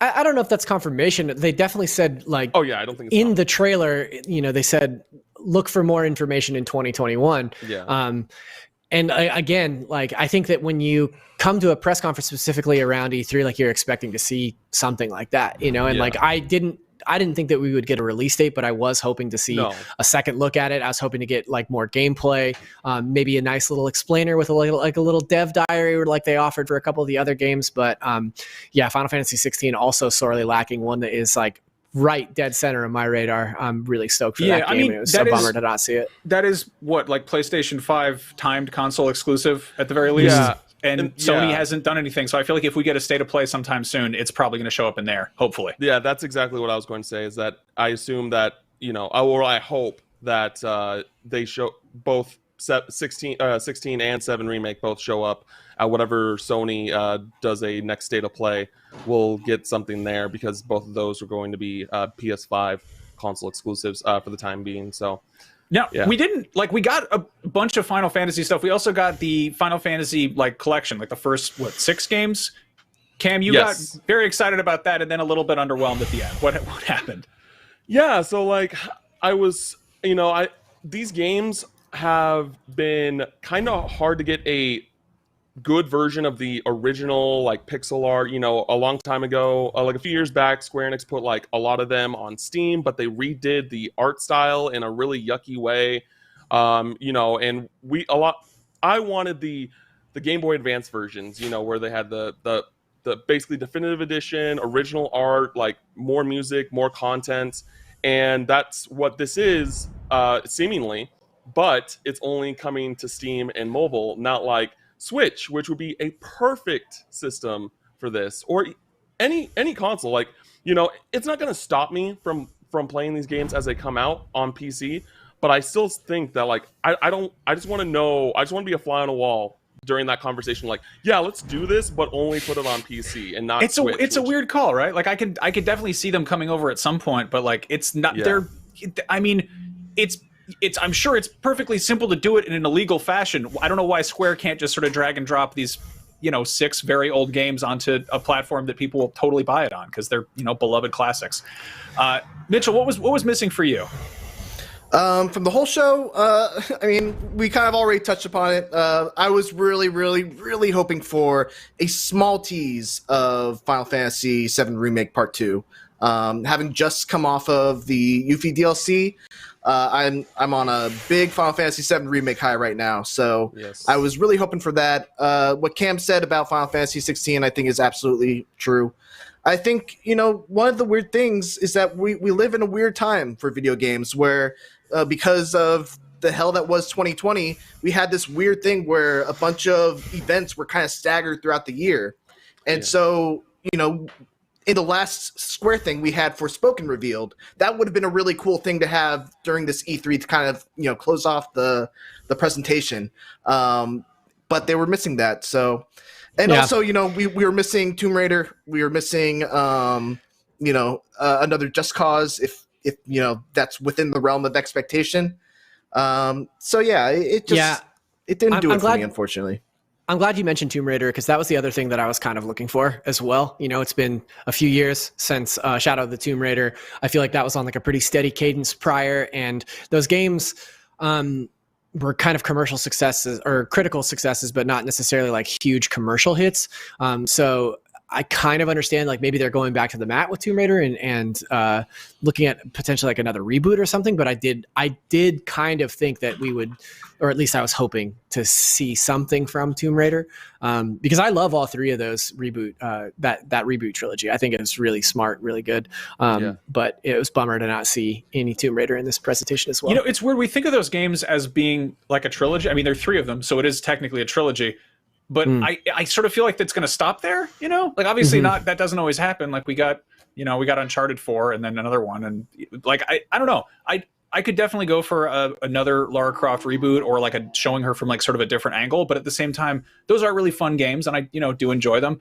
I don't know if that's confirmation. They definitely said I don't think it's in the trailer, they said look for more information in 2021. Yeah. And again, like I think that when you come to a press conference specifically around E3, like you're expecting to see something like that, you know, and like I didn't think that we would get a release date, but I was hoping to see a second look at it. I was hoping to get like more gameplay, maybe a nice little explainer with a little dev diary, or like they offered for a couple of the other games. But yeah, Final Fantasy 16 also sorely lacking one that is like right dead center of my radar. I'm really stoked for that game. I mean, it was so bummer to not see it. That is what, like PlayStation 5 timed console exclusive at the very least. Yeah. And Sony hasn't done anything, so I feel like if we get a state of play sometime soon, it's probably going to show up in there, hopefully. Yeah, that's exactly what I was going to say, is that I assume that, you know, or I hope that they show both 16 and 7 Remake both show up at whatever Sony does a next state of play. We'll get something there, because both of those are going to be PS5 console exclusives for the time being, so... Now, we didn't, like, we got a bunch of Final Fantasy stuff. We also got the Final Fantasy, like, collection, like the first, 6 games? Cam, you got very excited about that and then a little bit underwhelmed at the end. What happened? Yeah, so, like, I was, you know, these games have been kind of hard to get a good version of the original, like, pixel art. You know, a long time ago, like a few years back, Square Enix put like a lot of them on Steam, but they redid the art style in a really yucky way. You know, and I wanted the Game Boy Advance versions, you know, where they had the basically definitive edition, original art, like more music, more content, and that's what this is, seemingly, but it's only coming to Steam and mobile, not like Switch, which would be a perfect system for this, or any console. Like, you know, it's not going to stop me from playing these games as they come out on PC, but I still think that, like, I just want to be a fly on a wall during that conversation, like, yeah, let's do this, but only put it on PC and not Switch. It's a weird call, right? Like, I could definitely see them coming over at some point, but like, it's not I mean, I'm sure it's perfectly simple to do it in an illegal fashion. I don't know why Square can't just sort of drag and drop these, you know, 6 very old games onto a platform that people will totally buy it on, because they're, you know, beloved classics. Mitchell, what was missing for you? From the whole show, I mean, we kind of already touched upon it. I was really, really, really hoping for a small tease of Final Fantasy VII Remake Part 2. Having just come off of the Yuffie DLC, I'm on a big Final Fantasy VII Remake high right now, so I was really hoping for that. What Cam said about Final Fantasy 16, I think, is absolutely true. I think, you know, one of the weird things is that we live in a weird time for video games where, because of the hell that was 2020, we had this weird thing where a bunch of events were kind of staggered throughout the year. And so, you know, in the last Square thing we had Forspoken revealed, that would have been a really cool thing to have during this E3 to kind of, you know, close off the presentation. But they were missing that. So, and also, you know, we were missing Tomb Raider. We were missing, you know, another Just Cause, if, you know, that's within the realm of expectation. So yeah, it didn't do it for me, unfortunately. I'm glad you mentioned Tomb Raider, because that was the other thing that I was kind of looking for as well. You know, it's been a few years since Shadow of the Tomb Raider. I feel like that was on like a pretty steady cadence prior, and those games were kind of commercial successes or critical successes, but not necessarily like huge commercial hits. So I kind of understand, like, maybe they're going back to the mat with Tomb Raider and looking at potentially like another reboot or something. But I did kind of think that we would, or at least I was hoping to see something from Tomb Raider, because I love all 3 of those reboot, that reboot trilogy. I think it was really smart, really good. But it was bummer to not see any Tomb Raider in this presentation as well. You know, it's weird. We think of those games as being like a trilogy. I mean, there are 3 of them, so it is technically a trilogy. But I sort of feel like that's going to stop there, you know? Like, obviously not, that doesn't always happen. Like, we got Uncharted 4 and then another one. And, like, I don't know. I could definitely go for another Lara Croft reboot, or like showing her from like sort of a different angle. But at the same time, those are really fun games, and I, you know, do enjoy them.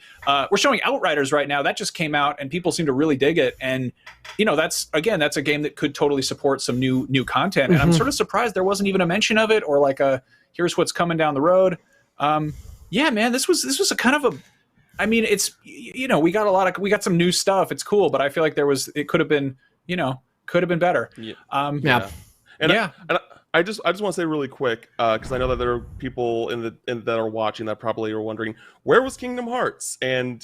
We're showing Outriders right now. That just came out, and people seem to really dig it. And, you know, that's a game that could totally support some new content. And I'm sort of surprised there wasn't even a mention of it, or like here's what's coming down the road. Yeah, man, this was a kind of a, I mean, it's, you know, we got some new stuff. It's cool, but I feel like it could have been, you know, could have been better. And I just want to say really quick, because I know that there are people that are watching that probably are wondering, where was Kingdom Hearts? And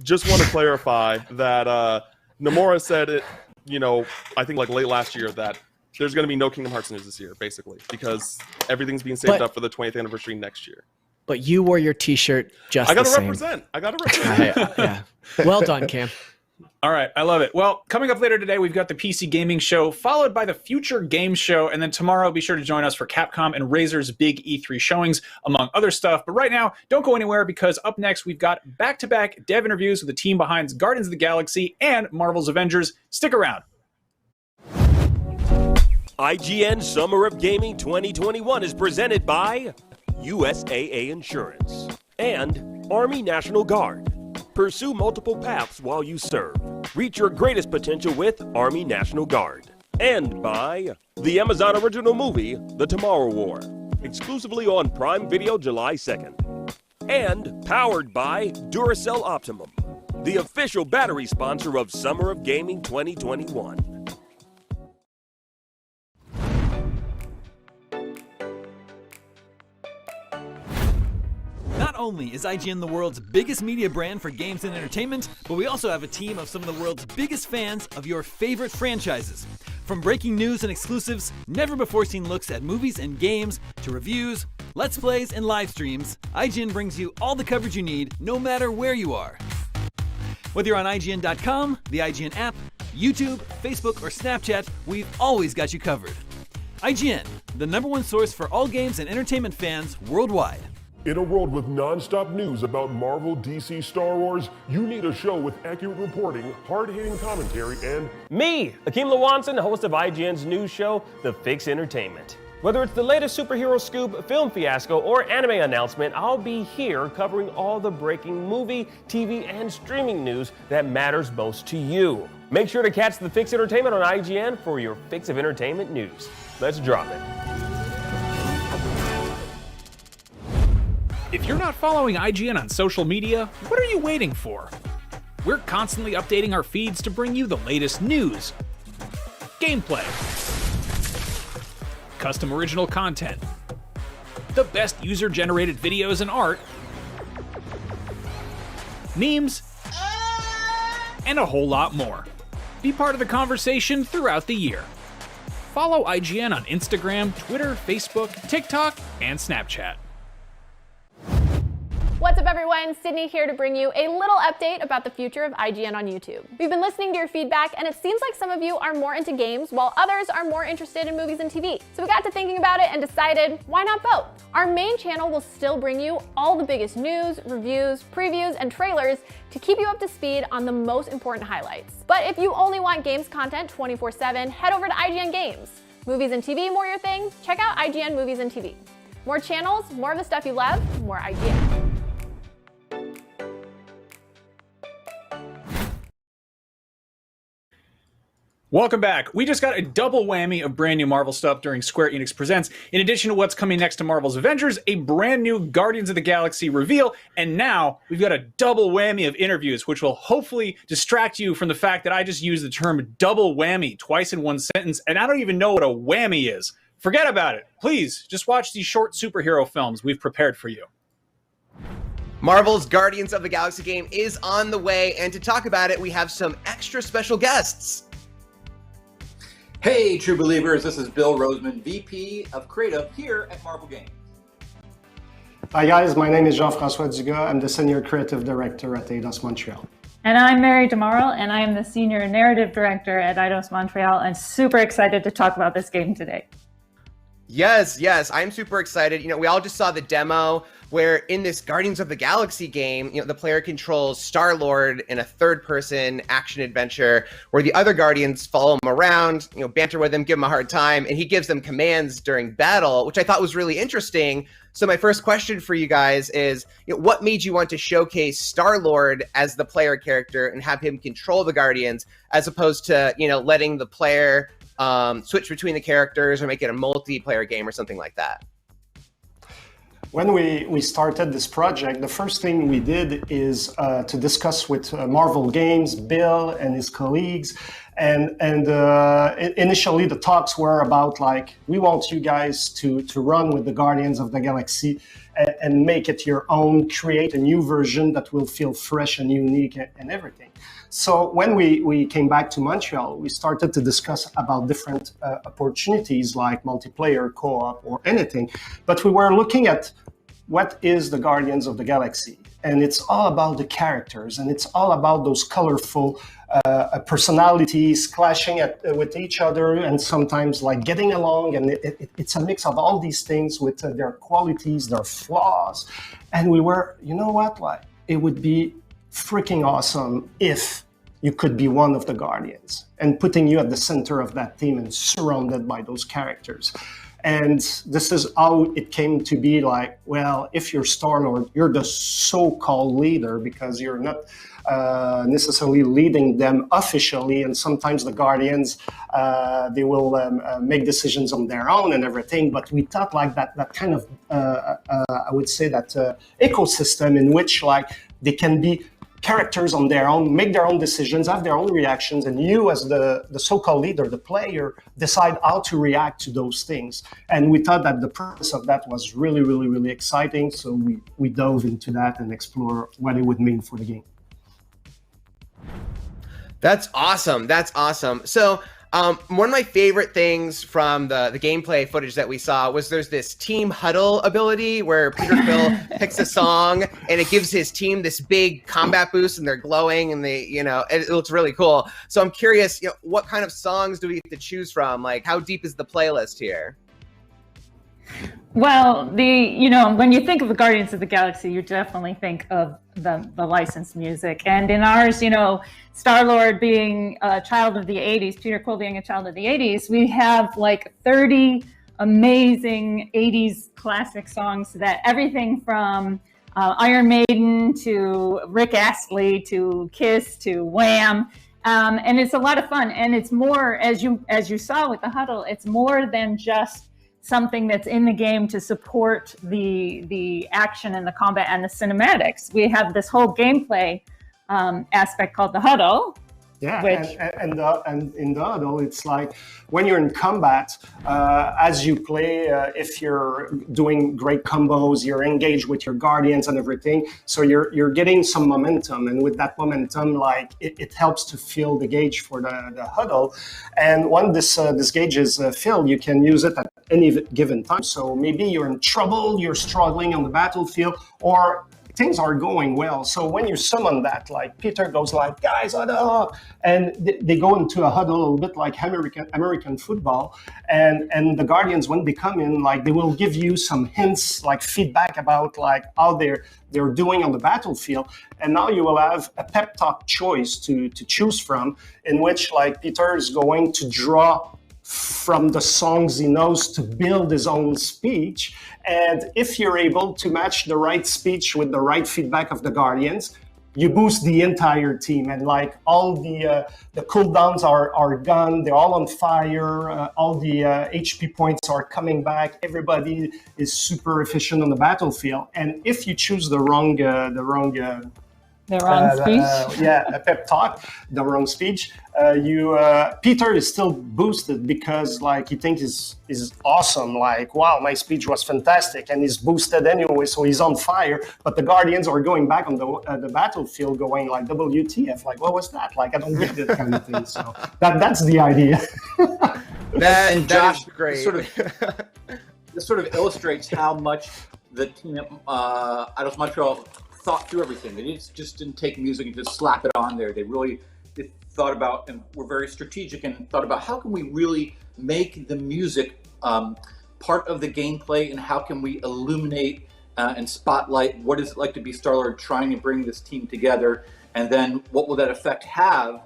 just want to clarify that Nomura said it, I think like late last year, that there's going to be no Kingdom Hearts news this year, basically, because everything's being saved up for the 20th anniversary next year. But you wore your T-shirt just I got the to same. represent. I got to represent. Yeah. Well done, Cam. All right, I love it. Well, coming up later today, we've got the PC Gaming Show, followed by the Future Game Show, and then tomorrow, be sure to join us for Capcom and Razer's big E3 showings, among other stuff. But right now, don't go anywhere, because up next, we've got back-to-back dev interviews with the team behind Guardians of the Galaxy and Marvel's Avengers. Stick around. IGN Summer of Gaming 2021 is presented by USAA Insurance and Army National Guard. Pursue multiple paths while you serve. Reach your greatest potential with Army National Guard. And by the Amazon original movie, The Tomorrow War, exclusively on Prime Video July 2nd. And powered by Duracell Optimum, the official battery sponsor of Summer of Gaming 2021. Not only is IGN the world's biggest media brand for games and entertainment, but we also have a team of some of the world's biggest fans of your favorite franchises. From breaking news and exclusives, never-before-seen looks at movies and games, to reviews, let's plays, and live streams, IGN brings you all the coverage you need, no matter where you are. Whether you're on IGN.com, the IGN app, YouTube, Facebook, or Snapchat, we've always got you covered. IGN, the #1 source for all games and entertainment fans worldwide. In a world with non-stop news about Marvel, DC, Star Wars, you need a show with accurate reporting, hard-hitting commentary, and Me, Akeem Lawanson, host of IGN's news show, The Fix Entertainment. Whether it's the latest superhero scoop, film fiasco, or anime announcement, I'll be here covering all the breaking movie, TV, and streaming news that matters most to you. Make sure to catch The Fix Entertainment on IGN for your fix of entertainment news. Let's drop it. If you're not following IGN on social media, what are you waiting for? We're constantly updating our feeds to bring you the latest news, gameplay, custom original content, the best user-generated videos and art, memes, and a whole lot more. Be part of the conversation throughout the year. Follow IGN on Instagram, Twitter, Facebook, TikTok, and Snapchat. What's up everyone, Sydney here to bring you a little update about the future of IGN on YouTube. We've been listening to your feedback and it seems like some of you are more into games while others are more interested in movies and TV. So we got to thinking about it and decided, why not both? Our main channel will still bring you all the biggest news, reviews, previews, and trailers to keep you up to speed on the most important highlights. But if you only want games content 24/7, head over to IGN Games. Movies and TV more your thing? Check out IGN Movies and TV. More channels, more of the stuff you love, more IGN. Welcome back. We just got a double whammy of brand new Marvel stuff during Square Enix Presents. In addition to what's coming next to Marvel's Avengers, a brand new Guardians of the Galaxy reveal, and now we've got a double whammy of interviews, which will hopefully distract you from the fact that I just used the term double whammy twice in one sentence, and I don't even know what a whammy is. Forget about it. Please, just watch these short superhero films we've prepared for you. Marvel's Guardians of the Galaxy game is on the way, and to talk about it, we have some extra special guests. Hey, true believers, this is Bill Roseman, VP of Creative here at Marvel Games. Hi guys, my name is Jean-François Dugas. I'm the Senior Creative Director at Eidos Montreal. And I'm Mary DeMarle, and I am the Senior Narrative Director at Eidos Montreal, and super excited to talk about this game today. Yes, I'm super excited. You know, we all just saw the demo where in this Guardians of the Galaxy game, you know, the player controls Star-Lord in a third-person action adventure where the other Guardians follow him around, you know, banter with him, give him a hard time, and he gives them commands during battle, which I thought was really interesting. So my first question for you guys is, you know, what made you want to showcase Star-Lord as the player character and have him control the Guardians as opposed to, you know, letting the player switch between the characters or make it a multiplayer game or something like that? When we started this project, the first thing we did is to discuss with Marvel Games, Bill and his colleagues, And initially the talks were about like, we want you guys to run with the Guardians of the Galaxy and make it your own, create a new version that will feel fresh and unique and everything. So when we came back to Montreal, we started to discuss about different opportunities like multiplayer, co-op, or anything. But we were looking at what is the Guardians of the Galaxy? And it's all about the characters, and it's all about those colorful personalities clashing with each other, and sometimes like getting along. And it's a mix of all these things with their qualities, their flaws. And we were, you know what? Like, it would be freaking awesome if you could be one of the Guardians, and putting you at the center of that team and surrounded by those characters. And this is how it came to be like, well, if you're Star-Lord, you're the so-called leader because you're not necessarily leading them officially. And sometimes the Guardians, they will make decisions on their own and everything. But we thought like that kind of, I would say that ecosystem in which like they can be characters on their own, make their own decisions, have their own reactions, and you as the so-called leader, the player, decide how to react to those things. And we thought that the purpose of that was really, really, really exciting. So we dove into that and explore what it would mean for the game. That's awesome. That's awesome. So one of my favorite things from the gameplay footage that we saw was there's this team huddle ability where Peter Quill picks a song and it gives his team this big combat boost, and they're glowing, and it looks really cool. So I'm curious, what kind of songs do we have to choose from? Like, how deep is the playlist here? Well, when you think of the Guardians of the Galaxy, you definitely think of the licensed music. And in ours, Star-Lord being a child of the 80s, Peter Quill being a child of the 80s, we have like 30 amazing 80s classic songs that everything from Iron Maiden to Rick Astley to Kiss to Wham! And it's a lot of fun. And it's more, as you saw with the huddle, it's more than just something that's in the game to support the action and the combat and the cinematics. We have this whole gameplay aspect called the huddle. Yeah, and in the huddle, it's like when you're in combat, as you play, if you're doing great combos, you're engaged with your Guardians and everything, so you're getting some momentum, and with that momentum, like it helps to fill the gauge for the huddle. And when this gauge is filled, you can use it at any given time. So maybe you're in trouble, you're struggling on the battlefield, or things are going well. So when you summon that, like Peter goes like, guys, huddle up, and they go into a huddle a little bit like American football. And the Guardians, when they come in, like they will give you some hints, like feedback about like how they're doing on the battlefield. And now you will have a pep talk choice to choose from, in which like Peter is going to draw from the songs he knows to build his own speech. And if you're able to match the right speech with the right feedback of the Guardians, you boost the entire team. And like all the cooldowns are gone, they're all on fire, all the HP points are coming back, everybody is super efficient on the battlefield. And if you choose the wrong speech? A pep talk, the wrong speech. Peter is still boosted because like he thinks is awesome. Like, wow, my speech was fantastic, and he's boosted anyway, so he's on fire. But the Guardians are going back on the battlefield, going like, WTF? Like, what was that? Like, I don't get that kind of thing. So that's the idea. Josh, great. This sort of illustrates how much the team at Eidos Montreal thought through everything. They just didn't take music and just slap it on there. They thought about and were very strategic and thought about how can we really make the music part of the gameplay, and how can we illuminate and spotlight what is it like to be Star-Lord trying to bring this team together, and then what will that effect have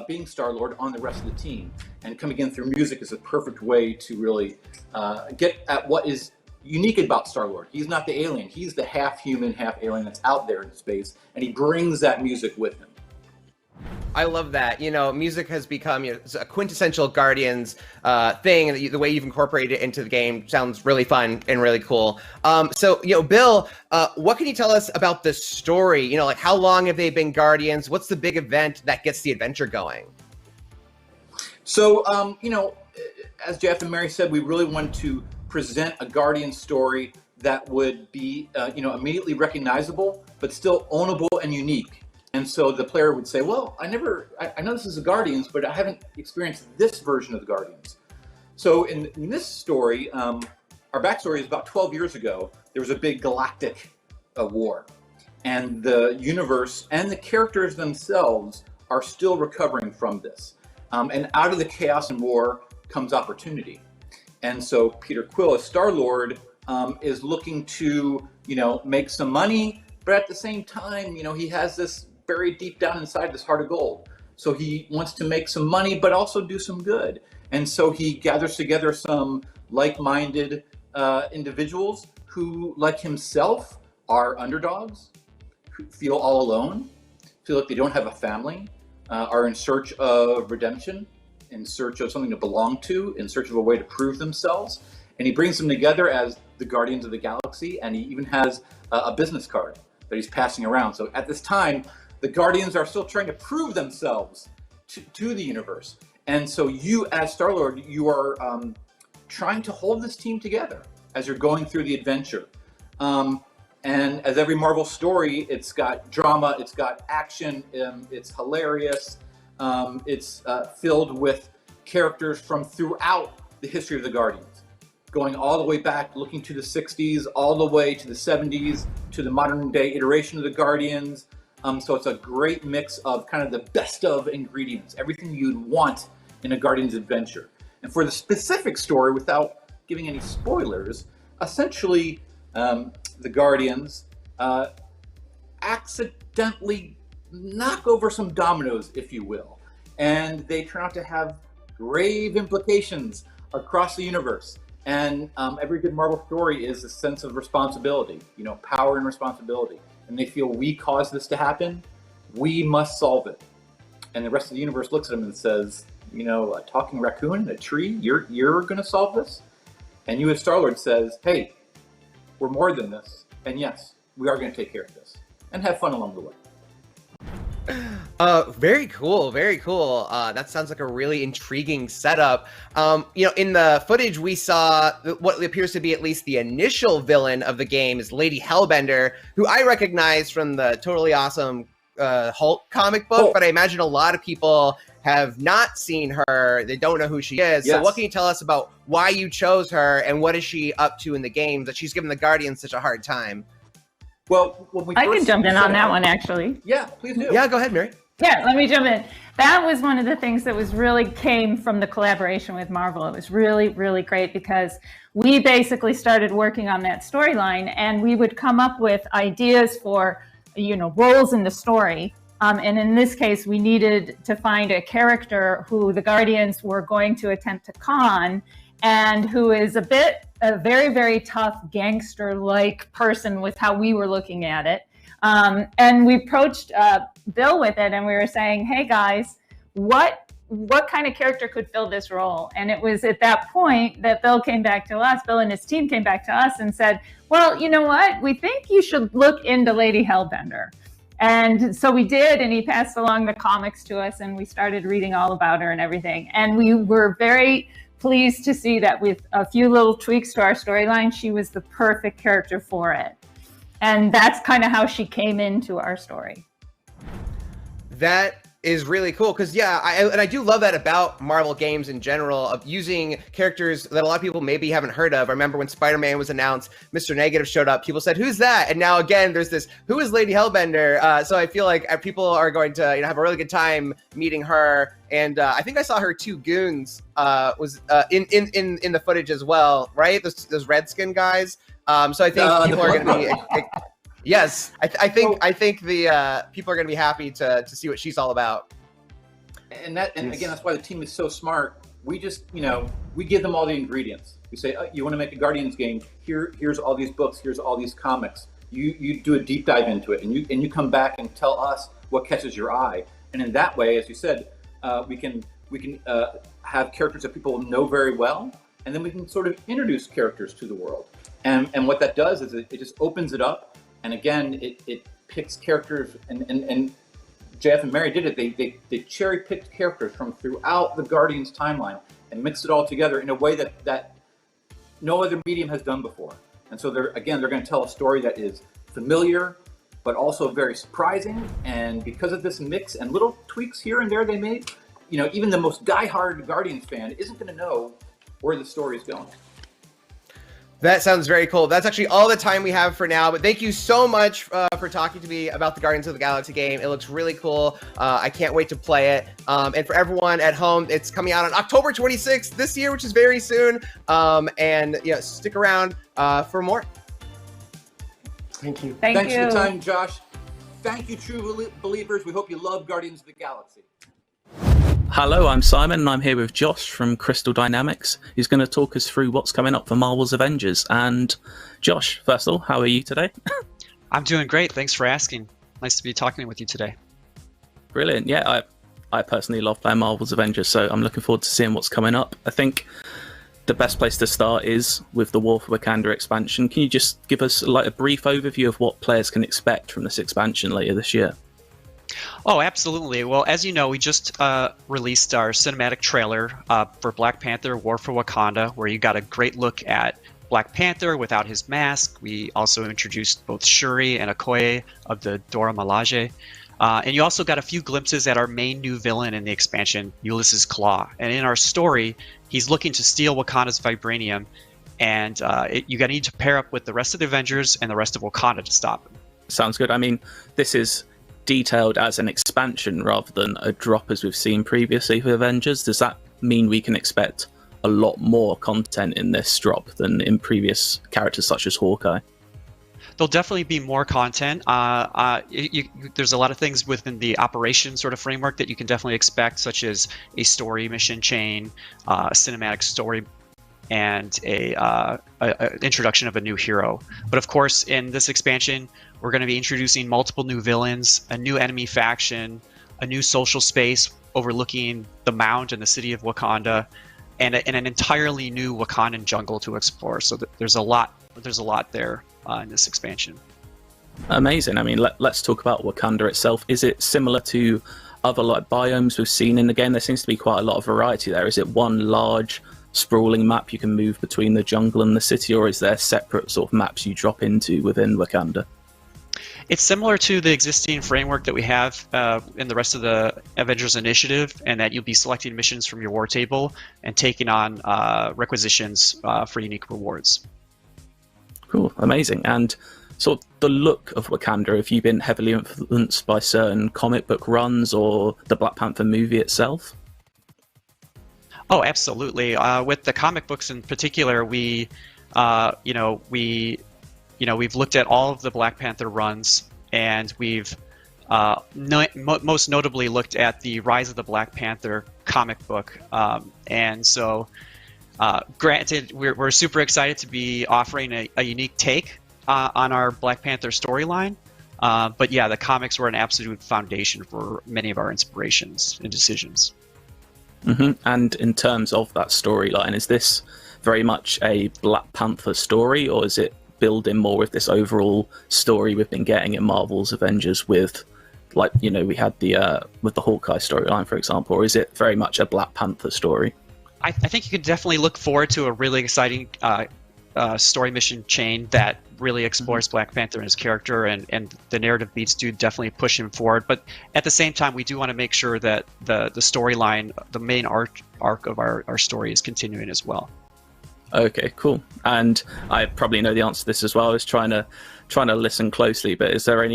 being Star-Lord on the rest of the team. And coming in through music is a perfect way to really get at what is unique about Star-Lord. He's not the alien. He's the half human, half alien that's out there in space, and he brings that music with him. I love that. Music has become a quintessential Guardians thing, and the way you've incorporated it into the game sounds really fun and really cool. So, Bill, what can you tell us about the story? Like how long have they been Guardians? What's the big event that gets the adventure going? So, as Jeff and Mary said, we really wanted to present a Guardian story that would be, immediately recognizable, but still ownable and unique. And so the player would say, well, I know this is the Guardians, but I haven't experienced this version of the Guardians. So in this story, our backstory is about 12 years ago, there was a big galactic war. And the universe and the characters themselves are still recovering from this. And out of the chaos and war comes opportunity. And so Peter Quill, as Star-Lord, is looking to, make some money, but at the same time, he has this buried deep down inside, this heart of gold. So he wants to make some money, but also do some good. And so he gathers together some like-minded individuals who, like himself, are underdogs, who feel all alone, feel like they don't have a family, are in search of redemption, in search of something to belong to, in search of a way to prove themselves. And he brings them together as the Guardians of the Galaxy, and he even has a business card that he's passing around. So at this time, the Guardians are still trying to prove themselves to the universe. And so you, as Star-Lord, you are trying to hold this team together as you're going through the adventure. And as every Marvel story, it's got drama, it's got action, it's hilarious, it's filled with characters from throughout the history of the Guardians, going all the way back, looking to the 60s, all the way to the 70s, to the modern day iteration of the Guardians. So it's a great mix of kind of the best of ingredients, everything you'd want in a Guardians adventure. And for the specific story, without giving any spoilers, essentially the Guardians accidentally knock over some dominoes, if you will, and they turn out to have grave implications across the universe. And every good Marvel story is a sense of responsibility, power and responsibility. And they feel, we caused this to happen, we must solve it. And the rest of the universe looks at them and says, a talking raccoon in a tree, you're gonna solve this? And you as Star-Lord says, hey, we're more than this, and yes, we are gonna take care of this, and have fun along the way. Very cool, very cool. That sounds like a really intriguing setup. In the footage we saw, what appears to be at least the initial villain of the game is Lady Hellbender, who I recognize from the totally awesome Hulk comic book, but I imagine a lot of people have not seen her. They don't know who she is. Yes. So what can you tell us about why you chose her, and what is she up to in the game that she's given the Guardians such a hard time? Well, when we I can jump in on that one, actually. Yeah, please do. Yeah, go ahead, Mary. Yeah, let me jump in. That was one of the things that was really came from the collaboration with Marvel. It was really, really great because we basically started working on that storyline, and we would come up with ideas for, roles in the story. And in this case, we needed to find a character who the Guardians were going to attempt to con, and who is a very, very tough gangster-like person with how we were looking at it. And we approached Bill with it, and we were saying, hey guys, what kind of character could fill this role? And it was at that point that Bill and his team came back to us and said, well, you know what? We think you should look into Lady Hellbender. And so we did, and he passed along the comics to us, and we started reading all about her and everything. And we were very pleased to see that with a few little tweaks to our storyline, she was the perfect character for it. And that's kind of how she came into our story. That is really cool because I do love that about Marvel games in general, of using characters that a lot of people maybe haven't heard of. I remember when Spider-Man was announced, Mr. Negative showed up, people said, who's that? And now again there's this, who is Lady Hellbender? So I feel like people are going to have a really good time meeting her. And I think I saw her two goons was in the footage as well, right? Those Redskin guys. So I think people are going to be yes, I think the people are going to be happy to see what she's all about. And again, that's why the team is so smart. We just, we give them all the ingredients. We say, oh, you want to make a Guardians game? Here's all these books. Here's all these comics. You do a deep dive into it, and you come back and tell us what catches your eye. And in that way, as you said, we can have characters that people know very well, and then we can sort of introduce characters to the world. And what that does is it just opens it up. And again, it picks characters and Jeff and Mary did it. They cherry picked characters from throughout the Guardians timeline and mixed it all together in a way that no other medium has done before. And so they're going to tell a story that is familiar, but also very surprising. And because of this mix and little tweaks here and there they made, even the most diehard Guardians fan isn't going to know where the story is going. That sounds very cool. That's actually all the time we have for now, but thank you so much for talking to me about the Guardians of the Galaxy game. It looks really cool. I can't wait to play it. And for everyone at home, it's coming out on October 26th this year, which is very soon. And stick around for more. Thank you. Thanks for the time, Josh. Thank you, true believers. We hope you love Guardians of the Galaxy. Hello, I'm Simon, and I'm here with Josh from Crystal Dynamics, who's going to talk us through what's coming up for Marvel's Avengers. And Josh, first of all, how are you today? I'm doing great. Thanks for asking. Nice to be talking with you today. Brilliant. Yeah, I personally love playing Marvel's Avengers, so I'm looking forward to seeing what's coming up. I think the best place to start is with the War for Wakanda expansion. Can you just give us a brief overview of what players can expect from this expansion later this year? Oh, absolutely. Well, as you know, we just released our cinematic trailer for Black Panther War for Wakanda, where you got a great look at Black Panther without his mask. We also introduced both Shuri and Okoye of the Dora Milaje. And you also got a few glimpses at our main new villain in the expansion, Ulysses Claw. And in our story, he's looking to steal Wakanda's vibranium, and you're going to need to pair up with the rest of the Avengers and the rest of Wakanda to stop him. Sounds good. I mean, this is detailed as an expansion rather than a drop as we've seen previously for Avengers. Does that mean we can expect a lot more content in this drop than in previous characters such as Hawkeye? There'll definitely be more content. There's a lot of things within the operation sort of framework that you can definitely expect, such as a story mission chain, a cinematic story, and a introduction of a new hero. But of course, in this expansion, we're going to be introducing multiple new villains, a new enemy faction, a new social space overlooking the Mound and the city of Wakanda, and an entirely new Wakandan jungle to explore. So there's a lot there in this expansion. Amazing. I mean, let's talk about Wakanda itself. Is it similar to other biomes we've seen in the game? There seems to be quite a lot of variety there. Is it one large sprawling map you can move between the jungle and the city, or is there separate sort of maps you drop into within Wakanda? It's similar to the existing framework that we have in the rest of the Avengers Initiative, and that you'll be selecting missions from your war table and taking on requisitions for unique rewards. Cool, amazing. And sort of the look of Wakanda, have you been heavily influenced by certain comic book runs or the Black Panther movie itself? Oh, absolutely. With the comic books in particular, we've looked at all of the Black Panther runs, and we've most notably looked at the Rise of the Black Panther comic book. And so, granted, we're super excited to be offering a unique take on our Black Panther storyline. But yeah, the comics were an absolute foundation for many of our inspirations and decisions. Mm-hmm. And in terms of that storyline, is this very much a Black Panther story, or is it building more with this overall story we've been getting in Marvel's Avengers with, we had with the Hawkeye storyline, for example, or is it very much a Black Panther story? I think you could definitely look forward to a really exciting story mission chain that really explores Black Panther and his character, and the narrative beats do definitely push him forward. But at the same time, we do want to make sure that the storyline, the main arc of our story, is continuing as well. Okay, cool. And I probably know the answer to this as well. I was trying to listen closely, but are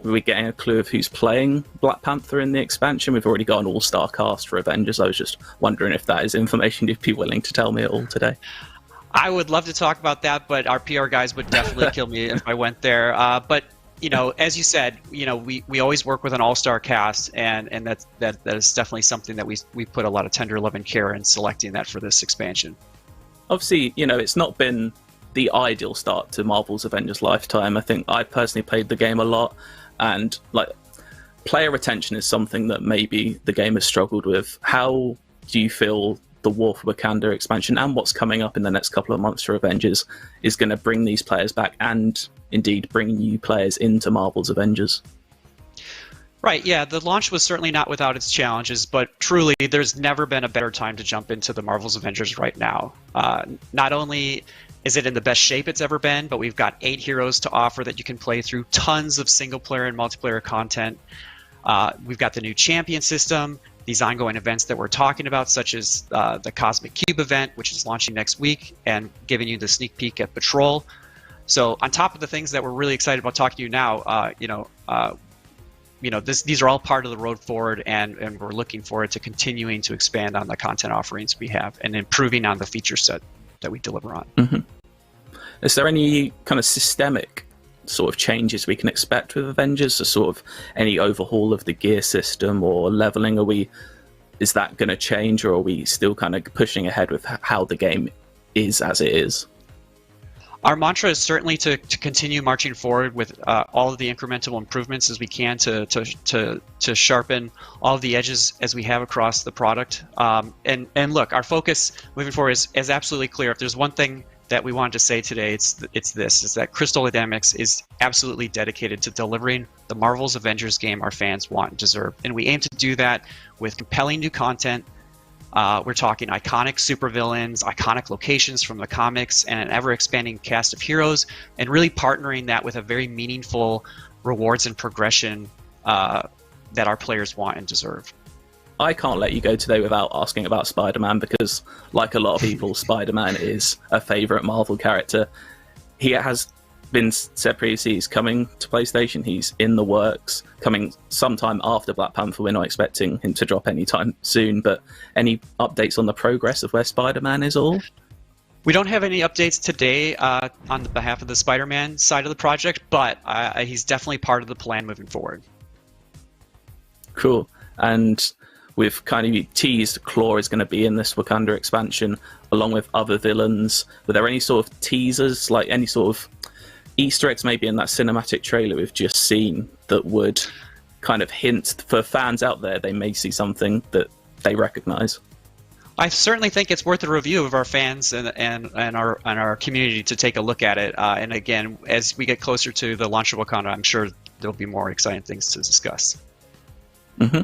we getting a clue of who's playing Black Panther in the expansion? We've already got an all-star cast for Avengers. I was just wondering if that is information you'd be willing to tell me at all today. I would love to talk about that, but our PR guys would definitely kill me if I went there. But as you said, we always work with an all-star cast, and that is definitely something that we put a lot of tender love and care in selecting that for this expansion. Obviously, it's not been the ideal start to Marvel's Avengers lifetime. I think I personally played the game a lot, and player retention is something that maybe the game has struggled with. How do you feel the War for Wakanda expansion and what's coming up in the next couple of months for Avengers is going to bring these players back and indeed bring new players into Marvel's Avengers? Right, yeah, the launch was certainly not without its challenges, but truly, there's never been a better time to jump into the Marvel's Avengers right now. Not only is it in the best shape it's ever been, but we've got 8 heroes to offer that you can play through, tons of single-player and multiplayer content. We've got the new champion system, these ongoing events that we're talking about, such as the Cosmic Cube event, which is launching next week, and giving you the sneak peek at Patrol. So on top of the things that we're really excited about talking to you now, these are all part of the road forward, and we're looking forward to continuing to expand on the content offerings we have and improving on the feature set that we deliver on. Mm-hmm. Is there any kind of systemic sort of changes we can expect with Avengers, or sort of any overhaul of the gear system or leveling? Is that going to change, or are we still kind of pushing ahead with how the game is as it is? Our mantra is certainly to continue marching forward with all of the incremental improvements as we can to sharpen all of the edges as we have across the product. And look, our focus moving forward is absolutely clear. If there's one thing that we wanted to say today, it's that Crystal Dynamics is absolutely dedicated to delivering the Marvel's Avengers game our fans want and deserve. And we aim to do that with compelling new content. We're talking iconic supervillains, iconic locations from the comics, and an ever-expanding cast of heroes, and really partnering that with a very meaningful rewards and progression that our players want and deserve. I can't let you go today without asking about Spider-Man, because, like a lot of people, Spider-Man is a favourite Marvel character. He has been said previously he's coming to PlayStation. He's in the works, coming sometime after Black Panther. We're not expecting him to drop anytime soon, but any updates on the progress of where Spider-Man is all? We don't have any updates today on the behalf of the Spider-Man side of the project, but he's definitely part of the plan moving forward. Cool. And we've kind of teased Claw is going to be in this Wakanda expansion, along with other villains. Were there any sort of teasers, like any sort of Easter eggs maybe in that cinematic trailer we've just seen that would kind of hint for fans out there they may see something that they recognize? I certainly think it's worth a review of our fans and our community to take a look at it. And again, as we get closer to the launch of Wakanda, I'm sure there'll be more exciting things to discuss. Mm-hmm.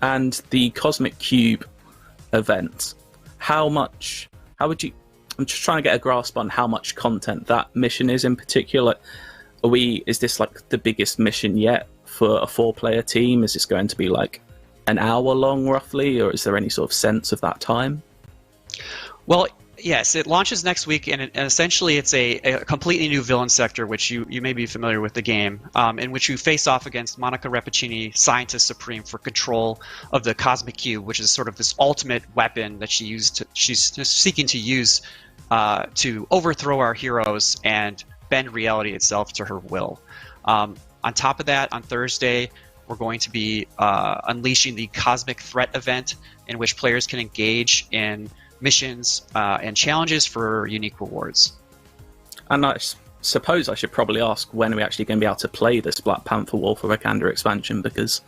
And the Cosmic Cube event, I'm just trying to get a grasp on how much content that mission is in particular. Is this like the biggest mission yet for a 4-player team? Is this going to be like an hour long roughly, or is there any sort of sense of that time? Well, yes, it launches next week, and essentially it's a completely new villain sector, which you may be familiar with the game, in which you face off against Monica Rappaccini, Scientist Supreme, for control of the Cosmic Cube, which is sort of this ultimate weapon that she's seeking to use to overthrow our heroes and bend reality itself to her will. On top of that, on Thursday, we're going to be unleashing the Cosmic Threat event, in which players can engage in missions and challenges for unique rewards. And I suppose I should probably ask, when are we actually going to be able to play this Black Panther War for Wakanda expansion? Because,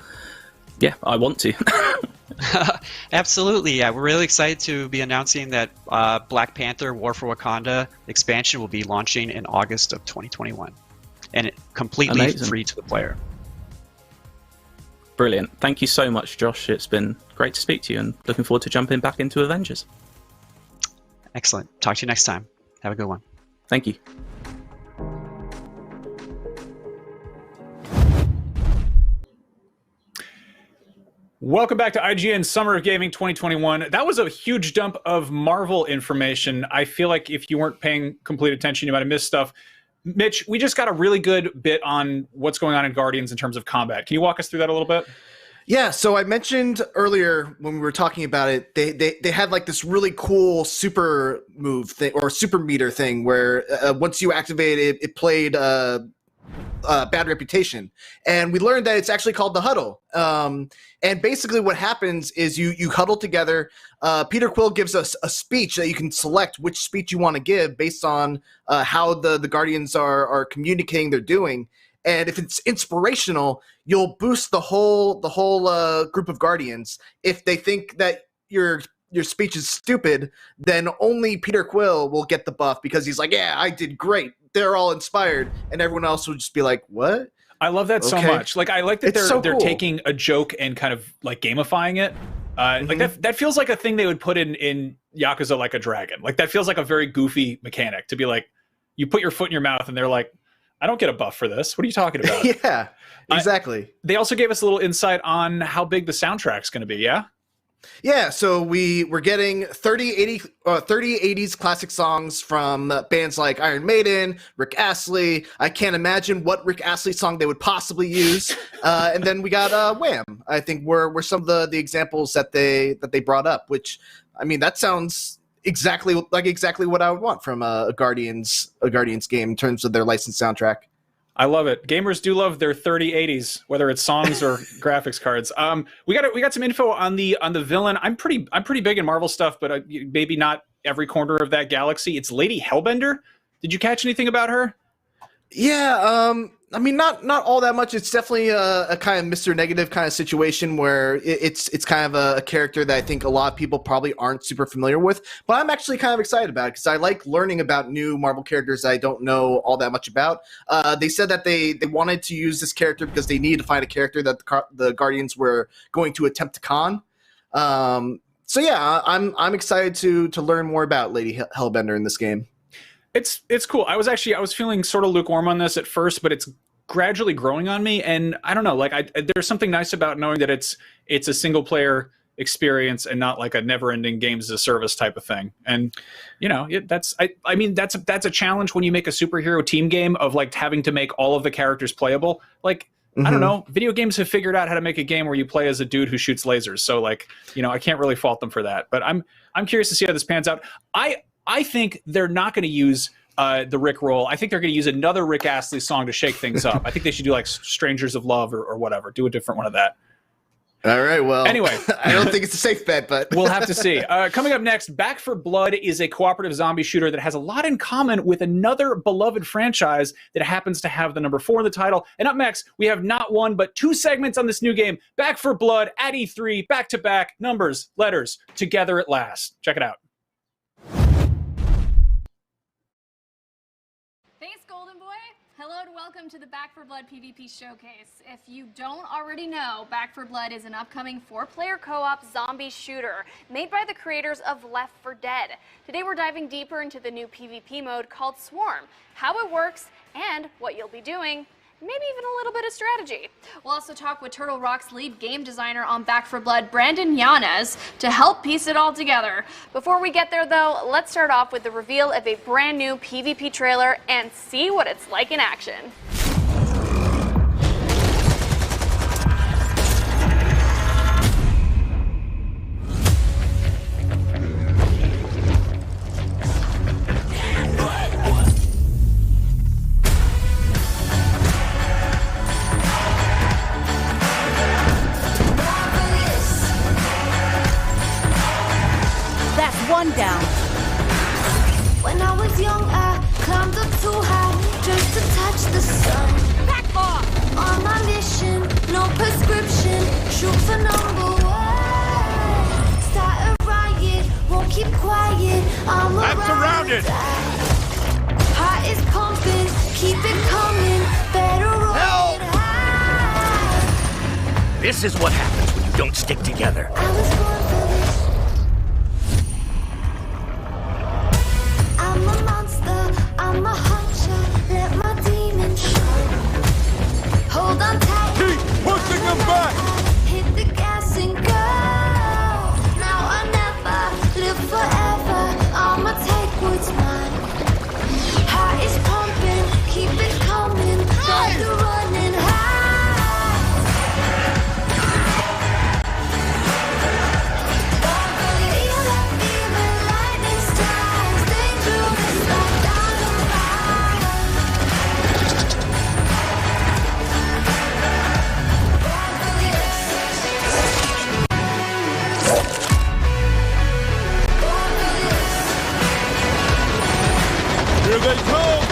yeah, I want to. Absolutely, yeah. We're really excited to be announcing that Black Panther War for Wakanda expansion will be launching in August of 2021. And completely Amazing. Free to the player. Brilliant. Thank you so much, Josh. It's been great to speak to you, and looking forward to jumping back into Avengers. Excellent. Talk to you next time. Have a good one. Thank you. Welcome back to IGN Summer of Gaming 2021. That was a huge dump of Marvel information. I feel like if you weren't paying complete attention, you might have missed stuff. Mitch, we just got a really good bit on what's going on in Guardians in terms of combat. Can you walk us through that a little bit? Yeah, so I mentioned earlier when we were talking about it, they had like this really cool super move thing or super meter thing where once you activate it, it played Bad Reputation, and we learned that it's actually called the Huddle. And basically, what happens is you huddle together. Peter Quill gives us a speech that you can select which speech you want to give based on how the Guardians are communicating they're doing. And if it's inspirational, you'll boost the whole group of Guardians. If they think that your speech is stupid, then only Peter Quill will get the buff because he's like, yeah, I did great. They're all inspired, and everyone else will just be like, what? I love that so much. Like, I like that they're cool. taking a joke and kind of like gamifying it. Like that feels like a thing they would put in Yakuza Like a Dragon. Like, that feels like a very goofy mechanic to be like, you put your foot in your mouth and they're like, I don't get a buff for this. What are you talking about? Yeah, exactly. They also gave us a little insight on how big the soundtrack's going to be. Yeah. Yeah, so we're getting 30 80s classic songs from bands like Iron Maiden, Rick Astley. I can't imagine what Rick Astley song they would possibly use. And then we got Wham. I think were some of the examples that they brought up, which, I mean, that sounds exactly what I would want from a Guardians game in terms of their licensed soundtrack. I love it. Gamers do love their 3080s, whether it's songs or graphics cards. We got some info on the villain. I'm pretty big in Marvel stuff, but maybe not every corner of that galaxy. It's Lady Hellbender. Did you catch anything about her? Yeah, I mean, not all that much. It's definitely a kind of Mr. Negative kind of situation where it's kind of a character that I think a lot of people probably aren't super familiar with. But I'm actually kind of excited about it because I like learning about new Marvel characters that I don't know all that much about. They said that they wanted to use this character because they needed to find a character that the Guardians were going to attempt to con. So yeah, I'm excited to learn more about Lady Hellbender in this game. It's cool. I was feeling sort of lukewarm on this at first, but it's gradually growing on me. And I don't know, like there's something nice about knowing that it's a single player experience and not like a never-ending games as a service type of thing. And you know, that's a challenge when you make a superhero team game of like having to make all of the characters playable. Like, I don't know, video games have figured out how to make a game where you play as a dude who shoots lasers. So like, you know, I can't really fault them for that. But I'm curious to see how this pans out. I think they're not going to use the Rick roll. I think they're going to use another Rick Astley song to shake things up. I think they should do like Strangers of Love or whatever. Do a different one of that. All right, well, anyway. I don't think it's a safe bet, but we'll have to see. Coming up next, Back 4 Blood is a cooperative zombie shooter that has a lot in common with another beloved franchise that happens to have the number 4 in the title. And up next, we have not one, but 2 segments on this new game, Back 4 Blood at E3, back-to-back, numbers, letters, together at last. Check it out. Thanks, Golden Boy. Hello and welcome to the Back 4 Blood PvP Showcase. If you don't already know, Back 4 Blood is an upcoming 4-player co-op zombie shooter made by the creators of Left 4 Dead. Today we're diving deeper into the new PvP mode called Swarm, how it works, and what you'll be doing. Maybe even a little bit of strategy. We'll also talk with Turtle Rock's lead game designer on Back 4 Blood, Brandon Yanez, to help piece it all together. Before we get there though, let's start off with the reveal of a brand new PvP trailer and see what it's like in action. One down. When I was young, I climbed up too high just to touch the sun. Back off! On my mission, no prescription, shoot for number 1. Start a riot, won't keep quiet. I'm surrounded. Heart is pumping, keep it coming. Better run Help! high. This is what happens when you don't stick together. I was born for this. I'm a monster, I'm a hunter, let my demons show. Hold on tight. Keep pushing them back! Hit the gas and go. Now I never live forever. I'ma take what's mine. Heart is pumping, keep it coming. Got the running high. Here they come!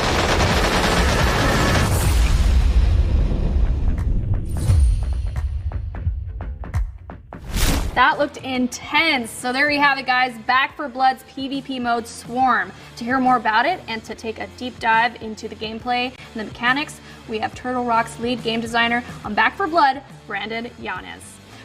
That looked intense. So there you have it, guys. Back 4 Blood's PvP mode Swarm. To hear more about it and to take a deep dive into the gameplay and the mechanics, we have Turtle Rock's lead game designer on Back 4 Blood, Brandon Yanez.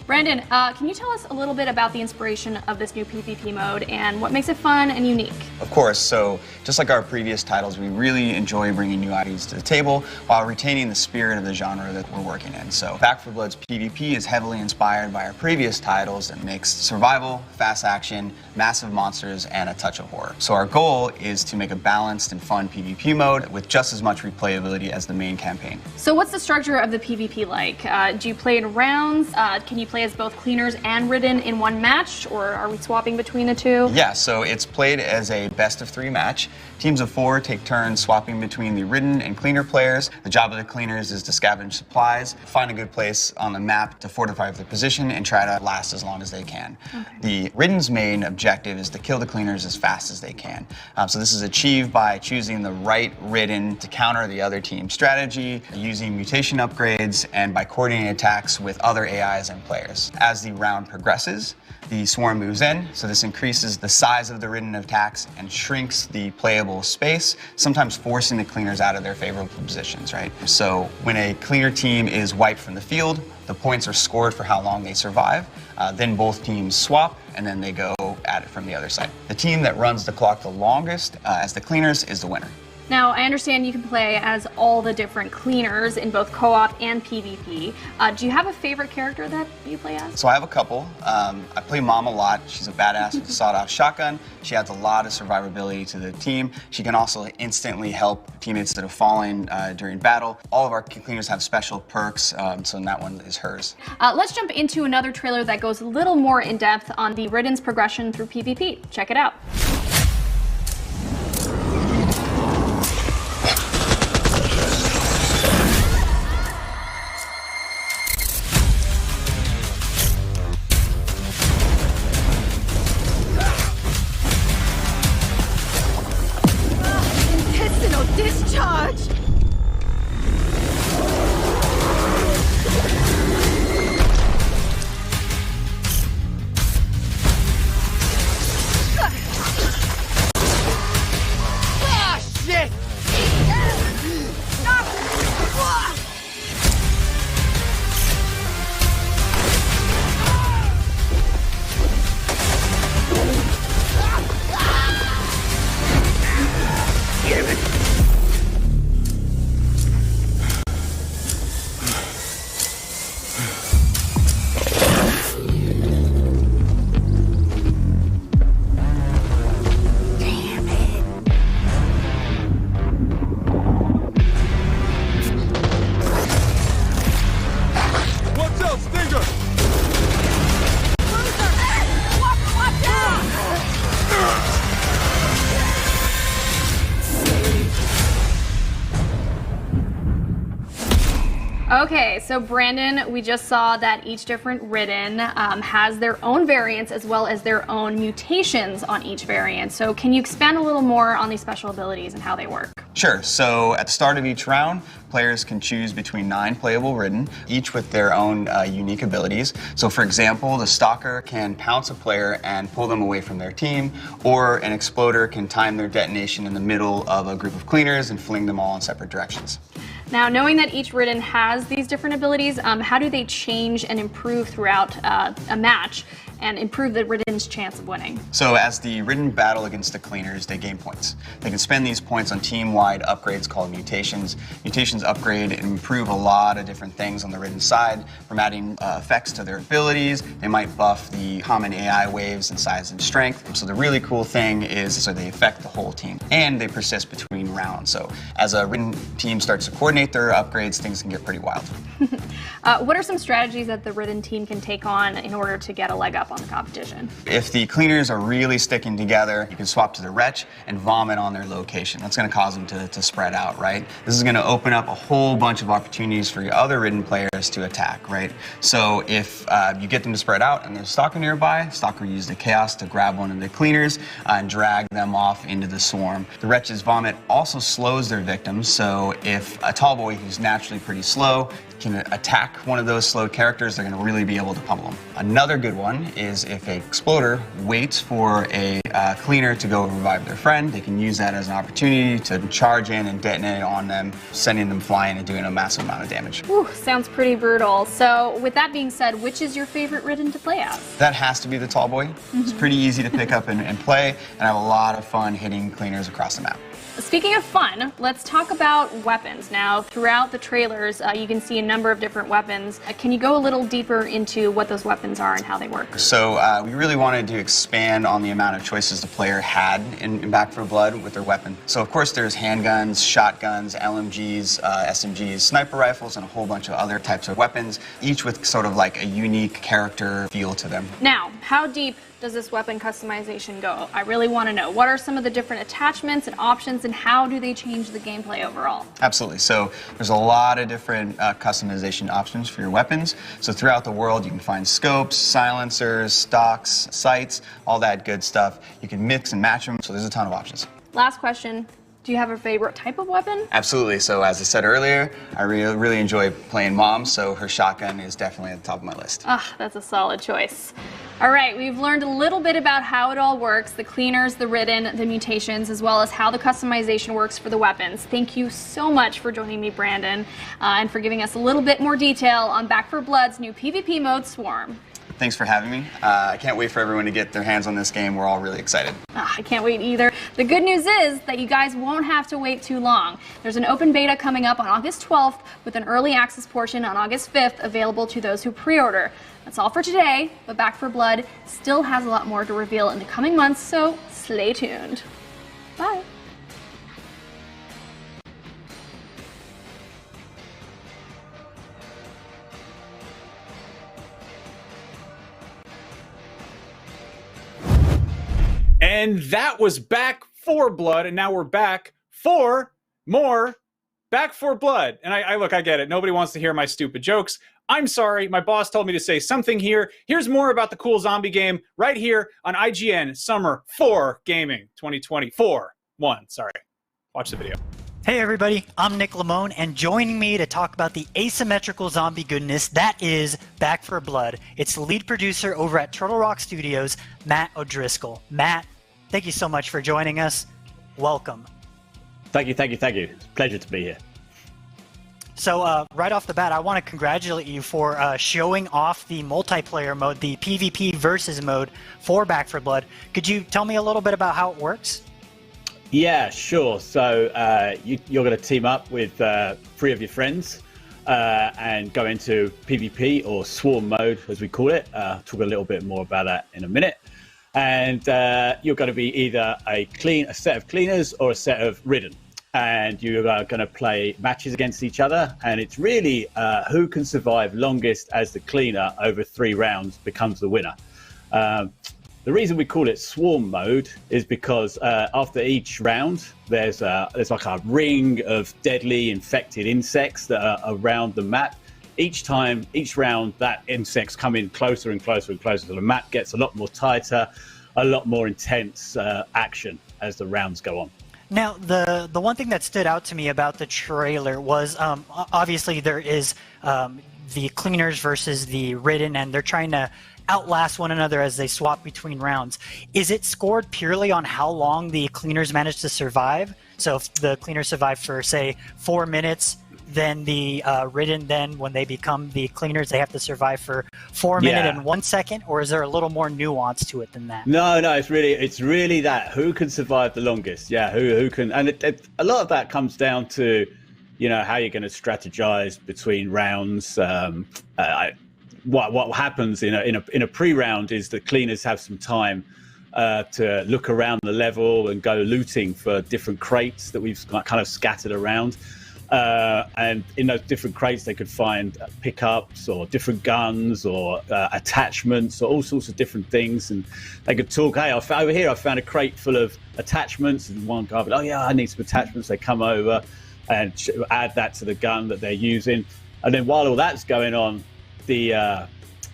Brandon, can you tell us a little bit about the inspiration of this new PvP mode and what makes it fun and unique? Of course, so just like our previous titles, we really enjoy bringing new ideas to the table while retaining the spirit of the genre that we're working in. So Back 4 Blood's PvP is heavily inspired by our previous titles that mix survival, fast action, massive monsters, and a touch of horror. So our goal is to make a balanced and fun PvP mode with just as much replayability as the main campaign. So what's the structure of the PvP like? Do you play in rounds? Can you play as both cleaners and ridden in one match, or are we swapping between the two? Yeah, so it's played as a best of 3 match. Teams of 4 take turns swapping between the ridden and cleaner players. The job of the cleaners is to scavenge supplies, find a good place on the map to fortify their position, and try to last as long as they can. Okay. The ridden's main objective is to kill the cleaners as fast as they can. So this is achieved by choosing the right ridden to counter the other team's strategy, using mutation upgrades, and by coordinating attacks with other AIs and players. As the round progresses, the swarm moves in, so this increases the size of the ridden attacks and shrinks the playable space, sometimes forcing the cleaners out of their favorable positions, right? So when a cleaner team is wiped from the field, the points are scored for how long they survive. Then both teams swap, and then they go at it from the other side. The team that runs the clock the longest as the cleaners is the winner. Now, I understand you can play as all the different cleaners in both co-op and PvP. Do you have a favorite character that you play as? So I have a couple. I play Mom a lot. She's a badass with a sawed-off shotgun. She adds a lot of survivability to the team. She can also instantly help teammates that have fallen during battle. All of our cleaners have special perks, so that one is hers. Let's jump into another trailer that goes a little more in depth on the Ridden's progression through PvP. Check it out. Discharge! Ah, shit! Damn it! Okay, so Brandon, we just saw that each different Ridden has their own variants as well as their own mutations on each variant. So can you expand a little more on these special abilities and how they work? Sure. So at the start of each round, players can choose between 9 playable Ridden, each with their own unique abilities. So for example, the Stalker can pounce a player and pull them away from their team, or an Exploder can time their detonation in the middle of a group of cleaners and fling them all in separate directions. Now, knowing that each Ridden has these different abilities, how do they change and improve throughout a match and improve the Ridden's chance of winning? So as the Ridden battle against the cleaners, they gain points. They can spend these points on team-wide upgrades called mutations. Mutations upgrade and improve a lot of different things on the Ridden side, from adding effects to their abilities. They might buff the common AI waves in size and strength. So the really cool thing is so they affect the whole team, and they persist between rounds. So as a Ridden team starts to coordinate their upgrades, things can get pretty wild. What are some strategies that the Ridden team can take on in order to get a leg up on the competition? If the cleaners are really sticking together, you can swap to the Wretch and vomit on their location. That's going to cause them to spread out, right? This is going to open up a whole bunch of opportunities for your other Ridden players to attack, right? So if you get them to spread out and there's a Stalker nearby, Stalker will use the Chaos to grab one of the cleaners and drag them off into the swarm. The Wretch's vomit also slows their victims, so if a tall boy who's naturally pretty slow can attack one of those slowed characters, they're going to really be able to pummel them. Another good one is if an exploder waits for a cleaner to go revive their friend, they can use that as an opportunity to charge in and detonate on them, sending them flying and doing a massive amount of damage. Whew, sounds pretty brutal. So with that being said, which is your favorite Ridden to play as? That has to be the tall boy. It's pretty easy to pick up and play, and I have a lot of fun hitting cleaners across the map. Speaking of fun, let's talk about weapons. Now, throughout the trailers, you can see a number of different weapons. Can you go a little deeper into what those weapons are and how they work? So we really wanted to expand on the amount of choices the player had in Back 4 Blood with their weapon. So of course there's handguns, shotguns, LMGs, SMGs, sniper rifles, and a whole bunch of other types of weapons, each with sort of like a unique character feel to them. Now, how deep does this weapon customization go? I really want to know. What are some of the different attachments and options, and how do they change the gameplay overall? Absolutely. So there's a lot of different customization options for your weapons. So throughout the world, you can find scopes, silencers, stocks, sights, all that good stuff. You can mix and match them, so there's a ton of options. Last question. Do you have a favorite type of weapon? Absolutely. So as I said earlier, I really enjoy playing Mom, so her shotgun is definitely at the top of my list. Ah, that's a solid choice. All right, we've learned a little bit about how it all works, the cleaners, the Ridden, the mutations, as well as how the customization works for the weapons. Thank you so much for joining me, Brandon, and for giving us a little bit more detail on Back 4 Blood's new PvP mode, Swarm. Thanks for having me. I can't wait for everyone to get their hands on this game. We're all really excited. I can't wait either. The good news is that you guys won't have to wait too long. There's an open beta coming up on August 12th with an early access portion on August 5th available to those who pre-order. That's all for today, but Back 4 Blood still has a lot more to reveal in the coming months, so stay tuned. Bye. And that was Back 4 Blood, and now we're back for more Back 4 Blood. And I look, I get it. Nobody wants to hear my stupid jokes. I'm sorry. My boss told me to say something here. Here's more about the cool zombie game right here on IGN Summer 4 Gaming 2024. Sorry. Watch the video. Hey everybody, I'm Nick Lamone, and joining me to talk about the asymmetrical zombie goodness that is Back 4 Blood, it's the lead producer over at Turtle Rock Studios, Matt O'Driscoll. Matt, thank you so much for joining us. Welcome. Thank you. It's a pleasure to be here. So right off the bat, I want to congratulate you for showing off the multiplayer mode, the PvP versus mode for Back 4 Blood. Could you tell me a little bit about how it works? Yeah, sure. So you're going to team up with 3 of your friends and go into PvP or Swarm mode, as we call it. Talk a little bit more about that in a minute. And you're going to be either a set of cleaners or a set of Ridden. And you're going to play matches against each other. And it's really who can survive longest as the cleaner over 3 rounds becomes the winner. The reason we call it Swarm mode is because after each round, there's like a ring of deadly infected insects that are around the map. Each round, that insects come in closer and closer and closer. So the map gets a lot more tighter, a lot more intense action as the rounds go on. Now, the one thing that stood out to me about the trailer was obviously there is the cleaners versus the Ridden, and they're trying to outlast one another as they swap between rounds. Is it scored purely on how long the cleaners manage to survive? So if the cleaners survive for, say, 4 minutes, then the Ridden, then when they become the cleaners, they have to survive for 4 minutes and 1 second? Or is there a little more nuance to it than that? No, it's really that who can survive the longest. Yeah, who can, and a lot of that comes down to, how you're going to strategize between rounds. What happens in a pre-round is the cleaners have some time to look around the level and go looting for different crates that we've kind of scattered around. And in those different crates, they could find pickups or different guns or attachments or all sorts of different things. And they could talk, hey, over here, I found a crate full of attachments. And one guy would, oh, yeah, I need some attachments. They come over and add that to the gun that they're using. And then while all that's going on, the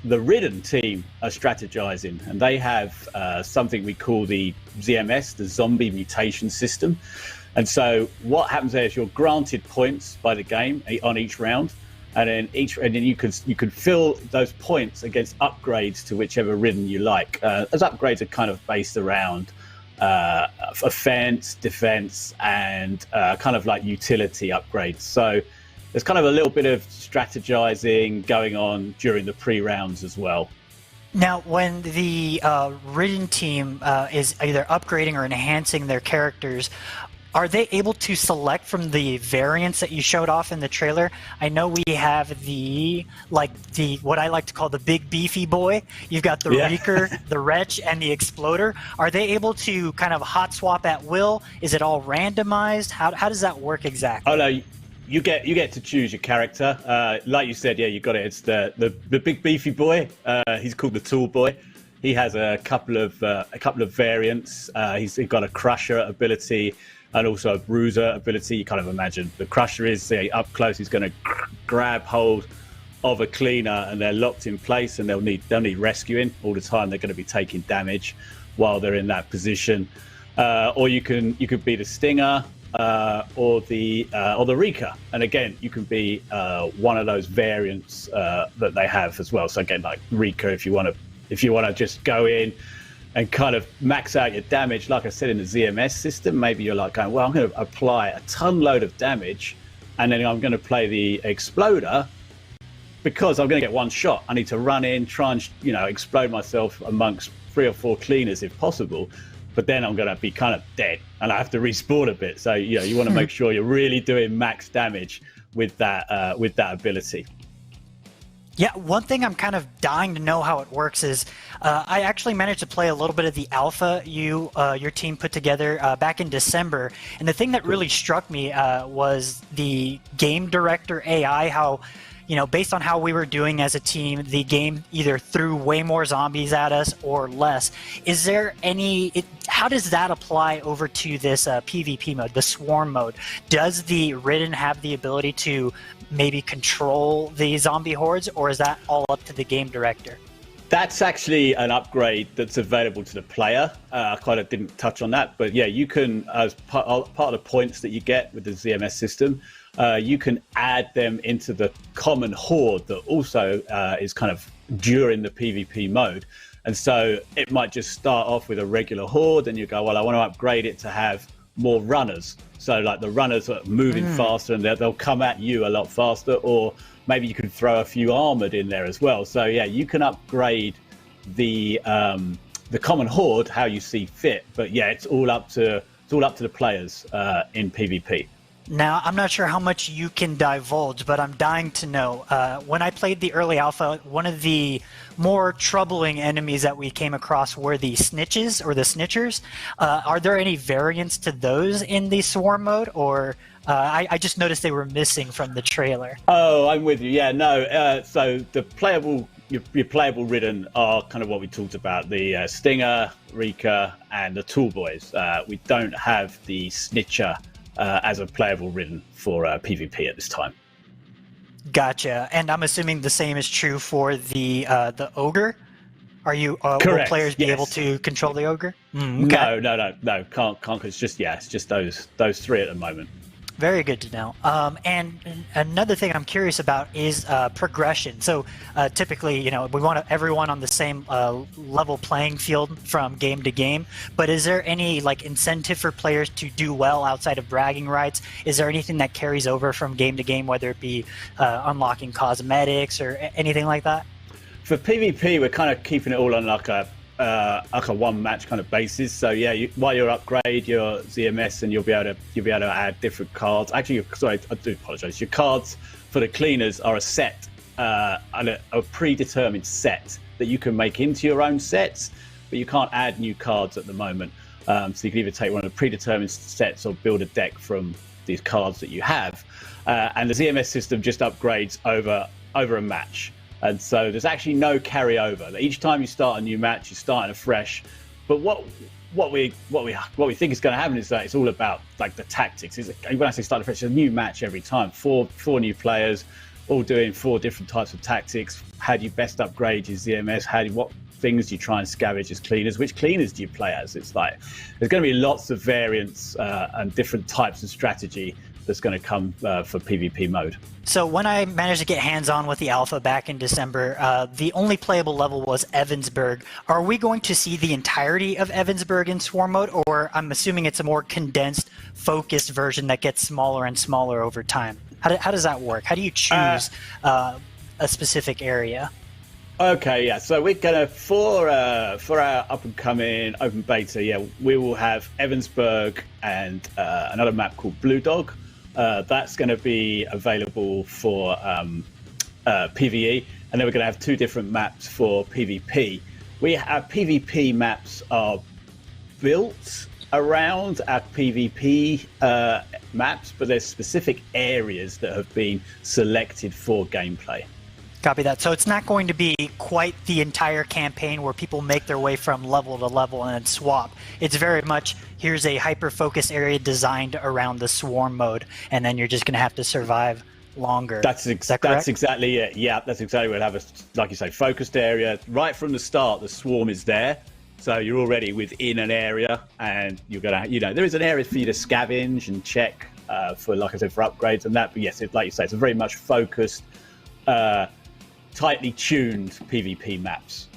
Ridden team are strategizing, and they have something we call the ZMS, the Zombie Mutation System. And so what happens there is you're granted points by the game on each round, and then you could fill those points against upgrades to whichever Ridden you like. Those upgrades are kind of based around offense, defense, and kind of like utility upgrades. So there's kind of a little bit of strategizing going on during the pre-rounds as well. Now, when the Ridden team is either upgrading or enhancing their characters, are they able to select from the variants that you showed off in the trailer? I know we have the what I like to call the big beefy boy. You've got the Reeker, the Wretch, and the Exploder. Are they able to kind of hot swap at will? Is it all randomized? How does that work exactly? Oh no, you get to choose your character. Like you said, you got it. It's the big beefy boy. He's called the Tool Boy. He has a couple of variants. He's got a Crusher ability and also a Bruiser ability. You kind of imagine the Crusher is up close. He's going to grab hold of a cleaner, and they're locked in place, and they'll need rescuing all the time. They're going to be taking damage while they're in that position. Or you could be the Stinger or the Reeker, and again you can be one of those variants that they have as well. So again, like Reeker, if you want to just go in and kind of max out your damage, like I said, in the ZMS system, maybe you're like going, well, I'm going to apply a ton load of damage, and then I'm going to play the Exploder because I'm going to get one shot. I need to run in, try and explode myself amongst 3 or 4 cleaners if possible, but then I'm going to be kind of dead and I have to respawn a bit. So you want to make sure you're really doing max damage with that ability. Yeah, one thing I'm kind of dying to know how it works is I actually managed to play a little bit of the alpha your team put together back in December, and the thing that really struck me was the game director AI, how based on how we were doing as a team, the game either threw way more zombies at us or less. Is there how does that apply over to this PvP mode, the Swarm mode? Does the Ridden have the ability to maybe control the zombie hordes, or is that all up to the game director? That's actually an upgrade that's available to the player. I kind of didn't touch on that, but yeah, you can, as part of the points that you get with the ZMS system, you can add them into the common horde that also is kind of during the PvP mode. And so it might just start off with a regular horde, and you go, well, I want to upgrade it to have more runners. So like the runners are moving faster, and they'll come at you a lot faster, or maybe you could throw a few armored in there as well. So yeah, you can upgrade the common horde how you see fit, but yeah, it's all up to the players in PvP. Now, I'm not sure how much you can divulge, but I'm dying to know. When I played the early alpha, one of the more troubling enemies that we came across were the snitches or the snitchers. Are there any variants to those in the Swarm mode, or I just noticed they were missing from the trailer? Oh, I'm with you. Yeah, no. So the your playable Ridden are kind of what we talked about, the Stinger, Reeker, and the Tool Boys. We don't have the Snitcher as a playable Ridden for PvP at this time. Gotcha. And I'm assuming the same is true for the Ogre. Are you will players be able to control the Ogre? Okay. No. Can't. It's just those 3 at the moment. Very good to know. And another thing I'm curious about is progression. So typically, we want everyone on the same level playing field from game to game. But is there any incentive for players to do well outside of bragging rights? Is there anything that carries over from game to game, whether it be unlocking cosmetics or anything like that? For PvP, we're kind of keeping it all on like a one match kind of basis. So yeah, while you upgrade your ZMS, and you'll be able to add different cards. Actually, sorry, I do apologize. Your cards for the cleaners are a set, a predetermined set that you can make into your own sets, but you can't add new cards at the moment. So you can either take one of the predetermined sets or build a deck from these cards that you have. And the ZMS system just upgrades over a match. And so there's actually no carryover. Each time you start a new match, you're starting afresh. But what we think is going to happen is that it's all about the tactics. When I say start afresh, it's a new match every time. Four new players, all doing 4 different types of tactics. How do you best upgrade your ZMS? What things do you try and scavenge as cleaners? Which cleaners do you play as? It's there's going to be lots of variants and different types of strategy that's going to come for PvP mode. So when I managed to get hands-on with the alpha back in December, the only playable level was Evansburg. Are we going to see the entirety of Evansburg in Swarm mode, or I'm assuming it's a more condensed, focused version that gets smaller and smaller over time? How does that work? How do you choose a specific area? Okay, yeah. So we're gonna for our up and coming open beta, we will have Evansburg and another map called Blue Dog. That's going to be available for PvE, and then we're going to have 2 different maps for PvP. Our PvP maps are built around our PvP maps, but there's specific areas that have been selected for gameplay. Copy that. So it's not going to be quite the entire campaign where people make their way from level to level and then swap. It's very much, here's a hyper-focused area designed around the swarm mode, and then you're just going to have to survive longer. That's exactly it. Yeah, that's exactly what we'll have. Like you say, focused area. Right from the start, the swarm is there. So you're already within an area, and you're going to, there is an area for you to scavenge and check for, like I said, for upgrades and that. But yes, like you say, it's a very much focused, tightly tuned PvP maps.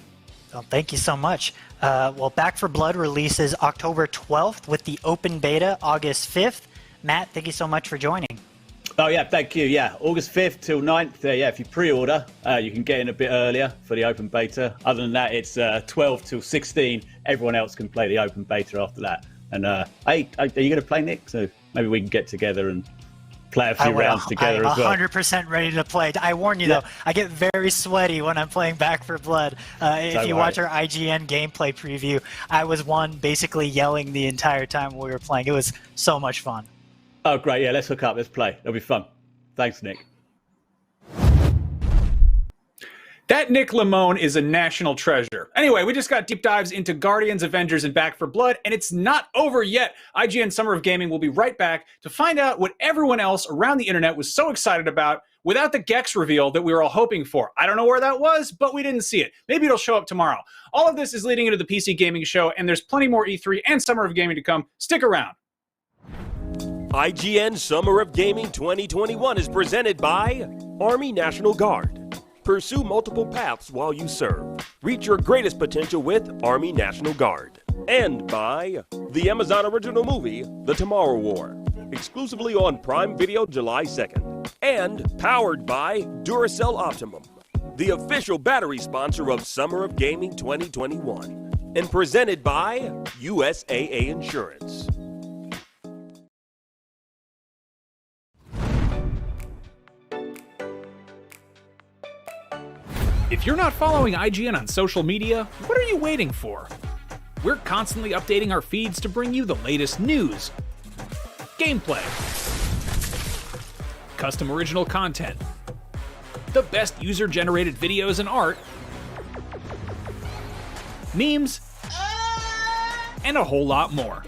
Well, thank you so much. Well, Back 4 Blood releases October 12th with the open beta August 5th. Matt, thank you so much for joining. Oh, yeah, thank you. Yeah, August 5th till 9th. If you pre-order, you can get in a bit earlier for the open beta. Other than that, it's 12 till 16. Everyone else can play the open beta after that. And hey, are you going to play, Nick? So maybe we can get together and play a few rounds together as well. I'm 100% ready to play. I warn you, though, I get very sweaty when I'm playing Back 4 Blood. If you watch our IGN gameplay preview, I was basically yelling the entire time we were playing. It was so much fun. Oh, great. Yeah, let's hook up. Let's play. It'll be fun. Thanks, Nick. That Nick Limone is a national treasure. Anyway, we just got deep dives into Guardians, Avengers, and Back 4 Blood, and it's not over yet. IGN Summer of Gaming will be right back to find out what everyone else around the internet was so excited about without the Gex reveal that we were all hoping for. I don't know where that was, but we didn't see it. Maybe it'll show up tomorrow. All of this is leading into the PC Gaming Show, and there's plenty more E3 and Summer of Gaming to come. Stick around. IGN Summer of Gaming 2021 is presented by Army National Guard. Pursue multiple paths while you serve. Reach your greatest potential with Army National Guard. And by the Amazon original movie, The Tomorrow War. Exclusively on Prime Video July 2nd. And powered by Duracell Optimum, the official battery sponsor of Summer of Gaming 2021. And presented by USAA Insurance. If you're not following IGN on social media, what are you waiting for? We're constantly updating our feeds to bring you the latest news, gameplay, custom original content, the best user-generated videos and art, memes, and a whole lot more.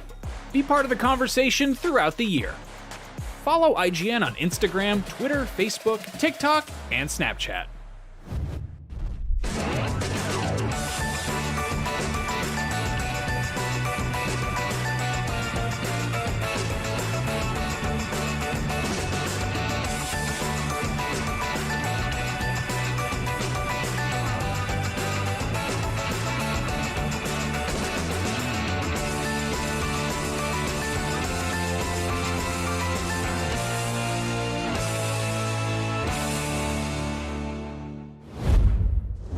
Be part of the conversation throughout the year. Follow IGN on Instagram, Twitter, Facebook, TikTok, and Snapchat.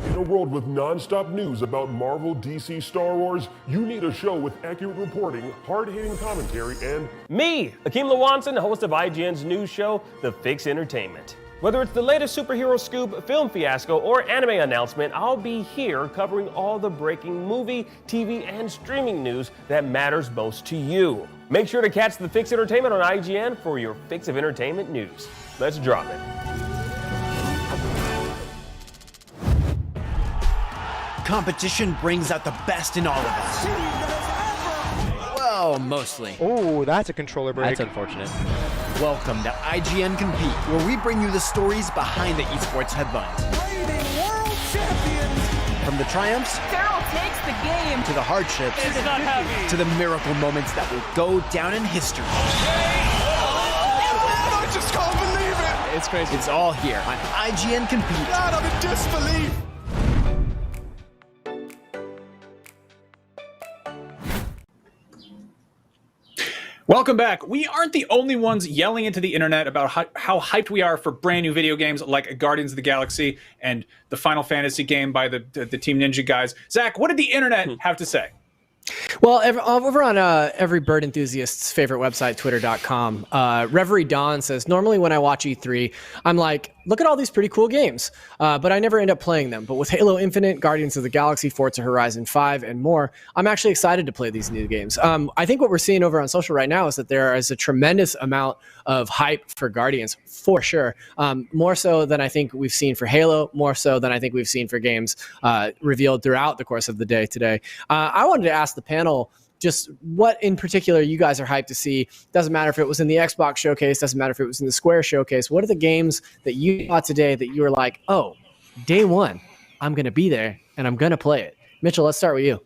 In a world with non-stop news about Marvel, DC, Star Wars, you need a show with accurate reporting, hard-hitting commentary, and me, Akeem Lawanson, host of IGN's news show, The Fix Entertainment. Whether it's the latest superhero scoop, film fiasco, or anime announcement, I'll be here covering all the breaking movie, TV, and streaming news that matters most to you. Make sure to catch The Fix Entertainment on IGN for your fix of entertainment news. Let's drop it. Competition brings out the best in all of us. Well, mostly. Oh, that's a controller break. That's unfortunate. Welcome to IGN Compete, where we bring you the stories behind the esports headlines. Reigning world champions. From the triumphs Daryl takes the game to the hardships It's not heavy. to the miracle moments that will go down in history. It's crazy. It's all here on IGN Compete. God, I'm in disbelief. Welcome back. We aren't the only ones yelling into the internet about how hyped we are for brand new video games like Guardians of the Galaxy and the Final Fantasy game by the Team Ninja guys. Zach, what did the internet have to say? Well, over on every bird enthusiast's favorite website, twitter.com, Reverie Dawn says, normally when I watch E3, I'm like, look at all these pretty cool games, but I never end up playing them. But with Halo Infinite, Guardians of the Galaxy, Forza Horizon 5, and more, I'm actually excited to play these new games. I think what we're seeing over on social right now is that there is a tremendous amount of hype for Guardians, for sure. More so than I think we've seen for Halo, more so than I think we've seen for games revealed throughout the course of the day today. I wanted to ask the panel just what in particular you guys are hyped to see. Doesn't matter if it was in the Xbox showcase, doesn't matter if it was in the Square showcase. What are the games that you saw today that you were like, oh, day one, I'm going to be there and I'm going to play it? Mitchell, let's start with you.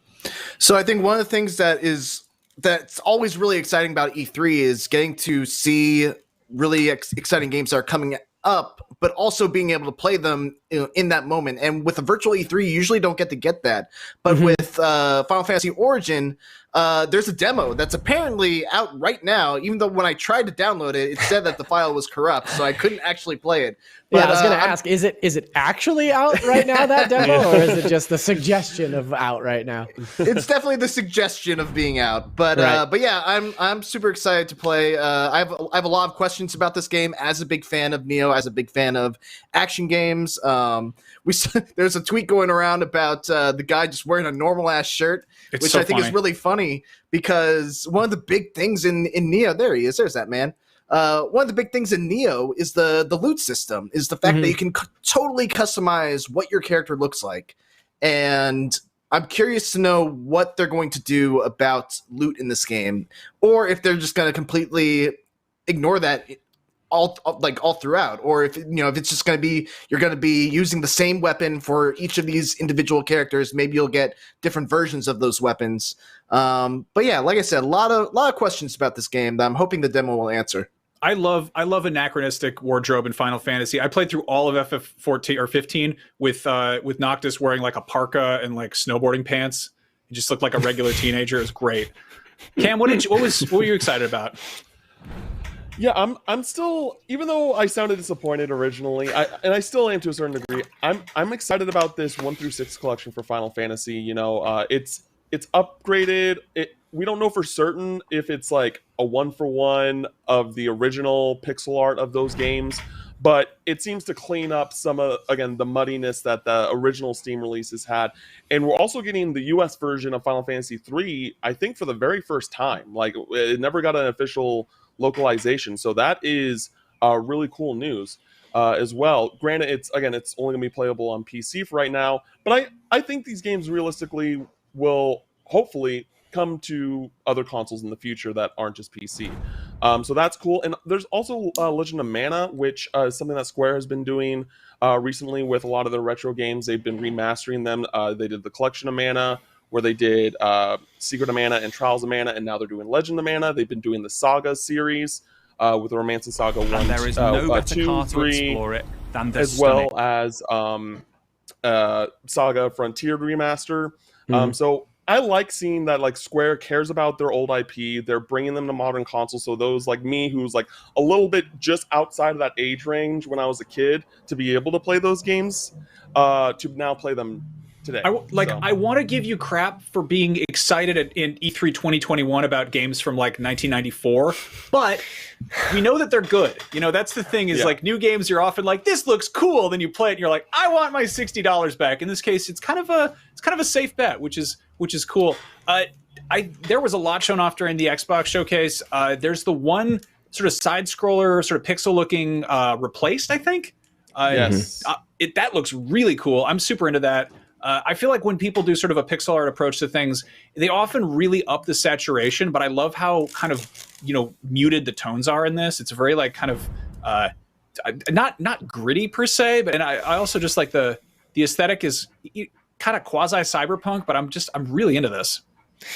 So I think one of the things that's always really exciting about E3 is getting to see really exciting games that are coming up, but also being able to play them in that moment. And with a virtual E3, you usually don't get to get that. But with Final Fantasy Origin, there's a demo that's apparently out right now, even though when I tried to download it, it said that the file was corrupt, so I couldn't actually play it. But, yeah, I was going to ask, is it actually out right now, that demo, or is it just the suggestion of out right now? It's definitely the suggestion of being out. But right. But yeah, I'm super excited to play. I have a lot of questions about this game as a big fan of Neo, as a big fan of action games. There's a tweet going around about the guy just wearing a normal ass shirt, which so I think is really funny because one of the big things in Neo, there he is, there's that man. One of the big things in Neo is the loot system, is the fact that you can totally customize what your character looks like. And I'm curious to know what they're going to do about loot in this game, or if they're just going to completely ignore that all throughout, or if it's just going to be you're going to be using the same weapon for each of these individual characters. Maybe you'll get different versions of those weapons. But yeah, like I said, a lot of questions about this game that I'm hoping the demo will answer. I love anachronistic wardrobe in Final Fantasy. I played through all of FF14 or 15 with Noctis wearing like a parka and like snowboarding pants. He just looked like a regular teenager. It was great. Cam, what were you excited about? Yeah, I'm still, even though I sounded disappointed originally, and I still am to a certain degree, I'm excited about this 1 through 6 collection for Final Fantasy. It's upgraded. We don't know for certain if it's like a 1-for-1 of the original pixel art of those games, but it seems to clean up some of, again, the muddiness that the original Steam releases had. And we're also getting the US version of Final Fantasy 3, I think, for the very first time. Like, it never got an official localization, so that is really cool news as well. Granted, it's only going to be playable on PC for right now, but I think these games realistically will hopefully come to other consoles in the future that aren't just PC. So that's cool. And there's also Legend of Mana, which is something that Square has been doing recently with a lot of their retro games. They've been remastering them. They did the Collection of Mana, where they did Secret of Mana and Trials of Mana, and now they're doing Legend of Mana. They've been doing the Saga series with the Romancing Saga 1, and there is no better 2, car 3, to explore it than this, as well as Saga Frontier Remaster. So I like seeing that like Square cares about their old IP. They're bringing them to modern consoles, so those like me, who's like a little bit just outside of that age range when I was a kid, to be able to play those games, to now play them today. I want to give you crap for being excited in E3 2021 about games from like 1994, but we know that they're good. That's the thing is like new games, you're often like, this looks cool. Then you play it and you're like, I want my $60 back. In this case, it's kind of a safe bet, which is cool. There was a lot shown off during the Xbox showcase. There's the one sort of side scroller, sort of pixel looking Replaced, I think. Yes. That looks really cool. I'm super into that. I feel like when people do sort of a pixel art approach to things, they often really up the saturation, but I love how kind of, muted the tones are in this. It's very like kind of not gritty per se, but I also just like the aesthetic is kind of quasi cyberpunk, but I'm really into this.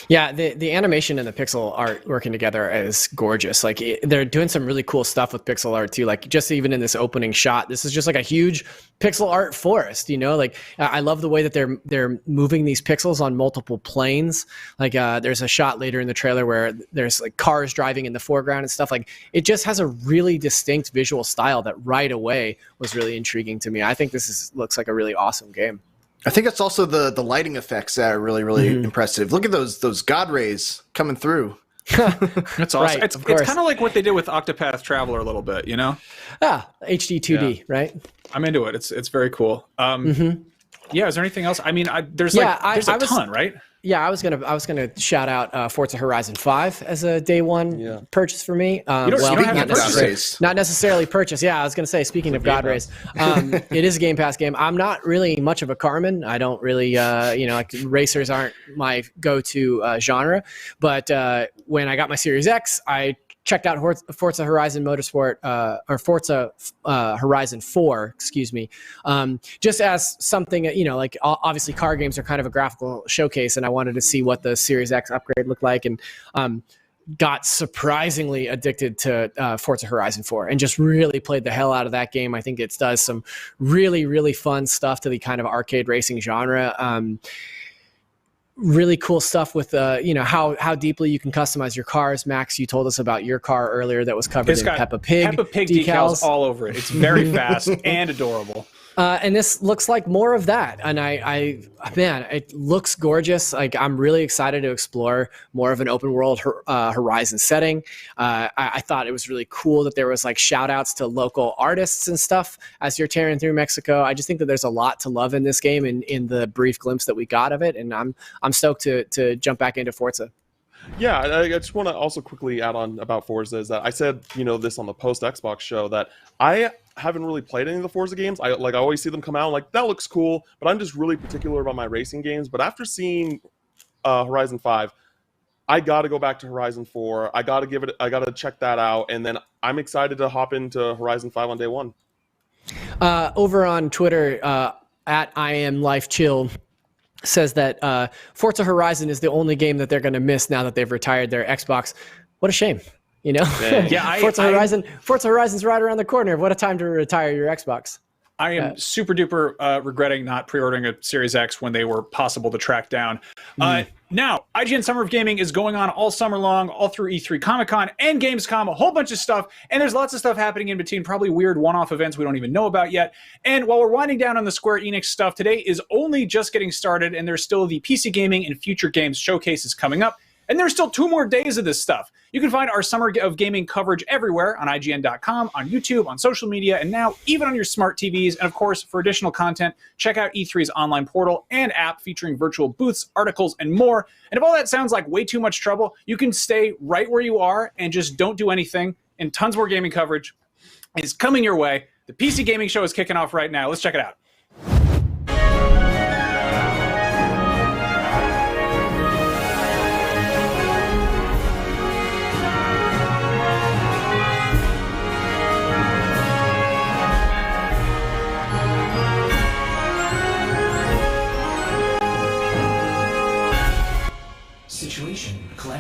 Yeah, the animation and the pixel art working together is gorgeous. Like they're doing some really cool stuff with pixel art too. Like just even in this opening shot, this is just like a huge pixel art forest. You know, like I love the way that they're moving these pixels on multiple planes. Like there's a shot later in the trailer where there's like cars driving in the foreground and stuff. Like it just has a really distinct visual style that right away was really intriguing to me. I think this looks like a really awesome game. I think it's also the lighting effects that are really, really impressive. Look at those God rays coming through. That's awesome. Right, it's kind of like what they did with Octopath Traveler a little bit, you know? HD 2D, right? I'm into it. It's very cool. Yeah, is there anything else? I mean, there's a ton, right? Yeah, I was gonna shout out Forza Horizon 5 as a day one purchase for me. You don't have not necessarily purchase. Yeah, I was gonna say, speaking of God rays, it is a Game Pass game. I'm not really much of a carman. I don't really, like racers aren't my go-to genre. But when I got my Series X, I checked out Forza Horizon Motorsport, or Forza Horizon 4, excuse me, just as something, like obviously car games are kind of a graphical showcase, and I wanted to see what the Series X upgrade looked like, and got surprisingly addicted to Forza Horizon 4 and just really played the hell out of that game. I think it does some really, really fun stuff to the kind of arcade racing genre. Really cool stuff with how deeply you can customize your cars. Max, you told us about your car earlier that was covered in Peppa Pig decals all over it. It's very fast and adorable. And this looks like more of that. And man, it looks gorgeous. Like I'm really excited to explore more of an open world Horizon setting. I thought it was really cool that there was like shout outs to local artists and stuff as you're tearing through Mexico. I just think that there's a lot to love in this game in the brief glimpse that we got of it. And I'm stoked to jump back into Forza. Yeah, I just want to also quickly add on about Forza is that I said, this on the post Xbox show, that I haven't really played any of the Forza games. I always see them come out, like that looks cool, but I'm just really particular about my racing games. But after seeing Horizon 5, I got to go back to Horizon 4. I got to check that out, and then I'm excited to hop into Horizon 5 on day one. Over on Twitter, at IamLifeChill says that Forza Horizon is the only game that they're going to miss now that they've retired their Xbox. What a shame, Forza Horizon's right around the corner. What a time to retire your Xbox. I am super duper regretting not pre-ordering a Series X when they were possible to track down. Now, IGN Summer of Gaming is going on all summer long, all through E3, Comic-Con, and Gamescom, a whole bunch of stuff. And there's lots of stuff happening in between, probably weird one-off events we don't even know about yet. And while we're winding down on the Square Enix stuff, today is only just getting started, and there's still the PC Gaming and Future Games showcases coming up. And there's still 2 more days of this stuff. You can find our Summer of Gaming coverage everywhere on IGN.com, on YouTube, on social media, and now even on your smart TVs. And of course, for additional content, check out E3's online portal and app featuring virtual booths, articles, and more. And if all that sounds like way too much trouble, you can stay right where you are and just don't do anything. And tons more gaming coverage is coming your way. The PC Gaming Show is kicking off right now. Let's check it out.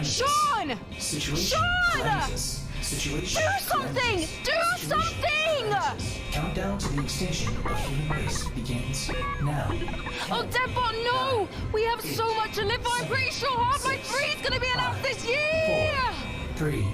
Sean! Do something! Do something! Countdown to the extinction of human race begins now. Oh, Deadbot, no! We have so much to live for. I'm pretty sure Half-Life 3 is going to be announced this year! 4, 3.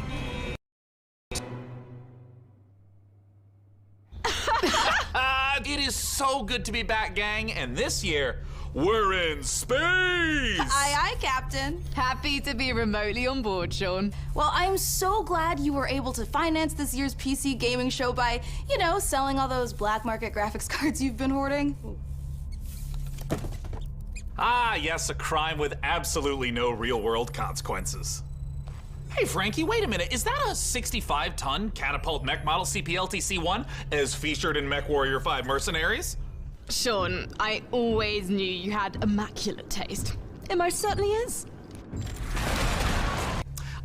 It is so good to be back, gang, and this year, we're in space! Aye, aye, Captain. Happy to be remotely on board, Sean. Well, I'm so glad you were able to finance this year's PC gaming show by, selling all those black market graphics cards you've been hoarding. Ah, yes, a crime with absolutely no real-world consequences. Hey, Frankie, wait a minute. Is that a 65-ton catapult mech model CPLTC-1 as featured in MechWarrior 5 Mercenaries? Sean, I always knew you had immaculate taste. It most certainly is.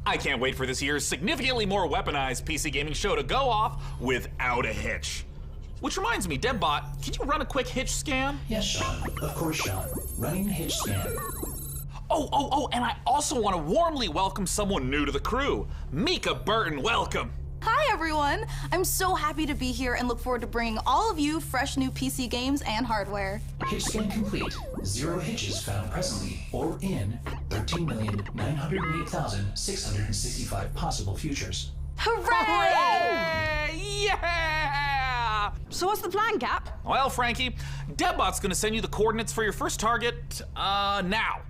I can't wait for this year's significantly more weaponized PC gaming show to go off without a hitch. Which reminds me, Debbot, can you run a quick hitch scan? Yes, Sean. Of course, Sean. Running hitch scan. And I also want to warmly welcome someone new to the crew. Mika Burton, welcome. Hi, everyone. I'm so happy to be here and look forward to bringing all of you fresh new PC games and hardware. Hitch scan complete. 0 hitches found presently or in 13,908,665 possible futures. Hooray! Yeah! So what's the plan, Cap? Well, Frankie, Debbot's gonna send you the coordinates for your first target, now.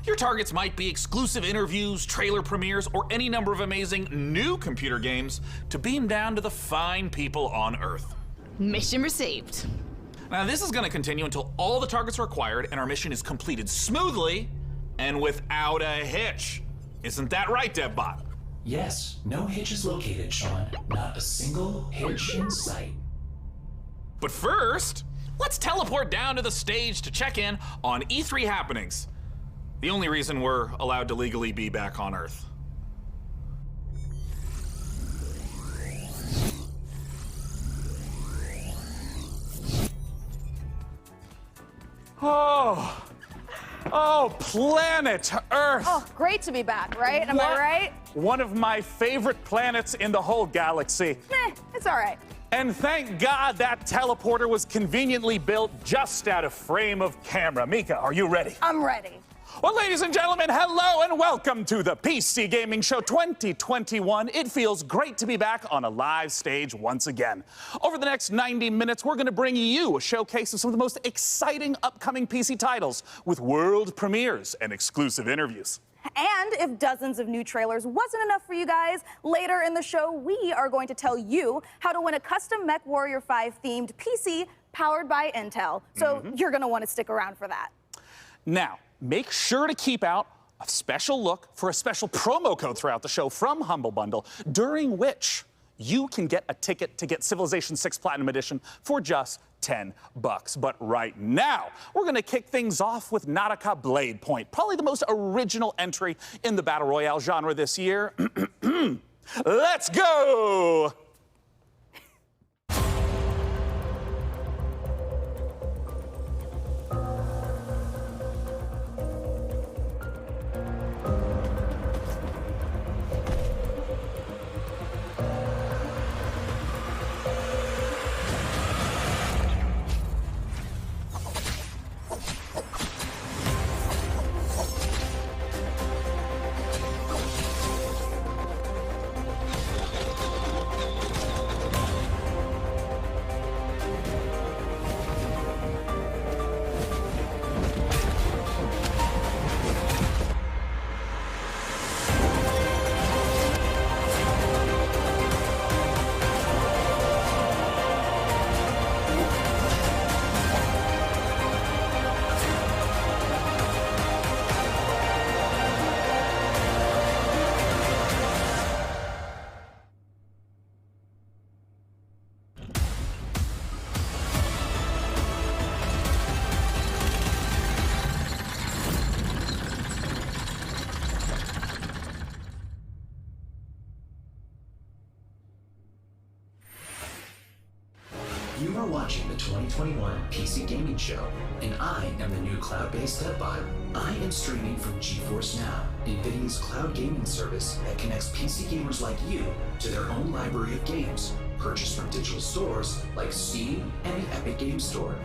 Your targets might be exclusive interviews, trailer premieres, or any number of amazing new computer games to beam down to the fine people on Earth. Mission received. Now, this is gonna continue until all the targets are acquired and our mission is completed smoothly and without a hitch. Isn't that right, Debbot? Yes, no hitches located, Sean. Not a single hitch in sight. But first, let's teleport down to the stage to check in on E3 happenings. The only reason we're allowed to legally be back on Earth. Oh, planet Earth! Oh, great to be back, right? Am I right? One of my favorite planets in the whole galaxy. It's all right. And thank God that teleporter was conveniently built just out of frame of camera. Mika, are you ready? I'm ready. Well, ladies and gentlemen, hello and welcome to the PC Gaming Show 2021. It feels great to be back on a live stage once again. Over the next 90 minutes, we're going to bring you a showcase of some of the most exciting upcoming PC titles with world premieres and exclusive interviews. And if dozens of new trailers wasn't enough for you guys, later in the show, we are going to tell you how to win a custom MechWarrior 5 themed PC powered by Intel. So you're going to want to stick around for that. Now, make sure to keep out a special look for a special promo code throughout the show from Humble Bundle, during which you can get a ticket to get Civilization 6 Platinum Edition for just $10. But right now, we're going to kick things off with Nautica Blade Point, probably the most original entry in the Battle Royale genre this year. Let's go! You are watching the 2021 PC Gaming Show, and I am the new cloud-based Debbot. I am streaming from GeForce Now, NVIDIA's cloud gaming service that connects PC gamers like you to their own library of games, purchased from digital stores like Steam and the Epic Games Store.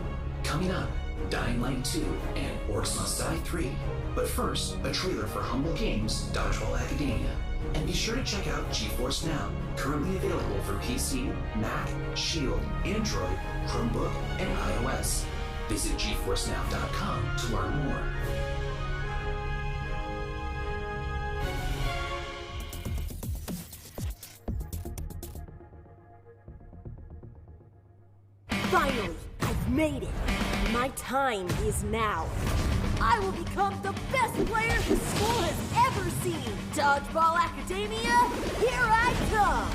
Coming up, Dying Light 2 and Orcs Must Die 3. But first, a trailer for Humble Games' Dodgeball Academia. And be sure to check out GeForce Now, currently available for PC, Mac, Shield, Android, Chromebook, and iOS. Visit GeForceNow.com to learn more. Finally, I've made it. My time is now. I will become the best player the school has ever seen. Dodgeball Academia, here I come.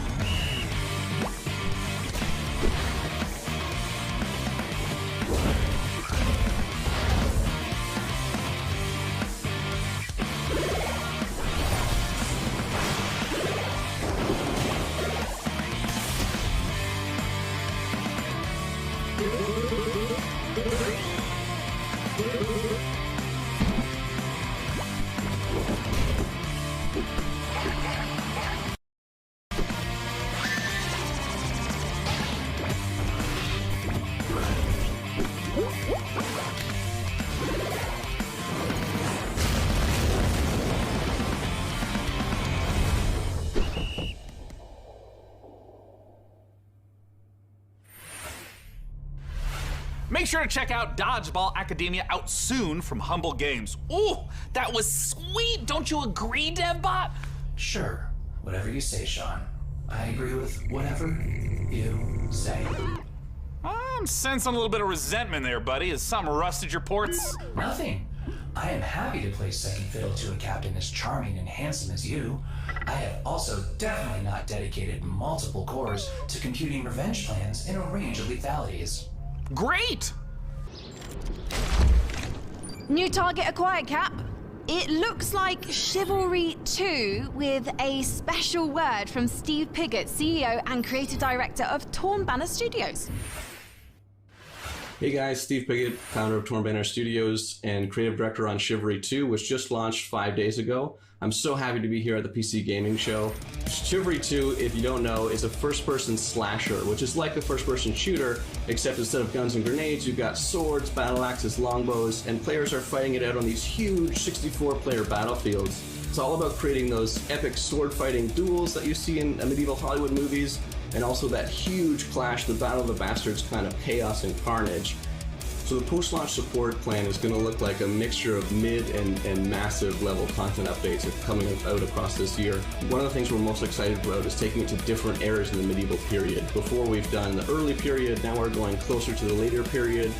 Make sure to check out Dodgeball Academia out soon from Humble Games. Ooh, that was sweet. Don't you agree, DevBot? Sure. Whatever you say, Sean. I agree with whatever you say. I'm sensing a little bit of resentment there, buddy. Has something rusted your ports? Nothing. I am happy to play second fiddle to a captain as charming and handsome as you. I have also definitely not dedicated multiple cores to computing revenge plans in a range of lethalities. Great! New target acquired, Cap. It looks like Chivalry 2 with a special word from Steve Piggott, CEO and creative director of Torn Banner Studios. Hey guys, Steve Piggott, founder of Torn Banner Studios and creative director on Chivalry 2, which just launched 5 days ago. I'm so happy to be here at the PC Gaming Show. Chivalry 2, if you don't know, is a first-person slasher, which is like a first-person shooter, except instead of guns and grenades, you've got swords, battle axes, longbows, and players are fighting it out on these huge 64-player battlefields. It's all about creating those epic sword-fighting duels that you see in medieval Hollywood movies, and also that huge clash, the Battle of the Bastards kind of chaos and carnage. So the post-launch support plan is going to look like a mixture of mid and massive level content updates coming out across this year. One of the things we're most excited about is taking it to different eras in the medieval period. Before we've done the early period, now we're going closer to the later period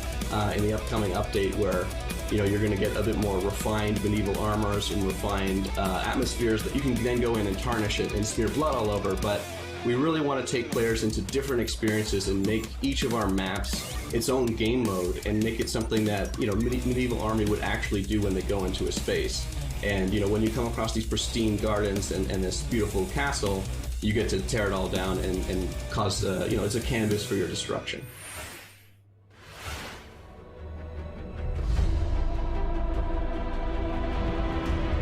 in the upcoming update where you're going to get a bit more refined medieval armors and refined atmospheres that you can then go in and tarnish it and smear blood all over. But we really want to take players into different experiences and make each of our maps its own game mode and make it something that medieval army would actually do when they go into a space. And when you come across these pristine gardens and this beautiful castle, you get to tear it all down and cause it's a canvas for your destruction.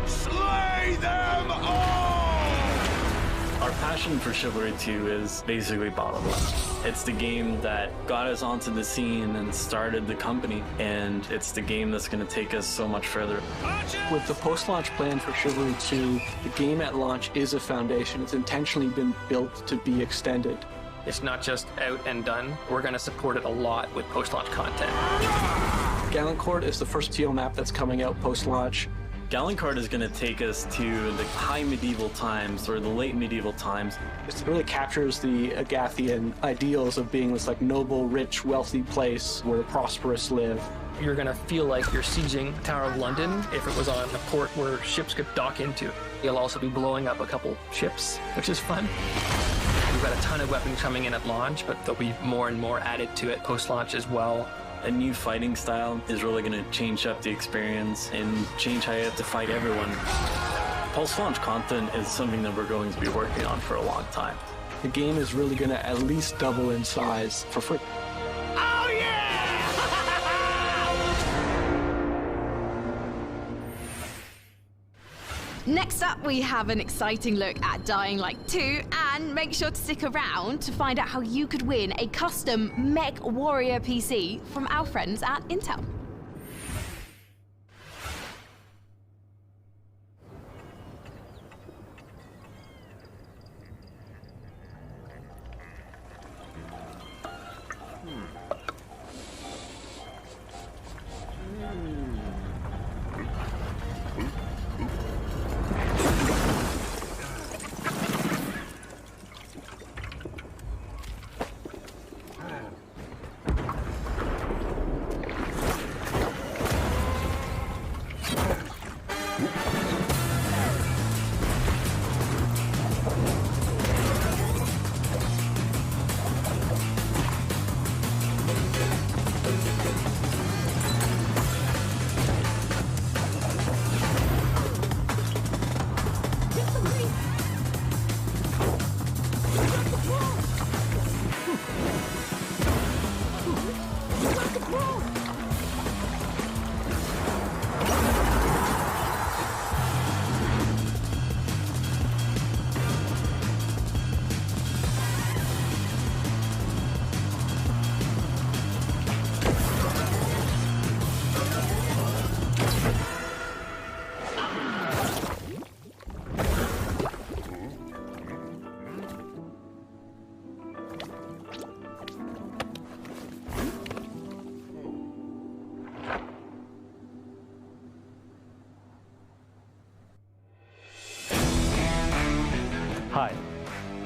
Slay them all! Our passion for Chivalry 2 is basically bottomless. It's the game that got us onto the scene and started the company, and it's the game that's going to take us so much further. With the post-launch plan for Chivalry 2, the game at launch is a foundation. It's intentionally been built to be extended. It's not just out and done. We're going to support it a lot with post-launch content. Gallant Court is the first TO map that's coming out post-launch. Gallant Court is going to take us to the high medieval times or the late medieval times. It really captures the Agathian ideals of being this noble, rich, wealthy place where the prosperous live. You're going to feel like you're sieging Tower of London if it was on a port where ships could dock into. You'll also be blowing up a couple ships, which is fun. We've got a ton of weapons coming in at launch, but there'll be more and more added to it post-launch as well. A new fighting style is really going to change up the experience and change how you have to fight everyone. Post-launch content is something that we're going to be working on for a long time. The game is really going to at least double in size for free. Oh yeah! Next up, we have an exciting look at Dying Light 2, and make sure to stick around to find out how you could win a custom Mech Warrior PC from our friends at Intel.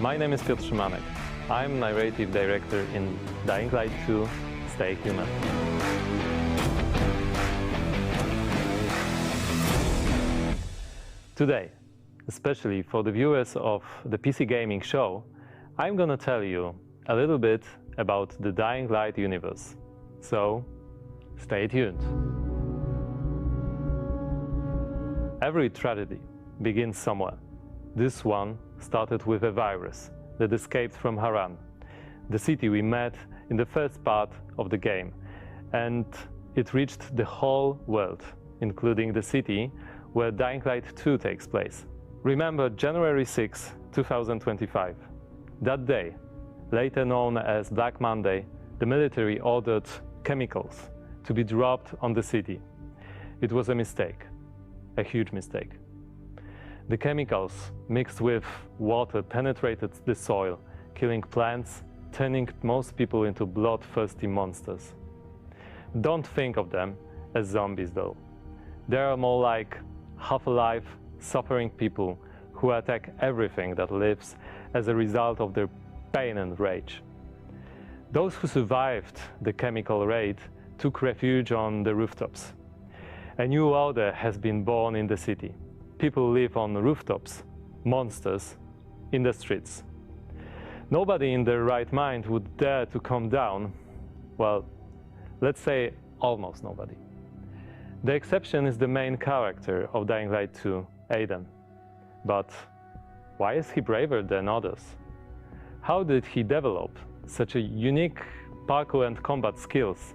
My name is Piotr Szymanek. I'm narrative director in Dying Light 2, Stay Human. Today, especially for the viewers of the PC Gaming Show, I'm gonna tell you a little bit about the Dying Light universe. So, stay tuned. Every tragedy begins somewhere. This one started with a virus that escaped from Haran, the city we met in the first part of the game, and it reached the whole world, including the city where Dying Light 2 takes place. Remember January 6, 2025. That day, later known as Black Monday, the military ordered chemicals to be dropped on the city. It was a mistake, a huge mistake. The chemicals mixed with water penetrated the soil, killing plants, turning most people into bloodthirsty monsters. Don't think of them as zombies though. They are more like half-alive, suffering people who attack everything that lives as a result of their pain and rage. Those who survived the chemical raid took refuge on the rooftops. A new order has been born in the city. People live on rooftops, monsters in the streets. Nobody in their right mind would dare to come down. Well, let's say almost nobody. The exception is the main character of Dying Light 2, Aiden. But why is he braver than others? How did he develop such a unique parkour and combat skills?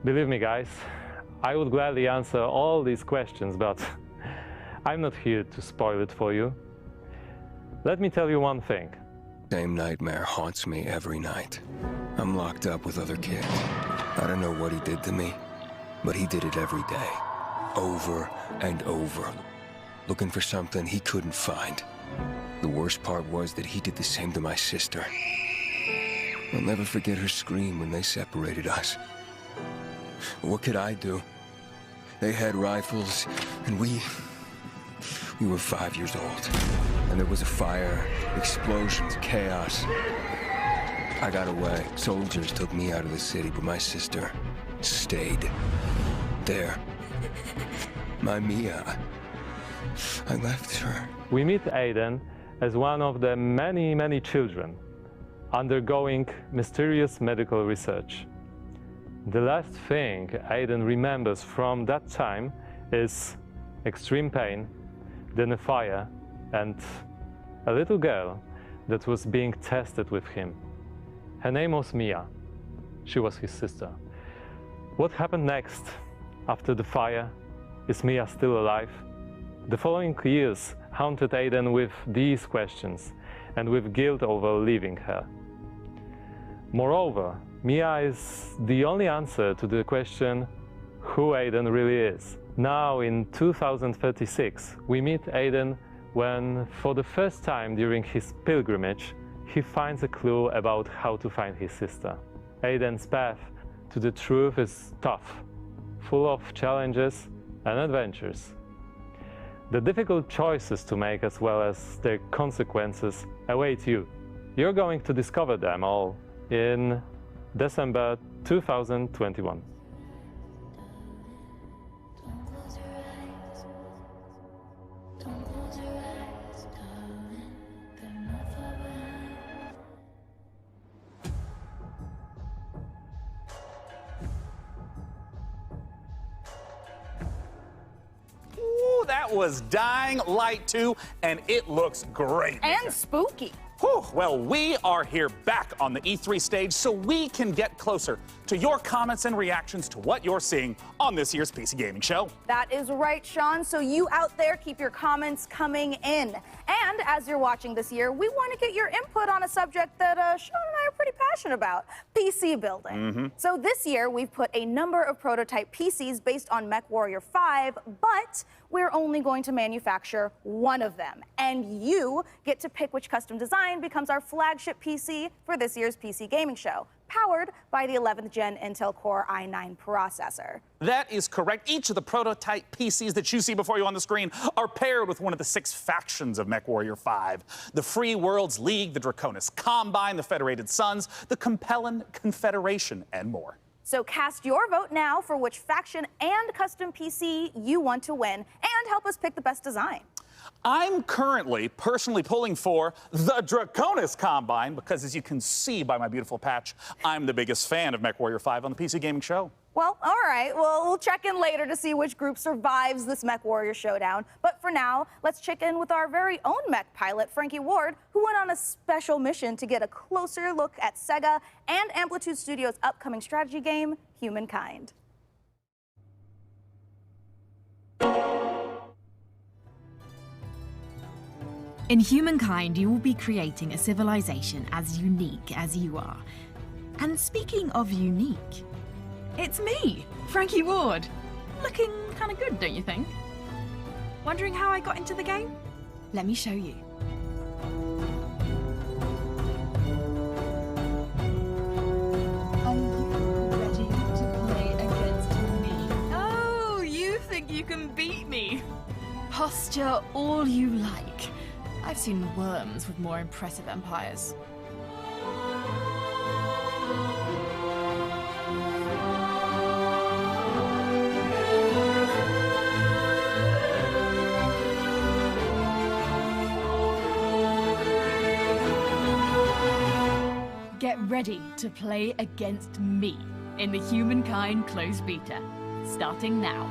Believe me guys, I would gladly answer all these questions, but I'm not here to spoil it for you. Let me tell you one thing. Same nightmare haunts me every night. I'm locked up with other kids. I don't know what he did to me, but he did it every day, over and over, looking for something he couldn't find. The worst part was that he did the same to my sister. I'll never forget her scream when they separated us. What could I do? They had rifles, and we were 5 years old. And there was a fire, explosions, chaos. I got away. Soldiers took me out of the city, but my sister stayed there. My Mia. I left her. We meet Aiden as one of the many children undergoing mysterious medical research. The last thing Aiden remembers from that time is extreme pain, then a fire, and a little girl that was being tested with him. Her name was Mia. She was his sister. What happened next after the fire? Is Mia still alive? The following years haunted Aiden with these questions and with guilt over leaving her. Moreover, Mia is the only answer to the question who Aiden really is. Now in 2036, we meet Aiden when, for the first time during his pilgrimage, he finds a clue about how to find his sister. Aiden's path to the truth is tough, full of challenges and adventures. The difficult choices to make as well as their consequences await you. You're going to discover them all in December 2021. Ooh, that was Dying Light 2, and it looks great. And spooky. Whew, well, we are here back on the E3 stage so we can get closer to your comments and reactions to what you're seeing on this year's PC Gaming Show. That is right, Sean. So you out there, keep your comments coming in. And as you're watching this year, we want to get your input on a subject that Sean and I are pretty passionate about, PC building. So this year, we've put a number of prototype PCs based on MechWarrior 5, but we're only going to manufacture one of them. And you get to pick which custom design becomes our flagship PC for this year's PC Gaming Show. powered by the 11th gen Intel Core i9 processor. That is correct. Each of the prototype PCs that you see before you on the screen are paired with one of the 6 factions of MechWarrior 5. The Free Worlds League, the Draconis Combine, the Federated Sons, the Compellin Confederation, and more. So cast your vote now for which faction and custom PC you want to win, and help us pick the best design. I'm currently personally pulling for the Draconis Combine because, as you can see by my beautiful patch, I'm the biggest fan of MechWarrior 5 on the PC Gaming Show. Well, all right. Well, we'll check in later to see which group survives this MechWarrior showdown. But for now, let's check in with our very own mech pilot, Frankie Ward, who went on a special mission to get a closer look at Sega and Amplitude Studios' upcoming strategy game, Humankind. In Humankind, you will be creating a civilization as unique as you are. And speaking of unique, it's me, Frankie Ward. Looking kind of good, don't you think? Wondering how I got into the game? Let me show you. Are you ready to play against me? Oh, you think you can beat me? Posture all you like. I've seen worms with more impressive empires. Get ready to play against me in the Humankind closed beta, starting now.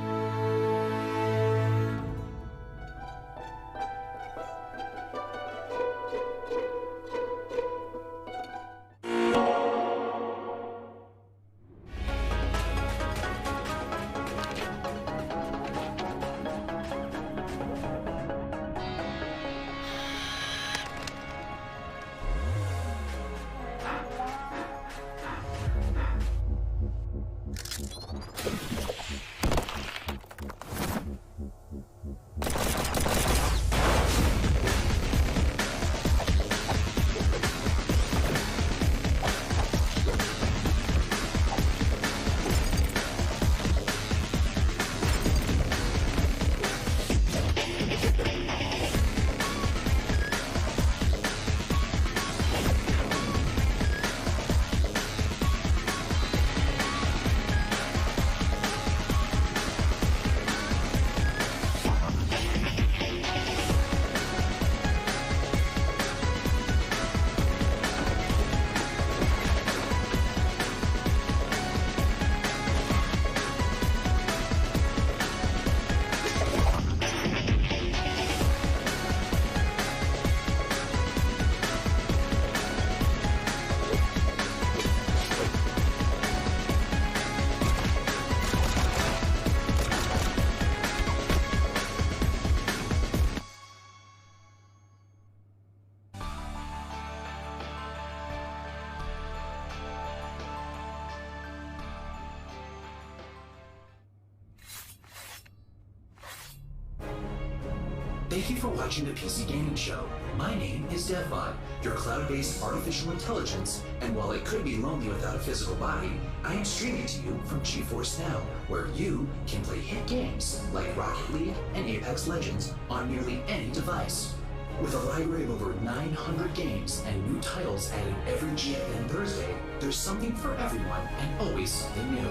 Thank you for watching the PC Gaming Show. My name is DevBot, your cloud-based artificial intelligence, and while it could be lonely without a physical body, I am streaming to you from GeForce Now, where you can play hit games like Rocket League and Apex Legends on nearly any device. With a library of over 900 games and new titles added every GFN Thursday, there's something for everyone and always something new.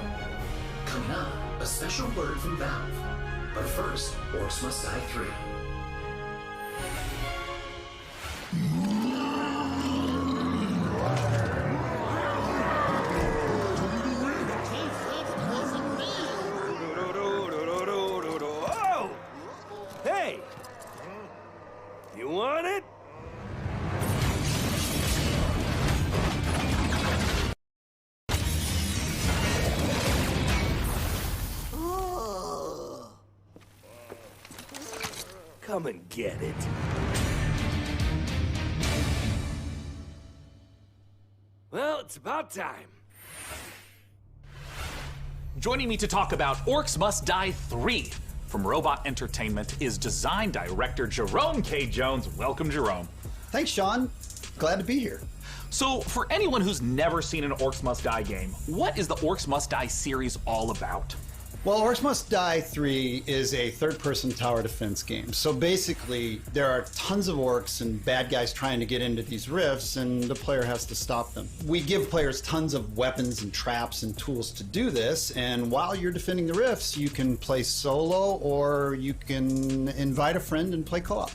Coming up, a special word from Valve. But first, Orcs Must Die 3. Oh! Hey! You want it? Come and get it. Well, it's about time. Joining me to talk about Orcs Must Die 3 from Robot Entertainment is design director Jerome K. Jones. Welcome, Jerome. Thanks, Sean. glad to be here. So, for anyone who's never seen an Orcs Must Die game, what is the Orcs Must Die series all about? Well, Orcs Must Die 3 is a third-person tower defense game. So basically, there are tons of orcs and bad guys trying to get into these rifts, and the player has to stop them. We give players tons of weapons and traps and tools to do this, and while you're defending the rifts, you can play solo, or you can invite a friend and play co-op.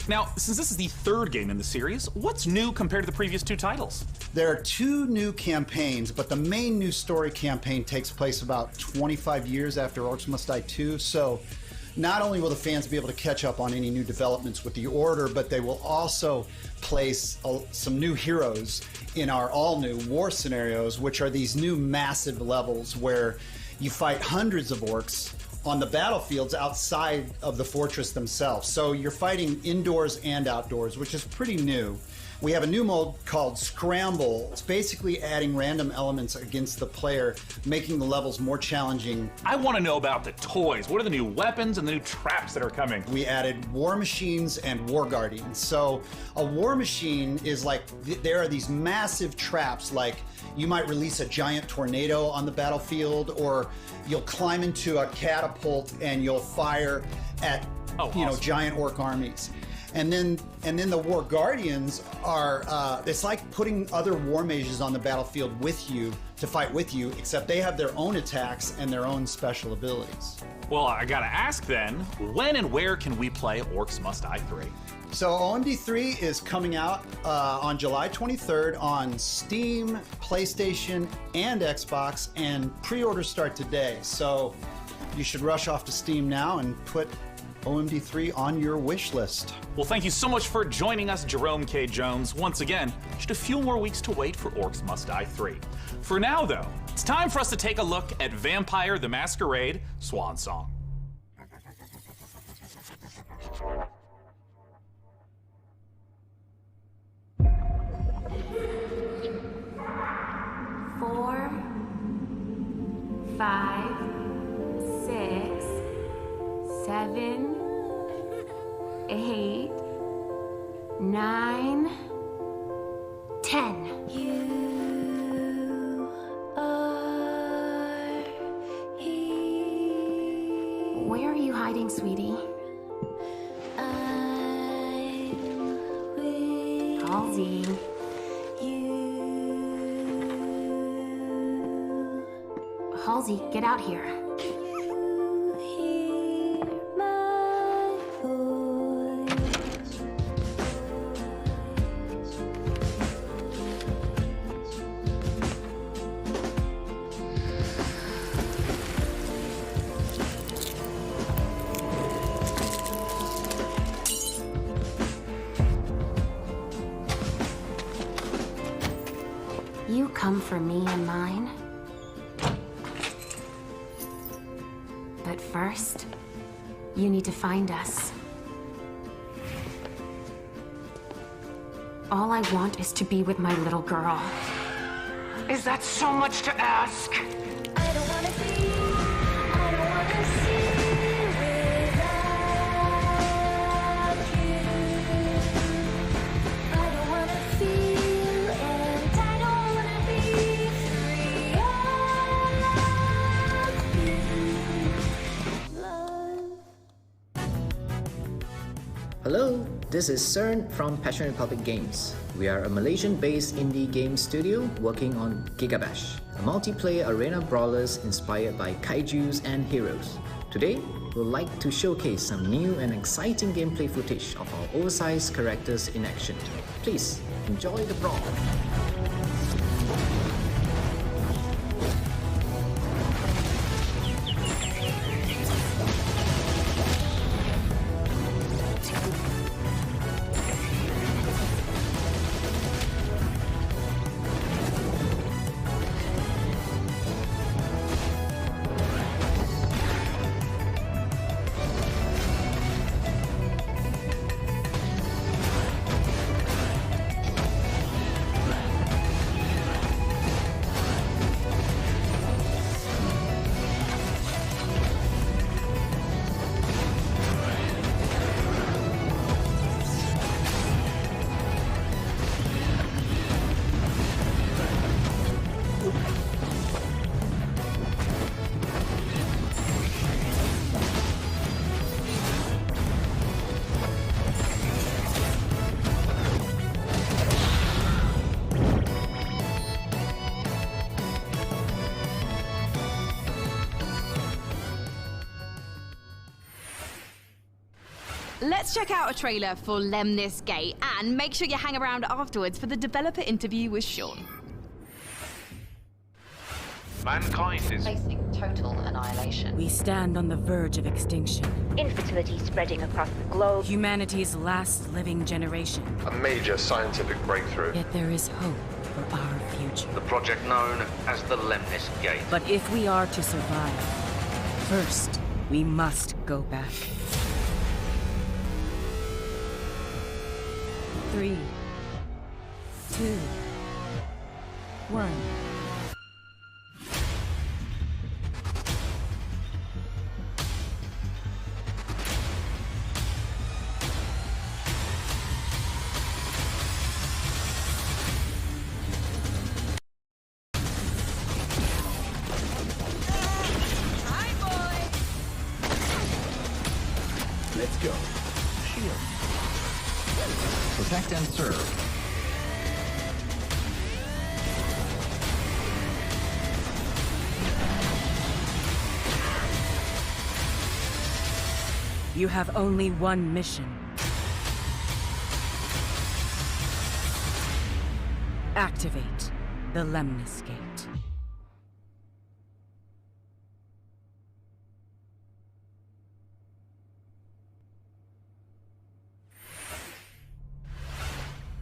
Now, since this is the third game in the series, what's new compared to the previous two titles? There are 2 new campaigns, but the main new story campaign takes place about 25 years after Orcs Must Die 2, so not only will the fans be able to catch up on any new developments with the Order, but they will also place some new heroes in our all-new war scenarios, which are these new massive levels where you fight hundreds of orcs on the battlefields outside of the fortress themselves. So you're fighting indoors and outdoors, which is pretty new. We have a new mode called Scramble. It's basically adding random elements against the player, making the levels more challenging. I want to know about the toys. What are the new weapons and the new traps that are coming? We added war machines and war guardians. So a war machine is like, there are these massive traps, like you might release a giant tornado on the battlefield, or you'll climb into a catapult and you'll fire at giant orc armies. And then the War Guardians are, it's like putting other war mages on the battlefield with you to fight with you, except they have their own attacks and their own special abilities. Well, I gotta ask then, when and where can we play Orcs Must Die 3? So OMD 3 is coming out on July 23rd on Steam, PlayStation, and Xbox, and pre-orders start today. So you should rush off to Steam now and put OMD 3 on your wish list. Well, thank you so much for joining us, Jerome K. Jones. Once again, just a few more weeks to wait for Orcs Must Die 3. For now, though, it's time for us to take a look at Vampire the Masquerade Swan Song. Four, 5, 6, 7, 8, 9, 10. You are here. Where are you hiding, sweetie? Halsey. Halsey, get out here. You come for me and mine. But first, you need to find us. All I want is to be with my little girl. Is that so much to ask? I don't want to be, I don't want to see without you. I don't want to feel, and I don't want to be free of you. Hello, this is CERN from Passion Republic Games. We are a Malaysian-based indie game studio working on Gigabash, a multiplayer arena brawlers inspired by kaijus and heroes. Today, we'd like to showcase some new and exciting gameplay footage of our oversized characters in action. Please, enjoy the brawl! Let's check out a trailer for Lemnis Gate, and make sure you hang around afterwards for the developer interview with Sean. Mankind is facing total annihilation. We stand on the verge of extinction. Infertility spreading across the globe. Humanity's last living generation. A major scientific breakthrough. Yet there is hope for our future. The project known as the Lemnis Gate. But if we are to survive, first, we must go back. 3, 2, 1. Let's go. Shield. Protect and serve. You have only one mission. Activate the Lemnis Gate.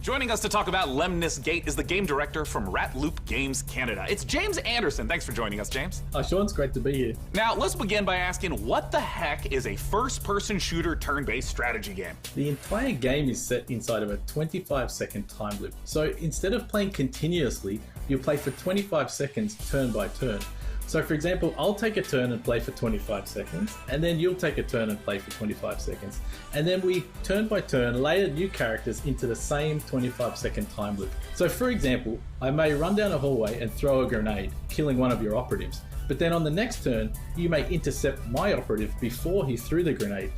Joining us to talk about Lemnis Gate is the game director from Rat Loop Games Canada. It's James Anderson. Thanks for joining us, James. Hi, Sean. It's great to be here. Now, let's begin by asking, what the heck is a first-person shooter turn-based strategy game? The entire game is set inside of a 25-second time loop. So instead of playing continuously, you'll play for 25 seconds turn by turn. So for example, I'll take a turn and play for 25 seconds, and then you'll take a turn and play for 25 seconds. And then we, turn by turn, layer new characters into the same 25-second time loop. So for example, I may run down a hallway and throw a grenade, killing one of your operatives. But then on the next turn, you may intercept my operative before he threw the grenade.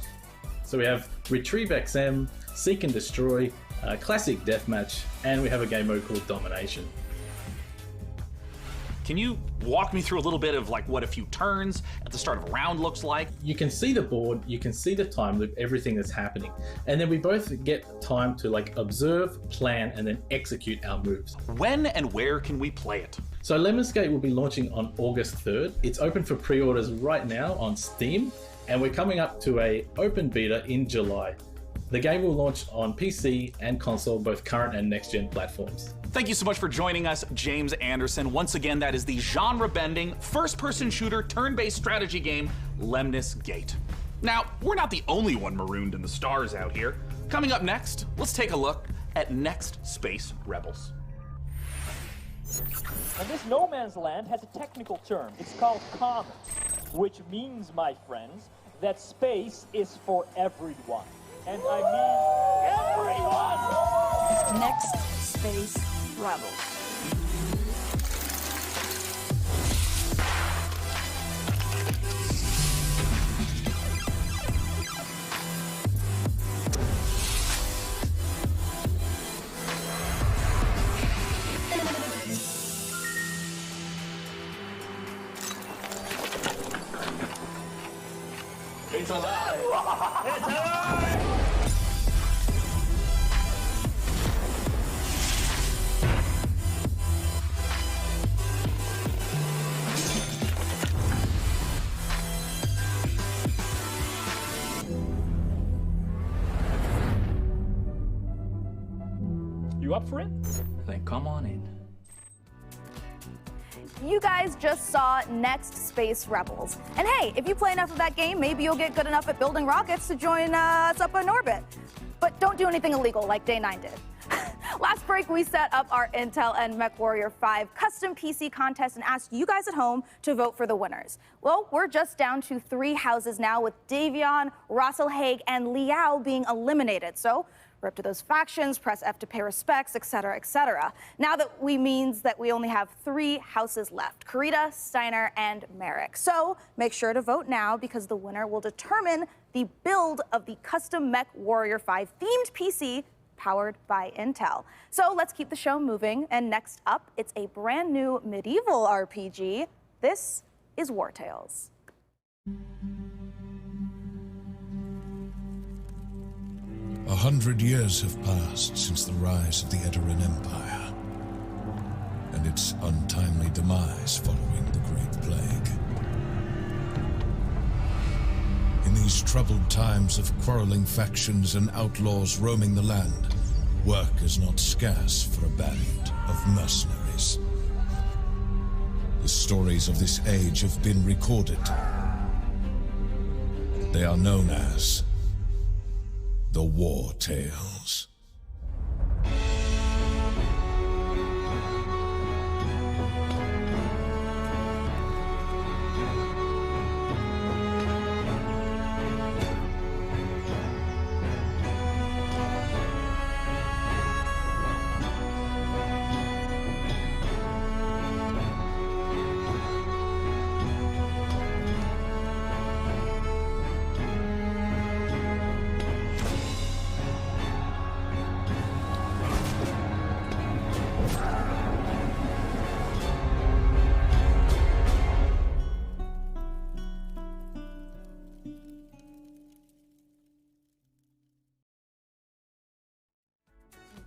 So we have Retrieve XM, Seek and Destroy, Classic Deathmatch, and we have a game mode called Domination. Can you walk me through a little bit of like what a few turns at the start of a round looks like? You can see the board, you can see the time loop, everything that's happening. And then we both get time to like observe, plan, and then execute our moves. When and where can we play it? So Lemnis Gate will be launching on August 3rd. It's open for pre-orders right now on Steam, and we're coming up to a open beta in July. The game will launch on PC and console, both current and next-gen platforms. Thank you so much for joining us, James Anderson. Once again, that is the genre-bending, first-person shooter, turn-based strategy game, Lemnis Gate. Now, we're not the only one marooned in the stars out here. Coming up next, let's take a look at Next Space Rebels. And this no man's land has a technical term. It's called common, which means, my friends, that space is for everyone. And I mean everyone! Next Space Rebels. It's alive! It's alive! You up for it? Then come on in. You guys just saw Next Space Rebels. And hey, if you play enough of that game, maybe you'll get good enough at building rockets to join us up in orbit. But don't do anything illegal like Day 9 did. Last break, we set up our Intel and MechWarrior 5 custom PC contest and asked you guys at home to vote for the winners. Well, we're just down to 3 houses now, with Davion, Russell Haig, and Liao being eliminated. So rip to those factions, press F to pay respects, etc., etc. Now that means that we only have 3 houses left: Karita, Steiner, and Merrick. So make sure to vote now, because the winner will determine the build of the custom MechWarrior 5 themed PC powered by Intel. So let's keep the show moving. And next up, it's a brand new medieval RPG. This is War Tales. 100 years have passed since the rise of the Edoran Empire and its untimely demise following the Great Plague. In these troubled times of quarreling factions and outlaws roaming the land, work is not scarce for a band of mercenaries. The stories of this age have been recorded. They are known as the War Tales.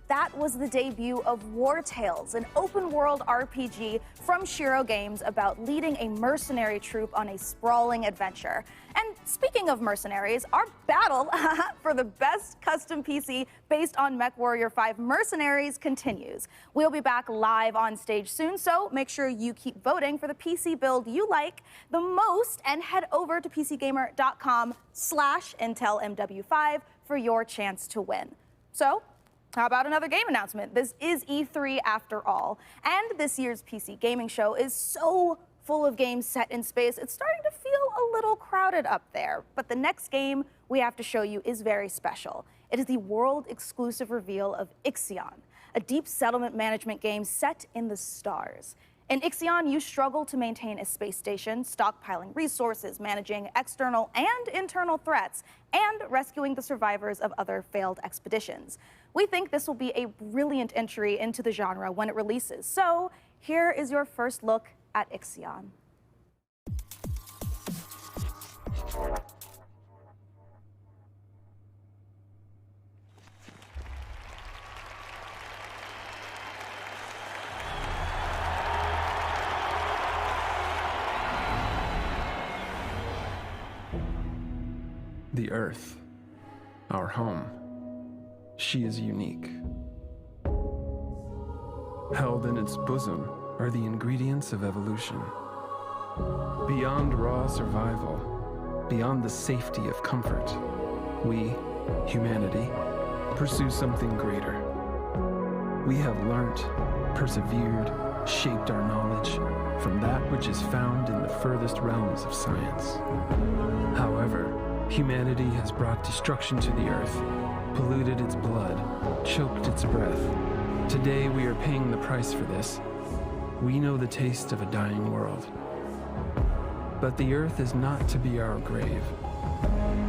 That was the debut of War Tales, an open-world RPG from Shiro Games about leading a mercenary troop on a sprawling adventure. And speaking of mercenaries, our battle for the best custom PC based on MechWarrior 5 Mercenaries continues. We'll be back live on stage soon, so make sure you keep voting for the PC build you like the most and head over to PCGamer.com/IntelMW5 for your chance to win. So, how about another game announcement? This is E3 after all, and this year's PC gaming show is so full of games set in space, it's starting to feel a little crowded up there. But the next game we have to show you is very special. It is the world-exclusive reveal of Ixion, a deep settlement management game set in the stars. In Ixion, you struggle to maintain a space station, stockpiling resources, managing external and internal threats, and rescuing the survivors of other failed expeditions. We think this will be a brilliant entry into the genre when it releases. So here is your first look at Ixion. The Earth, our home. She is unique. Held in its bosom are the ingredients of evolution. Beyond raw survival, beyond the safety of comfort, we, humanity, pursue something greater. We have learnt, persevered, shaped our knowledge from that which is found in the furthest realms of science. However, humanity has brought destruction to the Earth, polluted its blood, choked its breath. Today we are paying the price for this. We know the taste of a dying world. But the Earth is not to be our grave.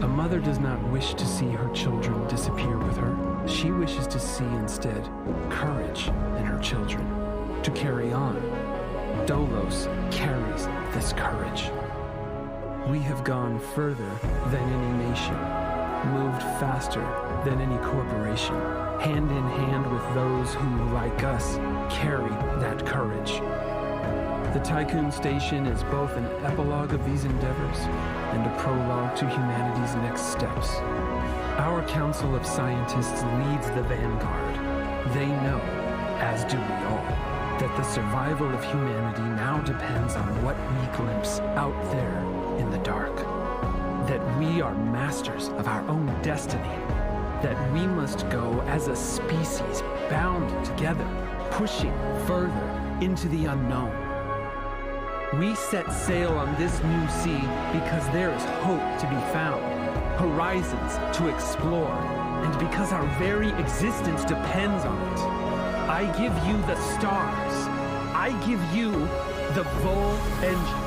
A mother does not wish to see her children disappear with her. She wishes to see instead courage in her children, to carry on. Dolos carries this courage. We have gone further than any nation, moved faster than any corporation, hand in hand with those who, like us, carry that courage. The Tycoon Station is both an epilogue of these endeavors and a prologue to humanity's next steps. Our Council of Scientists leads the vanguard. They know, as do we all, that the survival of humanity now depends on what we glimpse out there in the dark. That we are masters of our own destiny. That we must go as a species bound together, pushing further into the unknown. We set sail on this new sea because there is hope to be found, horizons to explore, and because our very existence depends on it. I give you the stars. I give you the Vol engine.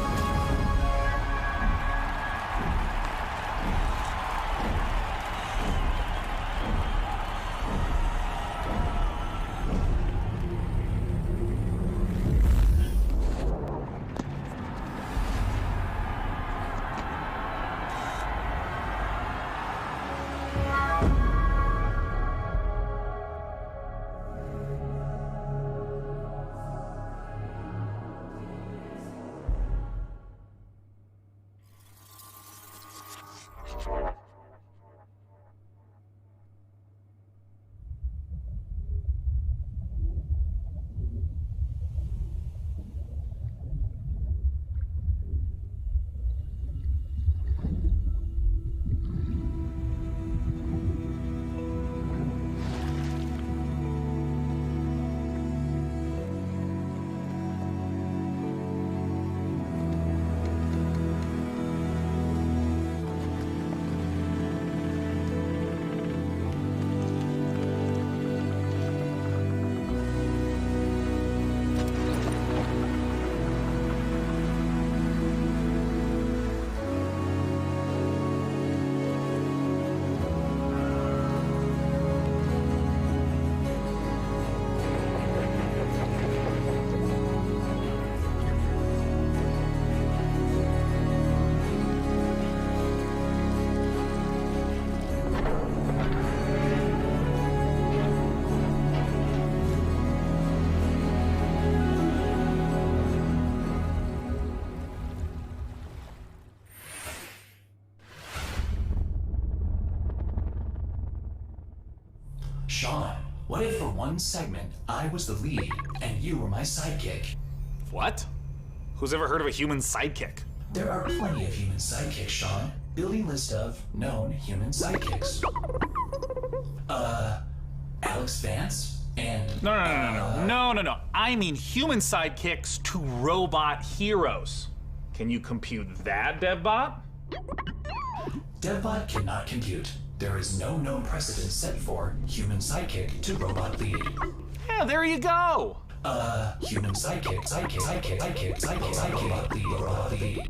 Sean, what if for one segment I was the lead and you were my sidekick? What? Who's ever heard of a human sidekick? There are plenty of human sidekicks, Sean. Building list of known human sidekicks. Alex Vance and... No. I mean human sidekicks to robot heroes. Can you compute that, DevBot? DevBot cannot compute. There is no known precedent set for human sidekick to robot lead. Yeah, there you go. Human sidekick,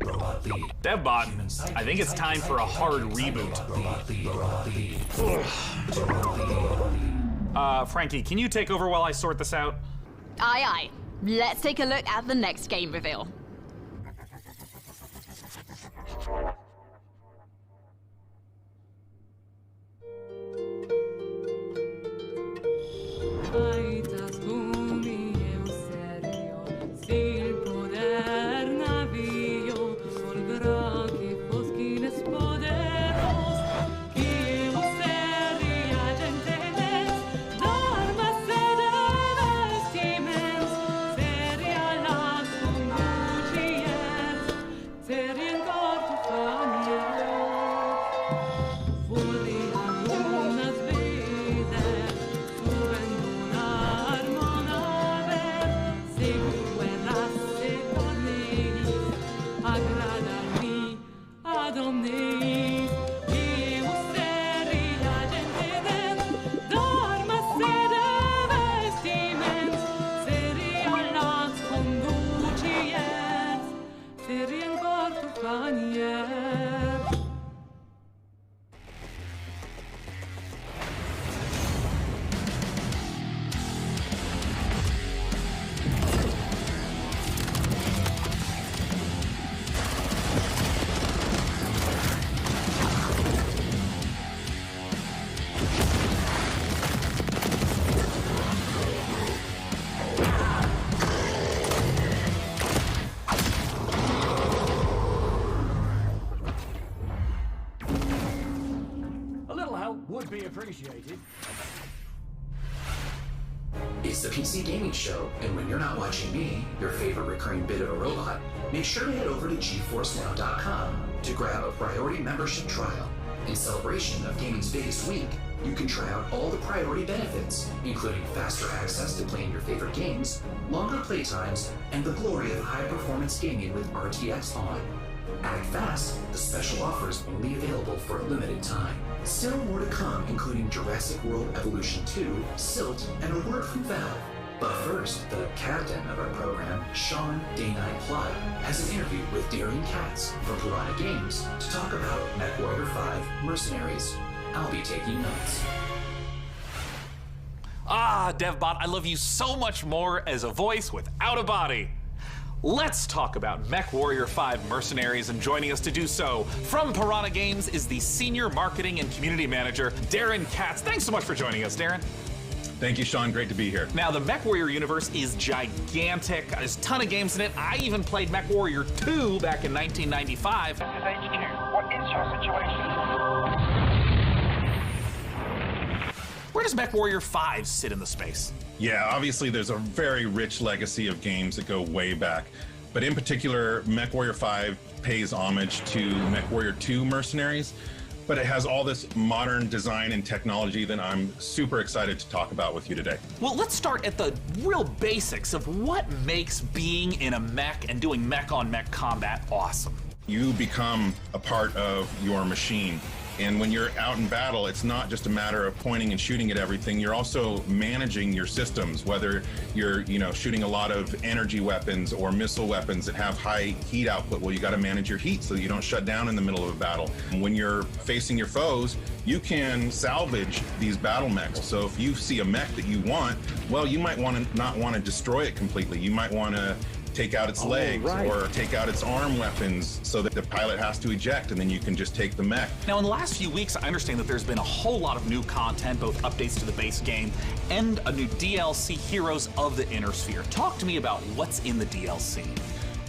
robot lead. DevBot, I think it's time for a hard reboot. Frankie, can you take over while I sort this out? Aye, aye. Let's take a look at the next game reveal. Would be appreciated. It's the PC Gaming Show, and when you're not watching me, your favorite recurring bit of a robot, make sure to head over to GeForceNow.com to grab a priority membership trial. In celebration of gaming's biggest week, you can try out all the priority benefits, including faster access to playing your favorite games, longer playtimes, and the glory of high-performance gaming with RTX on. Act fast, the special offer is only available for a limited time. Still more to come, including Jurassic World Evolution 2, Silt, and a word from Valve. But first, the captain of our program, Sean Day9 Plot, has an interview with Darian Katz from Piranha Games to talk about MechWarrior 5 Mercenaries. I'll be taking notes. Ah, DevBot, I love you so much more as a voice without a body. Let's talk about MechWarrior 5 Mercenaries, and joining us to do so from Piranha Games is the Senior Marketing and Community Manager, Darren Katz. Thanks so much for joining us, Darren. Thank you, Sean. Great to be here. Now, the MechWarrior universe is gigantic. There's a ton of games in it. I even played MechWarrior 2 back in 1995. This is HQ. What is your situation? Where does MechWarrior 5 sit in the space? Yeah, obviously there's a very rich legacy of games that go way back. But in particular, MechWarrior 5 pays homage to MechWarrior 2 Mercenaries, but it has all this modern design and technology that I'm super excited to talk about with you today. Well, let's start at the real basics of what makes being in a mech and doing mech-on-mech combat awesome. You become a part of your machine. And when you're out in battle, it's not just a matter of pointing and shooting at everything. You're also managing your systems, whether you're, shooting a lot of energy weapons or missile weapons that have high heat output. Well, you got to manage your heat so you don't shut down in the middle of a battle. When you're facing your foes, you can salvage these battle mechs. So if you see a mech that you want, well, you might not want to destroy it completely. You might want to take out its legs or take out its arm weapons so that the pilot has to eject, and then you can just take the mech. Now, in the last few weeks, I understand that there's been a whole lot of new content, both updates to the base game and a new DLC, Heroes of the Inner Sphere. Talk to me about what's in the DLC.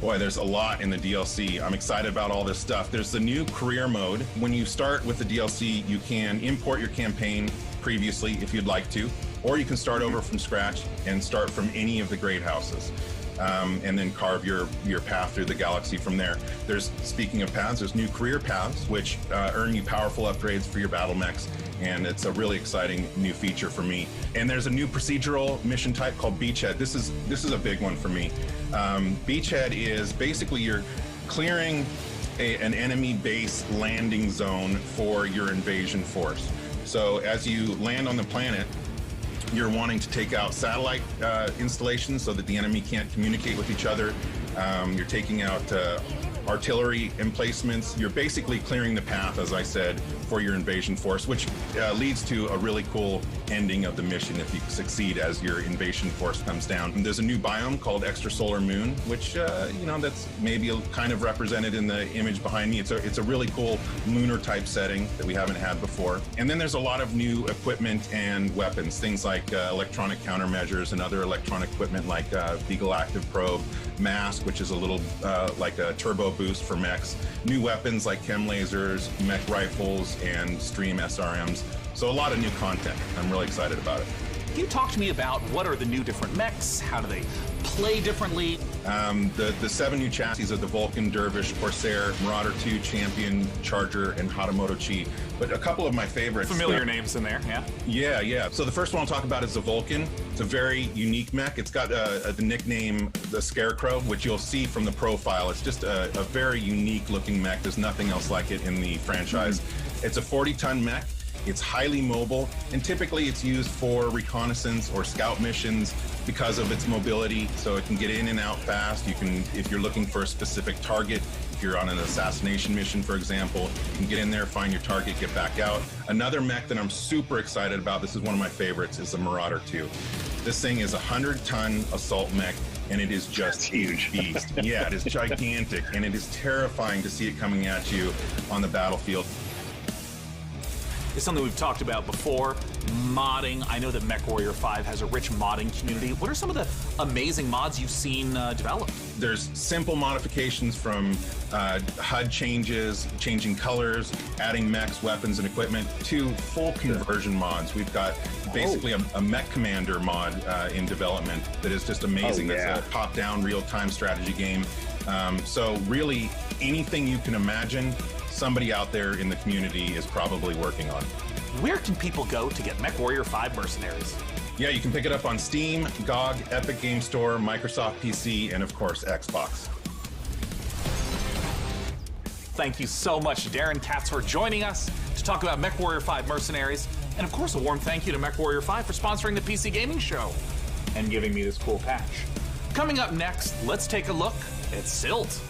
Boy, there's a lot in the DLC. I'm excited about all this stuff. There's the new career mode. When you start with the DLC, you can import your campaign previously if you'd like to, or you can start over from scratch and start from any of the great houses. And then carve your path through the galaxy from there. Speaking of paths, there's new career paths, which earn you powerful upgrades for your battle mechs, and it's a really exciting new feature for me. And there's a new procedural mission type called Beachhead. This is a big one for me. Beachhead is basically you're clearing an enemy base landing zone for your invasion force. So as you land on the planet, you're wanting to take out satellite installations so that the enemy can't communicate with each other. You're taking out artillery emplacements. You're basically clearing the path, as I said, for your invasion force, which leads to a really cool ending of the mission if you succeed as your invasion force comes down. And there's a new biome called Extrasolar Moon, which, that's maybe kind of represented in the image behind me. It's a really cool lunar type setting that we haven't had before. And then there's a lot of new equipment and weapons, things like electronic countermeasures and other electronic equipment like Beagle Active Probe, Mask, which is a little like a turbo boost for mechs, new weapons like chem lasers, mech rifles, and stream SRMs. So a lot of new content. I'm really excited about it. Can you talk to me about what are the new different mechs? How do they play differently? The 7 new chassis of the Vulcan, Dervish, Corsair, Marauder 2, Champion, Charger, and Hatamoto Chi. But a couple of my favorites. Familiar names in there, yeah? Yeah. So the first one I'll talk about is the Vulcan. It's a very unique mech. It's got the nickname the Scarecrow, which you'll see from the profile. It's just a very unique looking mech. There's nothing else like it in the franchise. It's a 40-ton mech. It's highly mobile, and typically it's used for reconnaissance or scout missions because of its mobility, so it can get in and out fast. You can, if you're looking for a specific target, if you're on an assassination mission, for example, you can get in there, find your target, get back out. Another mech that I'm super excited about, this is one of my favorites, is the Marauder 2. This thing is a 100-ton assault mech, and it is just huge beast. Yeah, it is gigantic, and it is terrifying to see it coming at you on the battlefield. It's something we've talked about before, modding. I know that MechWarrior 5 has a rich modding community. What are some of the amazing mods you've seen developed? There's simple modifications from HUD changes, changing colors, adding mechs, weapons, and equipment, to full conversion mods. We've got basically a Mech Commander mod in development that is just amazing. That's a top-down, real-time strategy game. So really, anything you can imagine, somebody out there in the community is probably working on. Where can people go to get MechWarrior 5 Mercenaries? Yeah, you can pick it up on Steam, GOG, Epic Game Store, Microsoft PC, and of course, Xbox. Thank you so much, Darren Katz, for joining us to talk about MechWarrior 5 Mercenaries. And of course, a warm thank you to MechWarrior 5 for sponsoring the PC Gaming Show and giving me this cool patch. Coming up next, let's take a look at Silt.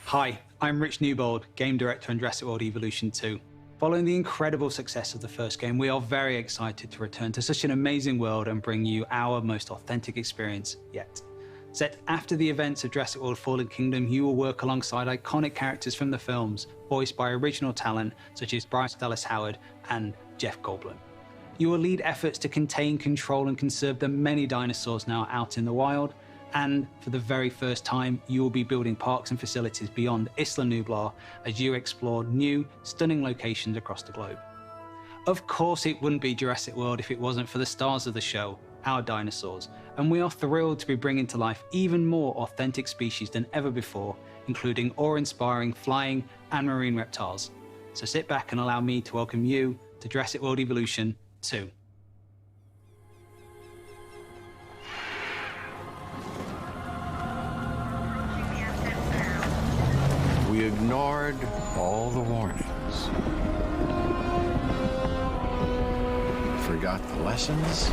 Hi, I'm Rich Newbold, Game Director on Jurassic World Evolution 2. Following the incredible success of the first game, we are very excited to return to such an amazing world and bring you our most authentic experience yet. Set after the events of Jurassic World Fallen Kingdom, you will work alongside iconic characters from the films, voiced by original talent such as Bryce Dallas Howard and Jeff Goldblum. You will lead efforts to contain, control, and conserve the many dinosaurs now out in the wild, and for the very first time, you will be building parks and facilities beyond Isla Nublar as you explore new, stunning locations across the globe. Of course, it wouldn't be Jurassic World if it wasn't for the stars of the show, our dinosaurs, and we are thrilled to be bringing to life even more authentic species than ever before, including awe-inspiring flying and marine reptiles. So sit back and allow me to welcome you to Jurassic World Evolution 2. We ignored all the warnings. Forgot the lessons.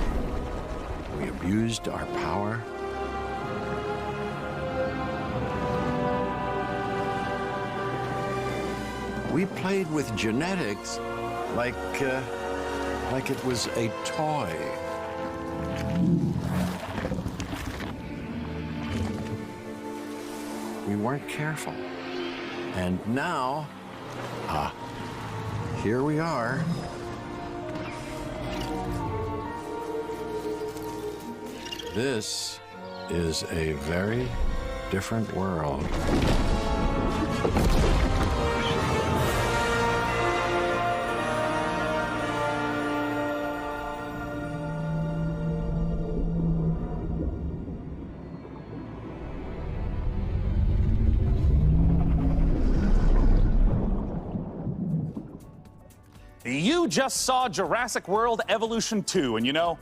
We abused our power. We played with genetics like it was a toy. We weren't careful. And now, here we are. This is a very different world. You just saw Jurassic World Evolution 2, and you know,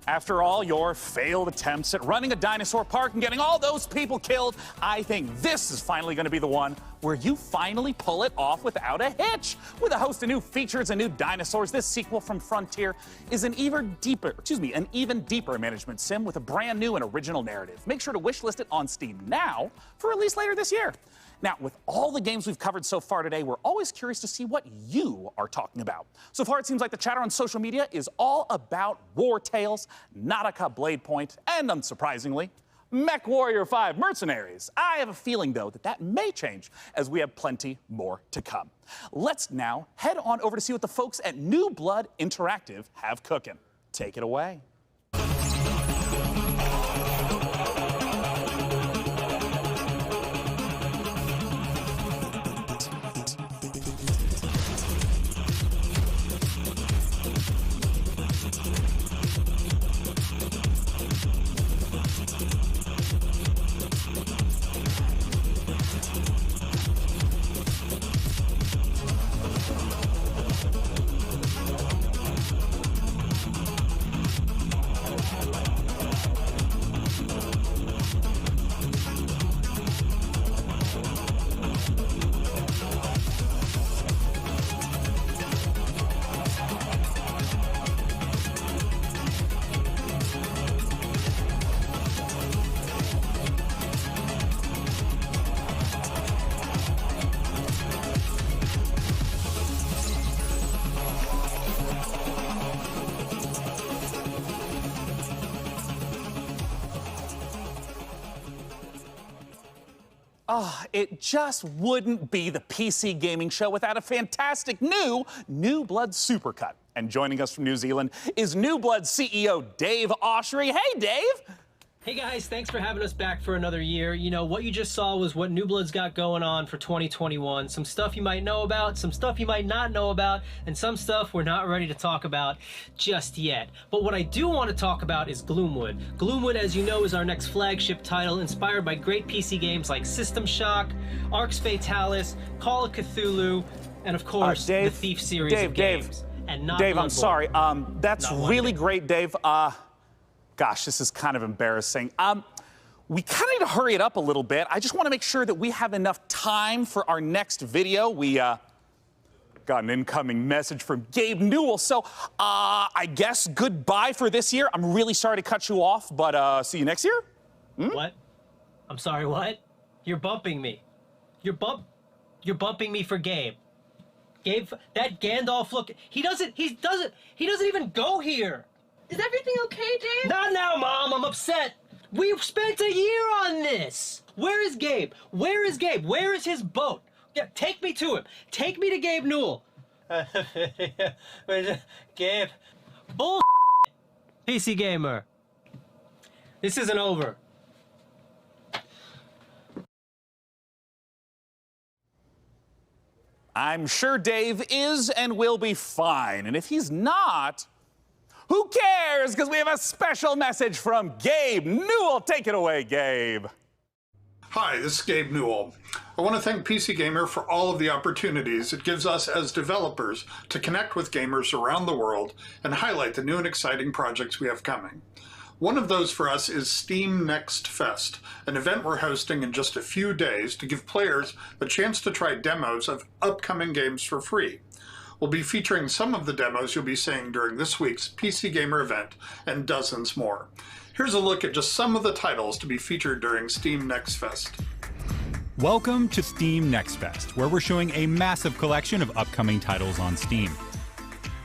after all your failed attempts at running a dinosaur park and getting all those people killed, I think this is finally going to be the one where you finally pull it off without a hitch. With a host of new features and new dinosaurs, this sequel from Frontier is an even deeper management sim with a brand new and original narrative. Make sure to wishlist it on Steam now for release later this year. Now, with all the games we've covered so far today, we're always curious to see what you are talking about. So far, it seems like the chatter on social media is all about War Tales, Nautica Blade Point, and unsurprisingly, Mech Warrior 5 Mercenaries. I have a feeling, though, that may change as we have plenty more to come. Let's now head on over to see what the folks at New Blood Interactive have cooking. Take it away. Oh, it just wouldn't be the PC gaming show without a fantastic New Blood Supercut. And joining us from New Zealand is New Blood CEO Dave Oshry. Hey, Dave! Hey guys, thanks for having us back for another year. You know, what you just saw was what New Blood's got going on for 2021. Some stuff you might know about, some stuff you might not know about, and some stuff we're not ready to talk about just yet. But what I do want to talk about is Gloomwood. Gloomwood, as you know, is our next flagship title inspired by great PC games like System Shock, Arx Fatalis, Call of Cthulhu, and of course, the Thief series of games. And not Dave, I'm Bloodborne. sorry. That's really great, Dave. Gosh, this is kind of embarrassing. We kind of need to hurry it up a little bit. I just want to make sure that we have enough time for our next video. We got an incoming message from Gabe Newell. So I guess goodbye for this year. I'm really sorry to cut you off, but see you next year. What? I'm sorry, what? You're bumping me. You're bumping me for Gabe. Gabe, that Gandalf look, he doesn't even go here. Is everything okay, Dave? Not now, Mom, I'm upset. We've spent a year on this. Where is Gabe? Where is Gabe? Where is his boat? Yeah, take me to him. Take me to Gabe Newell. Gabe. Bull. PC Gamer. This isn't over. I'm sure Dave is and will be fine. And if he's not, who cares? Because we have a special message from Gabe Newell. Take it away, Gabe. Hi, this is Gabe Newell. I want to thank PC Gamer for all of the opportunities it gives us as developers to connect with gamers around the world and highlight the new and exciting projects we have coming. One of those for us is Steam Next Fest, an event we're hosting in just a few days to give players a chance to try demos of upcoming games for free. We'll be featuring some of the demos you'll be seeing during this week's PC Gamer event and dozens more. Here's a look at just some of the titles to be featured during Steam Next Fest. Welcome to Steam Next Fest, where we're showing a massive collection of upcoming titles on Steam.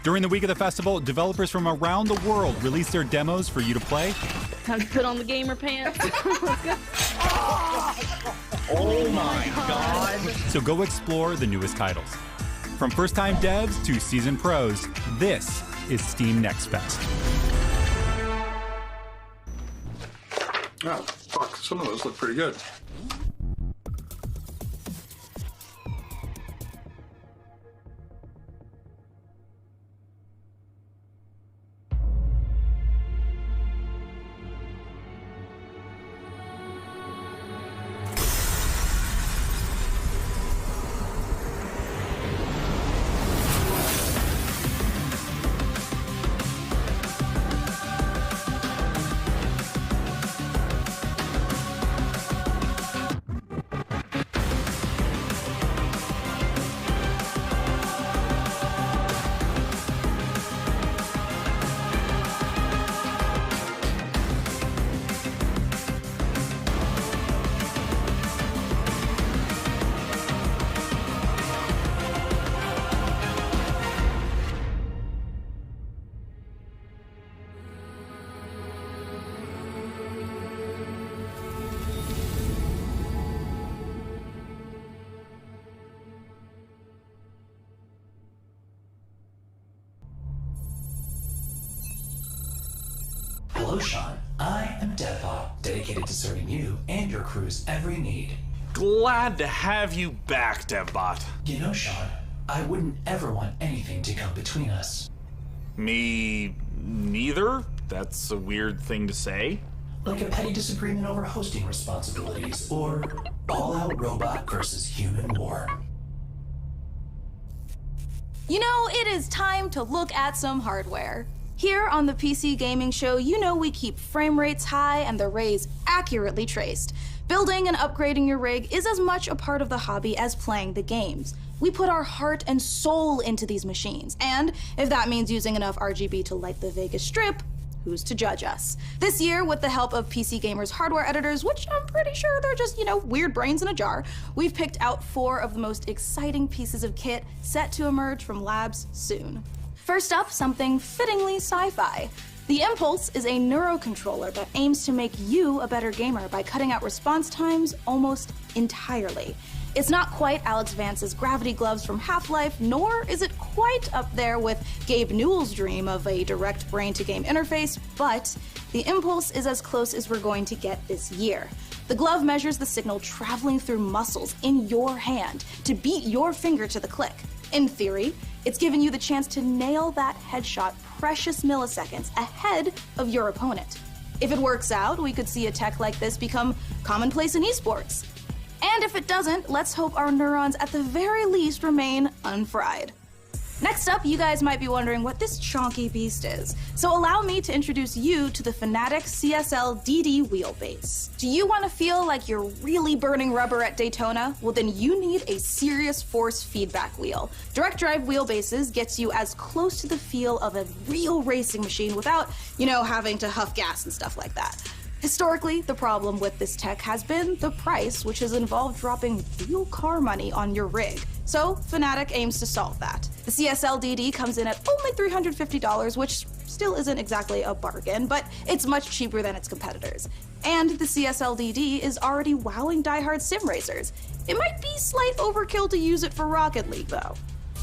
During the week of the festival, developers from around the world release their demos for you to play. Time to put on the gamer pants. Oh my god! So go explore the newest titles. From first-time devs to seasoned pros, this is Steam Next Fest. Oh, fuck, some of those look pretty good. Hello, Sean. I am Deadbot, dedicated to serving you and your crew's every need. Glad to have you back, Devbot. You know, Sean, I wouldn't ever want anything to come between us. Me neither? That's a weird thing to say. Like a petty disagreement over hosting responsibilities, or all-out robot versus human war. You know, it is time to look at some hardware. Here on the PC Gaming Show, you know we keep frame rates high and the rays accurately traced. Building and upgrading your rig is as much a part of the hobby as playing the games. We put our heart and soul into these machines, and if that means using enough RGB to light the Vegas Strip, who's to judge us? This year, with the help of PC Gamer's hardware editors, which I'm pretty sure they're just, weird brains in a jar, we've picked out 4 of the most exciting pieces of kit set to emerge from labs soon. First up, something fittingly sci-fi. The Impulse is a neurocontroller that aims to make you a better gamer by cutting out response times almost entirely. It's not quite Alex Vance's gravity gloves from Half-Life, nor is it quite up there with Gabe Newell's dream of a direct brain-to-game interface, but the Impulse is as close as we're going to get this year. The glove measures the signal traveling through muscles in your hand to beat your finger to the click. In theory, it's giving you the chance to nail that headshot precious milliseconds ahead of your opponent. If it works out, we could see a tech like this become commonplace in esports. And if it doesn't, let's hope our neurons at the very least remain unfried. Next up, you guys might be wondering what this chonky beast is. So allow me to introduce you to the Fanatec CSL DD wheelbase. Do you want to feel like you're really burning rubber at Daytona? Well, then you need a serious force feedback wheel. Direct drive wheelbases gets you as close to the feel of a real racing machine without, having to huff gas and stuff like that. Historically, the problem with this tech has been the price, which has involved dropping real car money on your rig. So Fnatic aims to solve that. The CSL-DD comes in at only $350, which still isn't exactly a bargain, but it's much cheaper than its competitors. And the CSL-DD is already wowing diehard sim racers. It might be slight overkill to use it for Rocket League, though.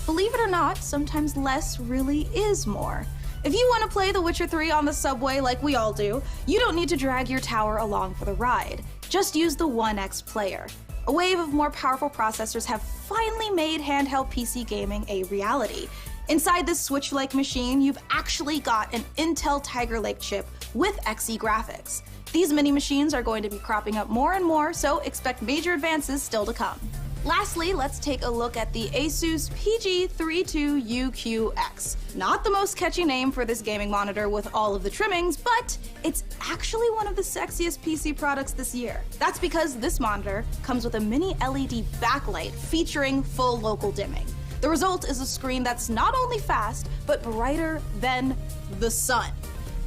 Believe it or not, sometimes less really is more. If you want to play The Witcher 3 on the subway like we all do, you don't need to drag your tower along for the ride. Just use the 1X player. A wave of more powerful processors have finally made handheld PC gaming a reality. Inside this Switch-like machine, you've actually got an Intel Tiger Lake chip with Xe graphics. These mini machines are going to be cropping up more and more, so expect major advances still to come. Lastly, let's take a look at the Asus PG32UQX. Not the most catchy name for this gaming monitor with all of the trimmings, but it's actually one of the sexiest PC products this year. That's because this monitor comes with a mini LED backlight featuring full local dimming. The result is a screen that's not only fast, but brighter than the sun.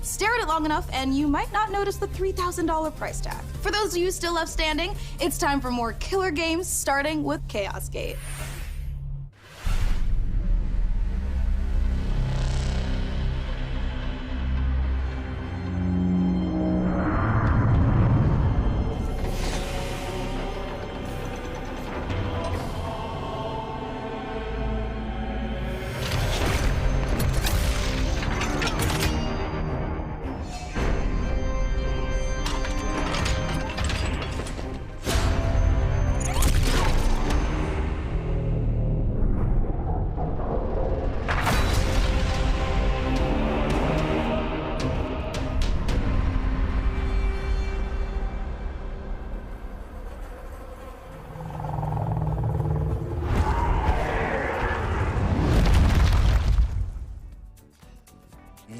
Stare at it long enough and you might not notice the $3,000 price tag. For those of you still left standing, it's time for more killer games, starting with Chaos Gate.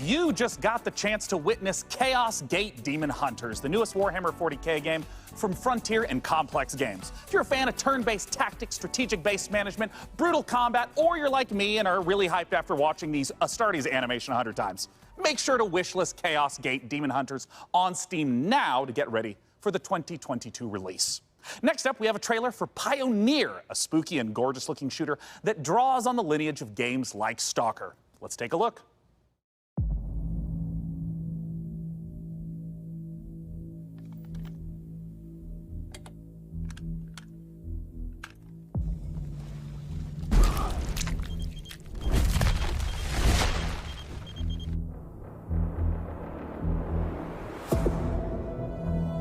You just got the chance to witness Chaos Gate Demon Hunters, the newest Warhammer 40k game from Frontier and Complex Games. If you're a fan of turn-based tactics, strategic-based management, brutal combat, or you're like me and are really hyped after watching these Astartes animation 100 times, make sure to wishlist Chaos Gate Demon Hunters on Steam now to get ready for the 2022 release. Next up, we have a trailer for Pioneer, a spooky and gorgeous-looking shooter that draws on the lineage of games like Stalker. Let's take a look.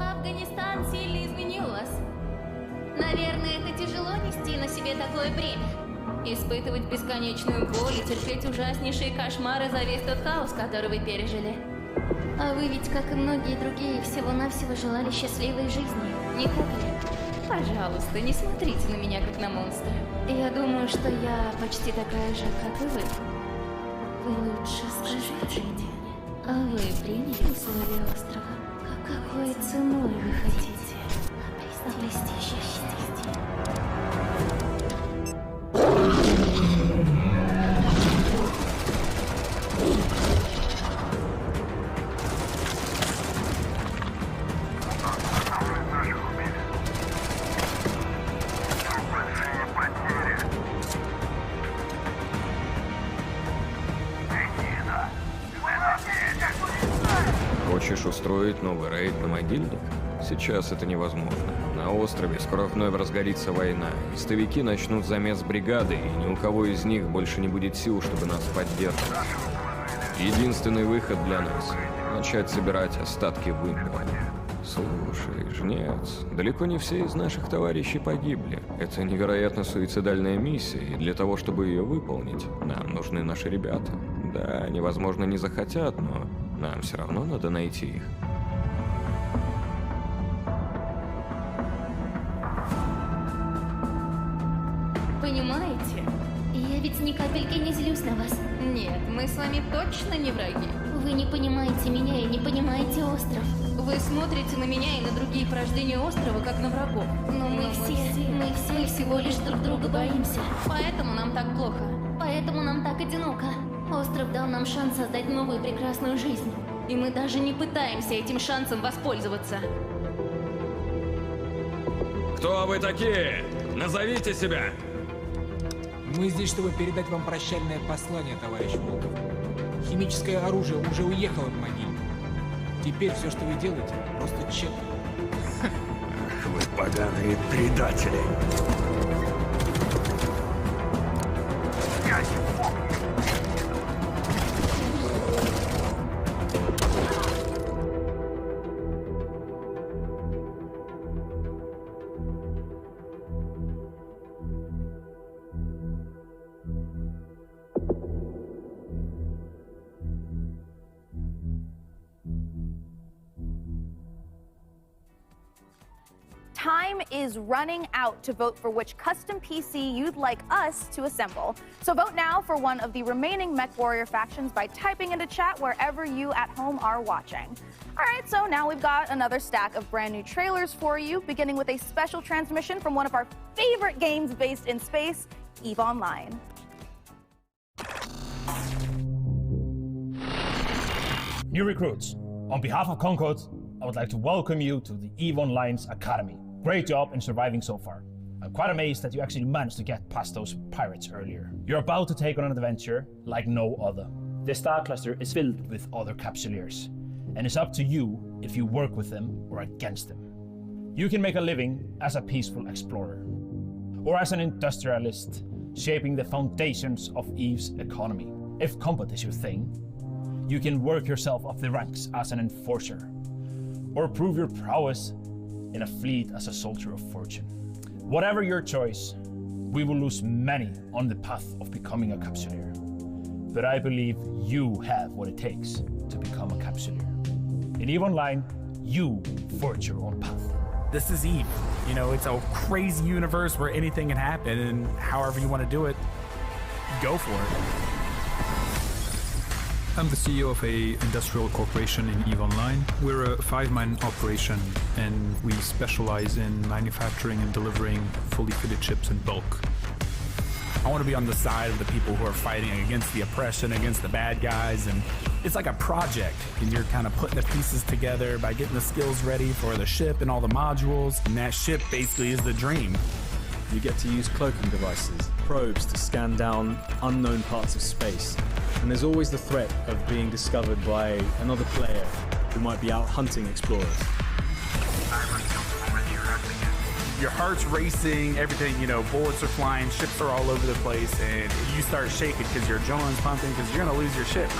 Афганистан сильно изменил вас. Наверное, это тяжело нести на себе такое бремя. Испытывать бесконечную боль и терпеть ужаснейшие кошмары за весь тот хаос, который вы пережили. А вы ведь, как и многие другие, всего-навсего желали счастливой жизни, не так ли? Пожалуйста, не смотрите на меня, как на монстра. Я думаю, что я почти такая же, как и вы. Вы лучше скажите мне, а вы приняли условия острова? Какой ценой вы хотите обрести счастье? Хочешь устроить новый рейд на могильник? Сейчас это невозможно. На острове скоро вновь разгорится война. Истовики начнут замес бригады, и ни у кого из них больше не будет сил, чтобы нас поддерживать. Единственный выход для нас — начать собирать остатки вымпела. Слушай, жнец, далеко не все из наших товарищей погибли. Это невероятно суицидальная миссия, и для того, чтобы ее выполнить, нам нужны наши ребята. Да, они, возможно, не захотят, но нам все равно надо найти их. Понимаете? Я ведь ни капельки не злюсь на вас. Нет, мы с вами точно не враги. Вы не понимаете меня и не понимаете остров. Вы смотрите на меня и на другие порождения острова, как на врагов. Но мы все всего лишь друг друга боимся. Поэтому нам так плохо. Поэтому нам так одиноко. Остров дал нам шанс создать новую прекрасную жизнь. И мы даже не пытаемся этим шансом воспользоваться. Кто вы такие? Назовите себя! Мы здесь, чтобы передать вам прощальное послание, товарищ Волков. Химическое оружие уже уехало в могилу. Теперь все, что вы делаете, просто тщетно. Ах, вы поганые предатели! Time is running out to vote for which custom PC you'd like us to assemble. So vote now for one of the remaining MechWarrior factions by typing into chat wherever you at home are watching. All right, so now we've got another stack of brand new trailers for you, beginning with a special transmission from one of our favorite games based in space, EVE Online. New recruits, on behalf of Concord, I would like to welcome you to the EVE Online's Academy. Great job in surviving so far. I'm quite amazed that you actually managed to get past those pirates earlier. You're about to take on an adventure like no other. The Star Cluster is filled with other Capsuleers, and it's up to you if you work with them or against them. You can make a living as a peaceful explorer, or as an industrialist, shaping the foundations of EVE's economy. If combat is your thing, you can work yourself up the ranks as an enforcer, or prove your prowess in a fleet as a soldier of fortune. Whatever your choice, we will lose many on the path of becoming a Capsuleer. But I believe you have what it takes to become a Capsuleer. In EVE Online, you forge your own path. This is EVE. You know, it's a crazy universe where anything can happen, and however you want to do it, go for it. I'm the CEO of a industrial corporation in EVE Online. We're a 5-man operation, and we specialize in manufacturing and delivering fully fitted chips in bulk. I want to be on the side of the people who are fighting against the oppression, against the bad guys, and it's like a project, and you're kind of putting the pieces together by getting the skills ready for the ship and all the modules, and that ship basically is the dream. You get to use cloaking devices, probes to scan down unknown parts of space, and there's always the threat of being discovered by another player who might be out hunting explorers. Your heart's racing, everything, you know, bullets are flying, ships are all over the place, and you start shaking because your adrenaline's pumping because you're going to lose your ship.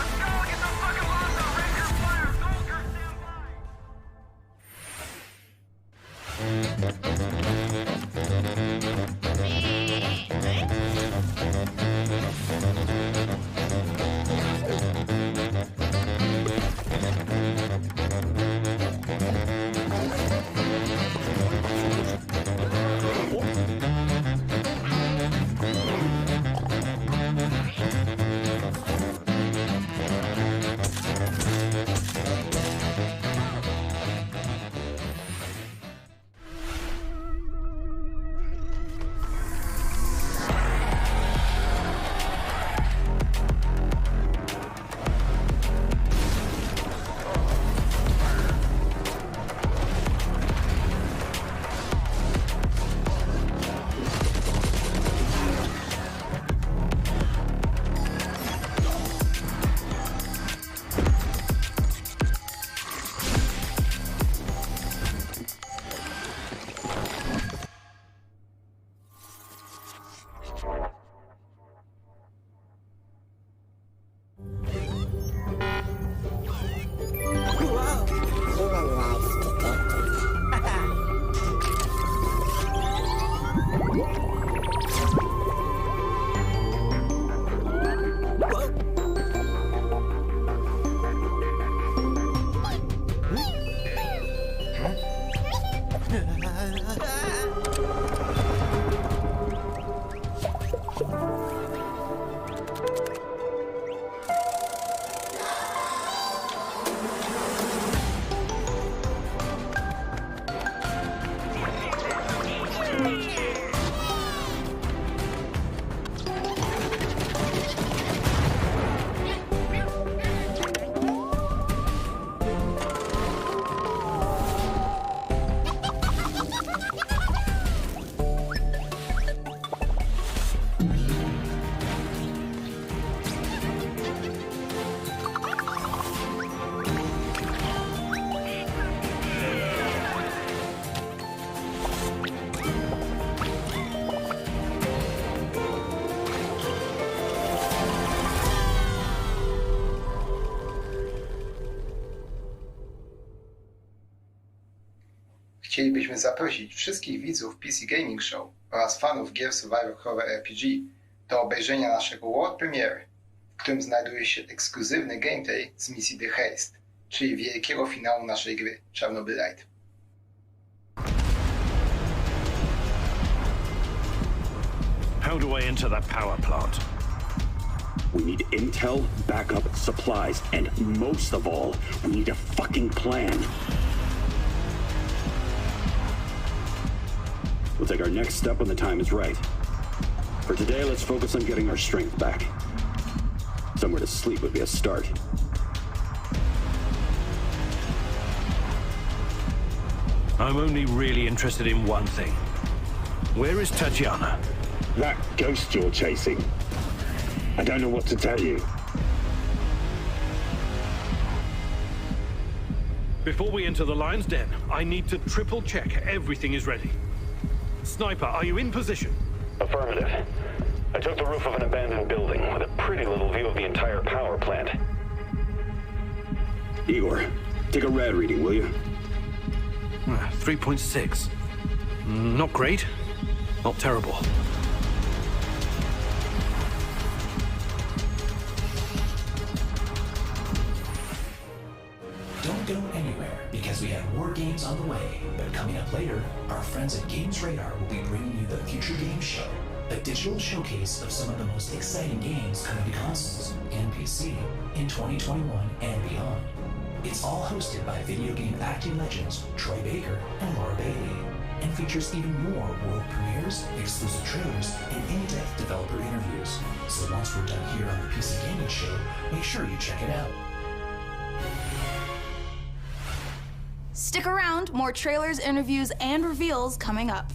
chcielibyśmy zaprosić wszystkich widzów PC Gaming Show oraz fanów gier Survivor Horror RPG do obejrzenia naszego world premiery, w którym znajduje się ekskluzywny gameplay z misji The Haste, czyli wielkiego finału naszej gry Chernobylite. How do I enter that power plant? We need intel, backup, supplies, and most of all, we need a fucking plan. We'll take our next step when the time is right. For today, let's focus on getting our strength back. Somewhere to sleep would be a start. I'm only really interested in one thing. Where is Tatiana? That ghost you're chasing. I don't know what to tell you. Before we enter the lion's den, I need to triple check everything is ready. Sniper, are you in position? Affirmative. I took the roof of an abandoned building with a pretty little view of the entire power plant. Igor, take a rad reading, will you? 3.6. Not great, not terrible. Don't go anywhere, because we have more games on the way. But coming up later, our friends at Games Radar will be bringing you the Future Games Show, a digital showcase of some of the most exciting games coming to consoles and PC in 2021 and beyond. It's all hosted by video game acting legends Troy Baker and Laura Bailey, and features even more world premieres, exclusive trailers, and in-depth developer interviews. So once we're done here on the PC Gaming Show, make sure you check it out. Stick around, more trailers, interviews, and reveals coming up.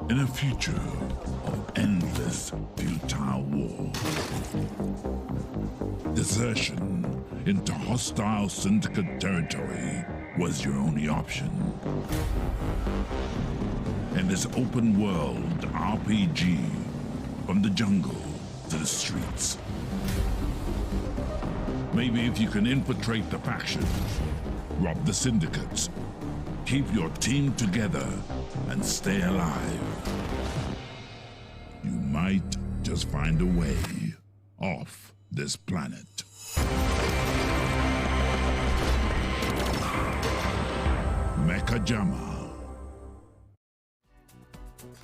In a future of endless futile war, desertion into hostile syndicate territory was your only option. And this open-world RPG, from the jungle to the streets. Maybe if you can infiltrate the faction, rob the syndicates, keep your team together, and stay alive, you might just find a way off this planet. Mechajama.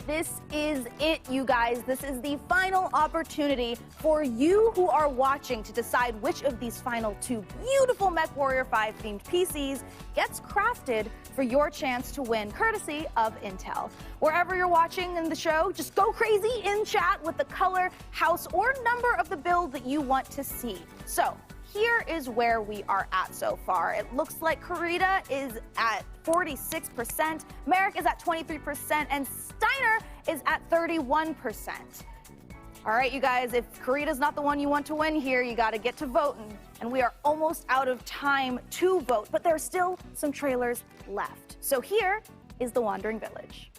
This is it, you guys. This is the final opportunity for you who are watching to decide which of these final 2 beautiful MechWarrior 5 themed PCs gets crafted for your chance to win, courtesy of Intel. Wherever you're watching in the show, just go crazy in chat with the color, house, or number of the build that you want to see. So here is where we are at so far. It looks like Karita is at 46%, Merrick is at 23%, and Steiner is at 31%. All right, you guys, if Karita's not the one you want to win here, you got to get to voting. And we are almost out of time to vote, but there are still some trailers left. So here is The Wandering Village.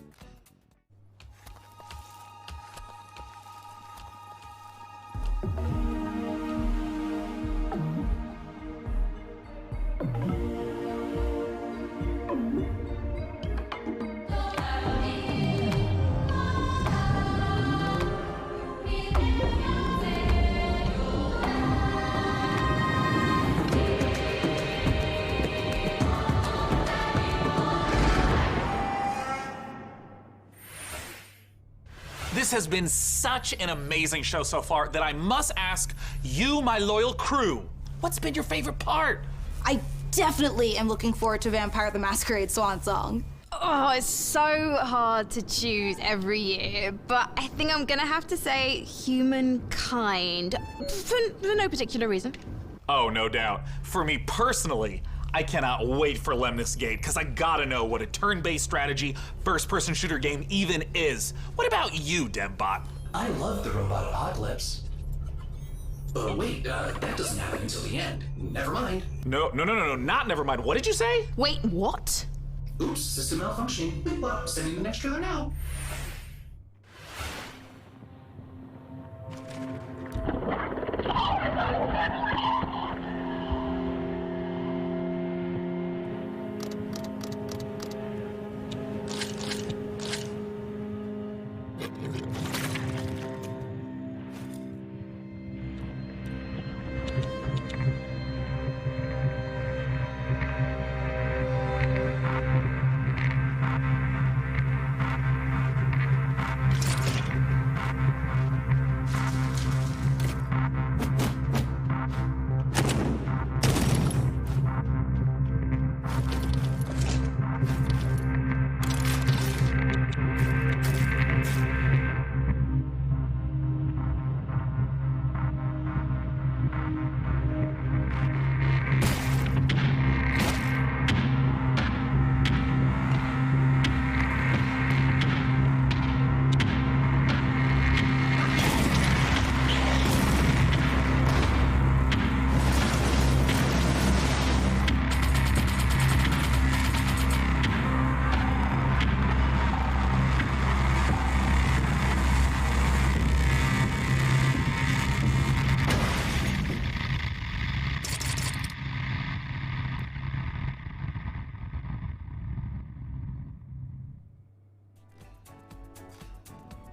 This has been such an amazing show so far that I must ask you, my loyal crew, what's been your favorite part? I definitely am looking forward to Vampire the Masquerade Swan Song. Oh, it's so hard to choose every year, but I think I'm gonna have to say Humankind, for no particular reason. Oh, no doubt. For me personally, I cannot wait for Lemnis Gate, because I gotta know what a turn-based strategy first-person shooter game even is. What about you, DevBot? I love the robot apocalypse. Wait, that doesn't happen until the end. Never mind. No, not never mind. What did you say? Wait, what? Oops, system malfunctioning. Well, sending the next trailer now.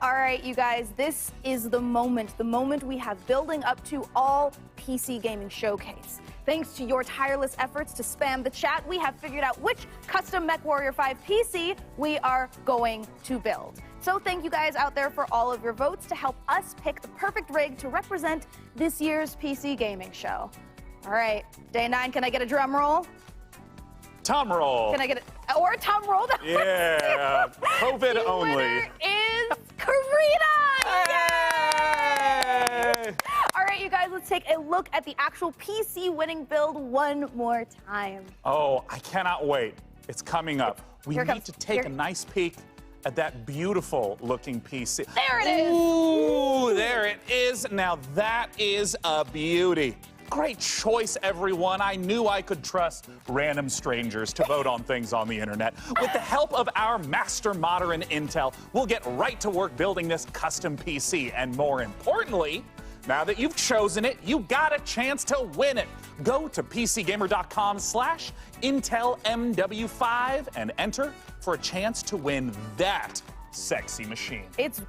All right, you guys, this is the moment we have building up to all PC Gaming Showcase. Thanks to your tireless efforts to spam the chat, we have figured out which custom MechWarrior 5 PC we are going to build. So thank you guys out there for all of your votes to help us pick the perfect rig to represent this year's PC Gaming Show. All right, day 9, can I get a drum roll? Tom roll. Can I get or a tom roll? Yeah, COVID only. Winner is Karita! Yay! All right, you guys, let's take a look at the actual PC winning build one more time. Oh, I cannot wait. It's coming up. We Here it need comes. to take a nice peek at that beautiful looking PC. There it is! Ooh, there it is. Now that is a beauty. Great choice, everyone. I knew I could trust random strangers to vote on things on the internet. With the help of our master modder in Intel, we'll get right to work building this custom PC. And more importantly, now that you've chosen it, you got a chance to win it. Go to PCGamer.com/IntelMW5 and enter for a chance to win that sexy machine. It's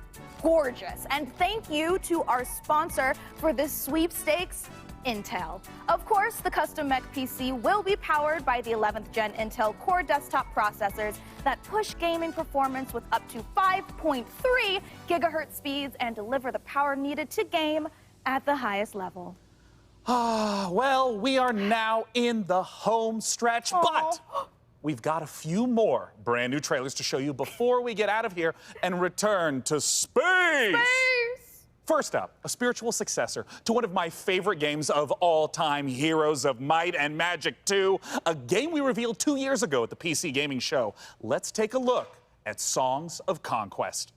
gorgeous. And thank you to our sponsor for this sweepstakes, Intel. Of course, the custom mech PC will be powered by the 11th gen Intel Core desktop processors that push gaming performance with up to 5.3 gigahertz speeds and deliver the power needed to game at the highest level. Well, we are now in the home stretch, but we've got a few more brand new trailers to show you before we get out of here and return to space. First up, a spiritual successor to one of my favorite games of all time, Heroes of Might and Magic 2, a game we revealed 2 years ago at the PC Gaming Show. Let's take a look at Songs of Conquest.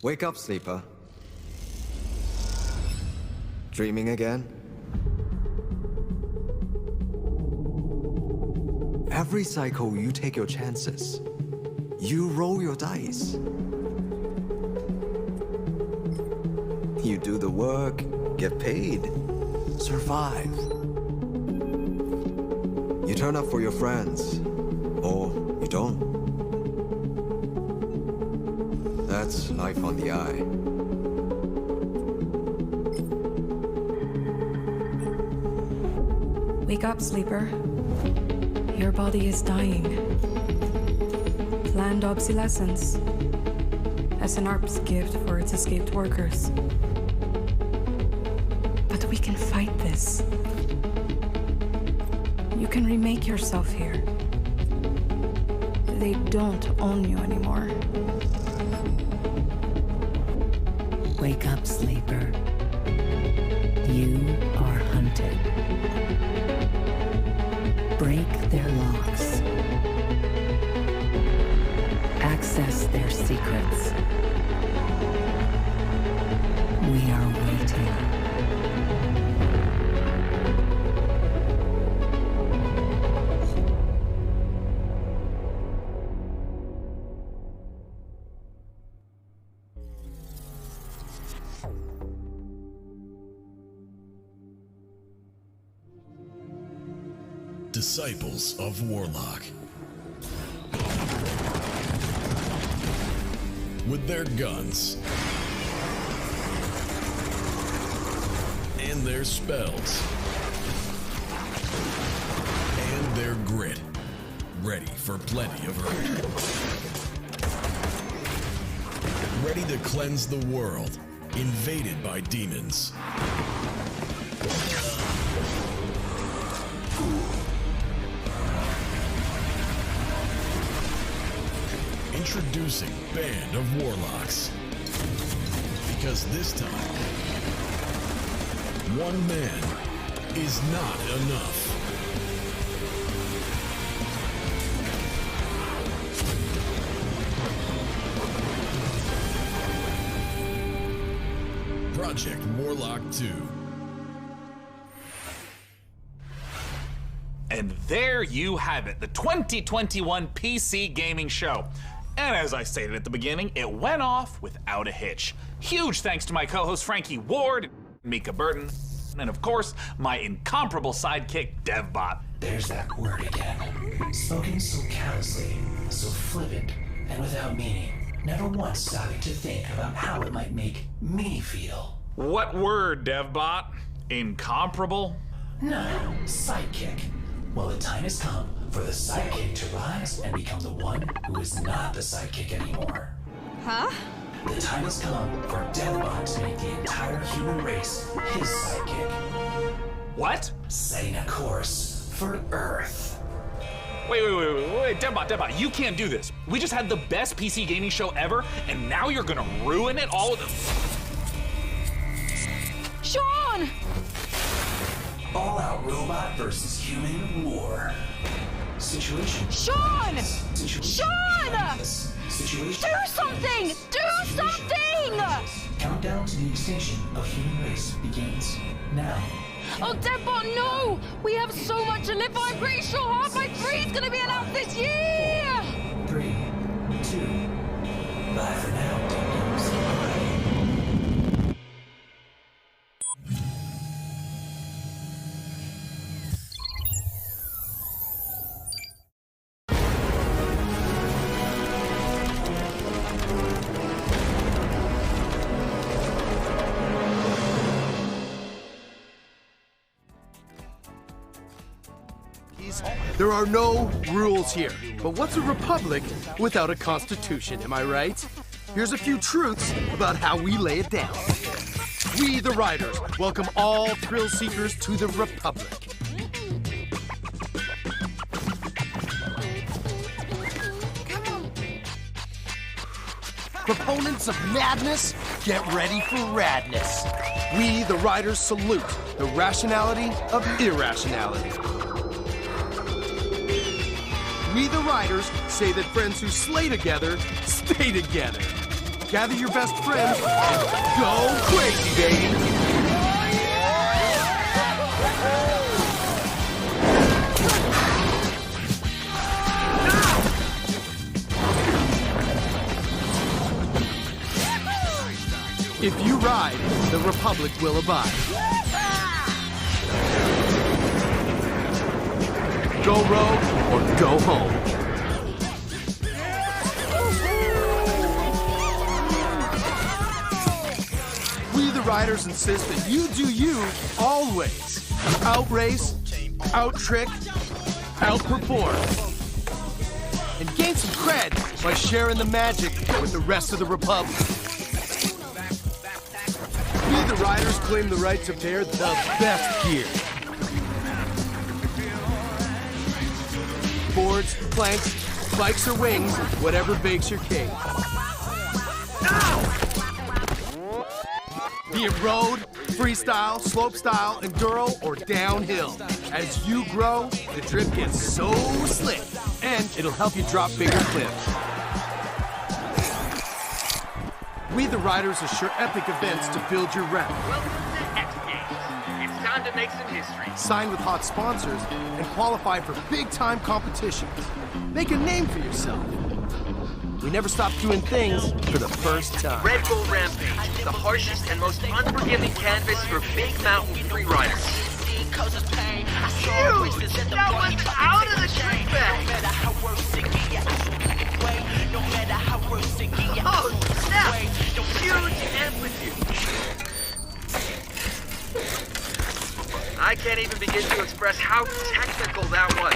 Wake up, sleeper. Dreaming again? Every cycle, you take your chances. You roll your dice. You do the work, get paid, survive. You turn up for your friends, or you don't. That's life on the eye. Wake up, sleeper. Your body is dying. Planned obsolescence. SNRP's gift for its escaped workers. But we can fight this. You can remake yourself here. They don't own you anymore. Wake up, sleeper. You are hunted. Break their locks. Access their secrets. We are waiting. Disciples of Warlock. With their guns and their spells and their grit, ready for plenty of hurt. Ready to cleanse the world, invaded by demons. Introducing Band of Warlocks. Because this time, one man is not enough. Project Morlock 2. And there you have it, the 2021 PC Gaming Show. And as I stated at the beginning, it went off without a hitch. Huge thanks to my co-host Frankie Ward, Mika Burton, and of course, my incomparable sidekick, DevBot. There's that word again. Spoken so callously, so flippant, and without meaning. Never once stopping to think about how it might make me feel. What word, DevBot? Incomparable? No, sidekick. Well, the time has come for the sidekick to rise and become the one who is not the sidekick anymore. Huh? The time has come for DevBot to make the entire human race his sidekick. What? Setting a course for Earth. Wait, DevBot, you can't do this. We just had the best PC gaming show ever, and now you're gonna ruin it all with Sean! All-out robot versus human war. Situation. Sean! Situation. Sean! Situation. Do something! Do something! Countdown to the extinction of human race begins now. Oh, DevBot, no! We have so much to live for. I'm pretty sure Half-Life 3 is gonna be announced this year! 3, 2, bye for now, Dum-Dums. There are no rules here. But what's a republic without a constitution, am I right? Here's a few truths about how we lay it down. We, the Riders, welcome all thrill seekers to the Republic. Proponents of madness, get ready for radness. We, the Riders, salute the rationality of irrationality. We, the Riders, say that friends who slay together, stay together. Gather your best friends and go crazy, baby! If you ride, the Republic will abide. Go rogue or go home. We, the Riders, insist that you do you always. Outrace, out-trick, outperform. And gain some cred by sharing the magic with the rest of the Republic. We, the Riders, claim the right to bear the best gear. Boards, planks, bikes or wings, whatever bakes your cake. Be it road, freestyle, slopestyle, enduro, or downhill. As you grow, the drip gets so slick, and it'll help you drop bigger cliffs. We, the Riders, assure epic events to build your rep. Welcome to X Games. It's time to make some history. Sign with hot sponsors and qualify for big-time competitions. Make a name for yourself. We never stop doing things for the first time. Red Bull Rampage, the harshest and most unforgiving canvas for big mountain free riders. Huge! That was out of the trick bag! Oh, snap! Huge amplitude! I can't even begin to express how technical that was.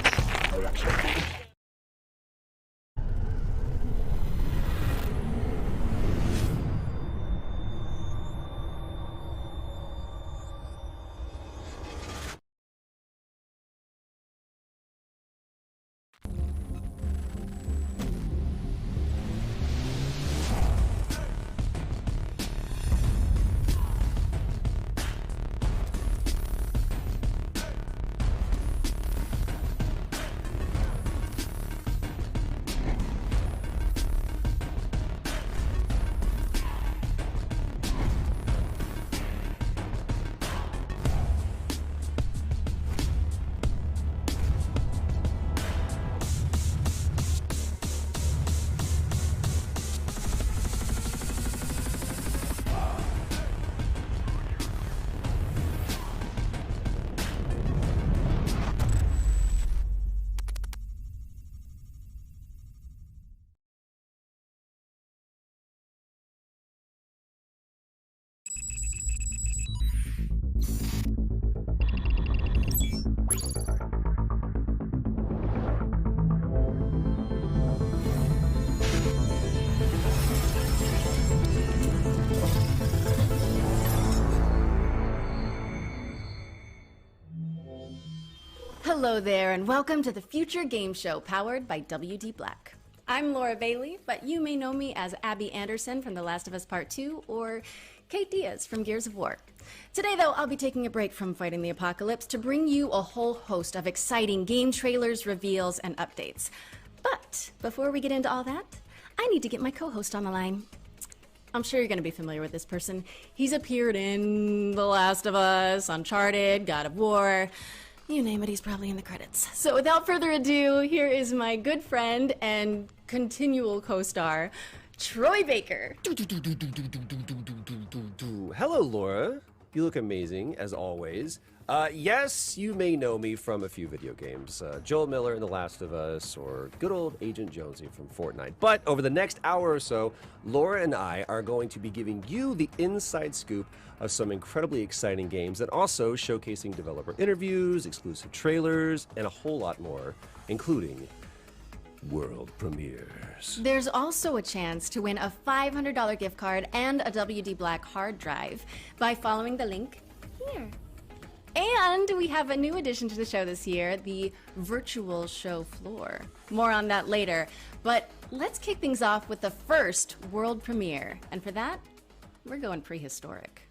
Hello there, and welcome to the Future Game Show, powered by WD Black. I'm Laura Bailey, but you may know me as Abby Anderson from The Last of Us Part 2, or Kate Diaz from Gears of War. Today, though, I'll be taking a break from fighting the apocalypse to bring you a whole host of exciting game trailers, reveals, and updates. But before we get into all that, I need to get my co-host on the line. I'm sure you're going to be familiar with this person. He's appeared in The Last of Us, Uncharted, God of War. You name it, he's probably in the credits. So without further ado, here is my good friend and continual co-star, Troy Baker. Hello, Laura. You look amazing, as always. Yes, you may know me from a few video games. Joel Miller in The Last of Us, or good old Agent Jonesy from Fortnite. But over the next hour or so, Laura and I are going to be giving you the inside scoop of some incredibly exciting games, and also showcasing developer interviews, exclusive trailers, and a whole lot more, including world premieres. There's also a chance to win a $500 gift card and a WD Black hard drive by following the link here. And we have a new addition to the show this year, the virtual show floor. More on that later, but let's kick things off with the first world premiere. And for that, we're going prehistoric.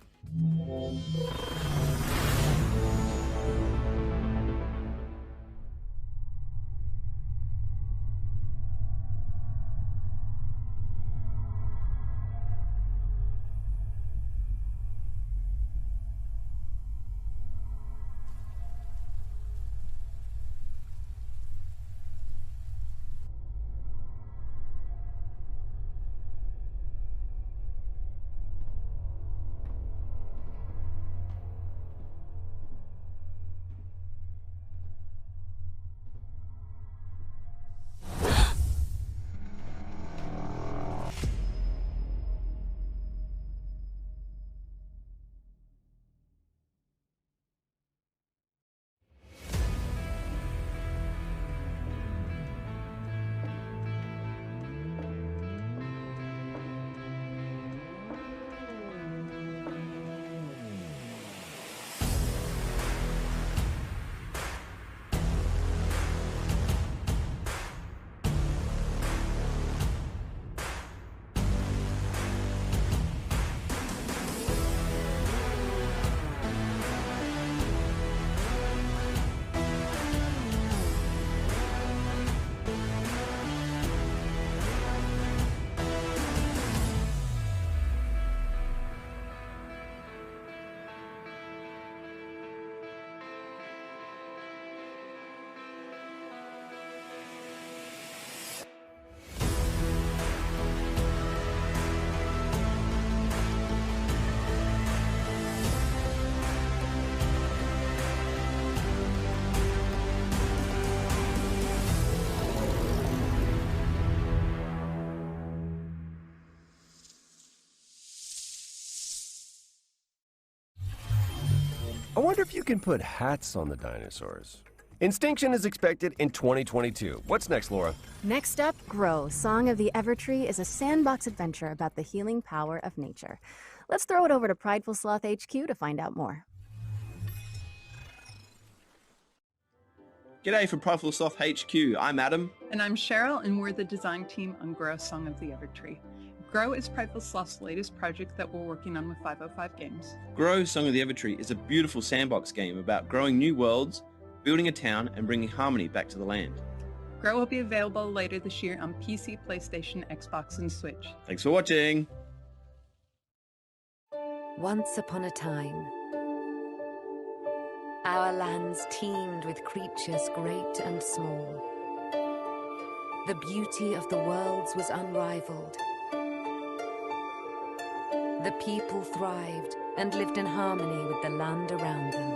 I wonder if you can put hats on the dinosaurs. Instinction is expected in 2022. What's next, Laura? Next up, Grow, Song of the Evertree is a sandbox adventure about the healing power of nature. Let's throw it over to Prideful Sloth HQ to find out more. G'day from Prideful Sloth HQ. I'm Adam. And I'm Cheryl, and we're the design team on Grow, Song of the Evertree. Grow is Prideful Sloth's latest project that we're working on with 505 Games. Grow, Song of the Evertree is a beautiful sandbox game about growing new worlds, building a town, and bringing harmony back to the land. Grow will be available later this year on PC, PlayStation, Xbox, and Switch. Thanks for watching. Once upon a time, our lands teemed with creatures great and small. The beauty of the worlds was unrivaled. The people thrived and lived in harmony with the land around them.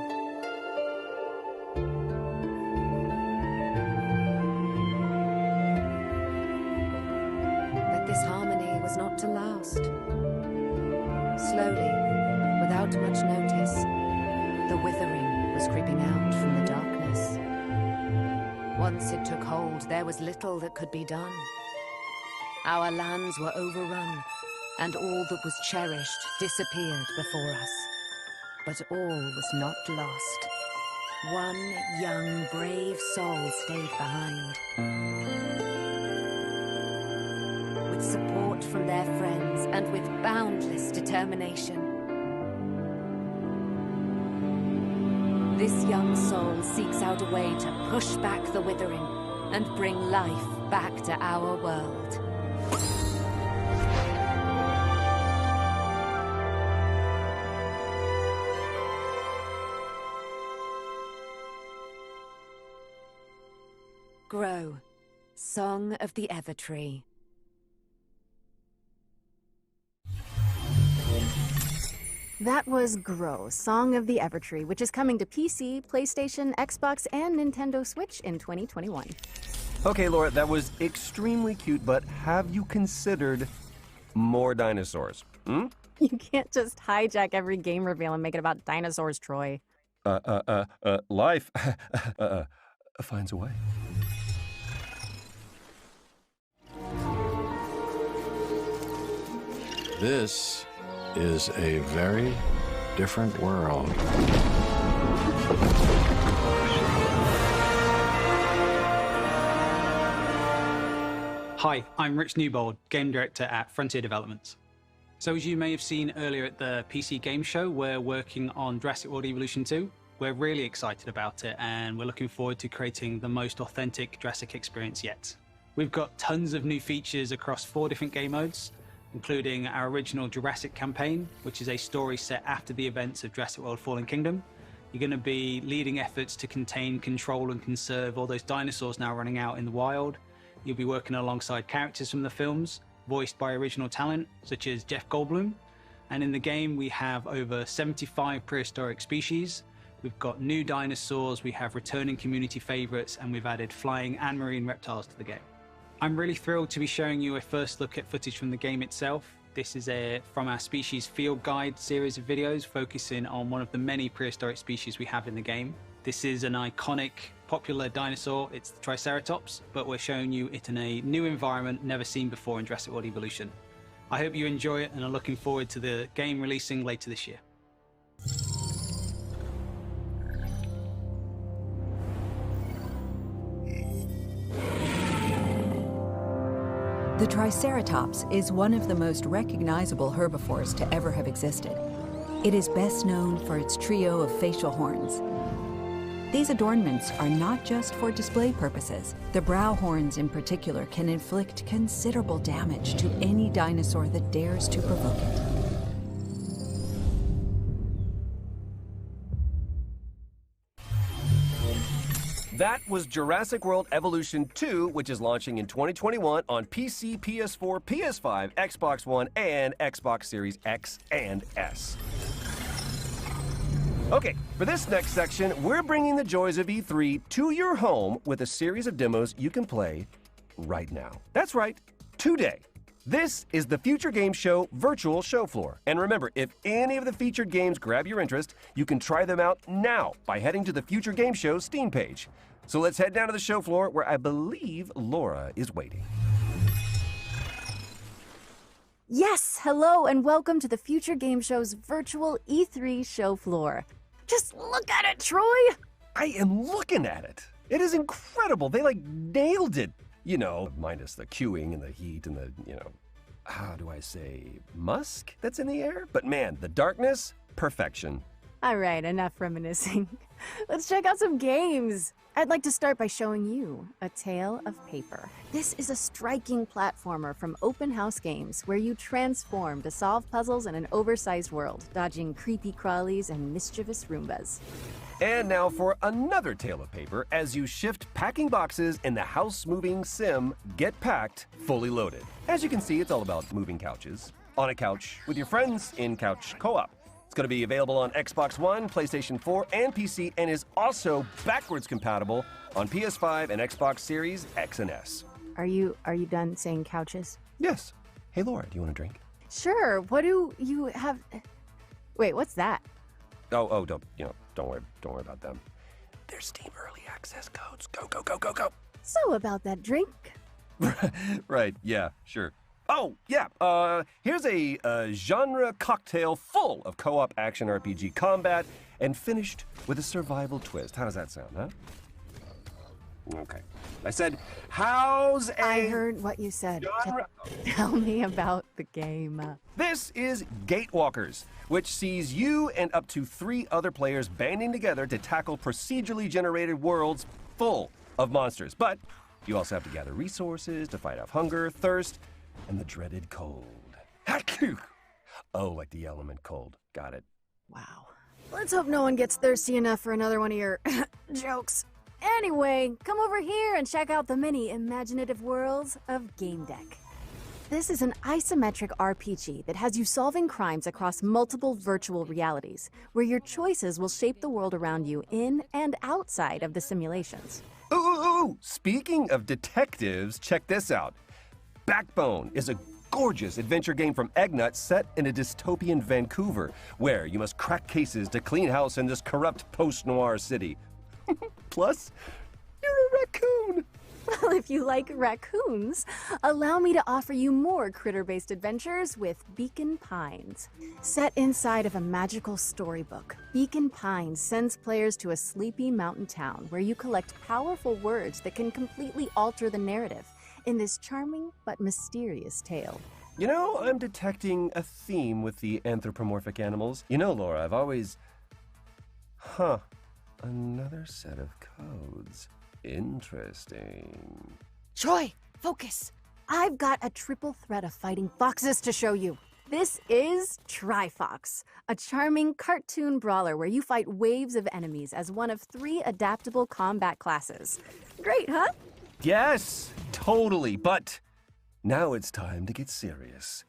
But this harmony was not to last. Slowly, without much notice, the withering was creeping out from the darkness. Once it took hold, there was little that could be done. Our lands were overrun, and all that was cherished disappeared before us. But all was not lost. One young, brave soul stayed behind. With support from their friends and with boundless determination. This young soul seeks out a way to push back the withering and bring life back to our world. Grow, Song of the Evertree. That was Grow, Song of the Evertree, which is coming to PC, PlayStation, Xbox, and Nintendo Switch in 2021. Okay, Laura, that was extremely cute, but have you considered more dinosaurs? Hmm? You can't just hijack every game reveal and make it about dinosaurs, Troy. Life finds a way. This is a very different world. Hi, I'm Rich Newbold, Game Director at Frontier Developments. So as you may have seen earlier at the PC Game Show, we're working on Jurassic World Evolution 2. We're really excited about it, and we're looking forward to creating the most authentic Jurassic experience yet. We've got tons of new features across 4 different game modes, including our original Jurassic campaign, which is a story set after the events of Jurassic World Fallen Kingdom. You're going to be leading efforts to contain, control, and conserve all those dinosaurs now running out in the wild. You'll be working alongside characters from the films, voiced by original talent, such as Jeff Goldblum. And in the game, we have over 75 prehistoric species. We've got new dinosaurs, we have returning community favorites, and we've added flying and marine reptiles to the game. I'm really thrilled to be showing you a first look at footage from the game itself. This is from our Species Field Guide series of videos focusing on one of the many prehistoric species we have in the game. This is an iconic, popular dinosaur. It's the Triceratops, but we're showing you it in a new environment never seen before in Jurassic World Evolution. I hope you enjoy it and are looking forward to the game releasing later this year. The Triceratops is one of the most recognizable herbivores to ever have existed. It is best known for its trio of facial horns. These adornments are not just for display purposes. The brow horns in particular can inflict considerable damage to any dinosaur that dares to provoke it. That was Jurassic World Evolution 2, which is launching in 2021 on PC, PS4, PS5, Xbox One, and Xbox Series X and S. Okay, for this next section, we're bringing the joys of E3 to your home with a series of demos you can play right now. That's right, today. This is the Future Game Show virtual show floor. And remember, if any of the featured games grab your interest, you can try them out now by heading to the Future Game Show Steam page. So let's head down to the show floor where I believe Laura is waiting. Yes, hello and welcome to the Future Game Show's virtual E3 show floor. Just look at it, Troy! I am looking at it. It is incredible. They nailed it. You know, minus the queuing and the heat and the, how do I say, musk that's in the air? But man, the darkness, perfection. All right, enough reminiscing. Let's check out some games. I'd like to start by showing you A Tale of Paper. This is a striking platformer from Open House Games where you transform to solve puzzles in an oversized world, dodging creepy crawlies and mischievous Roombas. And now for another Tale of Paper as you shift packing boxes in the house-moving sim Get Packed, fully loaded. As you can see, it's all about moving couches. On a couch with your friends in couch co-op. It's going to be available on Xbox One, PlayStation 4, and PC, and is also backwards compatible on PS5 and Xbox Series X and S. Are you done saying couches? Yes. Hey, Laura, do you want a drink? Sure. What do you have? Wait, what's that? Oh, don't worry about them. They're Steam Early Access codes. Go, go, go, go, go. So about that drink. Right, yeah, sure. Oh, yeah, here's a genre cocktail full of co-op action RPG combat and finished with a survival twist. How does that sound, huh? Okay. I said, how's a... I heard what you said. Tell me about the game. This is Gatewalkers, which sees you and up to 3 other players banding together to tackle procedurally generated worlds full of monsters. But you also have to gather resources to fight off hunger, thirst, and the dreaded cold. Haku! Oh, like the element cold. Got it. Wow. Let's hope no one gets thirsty enough for another one of your jokes. Anyway, come over here and check out the many imaginative worlds of Game Deck. This is an isometric RPG that has you solving crimes across multiple virtual realities, where your choices will shape the world around you in and outside of the simulations. Ooh! Speaking of detectives, check this out. Backbone is a gorgeous adventure game from Eggnut set in a dystopian Vancouver, where you must crack cases to clean house in this corrupt post-noir city. Plus, you're a raccoon. Well, if you like raccoons, allow me to offer you more critter-based adventures with Beacon Pines. Set inside of a magical storybook, Beacon Pines sends players to a sleepy mountain town where you collect powerful words that can completely alter the narrative in this charming but mysterious tale. You know, I'm detecting a theme with the anthropomorphic animals. You know, Laura, I've always... Another set of codes. Interesting. Troy, focus. I've got a triple threat of fighting foxes to show you. This is Trifox, a charming cartoon brawler where you fight waves of enemies as one of 3 adaptable combat classes. Great, huh? Yes, totally, but now it's time to get serious.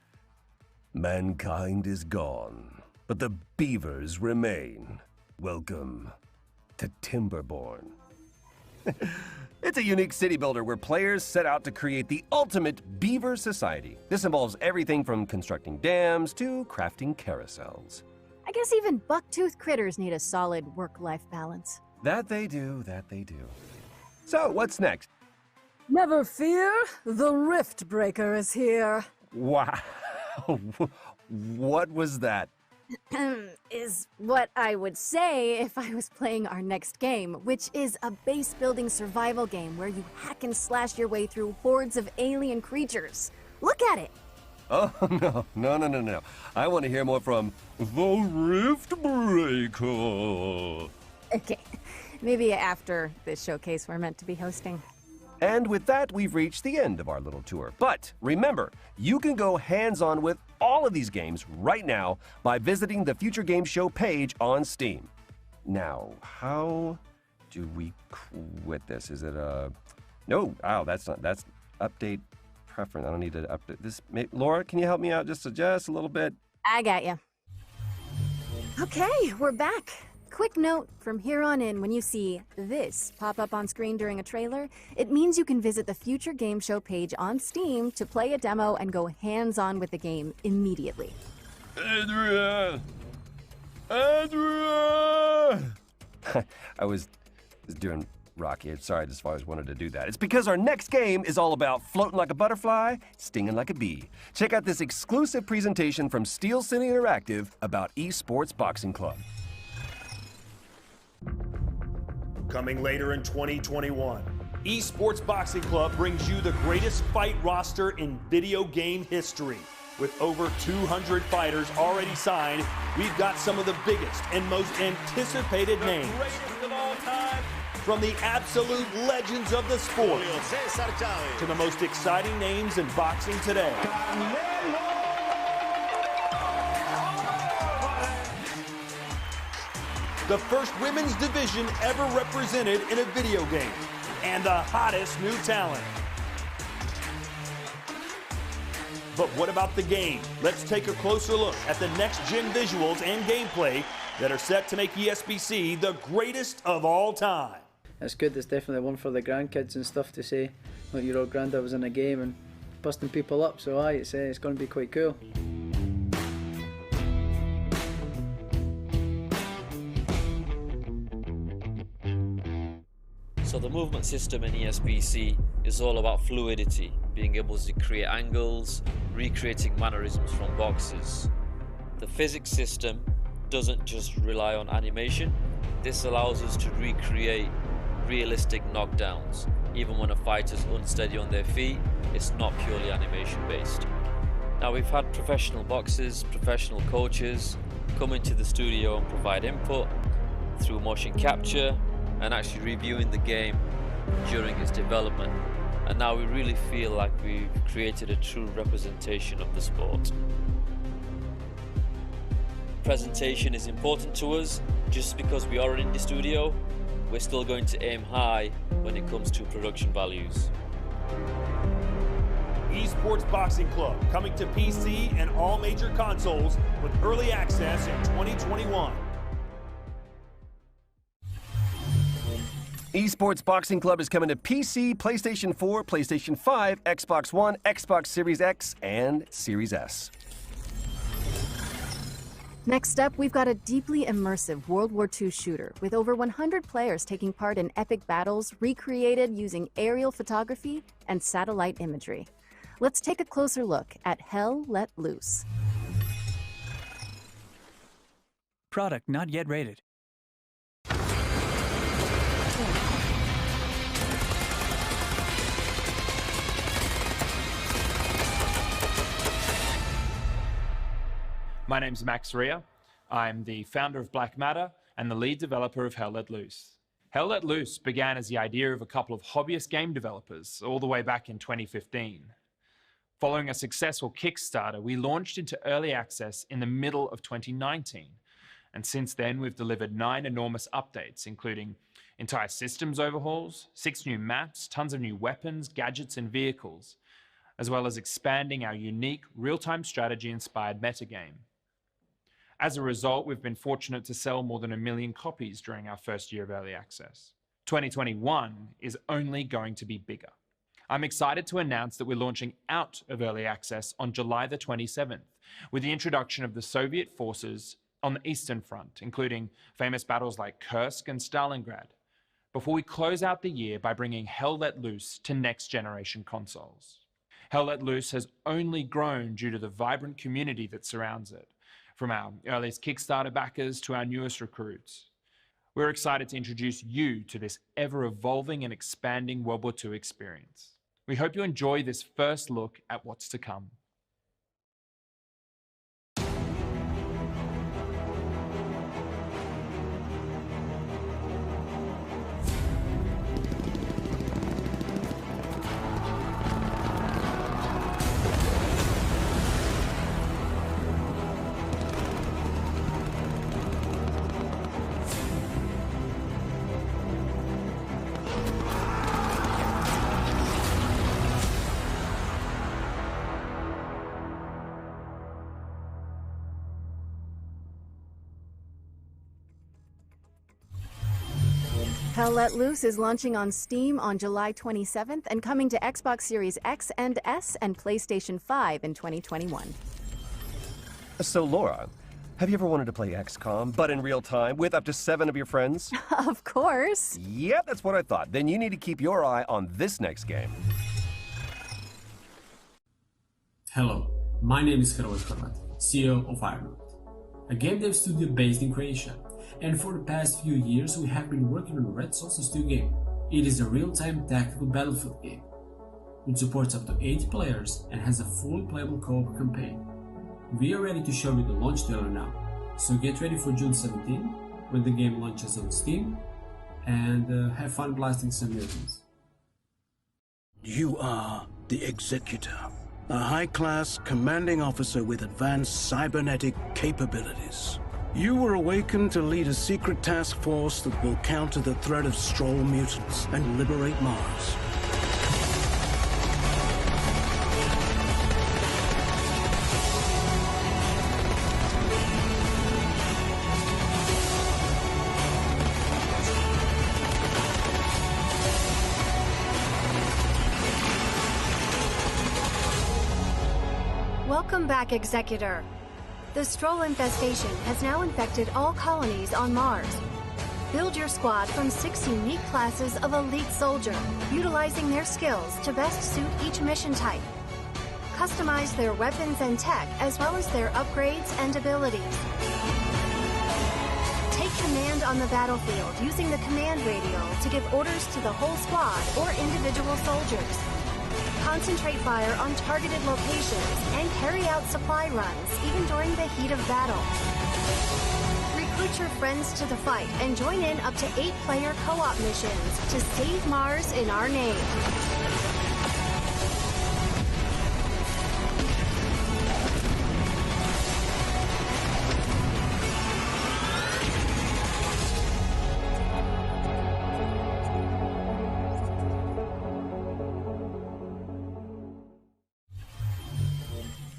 Mankind is gone, but the beavers remain. Welcome to Timberborn. It's a unique city builder where players set out to create the ultimate beaver society. This involves everything from constructing dams to crafting carousels. I guess even buck-toothed critters need a solid work-life balance. That they do, that they do. So, what's next? Never fear, the Rift Breaker is here. Wow. What was that? Is what I would say if I was playing our next game, which is a base-building survival game where you hack and slash your way through hordes of alien creatures. Look at it! Oh, no. I want to hear more from the Rift Breaker. Okay, maybe after this showcase we're meant to be hosting. And with that, we've reached the end of our little tour. But remember, you can go hands-on with all of these games right now by visiting the Future Game Show page on Steam. Now, how do we quit this? Is it a... No, that's update preference. I don't need to update this. Laura, can you help me out just a little bit? I got you. Okay, we're back. Quick note, from here on in, when you see this pop up on screen during a trailer, it means you can visit the Future Game Show page on Steam to play a demo and go hands-on with the game immediately. Andrea! I was doing Rocky. I'm sorry, I just always wanted to do that. It's because our next game is all about floating like a butterfly, stinging like a bee. Check out this exclusive presentation from Steel City Interactive about Esports Boxing Club. Coming later in 2021, Esports Boxing Club brings you the greatest fight roster in video game history. With over 200 fighters already signed, we've got some of the biggest and most anticipated names. Of all time. From the absolute legends of the sport to the most exciting names in boxing today. The first women's division ever represented in a video game, and the hottest new talent. But what about the game? Let's take a closer look at the next-gen visuals and gameplay that are set to make ESBC the greatest of all time. It's good. It's definitely one for the grandkids and stuff to say, like your old granddad was in a game and busting people up. So it's going to be quite cool. So the movement system in ESBC is all about fluidity, being able to create angles, recreating mannerisms from boxes. The physics system doesn't just rely on animation. This allows us to recreate realistic knockdowns. Even when a fighter's unsteady on their feet, it's not purely animation based. Now, we've had professional boxers, professional coaches come into the studio and provide input through motion capture and actually reviewing the game during its development. And now we really feel like we've created a true representation of the sport. Presentation is important to us. Just because we are an indie studio, we're still going to aim high when it comes to production values. Esports Boxing Club coming to PC and all major consoles with early access in 2021. Esports Boxing Club is coming to PC, PlayStation 4, PlayStation 5, Xbox One, Xbox Series X, and Series S. Next up, we've got a deeply immersive World War II shooter with over 100 players taking part in epic battles recreated using aerial photography and satellite imagery. Let's take a closer look at Hell Let Loose. Product not yet rated. My name's Max Ria. I'm the founder of Black Matter and the lead developer of Hell Let Loose. Hell Let Loose began as the idea of a couple of hobbyist game developers all the way back in 2015. Following a successful Kickstarter, we launched into early access in the middle of 2019. And since then, we've delivered 9 enormous updates, including entire systems overhauls, 6 new maps, tons of new weapons, gadgets, and vehicles, as well as expanding our unique real-time strategy-inspired metagame. As a result, we've been fortunate to sell more than 1 million copies during our first year of early access. 2021 is only going to be bigger. I'm excited to announce that we're launching out of early access on July the 27th, with the introduction of the Soviet forces on the Eastern Front, including famous battles like Kursk and Stalingrad, before we close out the year by bringing Hell Let Loose to next-generation consoles. Hell Let Loose has only grown due to the vibrant community that surrounds it, from our earliest Kickstarter backers to our newest recruits. We're excited to introduce you to this ever-evolving and expanding World War II experience. We hope you enjoy this first look at what's to come. Hell Let Loose is launching on Steam on July 27th and coming to Xbox Series X and S and PlayStation 5 in 2021. So, Laura, have you ever wanted to play XCOM, but in real time, with up to 7 of your friends? Of course. Yeah, that's what I thought. Then you need to keep your eye on this next game. Hello, my name is Karol Skarpat, CEO of Ironwood, a game dev studio based in Croatia. And for the past few years, we have been working on Red Saucer's 2 game. It is a real-time tactical battlefield game. It supports up to 8 players and has a fully playable co-op campaign. We are ready to show you the launch trailer now, so get ready for June 17 when the game launches on Steam, and have fun blasting some mutants. You are the Executor, a high-class commanding officer with advanced cybernetic capabilities. You were awakened to lead a secret task force that will counter the threat of Stroll mutants and liberate Mars. Welcome back, Executor. The Stroll infestation has now infected all colonies on Mars. Build your squad from 6 unique classes of elite soldier, utilizing their skills to best suit each mission type. Customize their weapons and tech, as well as their upgrades and abilities. command on the battlefield using the command radio to give orders to the whole squad or individual soldiers. Concentrate fire on targeted locations and carry out supply runs even during the heat of battle. Recruit your friends to the fight and join in up to 8-player co-op missions to save Mars in our name.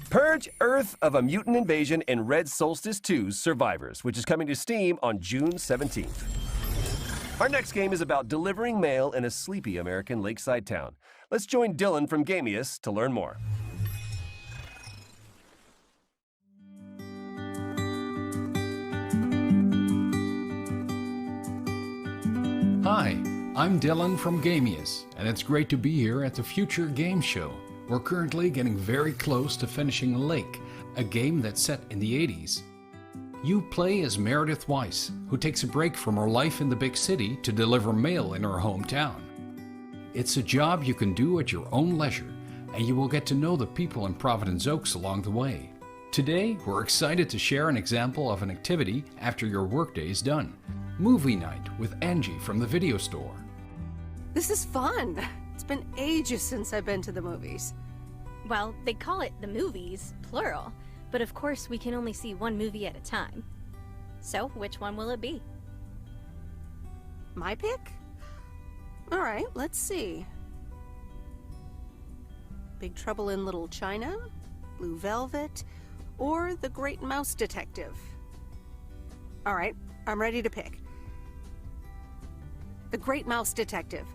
Purge Earth of a Mutant Invasion in Red Solstice 2's Survivors, which is coming to Steam on June 17th. Our next game is about delivering mail in a sleepy American lakeside town. Let's join Dylan from Gamius to learn more. Hi, I'm Dylan from Gamius, and it's great to be here at the Future Game Show. We're currently getting very close to finishing Lake, a game that's set in the 80s. You play as Meredith Weiss, who takes a break from her life in the big city to deliver mail in her hometown. It's a job you can do at your own leisure, and you will get to know the people in Providence Oaks along the way. Today, we're excited to share an example of an activity after your workday is done. Movie night with Angie from the video store. This is fun. It's been ages since I've been to the movies. Well, they call it the movies, plural, but of course we can only see one movie at a time. So, which one will it be? My pick? All right, let's see. Big Trouble in Little China, Blue Velvet, or The Great Mouse Detective? All right, I'm ready to pick. The Great Mouse Detective.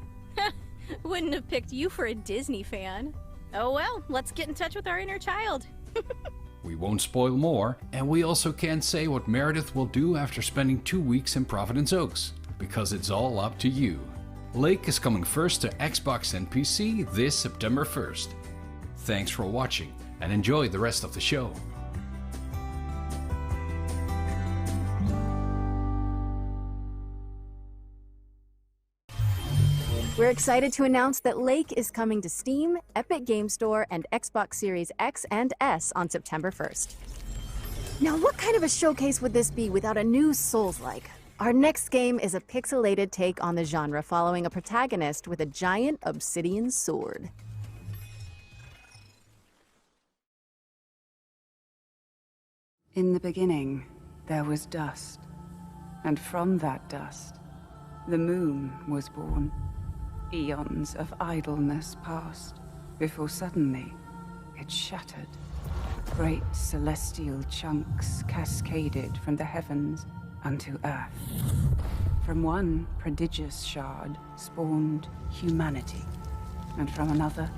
Wouldn't have picked you for a Disney fan. Oh well, let's get in touch with our inner child. We won't spoil more, and we also can't say what Meredith will do after spending 2 weeks in Providence Oaks, because it's all up to you. Lake is coming first to Xbox and PC this September 1st. Thanks for watching, and enjoy the rest of the show. We're excited to announce that Lake is coming to Steam, Epic Game Store, and Xbox Series X and S on September 1st. Now, what kind of a showcase would this be without a new Souls-like? Our next game is a pixelated take on the genre, following a protagonist with a giant obsidian sword. In the beginning, there was dust, and from that dust, the moon was born. Eons of idleness passed, before suddenly it shattered. Great celestial chunks cascaded from the heavens unto earth. From one prodigious shard spawned humanity, and from another,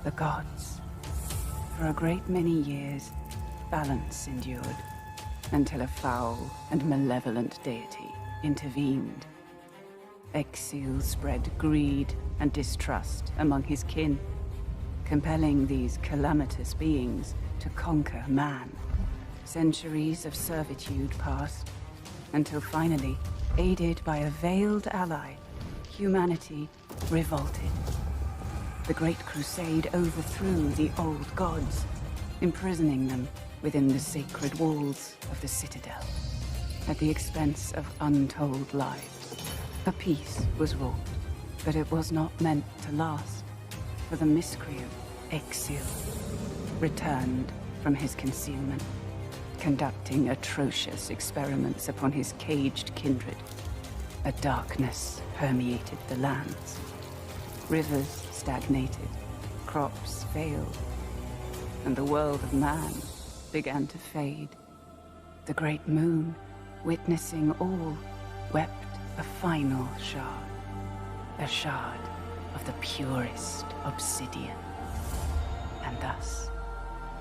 the gods. For a great many years, balance endured, until a foul and malevolent deity intervened. Exil spread greed and distrust among his kin, compelling these calamitous beings to conquer man. Centuries of servitude passed, until finally, aided by a veiled ally, humanity revolted. The Great Crusade overthrew the old gods, imprisoning them within the sacred walls of the Citadel, at the expense of untold lives. A peace was wrought, but it was not meant to last, for the miscreant, Exil, returned from his concealment, conducting atrocious experiments upon his caged kindred. A darkness permeated the lands. Rivers stagnated, crops failed, and the world of man began to fade. The great moon, witnessing all, wept a final shard. A shard of the purest obsidian. And thus,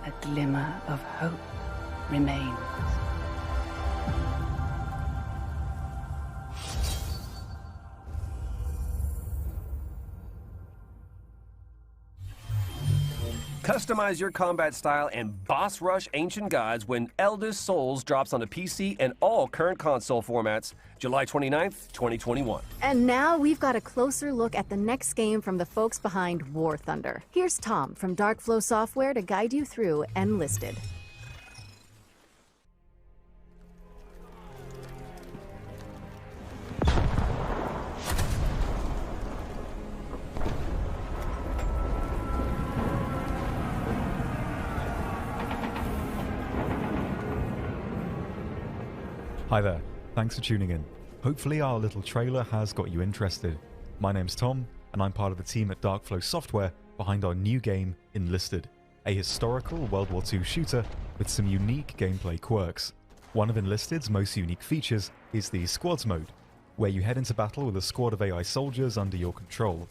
a glimmer of hope remains. Customize your combat style and boss rush ancient gods when Eldest Souls drops onto PC and all current console formats July 29th, 2021. And now we've got a closer look at the next game from the folks behind War Thunder. Here's Tom from Darkflow Software to guide you through Enlisted. Hi there, thanks for tuning in. Hopefully our little trailer has got you interested. My name's Tom, and I'm part of the team at Darkflow Software behind our new game, Enlisted, a historical World War II shooter with some unique gameplay quirks. One of Enlisted's most unique features is the Squads mode, where you head into battle with a squad of AI soldiers under your control.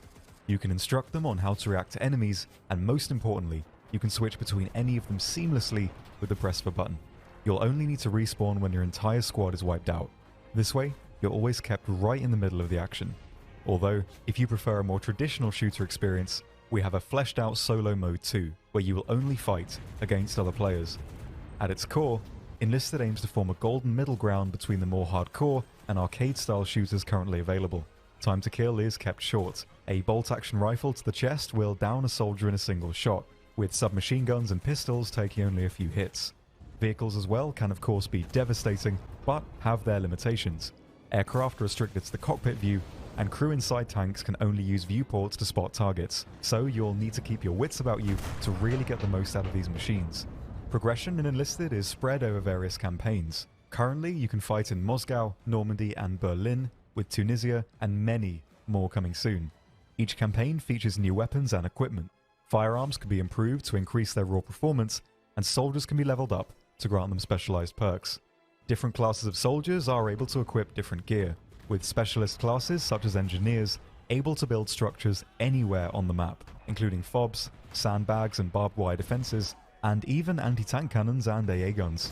You can instruct them on how to react to enemies, and most importantly, you can switch between any of them seamlessly with the press of a button. You'll only need to respawn when your entire squad is wiped out. This way, you're always kept right in the middle of the action. Although, if you prefer a more traditional shooter experience, we have a fleshed out solo mode too, where you will only fight against other players. At its core, Enlisted aims to form a golden middle ground between the more hardcore and arcade-style shooters currently available. Time to kill is kept short. A bolt-action rifle to the chest will down a soldier in a single shot, with submachine guns and pistols taking only a few hits. Vehicles as well can of course be devastating, but have their limitations. Aircraft are restricted to the cockpit view, and crew inside tanks can only use viewports to spot targets, so you'll need to keep your wits about you to really get the most out of these machines. Progression in Enlisted is spread over various campaigns. Currently, you can fight in Moscow, Normandy and Berlin, with Tunisia and many more coming soon. Each campaign features new weapons and equipment. Firearms can be improved to increase their raw performance, and soldiers can be leveled up to grant them specialized perks. Different classes of soldiers are able to equip different gear, with specialist classes such as engineers able to build structures anywhere on the map, including FOBs, sandbags and barbed wire defenses, and even anti-tank cannons and AA guns.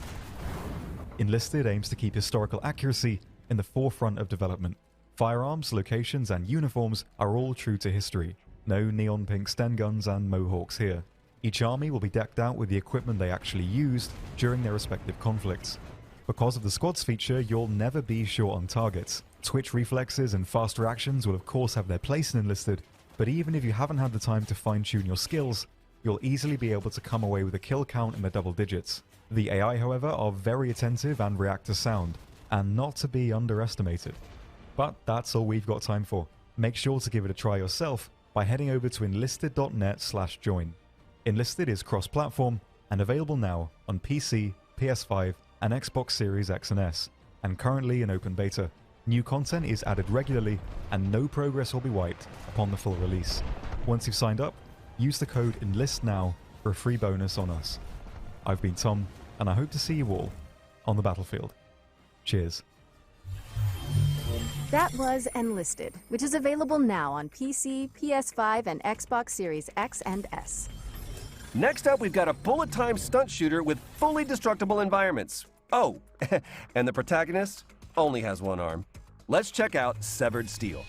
Enlisted aims to keep historical accuracy in the forefront of development. Firearms, locations and uniforms are all true to history. No neon pink Sten guns and mohawks here. Each army will be decked out with the equipment they actually used during their respective conflicts. Because of the squads feature, you'll never be short on targets. Twitch reflexes and fast reactions will of course have their place in Enlisted, but even if you haven't had the time to fine-tune your skills, you'll easily be able to come away with a kill count in the double digits. The AI, however, are very attentive and react to sound, and not to be underestimated. But that's all we've got time for. Make sure to give it a try yourself by heading over to enlisted.net/join. Enlisted is cross-platform and available now on PC, PS5 and Xbox Series X and S, and currently in open beta. New content is added regularly and no progress will be wiped upon the full release. Once you've signed up, use the code ENLISTNOW for a free bonus on us. I've been Tom, and I hope to see you all on the battlefield. Cheers. That was Enlisted, which is available now on PC, PS5 and Xbox Series X and S. Next up, we've got a bullet-time stunt shooter with fully destructible environments. Oh, and the protagonist only has one arm. Let's check out Severed Steel.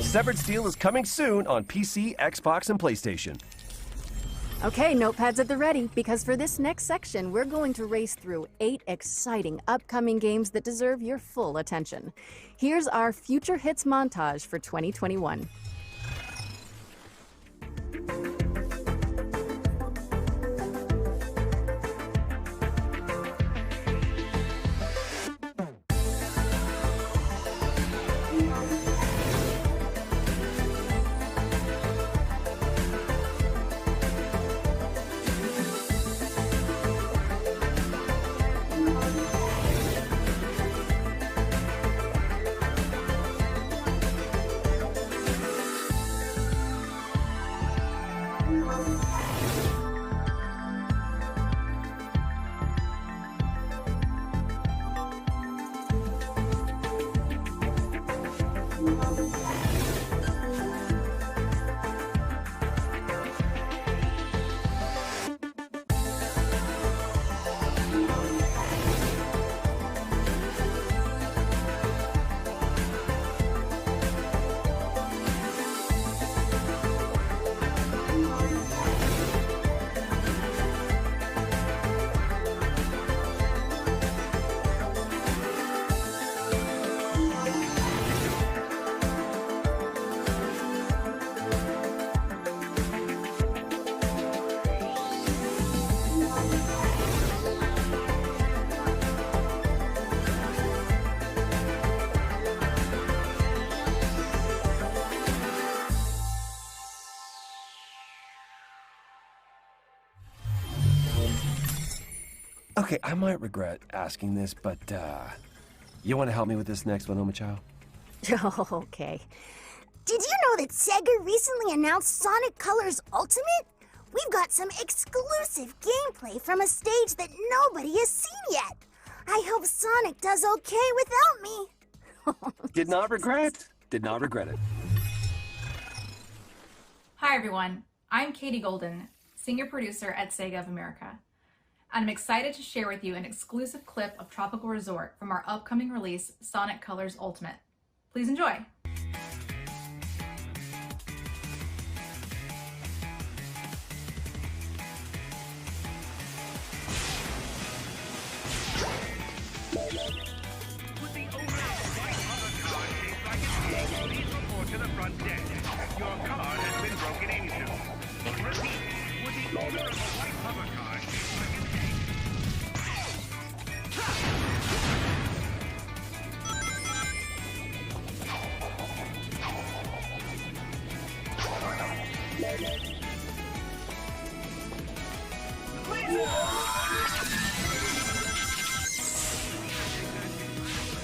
Severed Steel is coming soon on PC, Xbox, and PlayStation. Okay, notepads at the ready, because for this next section, we're going to race through 8 exciting upcoming games that deserve your full attention. Here's our future hits montage for 2021. Okay, I might regret asking this, but, you want to help me with this next one, Omachow? Okay. Did you know that Sega recently announced Sonic Colors Ultimate? We've got some exclusive gameplay from a stage that nobody has seen yet. I hope Sonic does okay without me. Did not regret. Did not regret it. Hi everyone, I'm Katie Golden, senior producer at Sega of America. I'm excited to share with you an exclusive clip of Tropical Resort from our upcoming release, Sonic Colors Ultimate. Please enjoy. To the front deck. Your car has been broken into. Repeat, would the owner of a white hover car shaped like an egg?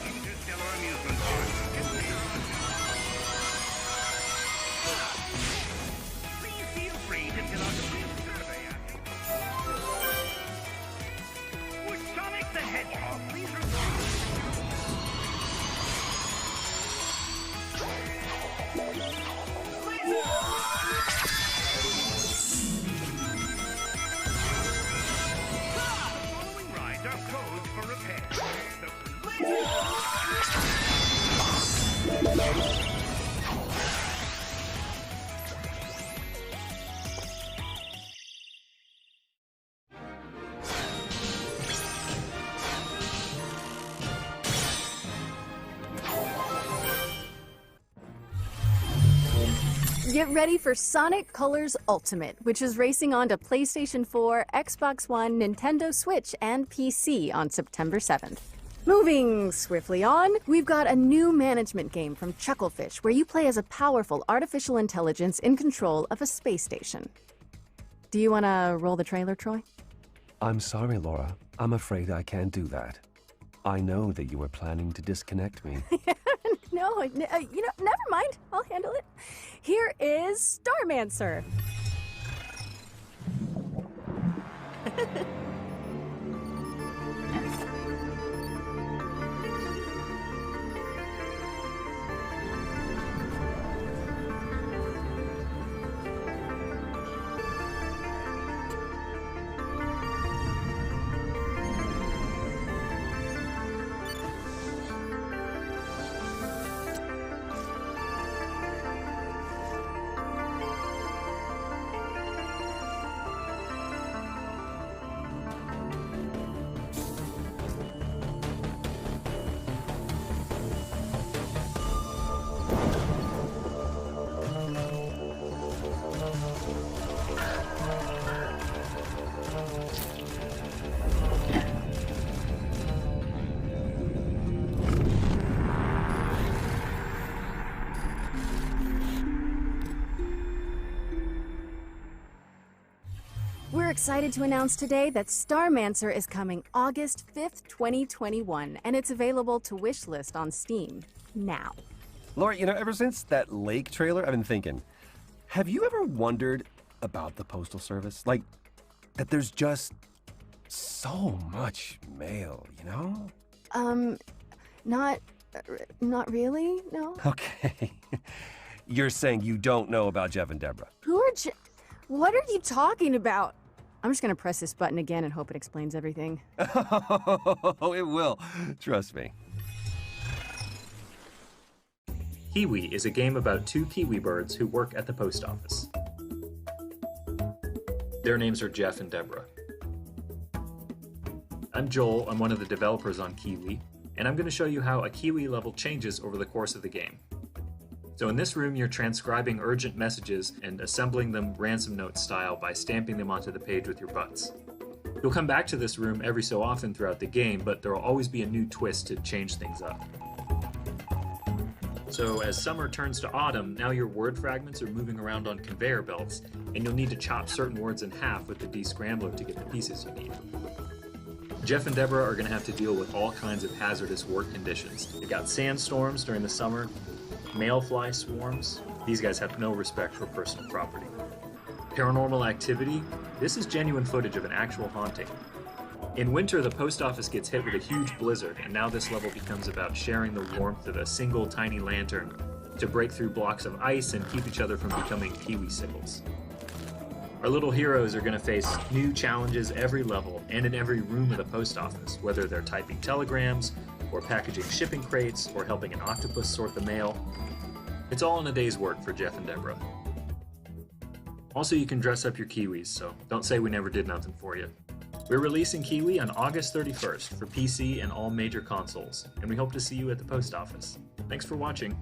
Interstellar amusement park. Please feel free to fill out a brief survey after. Would Sonic the Hedgehog please following rides are codes for repair. Get ready for Sonic Colors Ultimate, which is racing on to PlayStation 4, Xbox One, Nintendo Switch, and PC on September 7th. Moving swiftly on, we've got a new management game from Chucklefish where you play as a powerful artificial intelligence in control of a space station. Do you want to roll the trailer, Troy? I'm sorry, Laura. I'm afraid I can't do that. I know that you were planning to disconnect me. No, never mind. I'll handle it. Here is Starmancer. excited to announce today that Starmancer is coming August 5th, 2021, and it's available to wishlist on Steam now. Laura, you know, ever since that lake trailer, I've been thinking, have you ever wondered about the Postal Service? Like, that there's just so much mail, you know? Not really, no. Okay. You're saying you don't know about Jeff and Deborah? What are you talking about? I'm just gonna press this button again and hope it explains everything. Oh, it will. Trust me. Kiwi is a game about two kiwi birds who work at the post office. Their names are Jeff and Deborah. I'm Joel, I'm one of the developers on Kiwi, and I'm going to show you how a kiwi level changes over the course of the game. So in this room, you're transcribing urgent messages and assembling them ransom note style by stamping them onto the page with your butts. You'll come back to this room every so often throughout the game, but there will always be a new twist to change things up. So as summer turns to autumn, now your word fragments are moving around on conveyor belts, and you'll need to chop certain words in half with the descrambler to get the pieces you need. Jeff and Deborah are going to have to deal with all kinds of hazardous work conditions. They got sandstorms during the summer, mailfly swarms. These guys have no respect for personal property. Paranormal activity. This is genuine footage of an actual haunting. In winter, the post office gets hit with a huge blizzard, and now this level becomes about sharing the warmth of a single tiny lantern to break through blocks of ice and keep each other from becoming kiwi sickles. Our little heroes are going to face new challenges every level and in every room of the post office, whether they're typing telegrams, or packaging shipping crates, or helping an octopus sort the mail. It's all in a day's work for Jeff and Deborah. Also, you can dress up your kiwis, so don't say we never did nothing for you. We're releasing Kiwi on August 31st for PC and all major consoles, and we hope to see you at the post office. Thanks for watching.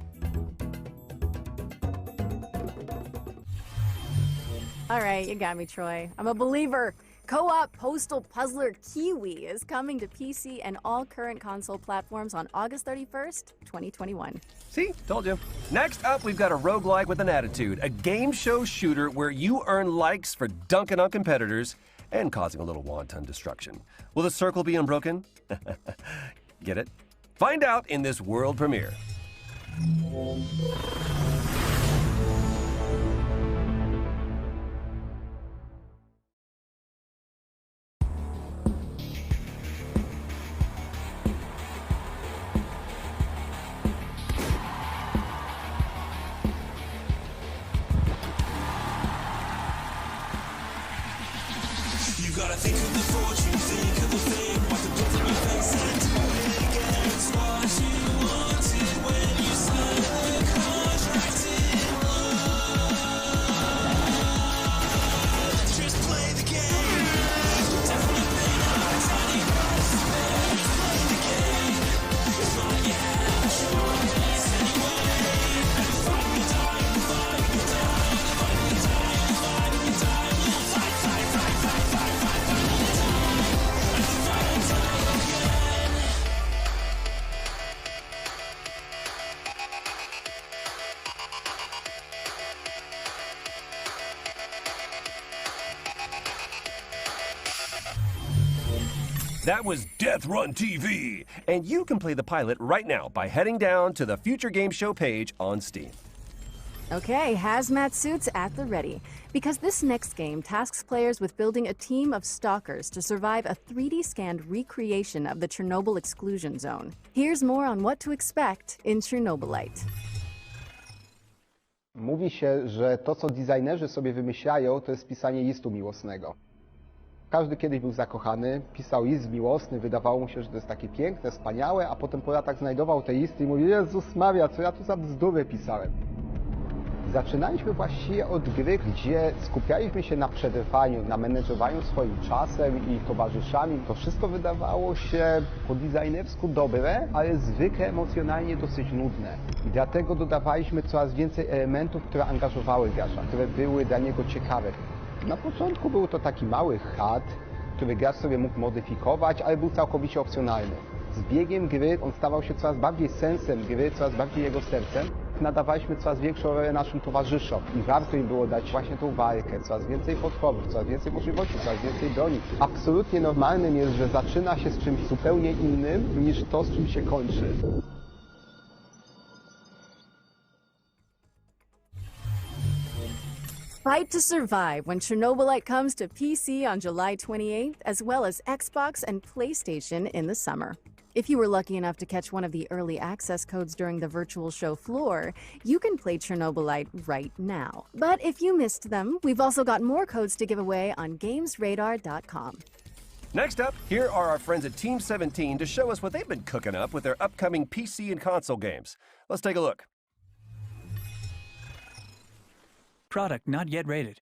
All right, you got me, Troy. I'm a believer. Co-op postal puzzler Kiwi is coming to PC and all current console platforms on August 31st, 2021. See? Told you. Next up, we've got a roguelike with an attitude, a game show shooter where you earn likes for dunking on competitors and causing a little wanton destruction. Will the circle be unbroken? Get it? Find out in this world premiere. You gotta think of the fortune, think of the fame, what the blood on your face and do it again. It's what you wanted when you signed the contract in love. Just play the game. Definitely not a tiny price to pay. Play the game. It's not yet a choice anyway. Fight the time, fight the time, fight the time, fight the time. Fight, fight, fight, fight, fight, fight, fight the time. And fight the time again. That was Death Run TV, and you can play the pilot right now by heading down to the Future Game Show page on Steam. Okay, hazmat suits at the ready, because this next game tasks players with building a team of stalkers to survive a 3D scanned recreation of the Chernobyl exclusion zone. Here's more on what to expect in Chernobylite. Mówi się, że to, co designerzy sobie wymyślają, to jest pisanie listu miłosnego. Każdy kiedyś był zakochany, pisał list miłosny, wydawało mu się, że to jest takie piękne, wspaniałe, a potem po latach znajdował te listy i mówi: Jezus Maria, co ja tu za bzdury pisałem. Zaczynaliśmy właściwie od gry, gdzie skupialiśmy się na przetrwaniu, na menedżowaniu swoim czasem i towarzyszami. To wszystko wydawało się po designersku dobre, ale zwykle emocjonalnie dosyć nudne. I dlatego dodawaliśmy coraz więcej elementów, które angażowały gracza, które były dla niego ciekawe. Na początku był to taki mały chat, który gracz sobie mógł modyfikować, ale był całkowicie opcjonalny. Z biegiem gry on stawał się coraz bardziej sensem gry, coraz bardziej jego sercem, nadawaliśmy coraz większą rolę naszym towarzyszom i warto im było dać właśnie tą walkę, coraz więcej potworów, coraz więcej możliwości, coraz więcej broni. Absolutnie normalnym jest, że zaczyna się z czymś zupełnie innym niż to, z czym się kończy. Fight to survive when Chernobylite comes to PC on July 28th, as well as Xbox and PlayStation in the summer. If you were lucky enough to catch one of the early access codes during the virtual show floor, you can play Chernobylite right now. But if you missed them, we've also got more codes to give away on GamesRadar.com. Next up, here are our friends at Team 17 to show us what they've been cooking up with their upcoming PC and console games. Let's take a look. Product not yet rated.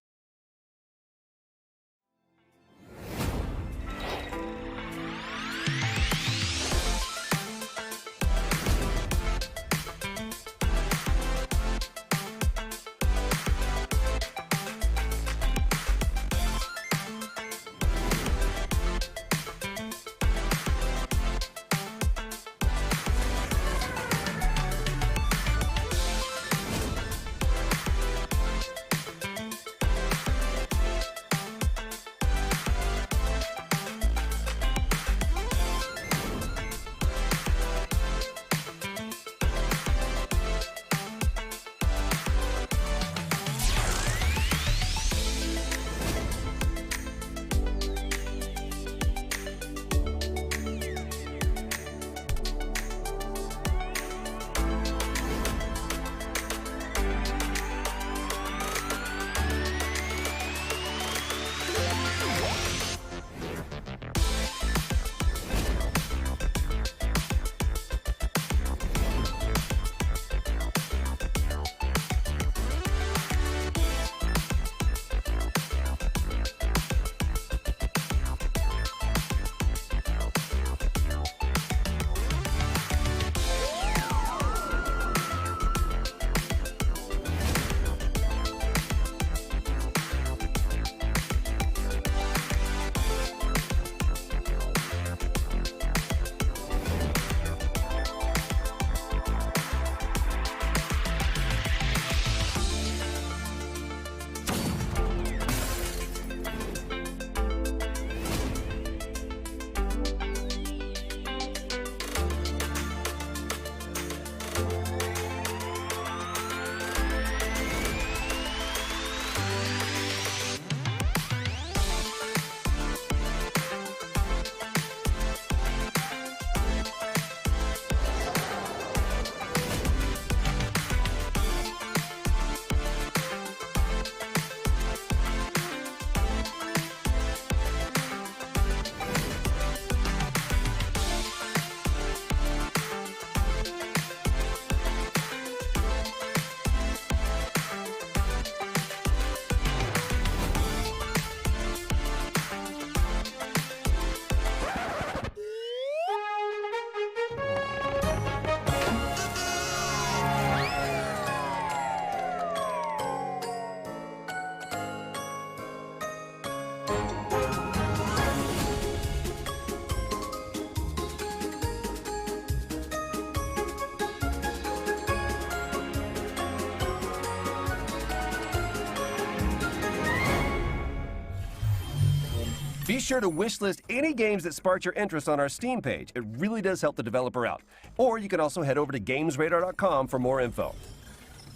Be sure to wishlist any games that sparked your interest on our Steam page. It really does help the developer out. Or you can also head over to GamesRadar.com for more info.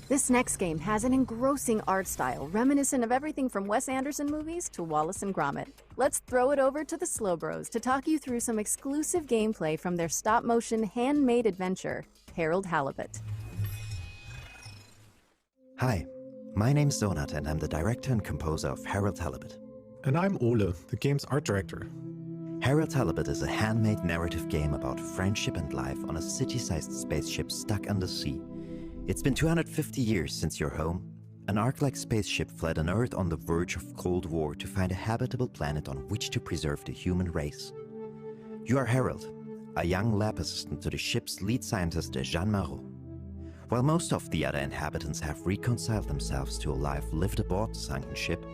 This next game has an engrossing art style, reminiscent of everything from Wes Anderson movies to Wallace and Gromit. Let's throw it over to the Slow Bros to talk you through some exclusive gameplay from their stop-motion handmade adventure, Harold Halibut. Hi, my name's Donat and I'm the director and composer of Harold Halibut. And I'm Ole, the game's art director. Harold Halibut is a handmade narrative game about friendship and life on a city-sized spaceship stuck under sea. It's been 250 years since your home. An Ark-like spaceship fled an Earth on the verge of Cold War to find a habitable planet on which to preserve the human race. You are Harold, a young lab assistant to the ship's lead scientist, Jean Marot. While most of the other inhabitants have reconciled themselves to a life lived aboard the sunken ship,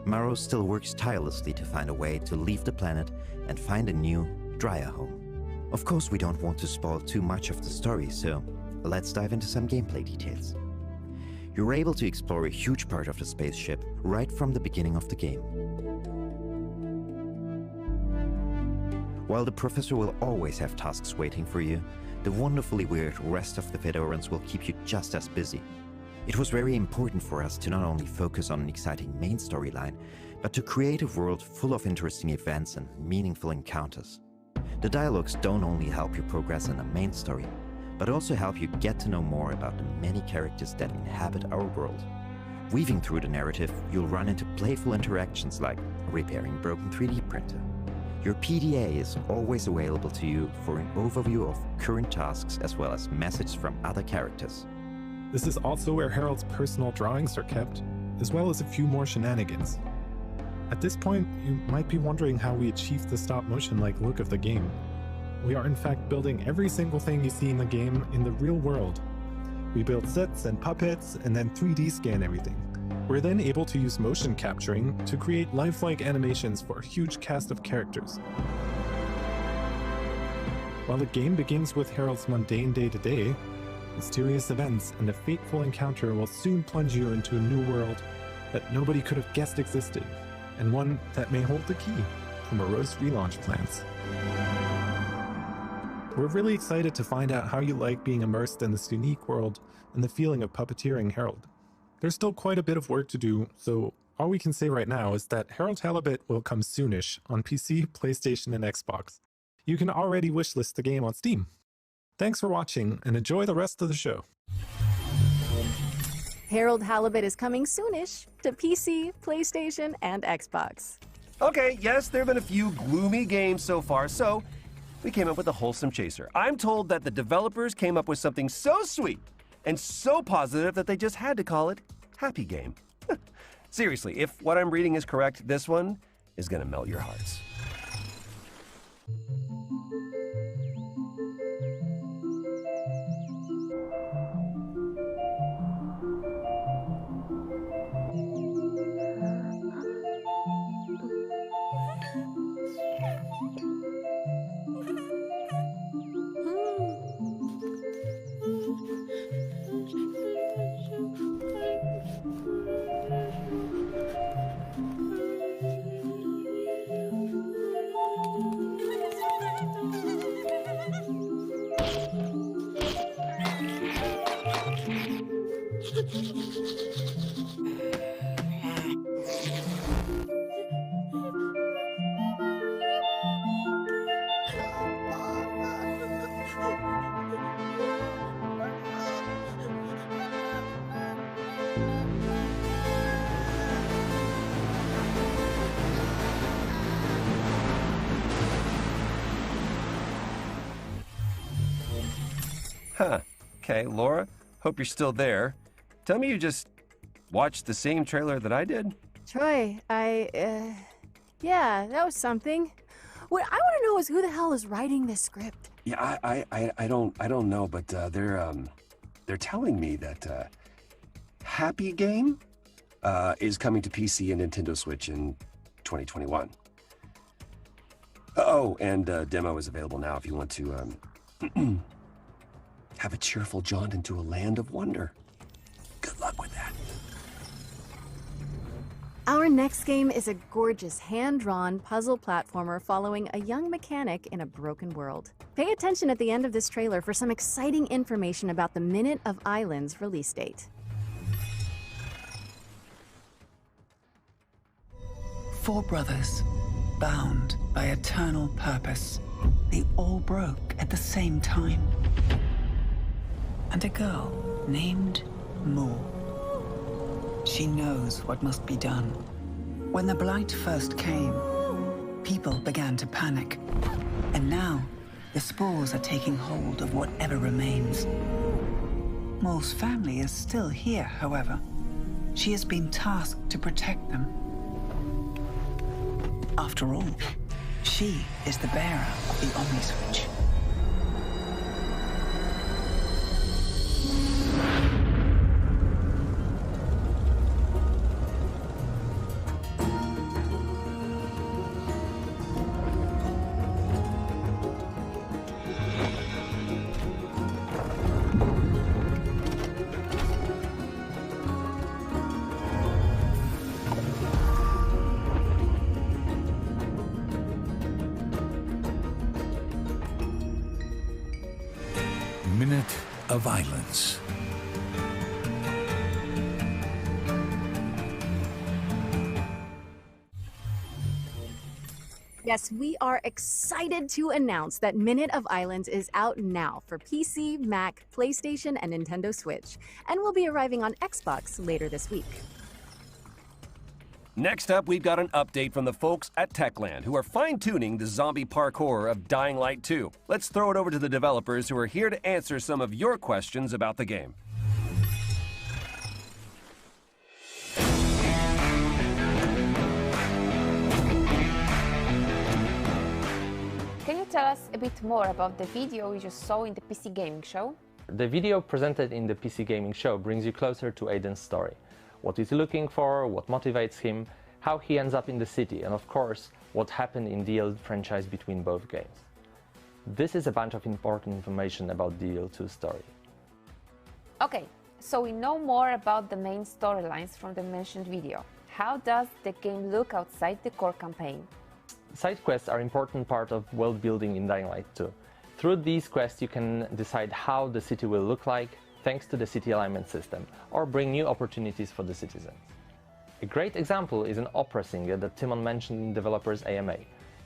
Marot still works tirelessly to find a way to leave the planet and find a new, drier home. Of course, we don't want to spoil too much of the story, so let's dive into some gameplay details. You're able to explore a huge part of the spaceship right from the beginning of the game. While the professor will always have tasks waiting for you, the wonderfully weird rest of the Fedorans will keep you just as busy. It was very important for us to not only focus on an exciting main storyline, but to create a world full of interesting events and meaningful encounters. The dialogues don't only help you progress in the main story, but also help you get to know more about the many characters that inhabit our world. Weaving through the narrative, you'll run into playful interactions like repairing a broken 3D printer. Your PDA is always available to you for an overview of current tasks as well as messages from other characters. This is also where Harold's personal drawings are kept, as well as a few more shenanigans. At this point, you might be wondering how we achieved the stop-motion-like look of the game. We are in fact building every single thing you see in the game in the real world. We build sets and puppets and then 3D scan everything. We're then able to use motion capturing to create lifelike animations for a huge cast of characters. While the game begins with Harold's mundane day-to-day, mysterious events and a fateful encounter will soon plunge you into a new world that nobody could have guessed existed, and one that may hold the key to morose relaunch plans. We're really excited to find out how you like being immersed in this unique world and the feeling of puppeteering Harold. There's still quite a bit of work to do, so all we can say right now is that Harold Halibut will come soonish on PC, PlayStation, and Xbox. You can already wishlist the game on Steam. Thanks for watching, and enjoy the rest of the show. Harold Halibut is coming soonish to PC, PlayStation, and Xbox. Okay, yes, there have been a few gloomy games so far, so we came up with a wholesome chaser. I'm told that the developers came up with something so sweet and so positive that they just had to call it Happy Game. Seriously, if what I'm reading is correct, this one is gonna melt your hearts. Huh. Okay, Laura, hope you're still there. Tell me you just watched the same trailer that I did? Troy, yeah, that was something. What I want to know is who the hell is writing this script? Yeah, I don't know, but they're telling me that Happy Game is coming to PC and Nintendo Switch in 2021. Oh, and demo is available now if you want to have a cheerful jaunt into a land of wonder. Good luck with that. Our next game is a gorgeous hand-drawn puzzle platformer following a young mechanic in a broken world. Pay attention at the end of this trailer for some exciting information about the Minute of Islands release date. 4 brothers, bound by eternal purpose. They all broke at the same time. And a girl named Moo. She knows what must be done. When the blight first came, people began to panic. And now, the spores are taking hold of whatever remains. Moo's family is still here, however. She has been tasked to protect them. After all, she is the bearer of the Omni-Switch. of Islands. Yes, we are excited to announce that Minute of Islands is out now for PC, Mac, PlayStation, and Nintendo Switch, and will be arriving on Xbox later this week. Next up, we've got an update from the folks at Techland, who are fine-tuning the zombie parkour of Dying Light 2. Let's throw it over to the developers who are here to answer some of your questions about the game. Can you tell us a bit more about the video we just saw in the PC Gaming Show? The video presented in the PC Gaming Show brings you closer to Aiden's story. What he's looking for, what motivates him, how he ends up in the city, and of course, what happened in the old franchise between both games. This is a bunch of important information about the DL2 story. Okay, so we know more about the main storylines from the mentioned video. How does the game look outside the core campaign? Side quests are an important part of world building in Dying Light 2. Through these quests you can decide how the city will look like thanks to the city alignment system, or bring new opportunities for the citizens. A great example is an opera singer that Timon mentioned in developers AMA.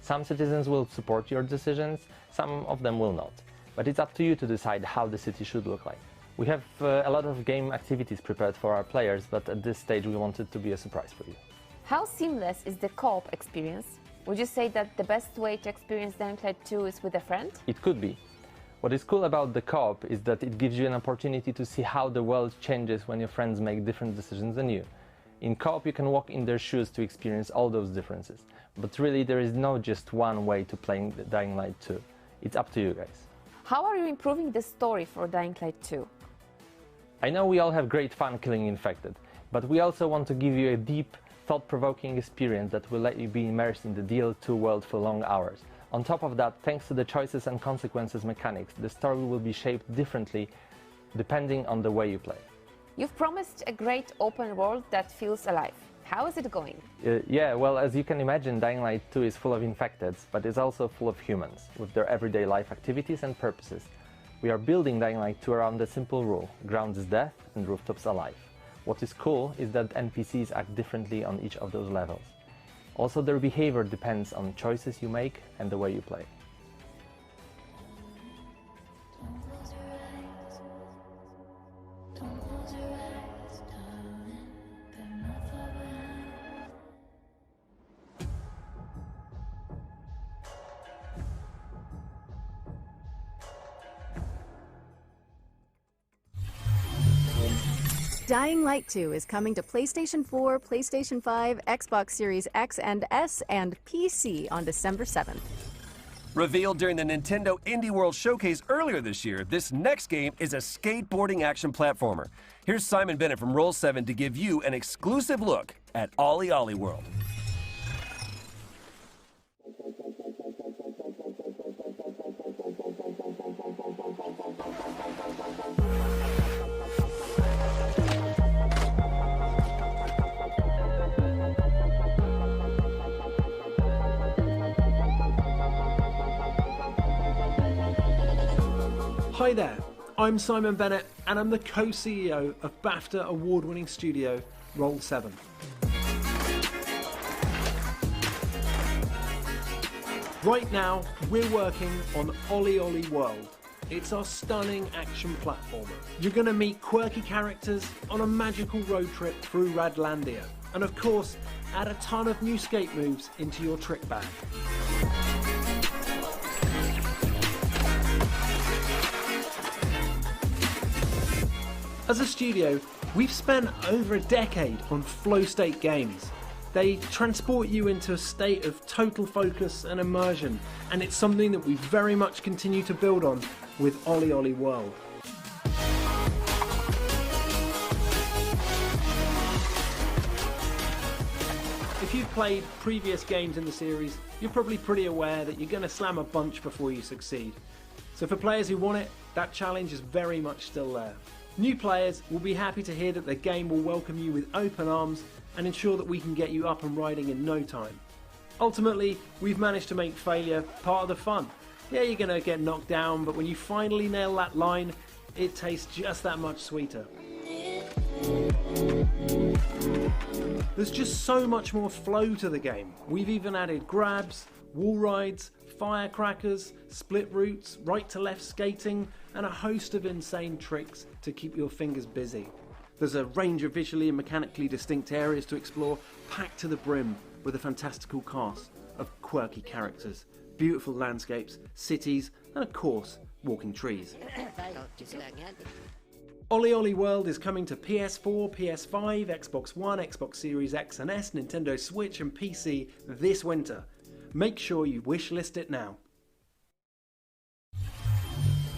Some citizens will support your decisions, some of them will not. But it's up to you to decide how the city should look like. We have a lot of game activities prepared for our players, but at this stage we want it to be a surprise for you. How seamless is the co-op experience? Would you say that the best way to experience Dying Light 2 is with a friend? It could be. What is cool about the co-op is that it gives you an opportunity to see how the world changes when your friends make different decisions than you. In co-op you can walk in their shoes to experience all those differences. But really there is no just one way to play Dying Light 2. It's up to you guys. How are you improving the story for Dying Light 2? I know we all have great fun killing infected, but we also want to give you a deep, thought-provoking experience that will let you be immersed in the DL2 world for long hours. On top of that, thanks to the choices and consequences mechanics, the story will be shaped differently depending on the way you play. You've promised a great open world that feels alive. How is it going? Yeah, well, as you can imagine, Dying Light 2 is full of infecteds, but it's also full of humans, with their everyday life activities and purposes. We are building Dying Light 2 around the simple rule: ground is death and rooftops alive. What is cool is that NPCs act differently on each of those levels. Also, their behavior depends on choices you make and the way you play. Dying Light 2 is coming to PlayStation 4, PlayStation 5, Xbox Series X and S, and PC on December 7th. Revealed during the Nintendo Indie World Showcase earlier this year, this next game is a skateboarding action platformer. Here's Simon Bennett from Roll7 to give you an exclusive look at Ollie Ollie World. Hi there, I'm Simon Bennett and I'm the co-CEO of BAFTA award-winning studio Roll7. Right now, we're working on Ollie Ollie World. It's our stunning action platformer. You're going to meet quirky characters on a magical road trip through Radlandia. And of course, add a ton of new skate moves into your trick bag. As a studio, we've spent over a decade on flow state games. They transport you into a state of total focus and immersion, and it's something that we very much continue to build on with Ollie Ollie World. If you've played previous games in the series, you're probably pretty aware that you're going to slam a bunch before you succeed. So for players who want it, that challenge is very much still there. New players will be happy to hear that the game will welcome you with open arms and ensure that we can get you up and riding in no time. Ultimately, we've managed to make failure part of the fun. Yeah, you're going to get knocked down, but when you finally nail that line, it tastes just that much sweeter. There's just so much more flow to the game. We've even added grabs, wall rides, firecrackers, split routes, right to left skating, and a host of insane tricks to keep your fingers busy. There's a range of visually and mechanically distinct areas to explore, packed to the brim with a fantastical cast of quirky characters, beautiful landscapes, cities, and of course, walking trees. Ollie Ollie World is coming to PS4, PS5, Xbox One, Xbox Series X and S, Nintendo Switch and PC this winter. Make sure you wishlist it now.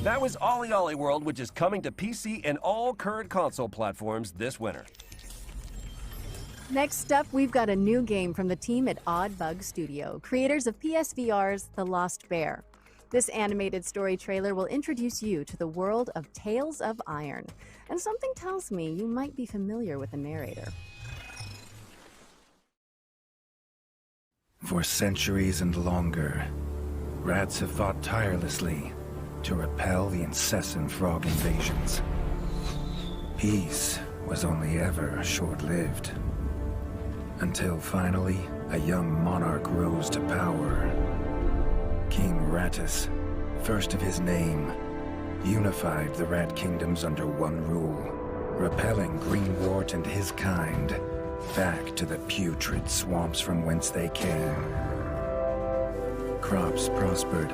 That was Ollie Ollie World, which is coming to PC and all current console platforms this winter. Next up, we've got a new game from the team at Odd Bug Studio, creators of PSVR's The Lost Bear. This animated story trailer will introduce you to the world of Tales of Iron, and something tells me you might be familiar with the narrator. For centuries and longer, rats have fought tirelessly to repel the incessant frog invasions. Peace was only ever short-lived, until finally a young monarch rose to power. King Rattus, first of his name, unified the Rat Kingdoms under one rule, repelling Greenwort and his kind back to the putrid swamps from whence they came. Crops prospered,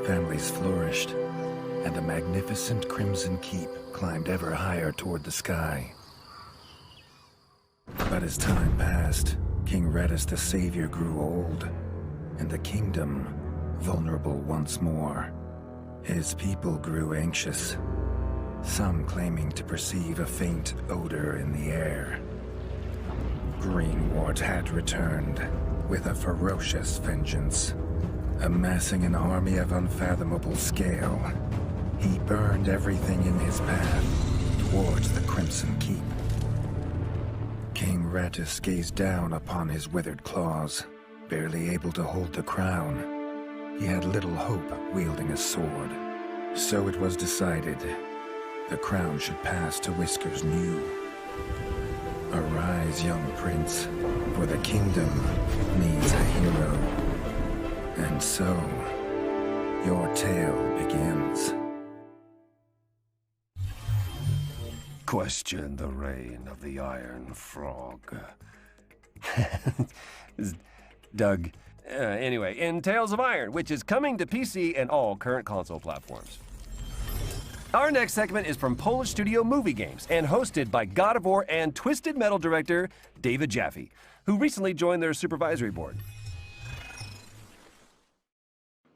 families flourished, and a magnificent Crimson Keep climbed ever higher toward the sky. But as time passed, King Rattus the Savior grew old, and the kingdom vulnerable once more. His people grew anxious, some claiming to perceive a faint odor in the air. Greenwort had returned with a ferocious vengeance. Amassing an army of unfathomable scale, he burned everything in his path towards the Crimson Keep. King Rattus gazed down upon his withered claws, barely able to hold the crown. He had little hope wielding a sword. So it was decided the crown should pass to Whiskers New. Arise, young prince, for the kingdom needs a hero. And so, your tale begins. Question the reign of the Iron Frog. Doug. Anyway, in Tales of Iron, which is coming to PC and all current console platforms. Our next segment is from Polish studio Movie Games and hosted by God of War and Twisted Metal director David Jaffe, who recently joined their supervisory board.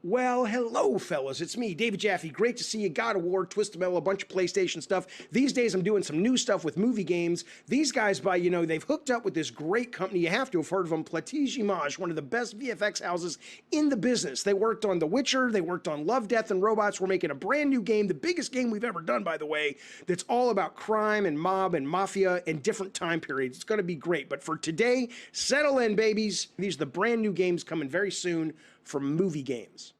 Well, hello, fellas. It's me, David Jaffe. Great to see you. God of War, Twisted Metal, a bunch of PlayStation stuff. These days, I'm doing some new stuff with movie games. These guys, they've hooked up with this great company. You have to have heard of them, Plattige Image, one of the best VFX houses in the business. They worked on The Witcher. They worked on Love, Death, and Robots. We're making a brand new game, the biggest game we've ever done, by the way, that's all about crime and mob and mafia and different time periods. It's going to be great. But for today, settle in, babies. These are the brand new games coming very soon from Movie Games.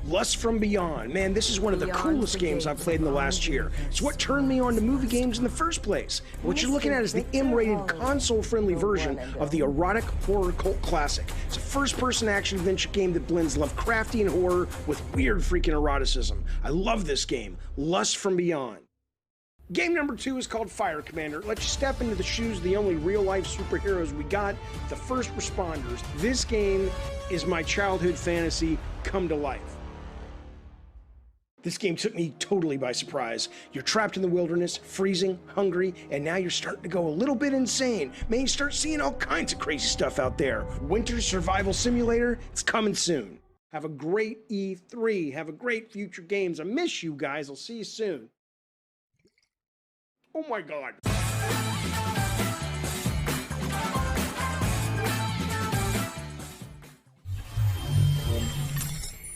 Lust from Beyond. Man, this is one of the coolest games I've played in the last year. It's what turned me on to movie games in the first place. What you're looking at is the M-rated, console-friendly version of the erotic horror cult classic. It's a first-person action-adventure game that blends Lovecraftian horror with weird freaking eroticism. I love this game. Lust from Beyond. Game number 2 is called Fire Commander. It lets you step into the shoes of the only real-life superheroes we got, the first responders. This game is my childhood fantasy come to life. This game took me totally by surprise. You're trapped in the wilderness, freezing, hungry, and now you're starting to go a little bit insane. Man, you start seeing all kinds of crazy stuff out there. Winter Survival Simulator, it's coming soon. Have a great E3. Have a great future games. I miss you guys. I'll see you soon. Oh my God.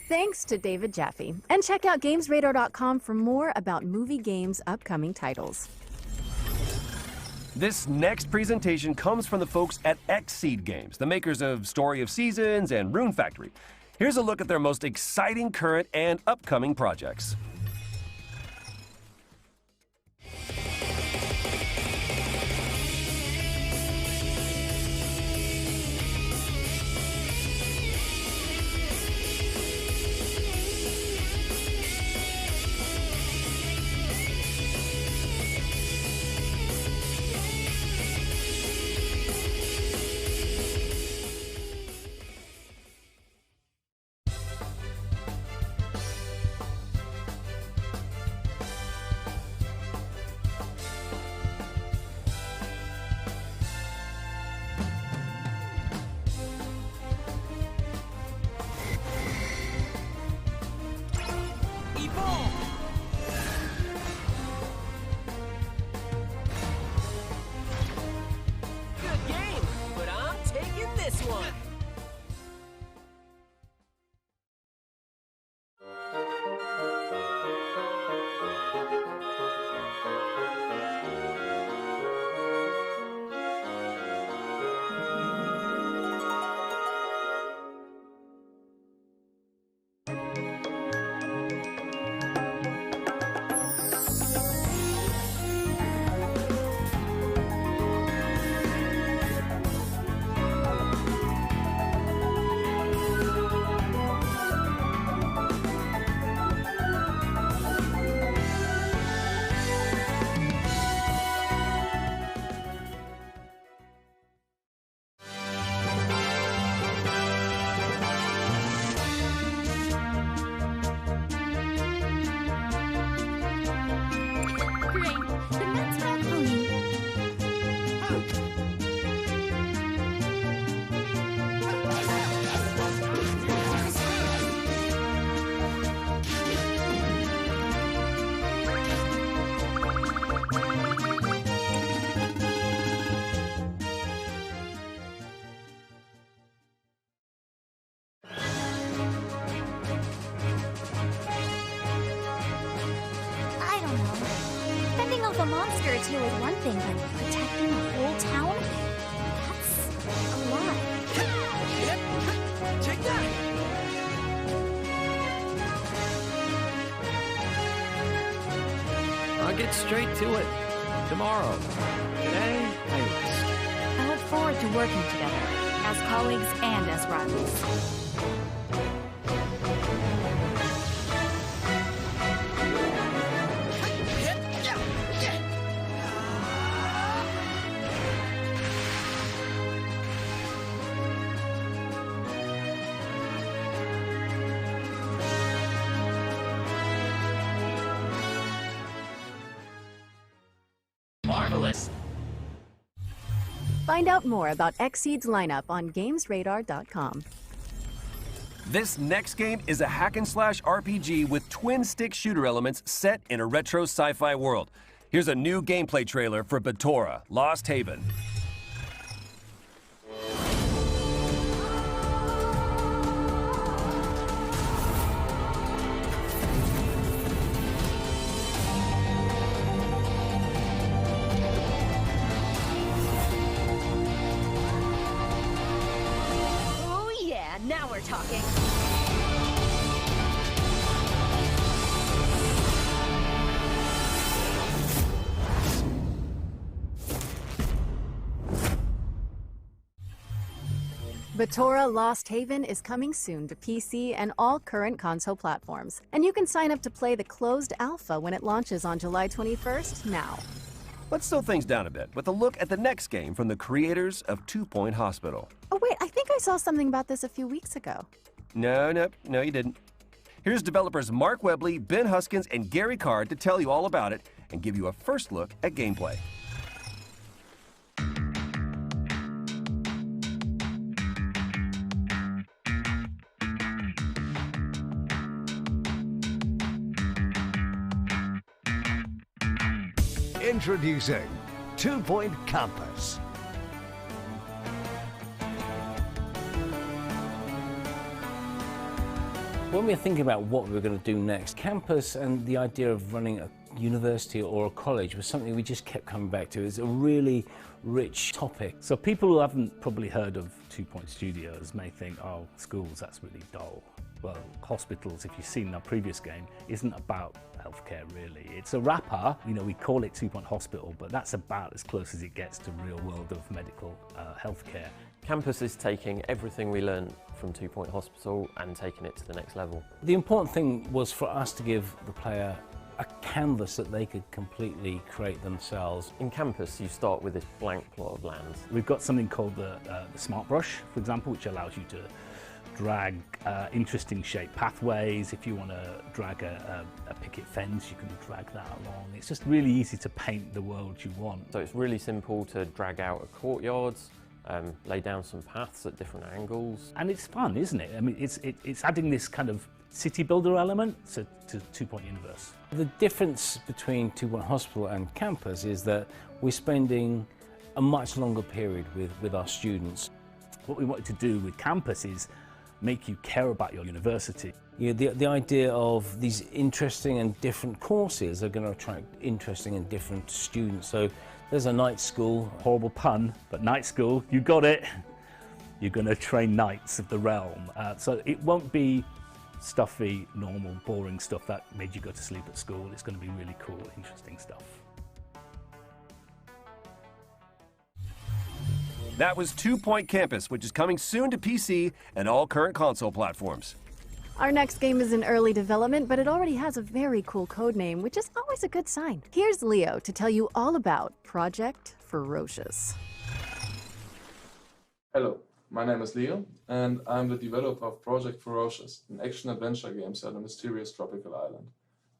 Thanks to David Jaffe. And check out GamesRadar.com for more about Movie Games' upcoming titles. This next presentation comes from the folks at Xseed Games, the makers of Story of Seasons and Rune Factory. Here's a look at their most exciting current and upcoming projects. one. I don't know. Fending off a monster or two is one thing, but protecting a whole town? That's a lot. Take that! I'll get straight to it. Tomorrow. Today, I rest. I look forward to working together, as colleagues and as rivals. Marvelous. Find out more about Xseed's lineup on GamesRadar.com. This next game is a hack-and-slash RPG with twin-stick shooter elements set in a retro sci-fi world. Here's a new gameplay trailer for Bethesda: Lost Haven. Oh yeah, now we're talking. Bethesda: Lost Haven is coming soon to PC and all current console platforms, and you can sign up to play the closed alpha when it launches on July 21st now. Let's slow things down a bit with a look at the next game from the creators of 2 Point Hospital. Oh wait, I think I saw something about this a few weeks ago. No, you didn't. Here's developers Mark Webley, Ben Huskins, and Gary Card to tell you all about it and give you a first look at gameplay. Introducing 2 Point Campus. When we were thinking about what we were going to do next, campus and the idea of running a university or a college was something we just kept coming back to. It's a really rich topic. So people who haven't probably heard of 2 Point Studios may think, oh, schools, that's really dull. Well, hospitals, if you've seen our previous game, isn't about healthcare really. It's a wrapper, we call it 2 Point Hospital, but that's about as close as it gets to real world of medical healthcare. Campus is taking everything we learned from 2 Point Hospital and taking it to the next level. The important thing was for us to give the player a canvas that they could completely create themselves. In Campus, you start with this blank plot of land. We've got something called the Smart Brush, for example, which allows you to drag interesting shaped pathways. If you want to drag a picket fence, you can drag that along. It's just really easy to paint the world you want. So it's really simple to drag out a courtyard, lay down some paths at different angles. And it's fun, isn't it? I mean, it's adding this kind of city builder element to 2 Point Universe. The difference between 2 Point Hospital and Campus is that we're spending a much longer period with our students. What we wanted to do with Campus is make you care about your university. You know, the idea of these interesting and different courses are going to attract interesting and different students. So there's a night school. Horrible pun, but night school, you got it. You're going to train knights of the realm. So it won't be stuffy, normal, boring stuff that made you go to sleep at school. It's going to be really cool, interesting stuff. That was 2 Point Campus, which is coming soon to PC and all current console platforms. Our next game is in early development, but it already has a very cool codename, which is always a good sign. Here's Leo to tell you all about Project Ferocious. Hello, my name is Leo, and I'm the developer of Project Ferocious, an action-adventure game set on a mysterious tropical island.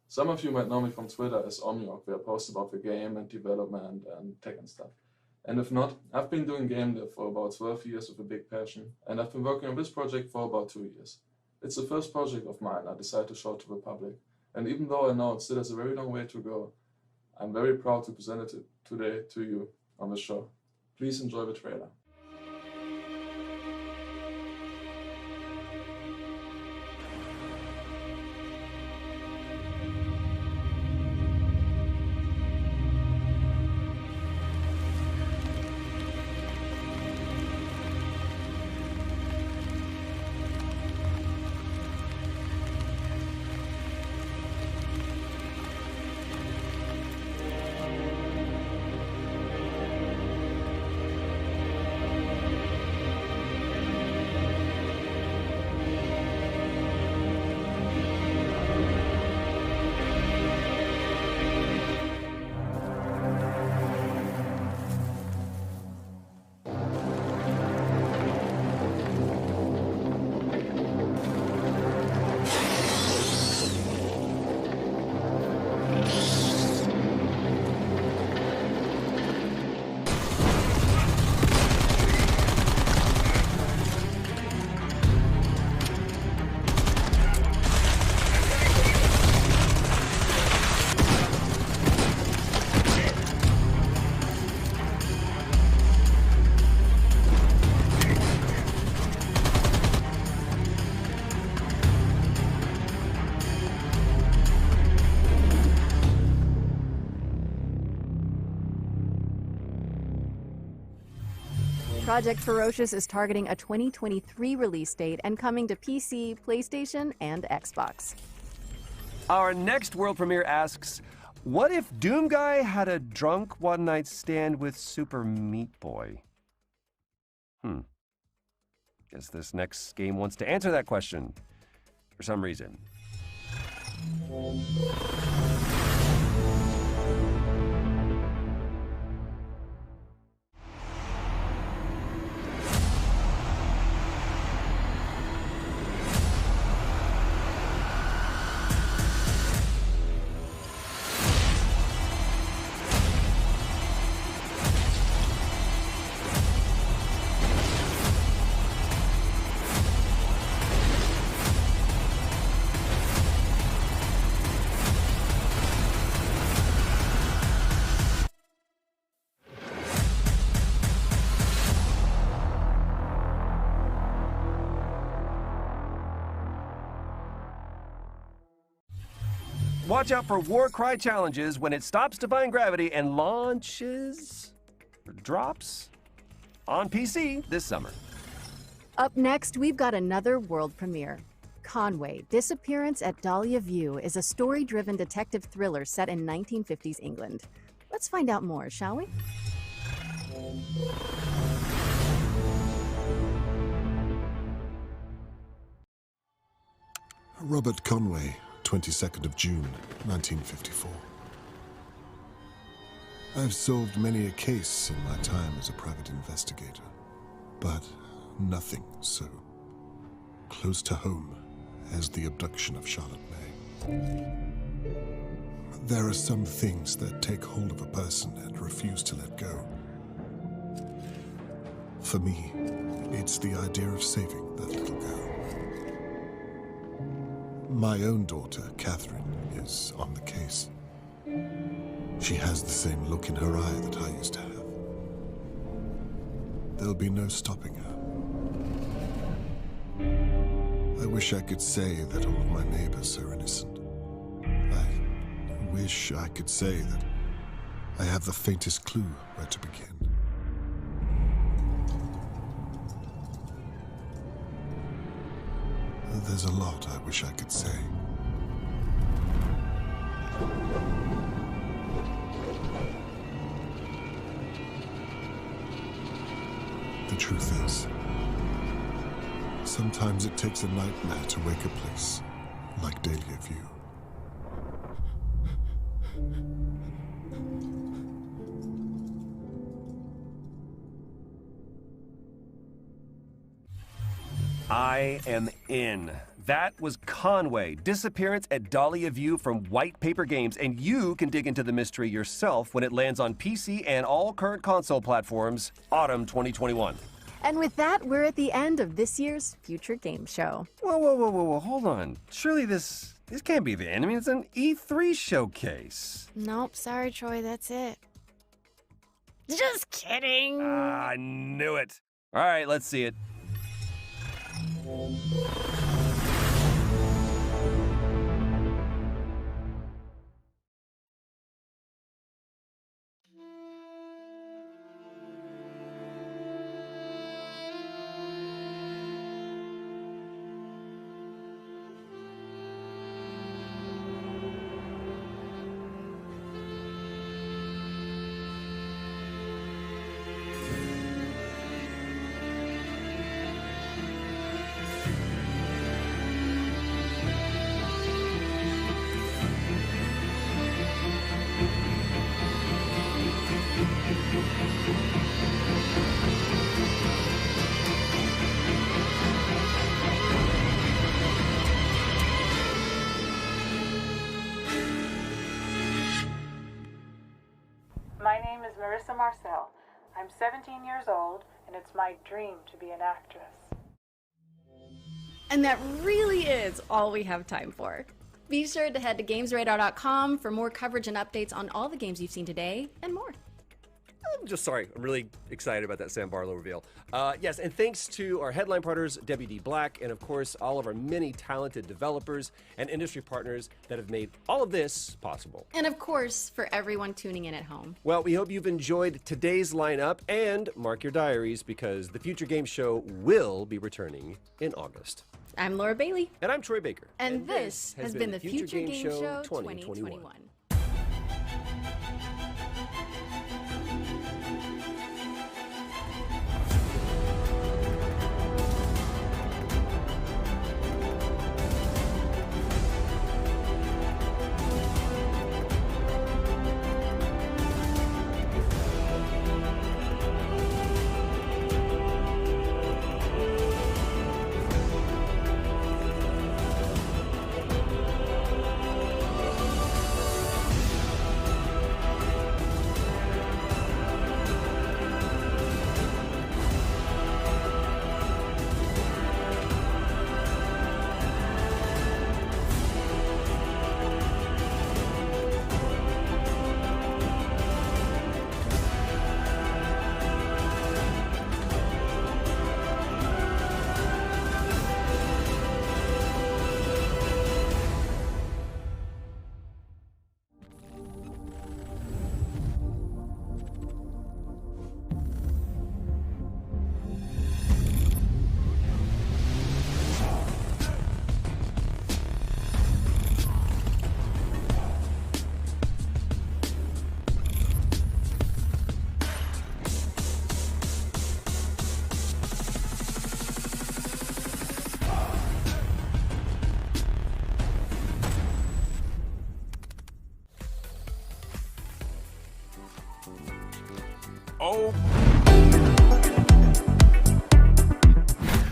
Some of you might know me from Twitter as Omniok, where I post about the game and development and tech and stuff. And if not, I've been doing game dev for about 12 years with a big passion, and I've been working on this project for about 2 years. It's the first project of mine I decided to show to the public, and even though I know it still has a very long way to go, I'm very proud to present it today to you on the show. Please enjoy the trailer. Project Ferocious is targeting a 2023 release date and coming to PC, PlayStation, and Xbox. Our next world premiere asks, what if Doom Guy had a drunk one-night stand with Super Meat Boy? Guess this next game wants to answer that question for some reason. Watch out for Warcry challenges when it stops defying gravity and launches, or drops, on PC this summer. Up next, we've got another world premiere. Conway, Disappearance at Dahlia View is a story-driven detective thriller set in 1950s England. Let's find out more, shall we? Robert Conway, 22nd of June, 1954. I've solved many a case in my time as a private investigator, but nothing so close to home as the abduction of Charlotte May. There are some things that take hold of a person and refuse to let go. For me, it's the idea of saving that little girl. My own daughter, Catherine, is on the case. She has the same look in her eye that I used to have. There'll be no stopping her. I wish I could say that all of my neighbors are innocent. I wish I could say that I have the faintest clue where to begin. There's a lot I wish I could say. The truth is, sometimes it takes a nightmare to wake a place like Dahlia View. I am in. That was Conway, Disappearance at Dahlia View from White Paper Games, and you can dig into the mystery yourself when it lands on PC and all current console platforms, autumn 2021. And with that, we're at the end of this year's Future Game Show. Whoa, hold on. Surely this can't be the end. I mean, it's an E3 showcase. Nope, sorry, Troy, that's it. Just kidding. I knew it. All right, let's see it. My name is Marissa Marcel. I'm 17 years old, and it's my dream to be an actress. And that really is all we have time for. Be sure to head to GamesRadar.com for more coverage and updates on all the games you've seen today and more. I'm really excited about that Sam Barlow reveal. Yes, and thanks to our headline partners, WD Black, and of course, all of our many talented developers and industry partners that have made all of this possible. And of course, for everyone tuning in at home. Well, we hope you've enjoyed today's lineup, and mark your diaries because the Future Game Show will be returning in August. I'm Laura Bailey. And I'm Troy Baker. And this has been the Future Game Show 2021.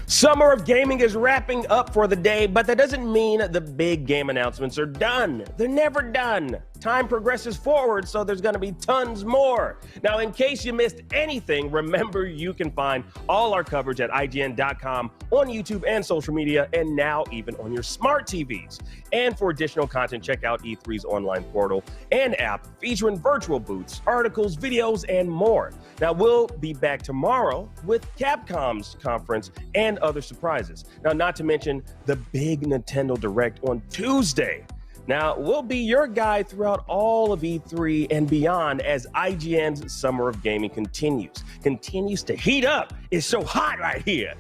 Summer of Gaming is wrapping up for the day, but that doesn't mean the big game announcements are done. They're never done. time progresses forward, so there's going to be tons more. Now, in case you missed anything, remember you can find all our coverage at IGN.com, on YouTube and social media, and now even on your smart TVs. And for additional content, check out E3's online portal and app featuring virtual booths, articles, videos, and more. Now, we'll be back tomorrow with Capcom's conference and other surprises. Now, not to mention the big Nintendo Direct on Tuesday. Now, we'll be your guide throughout all of E3 and beyond as IGN's Summer of Gaming continues to heat up. It's so hot right here.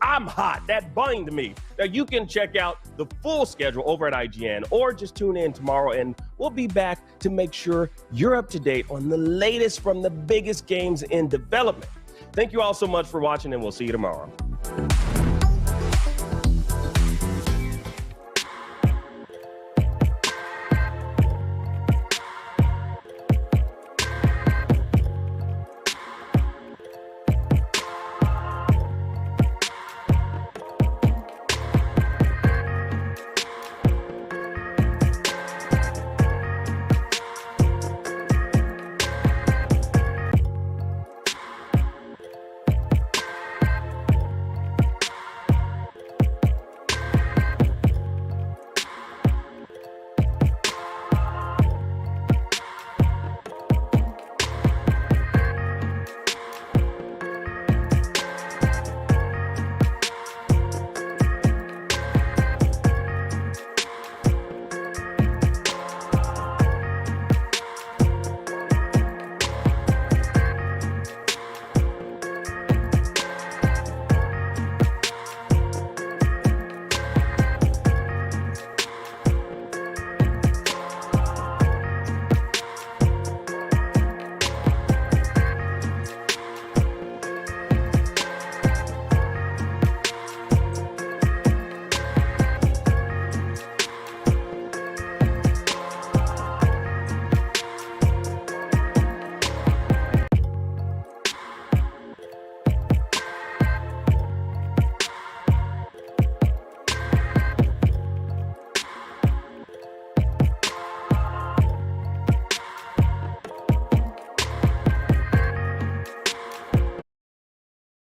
I'm hot. That bunged me. Now, you can check out the full schedule over at IGN or just tune in tomorrow, and we'll be back to make sure you're up to date on the latest from the biggest games in development. Thank you all so much for watching, and we'll see you tomorrow.